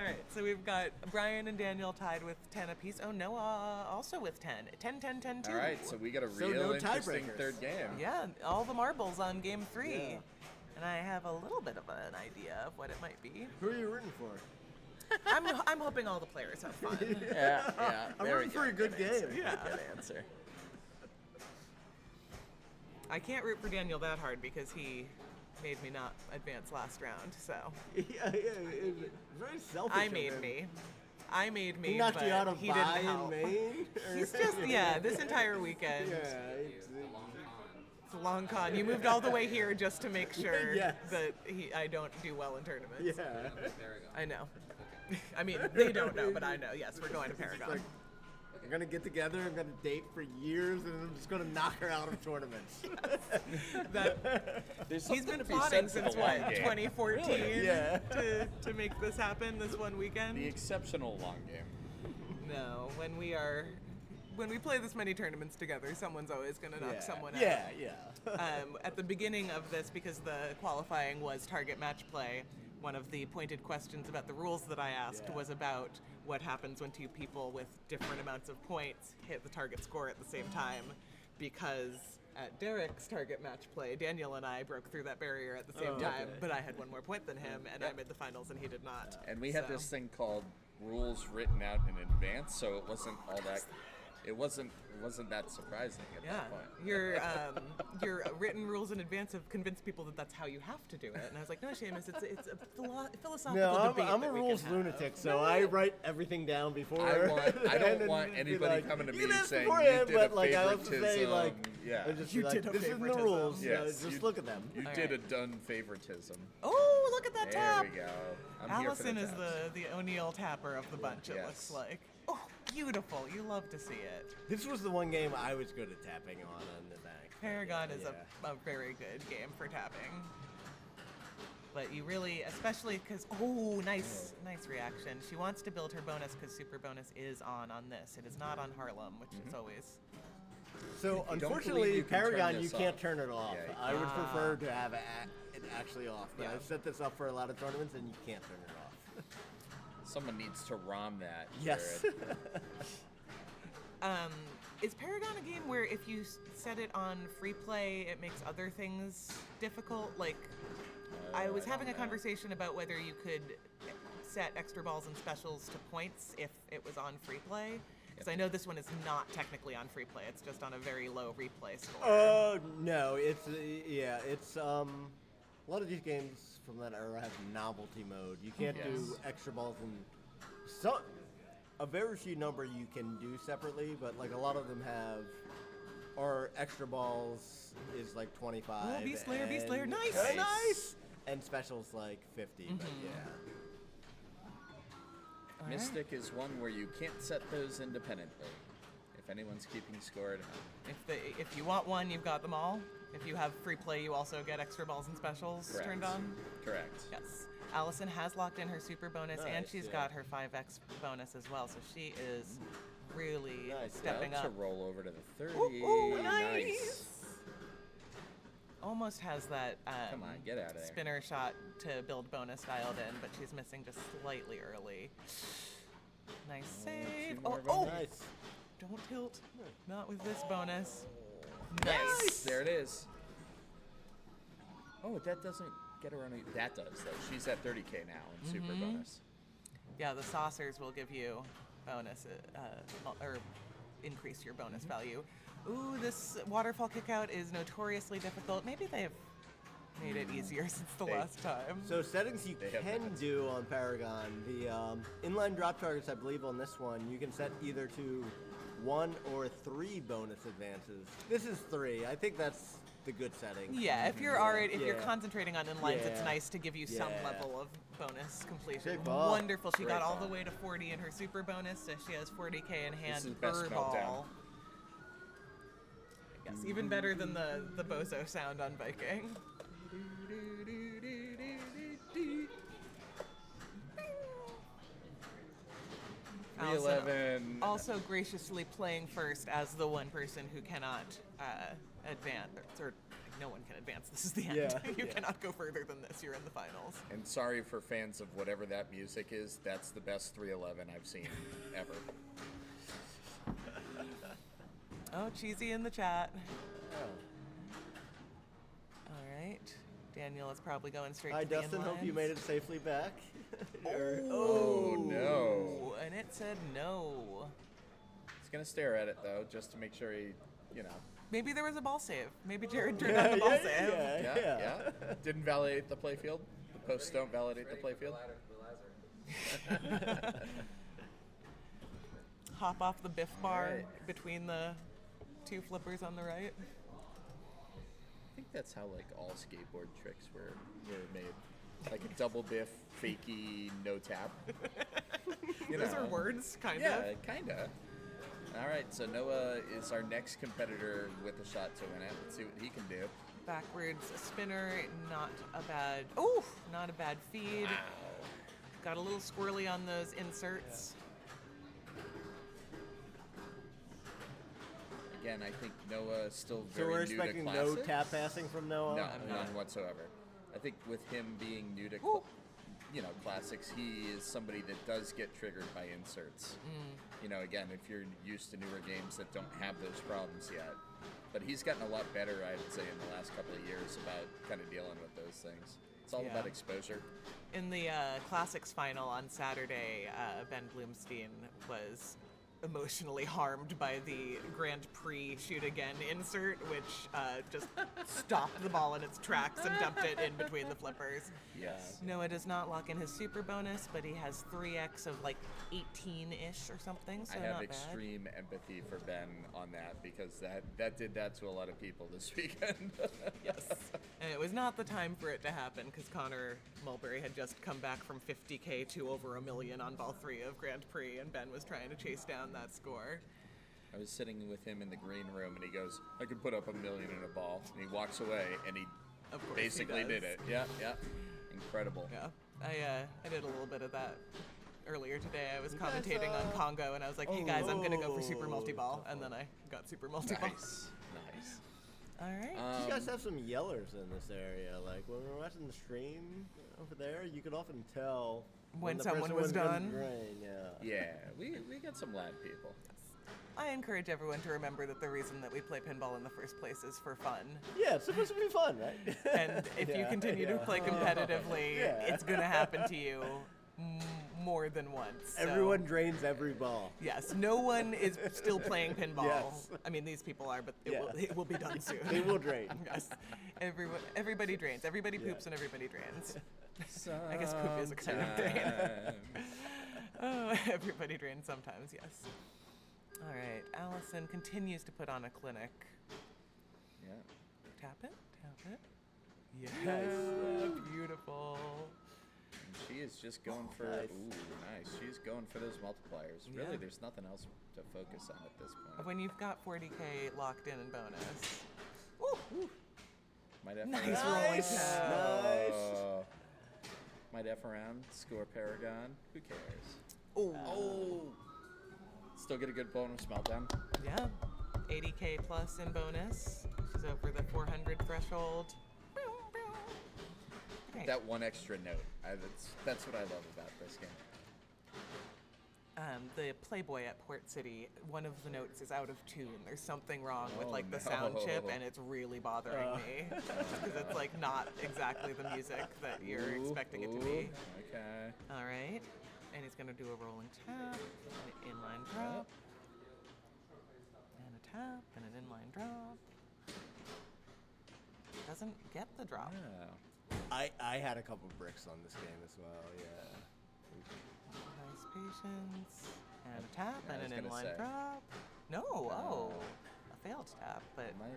right, so we've got Brian and Daniel tied with 10 apiece. Oh, Noah also with 10. 10, 10, 10, 2. All right, so we got a So real no interesting tiebreakers. third game. Yeah, all the marbles on game 3. Yeah. And I have a little bit of an idea of what it might be. Who are you rooting for? I'm hoping all the players have fun. Yeah. I'm there we rooting for go. a good game. Yeah. Good answer. I can't root for Daniel that hard because he made me not advance last round, so. Yeah, it was very selfish. I of made him. me. I made me, He knocked but you out of he didn't bye help. in Maine. He's just, yeah, this entire weekend. Yeah, It's a long con. You moved all the way here just to make sure Yes. that I don't do well in tournaments. yeah. I know. I mean, they don't know, but I know. Yes, we're going to Paragon. Like, we're gonna get together. I'm gonna date for years, and I'm just gonna knock her out of tournaments. There's He's something been to be plotting said for since the long what, game. 2014 Really? Yeah. to make this happen this one weekend? The exceptional long game. No, when we play this many tournaments together, someone's always going to knock someone out. Yeah, yeah. At the beginning of this, because the qualifying was target match play, one of the pointed questions about the rules that I asked was about what happens when 2 people with different amounts of points hit the target score at the same time, because at Derek's target match play, Daniel and I broke through that barrier at the same time, but I had 1 more point than him, and I made the finals, and he did not. And we had So- this thing called rules written out in advance, so it wasn't all that. It wasn't that surprising at Yeah, that point. your written rules in advance have convinced people that that's how you have to do it, and I was like, no, Seamus, it's a philosophical No, debate. I'm that a we rules can have. lunatic, so I write everything down before. I don't and want be anybody like, coming to "You me did this saying beforehand," you did but a like I also say favoritism. like, Yeah. I just You be like, did a this is the favoritism. rules. Yes, Just you- look at them. You All did right. a done favoritism. Oh, look at that There tap! we go. I'm here for Allison the is taps. the O'Neill tapper of the bunch. It Yes. looks like. Oh, beautiful! You love to see it. This was the one game I was good at tapping on the bank. Paragon is Yeah. a very good game for tapping. But you really, especially because, oh, nice reaction. She wants to build her bonus because super bonus is on this. It is not on Harlem, which is always. So don't believe unfortunately, you can turn Paragon, you this can't off. turn it off. Yeah, you I would can't. prefer to have it actually off. But Yeah. I've set this up for a lot of tournaments, and you can't turn it off. Someone needs to ROM that. Yes. Jared. Is Paragon a game where if you set it on free play, it makes other things difficult? Like, I was having a conversation about whether you could set extra balls and specials to points if it was on free play. Because I know this one is not technically on free play; it's just on a very low replay score. No, it's it's a lot of these games from that era have novelty mode. You can't do extra balls and a very few number you can do separately, but like a lot of them have, or extra balls is like 25. Oh, Beast Slayer, Beast and- Slayer, nice! nice. And specials like 50, but yeah. All right. Mystic is one where you can't set those independently. If anyone's keeping score at home. If you want one, you've got them all. If you have free play, you also get extra balls and specials Correct. turned on. Correct. Yes. Allison has locked in her super bonus, and Nice, she's yeah. got her 5x bonus as well, so she is really Nice, stepping To up. roll over to the 30. Ooh, nice. Almost has that Come on, get out of there. spinner shot to build bonus dialed in, but she's missing just slightly early. Nice save. more Oh, bonus. Nice. don't tilt. Not with this bonus. Nice. There it is. Oh, that doesn't get her on. That does though. She's at 30K now in super bonus. Yeah, the saucers will give you bonus or increase your bonus value. Ooh, this waterfall kickout is notoriously difficult. Maybe they've made it easier since the last time. So settings you can do on Paragon, the inline drop targets, I believe on this one, you can set either to 1 or 3 bonus advances. This is 3. I think that's the good setting. Yeah, if you're already you're Yeah. concentrating on inlines, it's Yeah. nice to give you some Yeah. level of bonus completion. Big ball. Wonderful. She Great got all ball. the way to 40 in her super bonus, so she has 40K in hand is the best per meltdown. ball. Yes, even better than the bozo sound on Viking. 311. Also graciously playing first as the one person who cannot advance, or no one can advance. This is the end. Yeah, You yeah. cannot go further than this. You're in the finals. And sorry for fans of whatever that music is. That's the best 311 I've seen ever. Oh, cheesy in the chat. Oh. All right. Daniel is probably going straight Hi, to the Dustin. Hope you inlines. made it safely back. Oh no. And it said no. He's gonna stare at it though, just to make sure he, you know. Maybe there was a ball save. Maybe Jared turned on the ball save. Yeah. Didn't validate the playfield. The posts don't validate the playfield. Hop off the biff bar Alright. between the 2 flippers on the right. I think that's how like all skateboard tricks were made. Like a double biff, fakey, no tap. You Those are know. words, kind Yeah, of. kinda. All right, so Noah is our next competitor with a shot to win it. Let's see what he can do. Backwards spinner, not a bad. Oh, not a bad feed. Got a little squirrely on those inserts. Again, I think Noah is still So very we're new to expecting no classics. tap passing from Noah? No, I'm none not. whatsoever. I think with him being new to, classics, he is somebody that does get triggered by inserts. You know, again, if you're used to newer games that don't have those problems yet. But he's gotten a lot better, I would say, in the last couple of years about kind of dealing with those things. It's all Yeah. about exposure. In the Classics final on Saturday, Ben Bloomstein was emotionally harmed by the Grand Prix shoot again insert, which just stopped the ball in its tracks and dumped it in between the flippers. Yes. Noah does not lock in his super bonus, but he has 3x of like 18-ish or something, so I have not extreme empathy for Ben on that because that did that to a lot of people this weekend. bad. Yes. And it was not the time for it to happen because Connor Mulberry had just come back from 50K to over $1 million on ball 3 of Grand Prix, and Ben was trying to chase down that score. I was sitting with him in the green room and he goes, I could put up $1 million in a ball. And he walks away and he Of course he basically does. did it. Yeah. Incredible. Yeah, I did a little bit of that earlier today. I was commentating on Congo, and I was like, "Hey guys, I'm gonna go for super multi-ball," and then I got super multi-ball. Nice. All right. You guys have some yellers in this area. Like when we're watching the stream over there, you could often tell When the someone person was gonna done. drain, Yeah. Yeah, we got some loud people. I encourage everyone to remember that the reason that we play pinball in the first place is for fun. Yeah, it's supposed to be fun, right? And if you Yeah, continue to yeah. play competitively, Yeah. it's gonna happen to you more than once. so- Everyone drains every ball. Yes, no one is still playing pinball. Yes. I mean, these people are, but Yeah. it will be done soon. They will drain. Yes, everybody drains. Everybody poops and everybody drains. I guess poop is a kind of drain. Oh, everybody drains sometimes, yes. All right, Allison continues to put on a clinic. Yeah. Tap it. Yeah, beautiful. And she is just going for Nice. nice. She's going for those multipliers. Really, Yeah. there's nothing else to focus on at this point. When you've got 40K locked in bonus. Ooh. Might F Nice around. rolling Nice. tab. Oh. Might F around, score Paragon. Who cares? Oh. Still get a good bonus meltdown. Yeah. 80K plus in bonus. She's over the 400 threshold. Great. That one extra note. That's what I love about this game. the Playboy at Port City, one of the notes is out of tune. There's something wrong with like the no. sound chip, and it's really bothering me because it's like not exactly the music that you're expecting it to be. Okay. All right, and he's gonna do a rolling tap, an inline drop, and a tap, and an inline drop. Doesn't get the drop. Yeah. I had a couple bricks on this game as well. Yeah. Nice patience. And a tap I and was an gonna inline say. drop. No, oh. A failed tap, but Might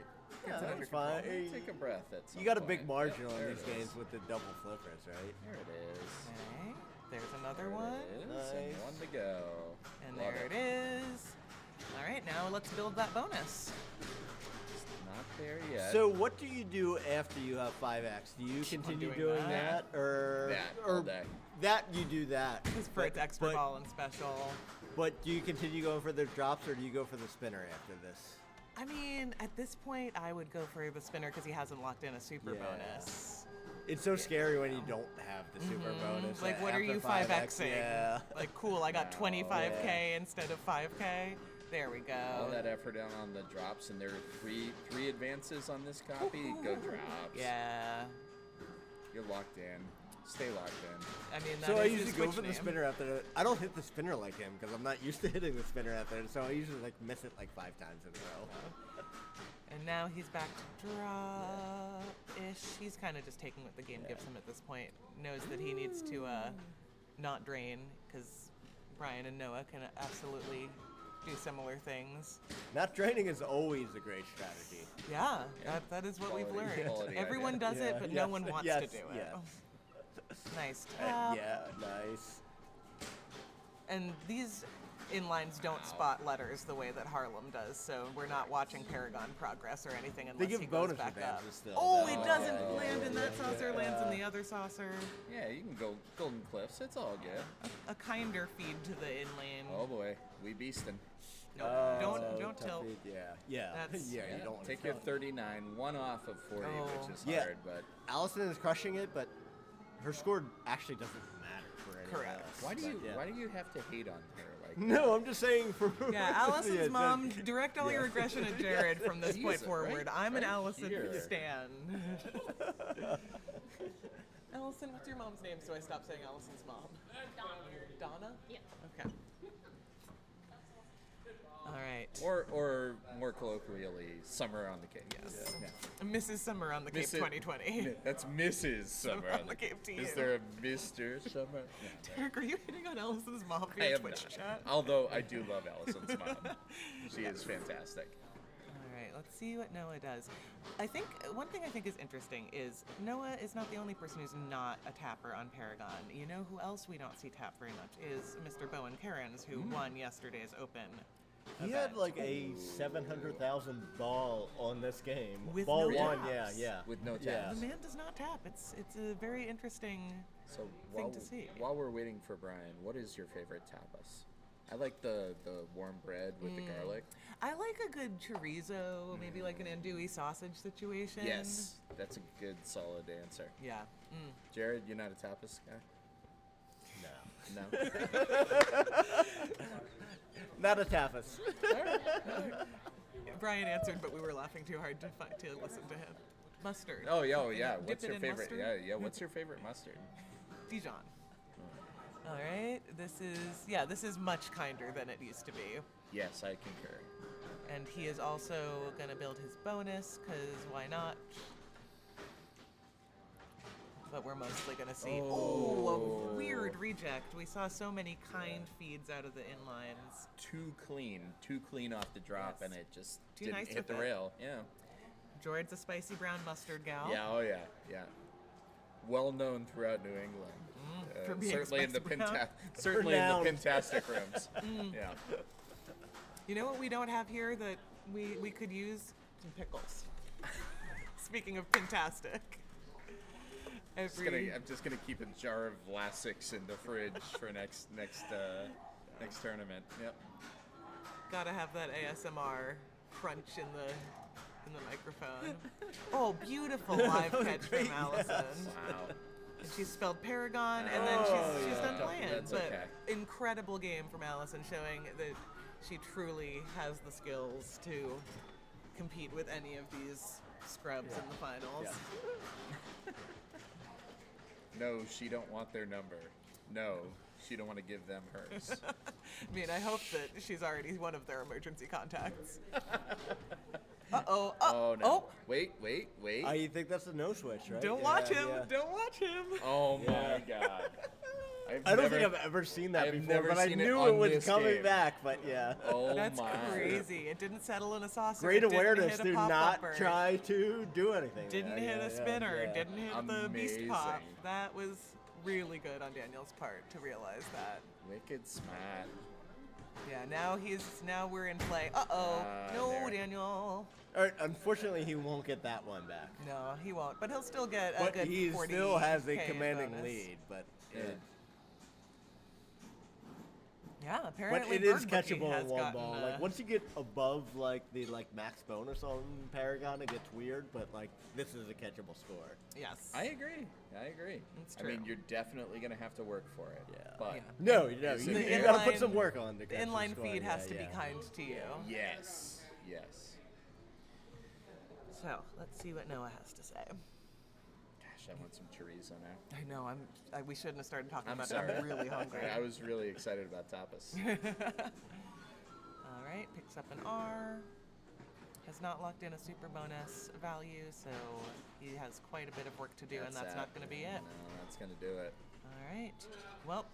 gets it Yeah, under that's fine. control. take a breath at some You got a point. big margin Yep, on there these it is. games with the double flippers, right? There it is. Okay. There's another There one. it is, Nice. and one to go. And Love there it is. All right, now let's build that bonus. Not there yet. So what do you do after you have 5x? Do you continue doing doing that. that, or That all day. that you do that? Because for its extra but, ball and special. But do you continue going for the drops, or do you go for the spinner after this? I mean, at this point, I would go for the spinner because he hasn't locked in a super Yeah. bonus. It's so scary when you don't have the super bonus. Like, what are after you 5xing? 5xing? Yeah. Like, cool, I got Wow. 25k instead of 5k. There we All go. that effort down on the drops, and there are three advances on this copy. Go drops. Yeah. You're locked in. Stay locked in. I mean, that So I is usually his go Twitch for the name. spinner after. I don't hit the spinner like him because I'm not used to hitting the spinner after. So I usually like miss it like 5 times in a row. And now he's back to drop-ish. He's kind of just taking what the game gives him at this point. Knows that he needs to not drain because Brian and Noah can absolutely do similar things. Not draining is always a great strategy. Yeah, that is what we've Quality- learned. quality Everyone idea. does it, but no one wants to do it. Yes. Nice tap. Yeah, nice. And these inlines don't spot letters the way that Harlem does, so we're not watching Paragon progress or anything unless give he goes bonus back up. advances still, Oh, though. it doesn't yeah, land in that saucer, lands in yeah. the other saucer. Yeah, you can go Golden Cliffs. It's all good. A kinder feed to the in lane. Oh boy, we beastin'. Nope, don't tough tilt. feed, Yeah. That's- yeah, you don't want Take to your tilt. 39, one off of 40, Oh. which is Yeah. hard, but Allison is crushing it, but her score actually doesn't matter for anyone Correct. else. why do you But, yeah. why do you have to hate on her? Like No, I'm just saying for Yeah, Allison's Yeah, mom, that- direct all your aggression at Jared from this point Jesus, forward. right- I'm an right Allison here. stan. Allison, what's your mom's name so I stop saying Allison's mom? Donna. Donna? Yeah. Okay. All right. or more colloquially, Summer on the Cape. Yes. Yeah. Mrs. Summer on the Cape Mrs. 2020. That's Mrs. Summer on the Cape to Is you. there a Mr. Summer? No. Derek, are you hitting on Allison's mom I via am Twitch not. chat? Although I do love Allison's mom. She is fantastic. All right, let's see what Noah does. I think one thing I think is interesting is Noah is not the only person who's not a tapper on Paragon. You know who else we don't see tap very much is Mr. Bowen Cairns, who won yesterday's Open. He had like a 700,000 ball on this game. With ball no one, taps. yeah. With no Yeah. taps. The man does not tap. It's a very interesting So thing to see. while we're waiting for Brian, what is your favorite tapas? I like the warm bread with the garlic. I like a good chorizo, maybe like an andouille sausage situation. Yes, that's a good solid answer. Yeah. Jared, you're not a tapas guy? No. No. Not a tapas. Brian answered, but we were laughing too hard to listen to him. Mustard. Oh yeah. Dip What's it your in favorite? mustard? Yeah. What's your favorite mustard? Dijon. All right. This is much kinder than it used to be. Yes, I concur. And he is also going to build his bonus, because why not? But we're mostly going to see, a weird reject. We saw so many kind feeds out of the inlines. Too clean off the drop, Yes. and it just Too didn't nice hit with the it. rail. Yeah. Droid's a spicy brown mustard gal. Yeah. Oh yeah. Well known throughout New England. for being certainly in the spicy brown. certainly in the Renowned. Pintastic rooms. Yeah. You know what we don't have here that we could use? Some pickles. Speaking of Pintastic. I'm just gonna keep a jar of Lasix in the fridge for next tournament. Yep. Gotta have that ASMR crunch in the microphone. Oh, beautiful live catch from Allison. Wow. She spelled Paragon, and then she's done playing. That's but okay. incredible game from Allison, showing that she truly has the skills to compete with any of these scrubs in the finals. Yeah. No, she don't want their number. No, she don't want to give them hers. I mean, I hope that she's already one of their emergency contacts. Uh-oh. Oh, no. Wait. I think that's a no switch, right? Don't watch him. Don't watch him. Oh, my God. I don't think I've ever seen that I've before, never but I seen it knew on it was this coming game. back, but yeah. Oh, That's my. crazy. It didn't settle in a saucer. Great It didn't awareness hit a to pop not upper. try to do anything. Didn't Yeah, hit yeah, a spinner. yeah. Didn't hit the beast Amazing. pop. That was really good on Daniel's part to realize that. Wicked smart. Yeah, now we're in play. Uh-oh. No, there. Daniel. All right, unfortunately, he won't get that one back. No, he won't. But he'll still get a But good he 40 still has a K commanding bonus. lead. But Yeah, but apparently it is bird booking catchable has in one gotten, ball. Like once you get above like the max bonus on Paragon, it gets weird. But like this is a catchable score. yes. I agree. It's I mean, true. you're definitely going to have to work for it. Yeah. But Yeah. No, Is you it gotta put inline- some work on to The catch the inline score. feed has to Yeah. be kind to you. yes. So, let's see what Noah has to say. Gosh, I want some chorizo now. I know, we shouldn't have started talking I'm about sorry. it. I'm really hungry. I was really excited about tapas. All right, picks up an R. Has not locked in a super bonus value, so he has quite a bit of work to do, and that's not going to be it. No, that's going to do it. All right. Well,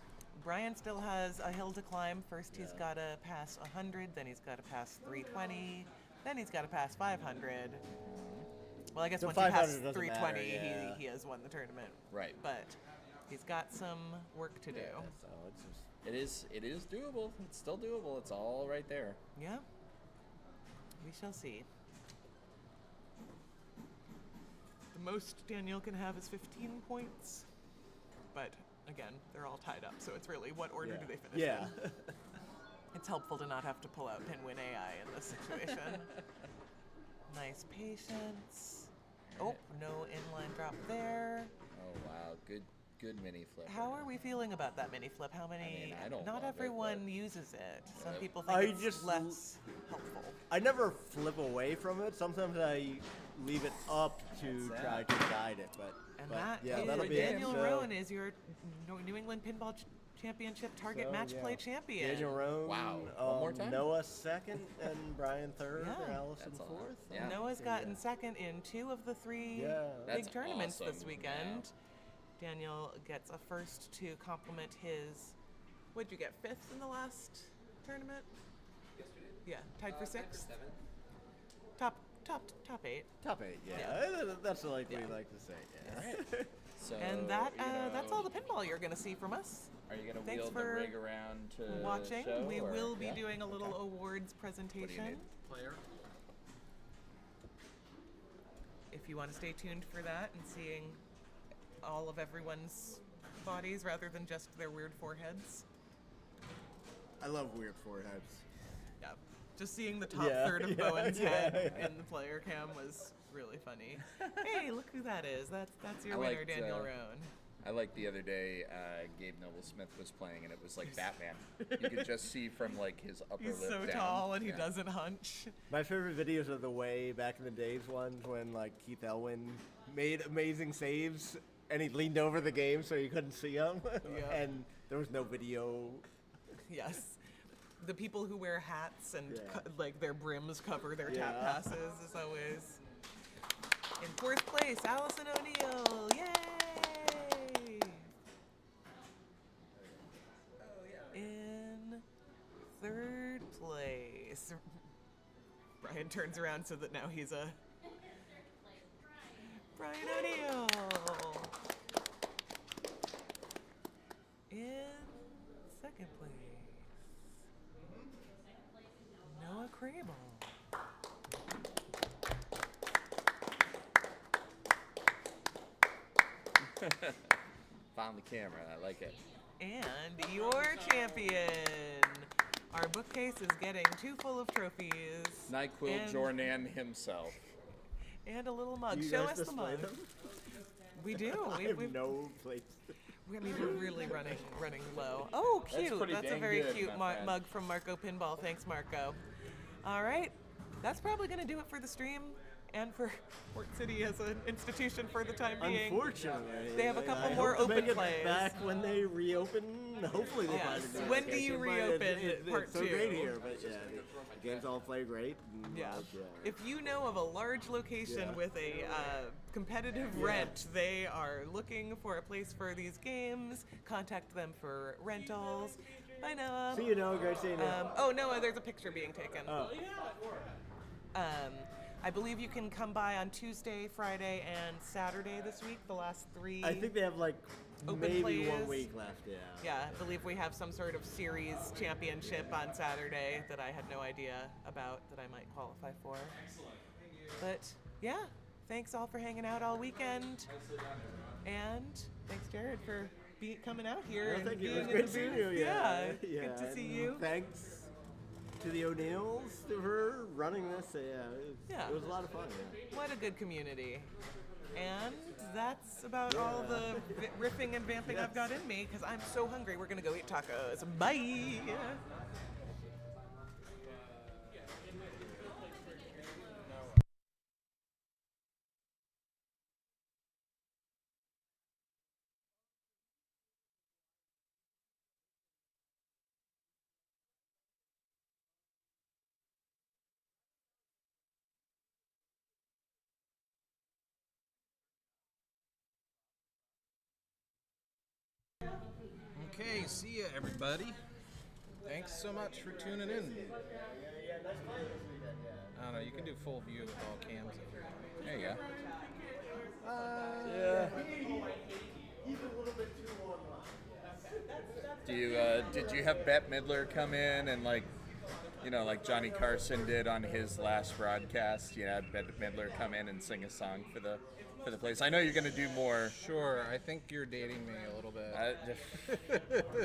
Brian still has a hill to climb. First, he's got to pass 100, then he's got to pass 320, then he's got to pass 500. Well, I guess So once he 500 passes doesn't 320, matter, yeah. he has won the tournament. Right. But he's got some work to do. Yeah, so it's just It is doable. It's still doable. It's all right there. Yeah. We shall see. The most Daniel can have is 15 points. But again, they're all tied up, so it's really what order do they finish Yeah. in? It's helpful to not have to pull out Pinwin AI in this situation. Nice patience. Oh, no inline drop there. Oh wow, good mini flip. How are we feeling about that mini flip? How many? I don't not love it, everyone but- uses it. Some Yeah. people think I it's just less helpful. I never flip away from it. Sometimes I leave it up to try to guide it, but And but that yeah, is that'll be Daniel it. So, Roan is your New England Pinball Championship Target so, Match Play yeah. champion. Daniel Roan. Wow. One more time? Noah second and Brian third. Yeah. Allison That's a lot. fourth. Yeah. Noah's gotten second in 2 of the 3 Yeah. big That's tournaments this awesome. weekend. Daniel gets a first to complement his. What'd you get? 5th in the last tournament? Yeah, tied for 6th. Top 8. Top 8. Yeah, that's like we like to say. Yeah. So, And that you know, that's all the pinball you're gonna see from us. Are you going to Thanks wheel the for rig around to Watching, show, we or- will be Yeah? doing a little Okay. awards What do you presentation. need? Player. If you want to stay tuned for that and seeing all of everyone's bodies rather than just their weird foreheads. I love weird foreheads. Yeah. Just seeing the top Yeah, third of yeah, Bowen's yeah, head yeah. in the player cam was really funny. Hey, look who that is. That's your I winner, liked, Daniel Roan. I like the other day, Gabe Noble Smith was playing, and it was like Batman. You could just see from like his upper He's lip so down. tall and he Yeah. doesn't hunch. My favorite videos are the way back in the days ones when like Keith Elwin made amazing saves and he leaned over the game so you couldn't see him, Yeah. and there was no video. Yes. The people who wear hats and Yeah. like their brims cover their tap Yeah. passes is always. In 4th place, Allison O'Neill. Yay! In 3rd place, Brian turns around so that now he's a Brian O'Neill. In 2nd place, Noah Crable. Found the camera. I like it. And your champion. Our bookcase is getting too full of trophies. NyQuil and, Jornan himself. And a little mug. Do you Show guys us the display mug. them? We do. I have no place. I mean, we're really running low. Oh, cute. pretty That's a dang very good, cute my friend. mug from Marco Pinball. Thanks, Marco. All right. That's probably going to do it for the stream and for Port City as an institution for the time being. Unfortunately, They have a couple I more hope to open make it plays. back when they reopen. Hopefully they Yes. find a new When do you location, but reopen Part it's so 2? great here, but yeah, the games all play great. And Yeah. like, If you know of a large location Yeah. with a competitive Yeah. rent, they are looking for a place for these games. Contact them for rentals. Bye, Noah. see you, Noah. Great seeing you. Oh, Noah, there's a picture being taken. Oh. I believe you can come by on Tuesday, Friday, and Saturday this week, the last 3. I think they have like Open maybe 1 plays. week left. Yeah. Yeah, I believe we have some sort of series championship on Saturday that I had no idea about that I might qualify for. But yeah, thanks all for hanging out all weekend. And thanks, Jared, for coming out here Well, and thank you. being It was in great the seeing booth. you. Yeah. Good to see you. Thanks to the O'Neills for running this. Yeah. It was a lot of fun. Yeah. What a good community. And that's about all the riffing and vamping I've got in me because I'm so hungry. We're going to go eat tacos. Bye. Okay, see ya, everybody. Thanks so much for tuning in. I don't know, you can do full view with all cams if you want. There you go. Did you have Bette Midler come in and like Johnny Carson did on his last broadcast? You had Bette Midler come in and sing a song for the place. I know you're gonna do more. Sure, I think you're dating me a little bit.